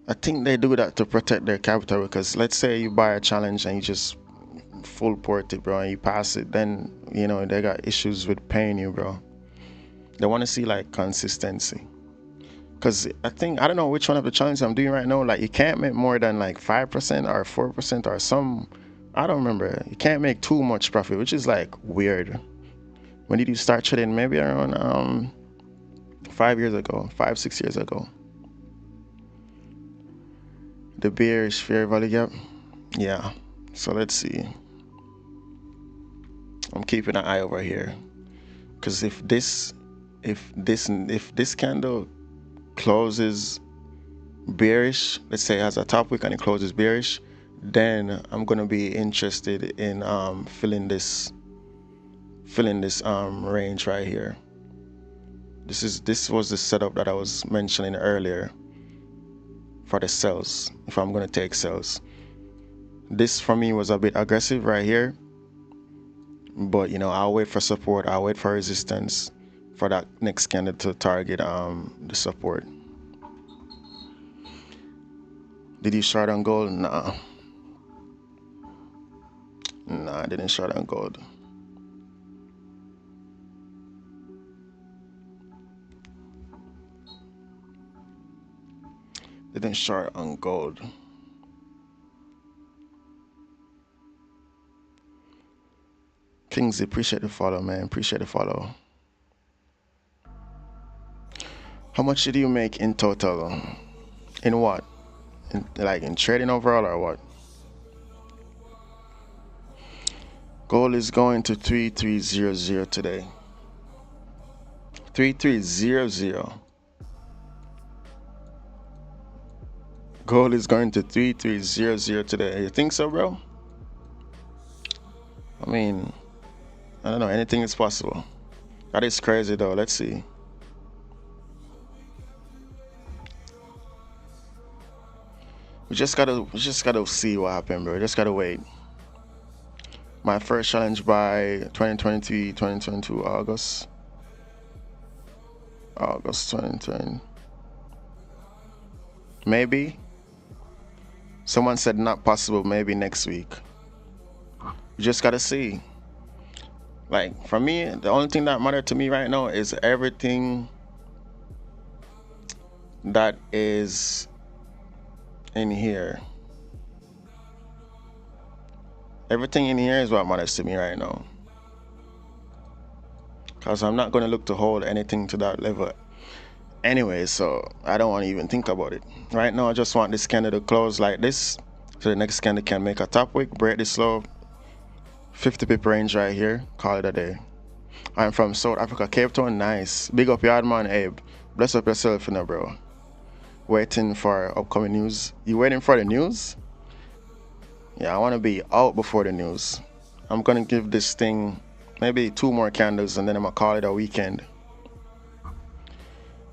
they do that to protect their capital because let's say you buy a challenge and you just full port it, bro, and you pass it, then you know they got issues with paying you, bro. They want to see like consistency. Cause I don't know which one of the challenges I'm doing right now. Like you can't make more than like 5% or 4% or some. I don't remember. You can't make too much profit, which is like weird. When did you start trading? Maybe around 5 years ago, 5-6 years ago. The bearish fair value gap. Yeah. So let's see. I'm keeping an eye over here, because if this candle closes bearish, let's say it has a top wick and it closes bearish, then I'm gonna be interested in filling this range right here. This was the setup that I was mentioning earlier for the sells. If I'm gonna take sells, this for me was a bit aggressive right here, but you know, I'll wait for support, I'll wait for resistance for that next candle to target the support. Did you short on gold? Nah, I didn't short on gold. Didn't short on gold. Kingsley, appreciate the follow, man. Appreciate the follow. How much did you make in total? In what? In trading overall or what? Gold is going to 3300 today. 3300. Gold is going to 3300 today. You think so, bro? I mean, I don't know. Anything is possible. That is crazy, though. Let's see. We just gotta see what happened, bro. We just gotta wait. My first challenge by 2023, 2022, August 2020. Maybe. Someone said not possible, maybe next week. You just gotta see. Like, for me, the only thing that matters to me right now is everything that is in here. Everything in here is what matters to me right now. Because I'm not going to look to hold anything to that level anyway, so I don't want to even think about it. Right now, I just want this candle to close like this, so the next candle can make a top wick, break this low, 50 pip range right here, call it a day. I'm from South Africa, Cape Town. Nice. Big up yard man, Abe. Bless up yourself, you know, bro. Waiting for upcoming news. You waiting for the news? Yeah, I want to be out before the news. I'm gonna give this thing maybe 2 more candles and then I'm gonna call it a weekend.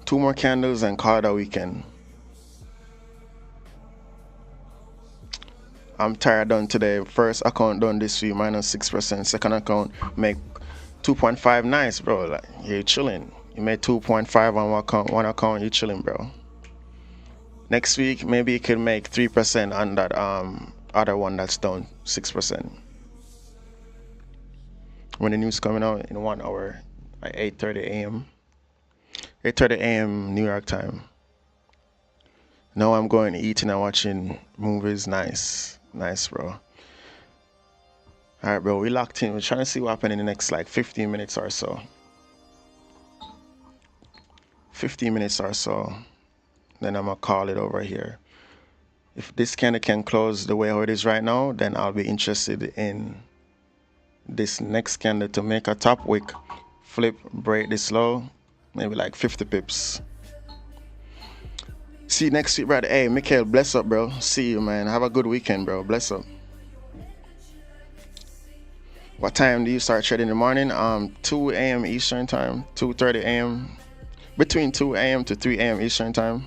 2 more candles and call it a weekend. I'm tired done today. First account done this week, minus 6%. Second account make 2.5. Nice, bro. Like, you're chilling. You made 2.5 on one account. You chilling, bro. Next week, maybe you could make 3% on that other one that's down 6%. When the news coming out in 1 hour at 8:30 a.m. 8:30 a.m. New York time. Now I'm going eating and watching movies. Nice, bro. All right, bro. We locked in. We're trying to see what happens in the next like 15 minutes or so. 15 minutes or so. Then I'm gonna call it over here. If this candle can close the way how it is right now, then I'll be interested in this next candle to make a top wick, flip, break this low, maybe like 50 pips. See you next week, brother. Hey, Mikhail, bless up, bro. See you, man. Have a good weekend, bro. Bless up. What time do you start trading in the morning? 2 a.m. Eastern time, 2:30 a.m. Between 2 a.m. to 3 a.m. Eastern time.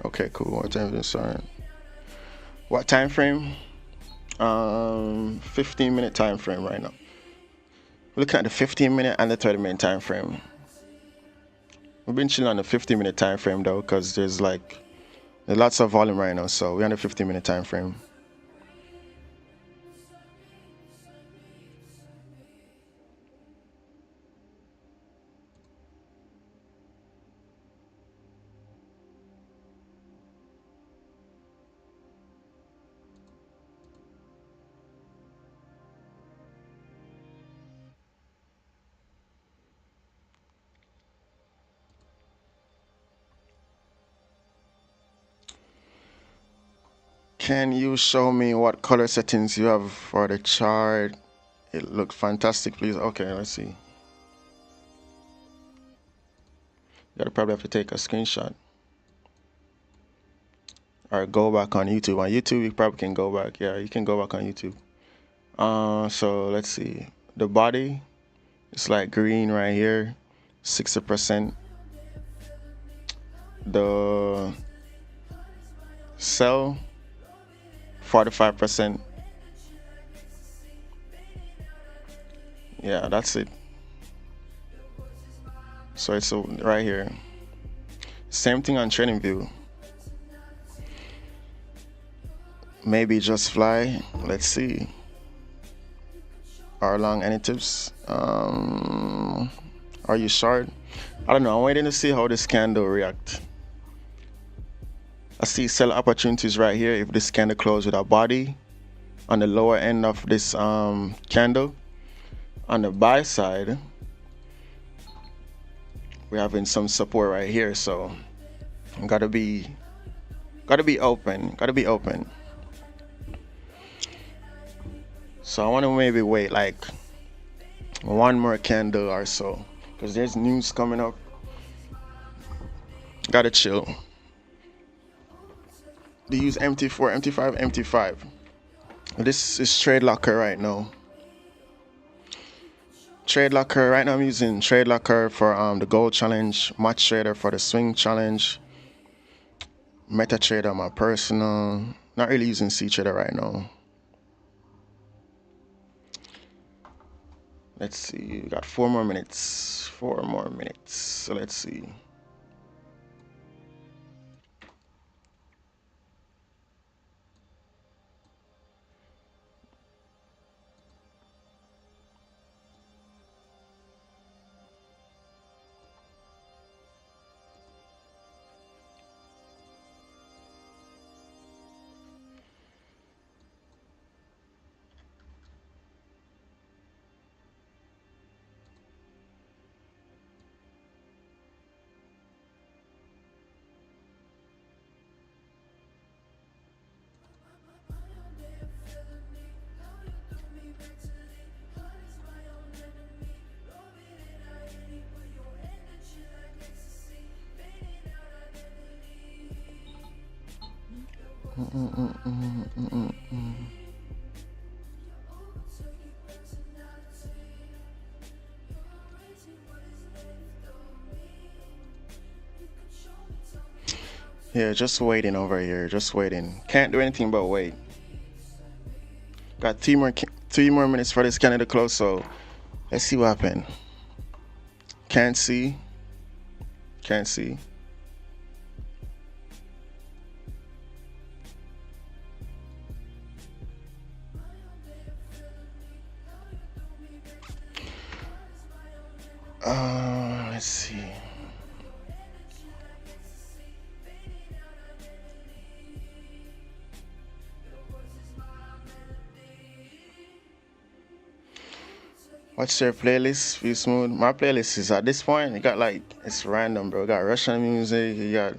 Okay, cool. What time is it? What time frame? 15-minute time frame right now. Looking at the 15-minute and the 30-minute time frame. We've been chilling on the 15-minute time frame though, because there's lots of volume right now, so we're on the 15-minute time frame. Can you show me what color settings you have for the chart? It looks fantastic, please. Okay, let's see. Gotta probably have to take a screenshot or go back on YouTube. On YouTube, you probably can go back. Yeah, you can go back on YouTube. So let's see. The body, it's like green right here, 60%. The sell, 45%. Yeah, that's it. So it's right here. Same thing on trading view. Maybe just fly. Let's see. Are long any tips? Are you short? I don't know. I'm waiting to see how this candle react. I see sell opportunities right here. If this candle closes with a body on the lower end of this candle, on the buy side, we're having some support right here. So gotta be open. Gotta be open. So I want to maybe wait like one more candle or so, because there's news coming up. Gotta chill. They use MT4, MT5, MT5. This is Trade Locker right now. Trade Locker right now. I'm using Trade Locker for the gold challenge, Match Trader for the swing challenge, MetaTrader my personal. Not really using C-Trader right now. Let's see. We got 4 more minutes. 4 more minutes. So let's see. Yeah, just waiting over here. Just waiting. Can't do anything but wait. Got 3 more minutes for this candle to close. So let's see what happens. Can't see. Can't see. Let's see. What's your playlist? Feel smooth. My playlist is at this point. It got it's random, bro. It got Russian music. You got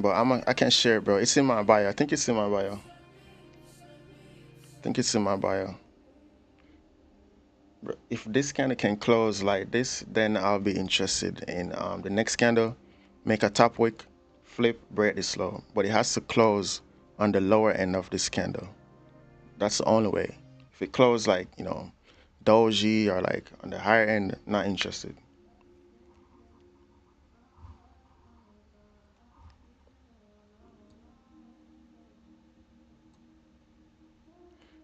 but I can't share it, bro. It's in my bio. I think it's in my bio. I think it's in my bio. If this candle can close like this, then I'll be interested in the next candle. Make a top wick, flip, break this low. But it has to close on the lower end of this candle. That's the only way. If it closes doji or like on the higher end, not interested.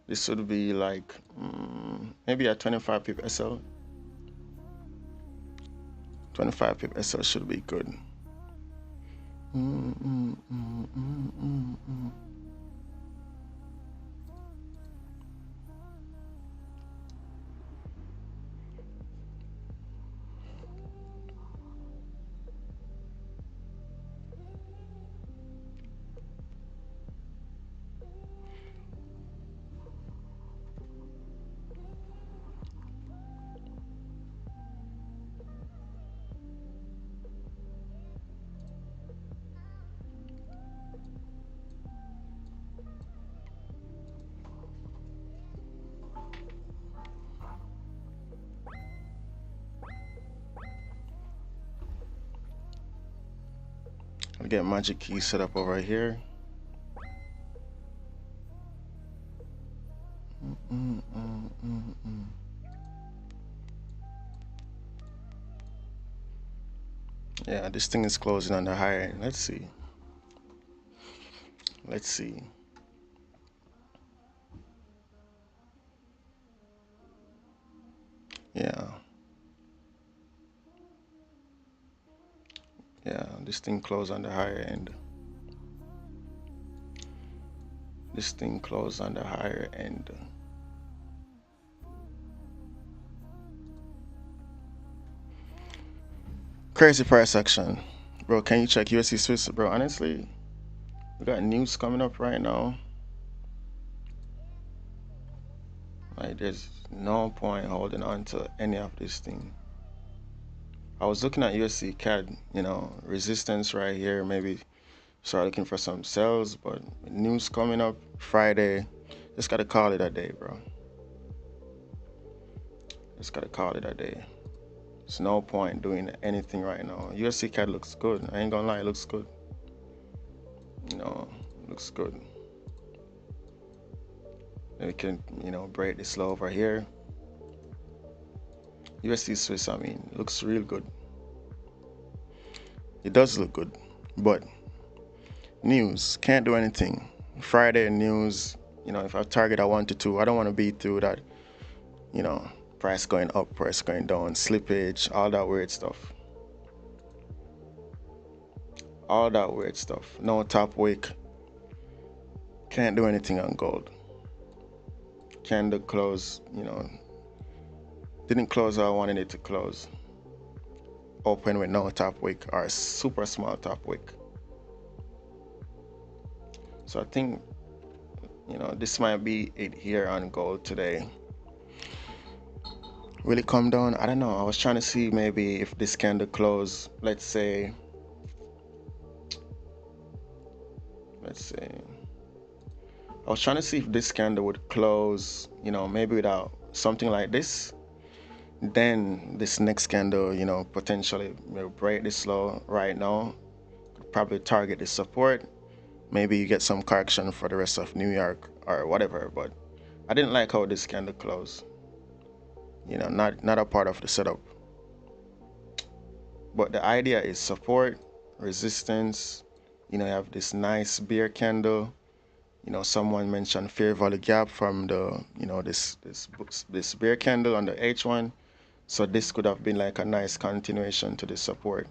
This should be like maybe a 25 pip SL. 25 pip SL should be good. I'll get magic key set up over here. Yeah, this thing is closing on the higher end. Let's see. Let's see. Yeah. Yeah, this thing closed on the higher end. This thing closed on the higher end. Crazy price action. Bro, can you check USD Swiss? Bro, honestly, we got news coming up right now. Like, there's no point holding on to any of this thing. I was looking at USD CAD, resistance right here, maybe start looking for some sells, but news coming up Friday, just gotta call it a day, bro. Just gotta call it a day. There's no point doing anything right now. USD CAD looks good. I ain't gonna lie, it looks good. Looks good. We can, break this low over here. USD Swiss, I mean, looks real good. It does look good, but news can't do anything. Friday news, if I target at 1 to 2, I don't want to be through that, price going up, price going down, slippage, all that weird stuff. All that weird stuff. No top wick. Can't do anything on gold. Candle close, didn't close how I wanted it to close. Open with no top wick or a super small top wick. So I think, this might be it here on gold today. Will it come down? I don't know. I was trying to see maybe if this candle close, let's say, I was trying to see if this candle would close, maybe without something like this. Then this next candle, potentially will break this low right now. Could probably target the support. Maybe you get some correction for the rest of New York or whatever. But I didn't like how this candle closed. Not a part of the setup. But the idea is support, resistance. You have this nice bear candle. Someone mentioned fair value gap from the, this bear candle on the H1. So this could have been like a nice continuation to the support.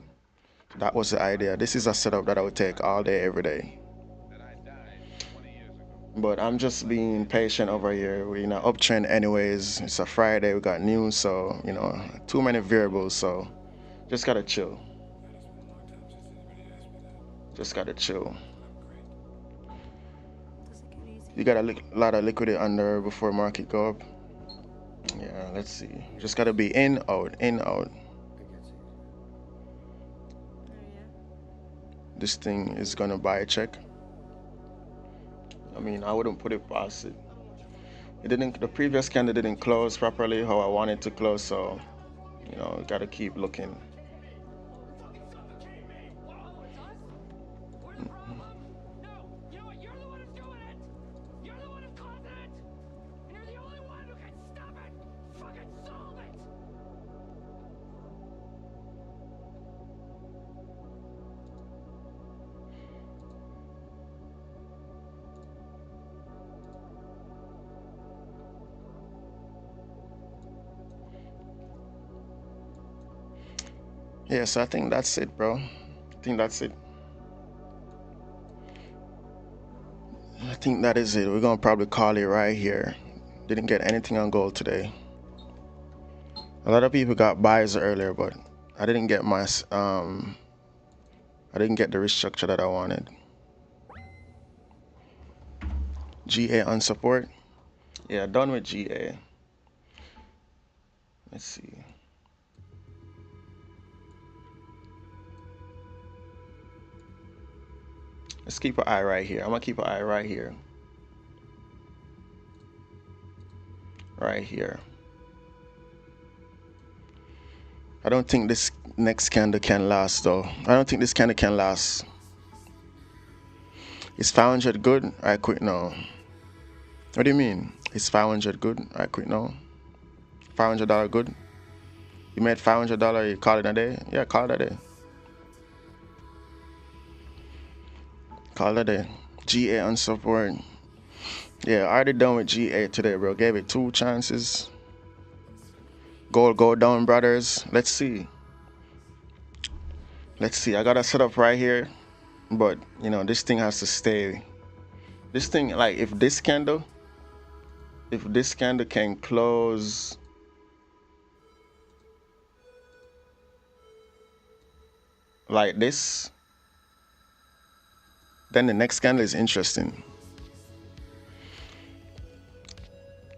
That was the idea. This is a setup that I would take all day, every day. But I'm just being patient over here. We're in an uptrend anyways. It's a Friday, we got news, so, too many variables, so just gotta chill. Just gotta chill. You got a lot of liquidity under before market go up. Yeah, let's see. Just gotta be in, out, in, out. This thing is gonna buy a check. I mean, I wouldn't put it past it. The previous candle didn't close properly how I wanted to close, so, gotta keep looking. Yeah, so I think that's it, bro. I think that's it. I think that is it. We're gonna probably call it right here. Didn't get anything on gold today. A lot of people got buys earlier, but I didn't get my I didn't get the risk structure that I wanted. GA on support. Yeah, done with GA. Let's see. Let's keep an eye right here. I'm gonna keep an eye right here. Right here. I don't think this next candle can last though. I don't think this candle can last. Is 500 good? I quit now. What do you mean? Is 500 good? I quit now. $500 good? You made $500, you call it a day? Yeah, call it a day. Call it a day. GA on support. Yeah, I already done with GA today, bro. Gave it 2 chances. Gold go down, brothers. Let's see. Let's see. I got a setup right here, but you know this thing has to stay. This thing, like, if this candle can close like this, then the next candle is interesting.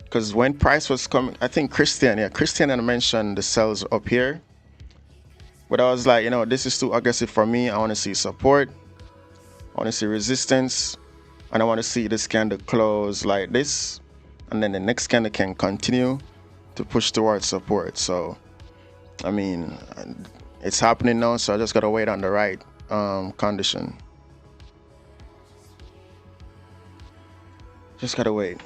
Because when price was coming, I think Christian had mentioned the sells up here. But I was like, you know, this is too aggressive for me. I want to see support. I want to see resistance. And I want to see this candle close like this. And then the next candle can continue to push towards support. So, I mean, it's happening now. So I just got to wait on the right condition. Just got to wait.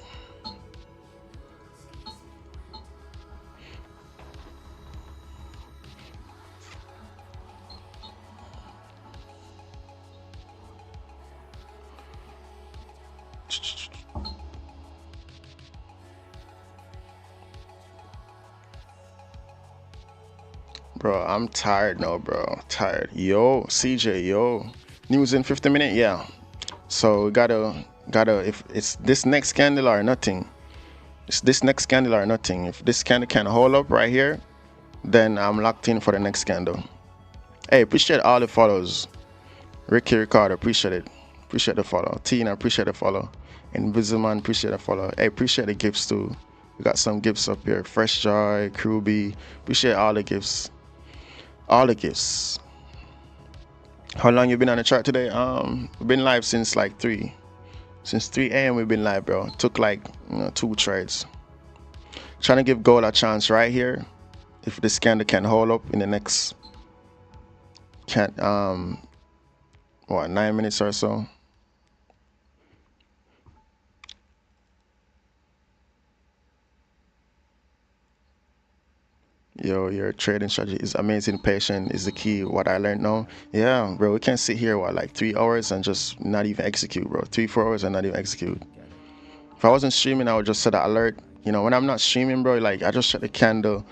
Bro, I'm tired now, bro. Tired. Yo, CJ, yo. News in 50 minutes? Yeah. So we gotta, if it's this next candle or nothing. It's this next candle or nothing. If this candle can hold up right here, then I'm locked in for the next candle. Hey, appreciate all the follows. Ricky Ricardo, appreciate it. Appreciate the follow. Tina, appreciate the follow. Invisiman, appreciate the follow. Hey, appreciate the gifts too. We got some gifts up here. Fresh Joy, Kruby. Appreciate all the gifts. All the gifts. How long you been on the chart today? We've been live since like 3. Since 3 a.m. we've been live, bro. Took like 2 trades. Trying to give gold a chance right here. If this candle can hold up in the next 9 minutes or so. Yo, your trading strategy is amazing. Patience is the key. What I learned now. Yeah, bro, we can't sit here like 3 hours and just not even execute, bro. 3-4 hours and not even execute. If I wasn't streaming, I would just set an alert. You know, when I'm not streaming, bro, like I just check the candle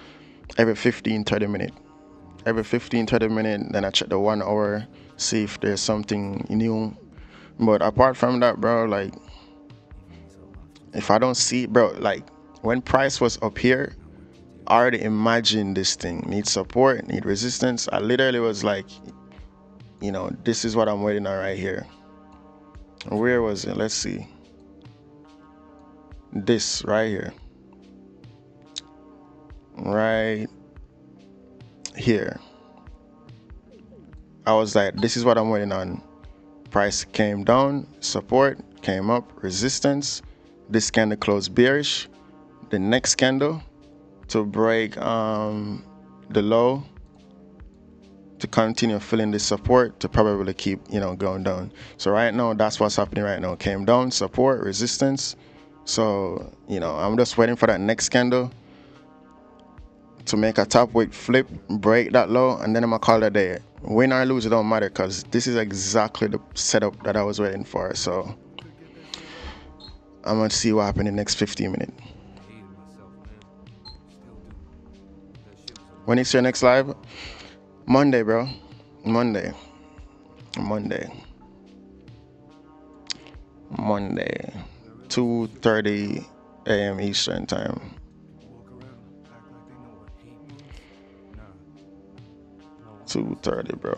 every 15-30 minutes. Every 15-30 minutes, then I check the 1 hour, see if there's something new. But apart from that, bro, like if I don't see, bro, like when price was up here, I already imagined this thing. Need support, need resistance. I literally was like, you know, this is what I'm waiting on right here. Where was it? Let's see. This right here. Right here. I was like, this is what I'm waiting on. Price came down, support came up, resistance. This candle closed bearish. The next candle to break the low, to continue filling the support, to probably keep, you know, going down. So right now, that's what's happening right now. Came down, support, resistance. So, you know, I'm just waiting for that next candle to make a top wick flip, break that low, and then I'm gonna call it a day. Win or lose, it don't matter, because this is exactly the setup that I was waiting for. So I'm gonna see what happens in the next 15 minutes. When is your next live? Monday, bro. Monday. Monday. Monday. 2:30 a.m. Eastern time. 2:30, bro.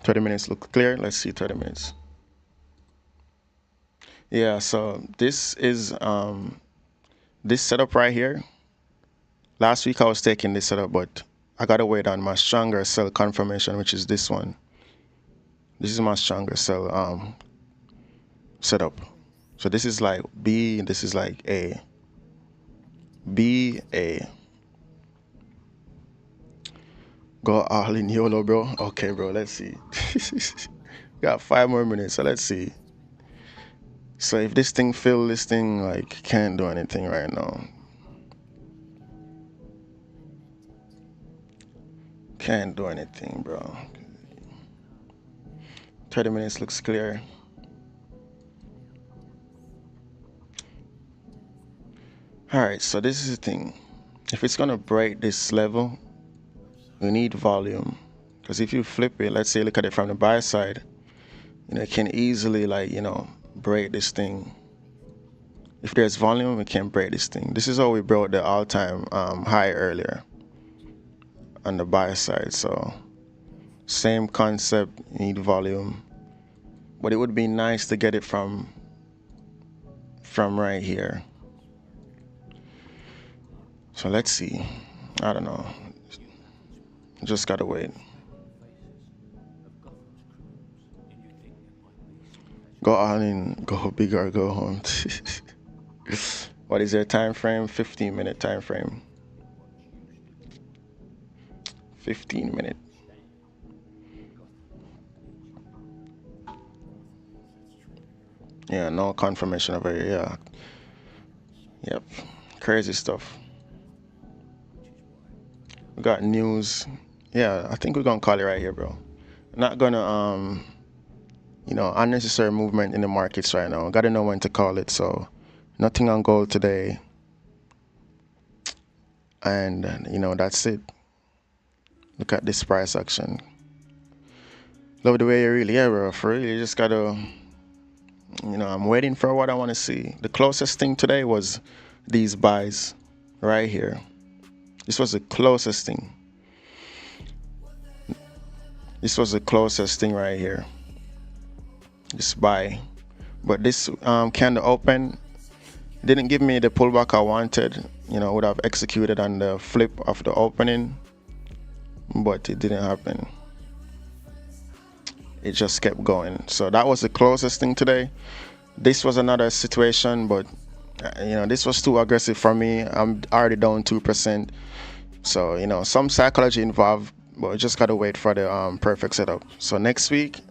30 minutes look clear. Let's see 30 minutes. Yeah, so this is this setup right here. Last week I was taking this setup, but I gotta wait on my stronger cell confirmation, which is this one. This is my stronger cell setup. So this is like B, and this is like A. B, A. Go all in YOLO, bro. Okay, bro, let's see. Got 5 more minutes, so let's see. So if this thing fill this thing, like, can't do anything right now. Can't do anything, bro. 30 minutes looks clear. Alright, so this is the thing. If it's gonna break this level, we need volume. Because if you flip it, let's say look at it from the buy side, it can easily, like, break this thing. If there's volume, we can break this thing. This is how we broke the all-time high earlier on the buy side. So same concept, need volume, but it would be nice to get it from right here. So let's see. I don't know. Just gotta wait. Go all in, go big or go home. What is their time frame? 15-minute time frame. 15-minute. Yeah, no confirmation over here. Yeah. Yep. Crazy stuff. We got news. Yeah, I think we're gonna call it right here, bro. Not gonna unnecessary movement in the markets right now. Gotta know when to call it. So nothing on gold today. And that's it. Look at this price action. Love the way you really, yeah, bro. For real, you just gotta, I'm waiting for what I want to see. The closest thing today was these buys right here. This was the closest thing. This was the closest thing right here. This buy. But this candle open didn't give me the pullback I wanted. Would have executed on the flip of the opening, but it didn't happen. It just kept going. So that was the closest thing today. This was another situation, but this was too aggressive for me. I'm already down 2%. So some psychology involved, but we just gotta wait for the perfect setup. So next week,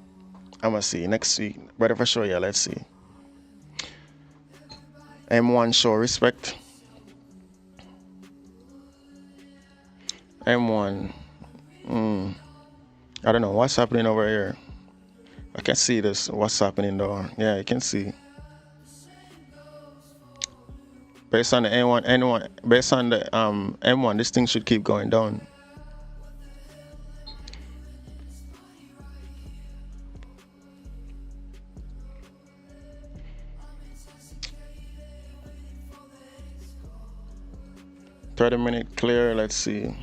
I'm gonna see. Next week, ready for sure. Yeah, let's see. M1 show respect. M1. I don't know what's happening over here. I can see this. What's happening though? Yeah, you can see. Based on the N1, based on the M1, this thing should keep going down. $30-minute clear. Let's see.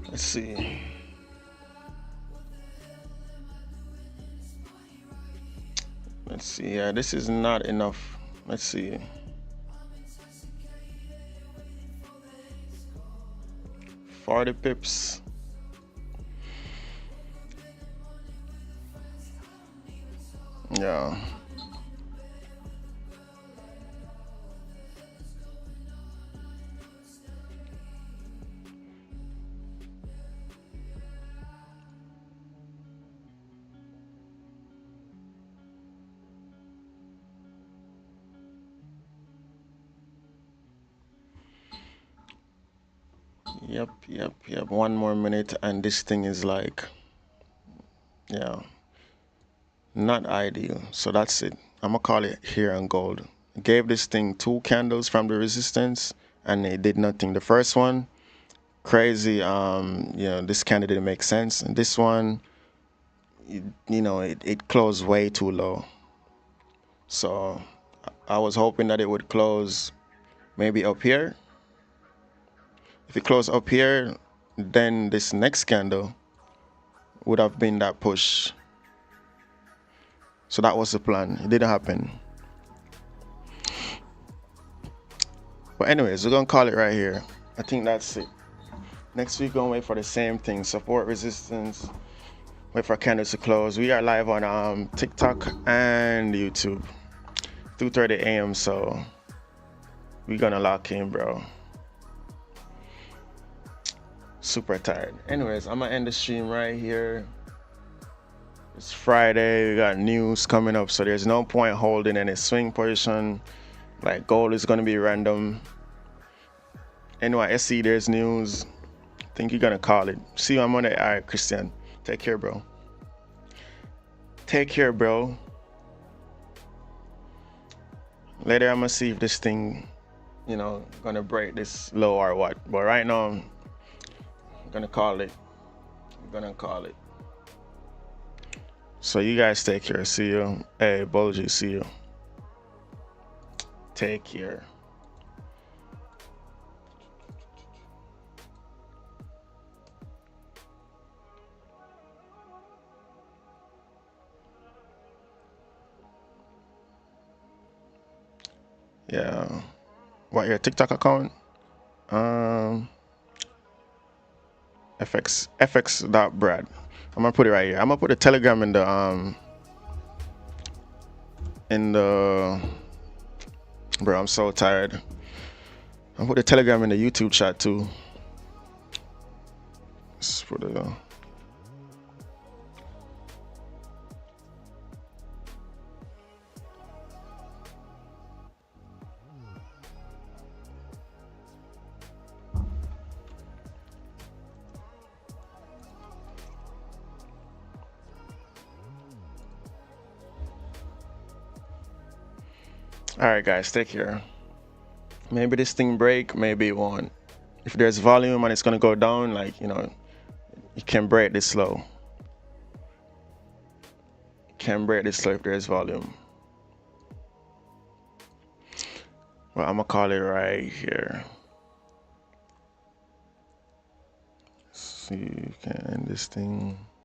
Let's see. Let's see. Yeah, this is not enough. Let's see. 40 pips. Yeah. Yep. 1 more minute and this thing is like, yeah, not ideal. So that's it. I'm gonna call it here on gold. Gave this thing 2 candles from the resistance and it did nothing. The first one, crazy. This candle didn't make sense. And this one, it closed way too low. So I was hoping that it would close maybe up here. If it closed up here, then this next candle would have been that push. So that was the plan. It didn't happen. But anyways, we're gonna call it right here. I think that's it. Next week, gonna wait for the same thing. Support, resistance. Wait for candles to close. We are live on TikTok and YouTube. 2:30 a.m. So we're gonna lock in, bro. Super tired. Anyways, I'm gonna end the stream right here. It's Friday. We got news coming up, so there's no point holding any swing position. Like gold is gonna be random. NYSE, there's news. I think you're gonna call it. See you on Monday. All right, Christian. Take care, bro. Take care, bro. Later, I'm gonna see if this thing, gonna break this low or what. But right now, I'm gonna call it. So you guys take care. See you. Hey, Bolji, see you. Take care. Yeah. What, your TikTok account? FX.Brad. I'm gonna put it right here. I'm gonna put a Telegram in the bro, I'm so tired. I'll put a Telegram in the YouTube chat too. Let's put it Alright guys, take care. Maybe this thing break, maybe it won't. If there's volume and it's gonna go down, you can break this low. Can break this low if there's volume. Well, I'm gonna call it right here. Let's see if you can end this thing.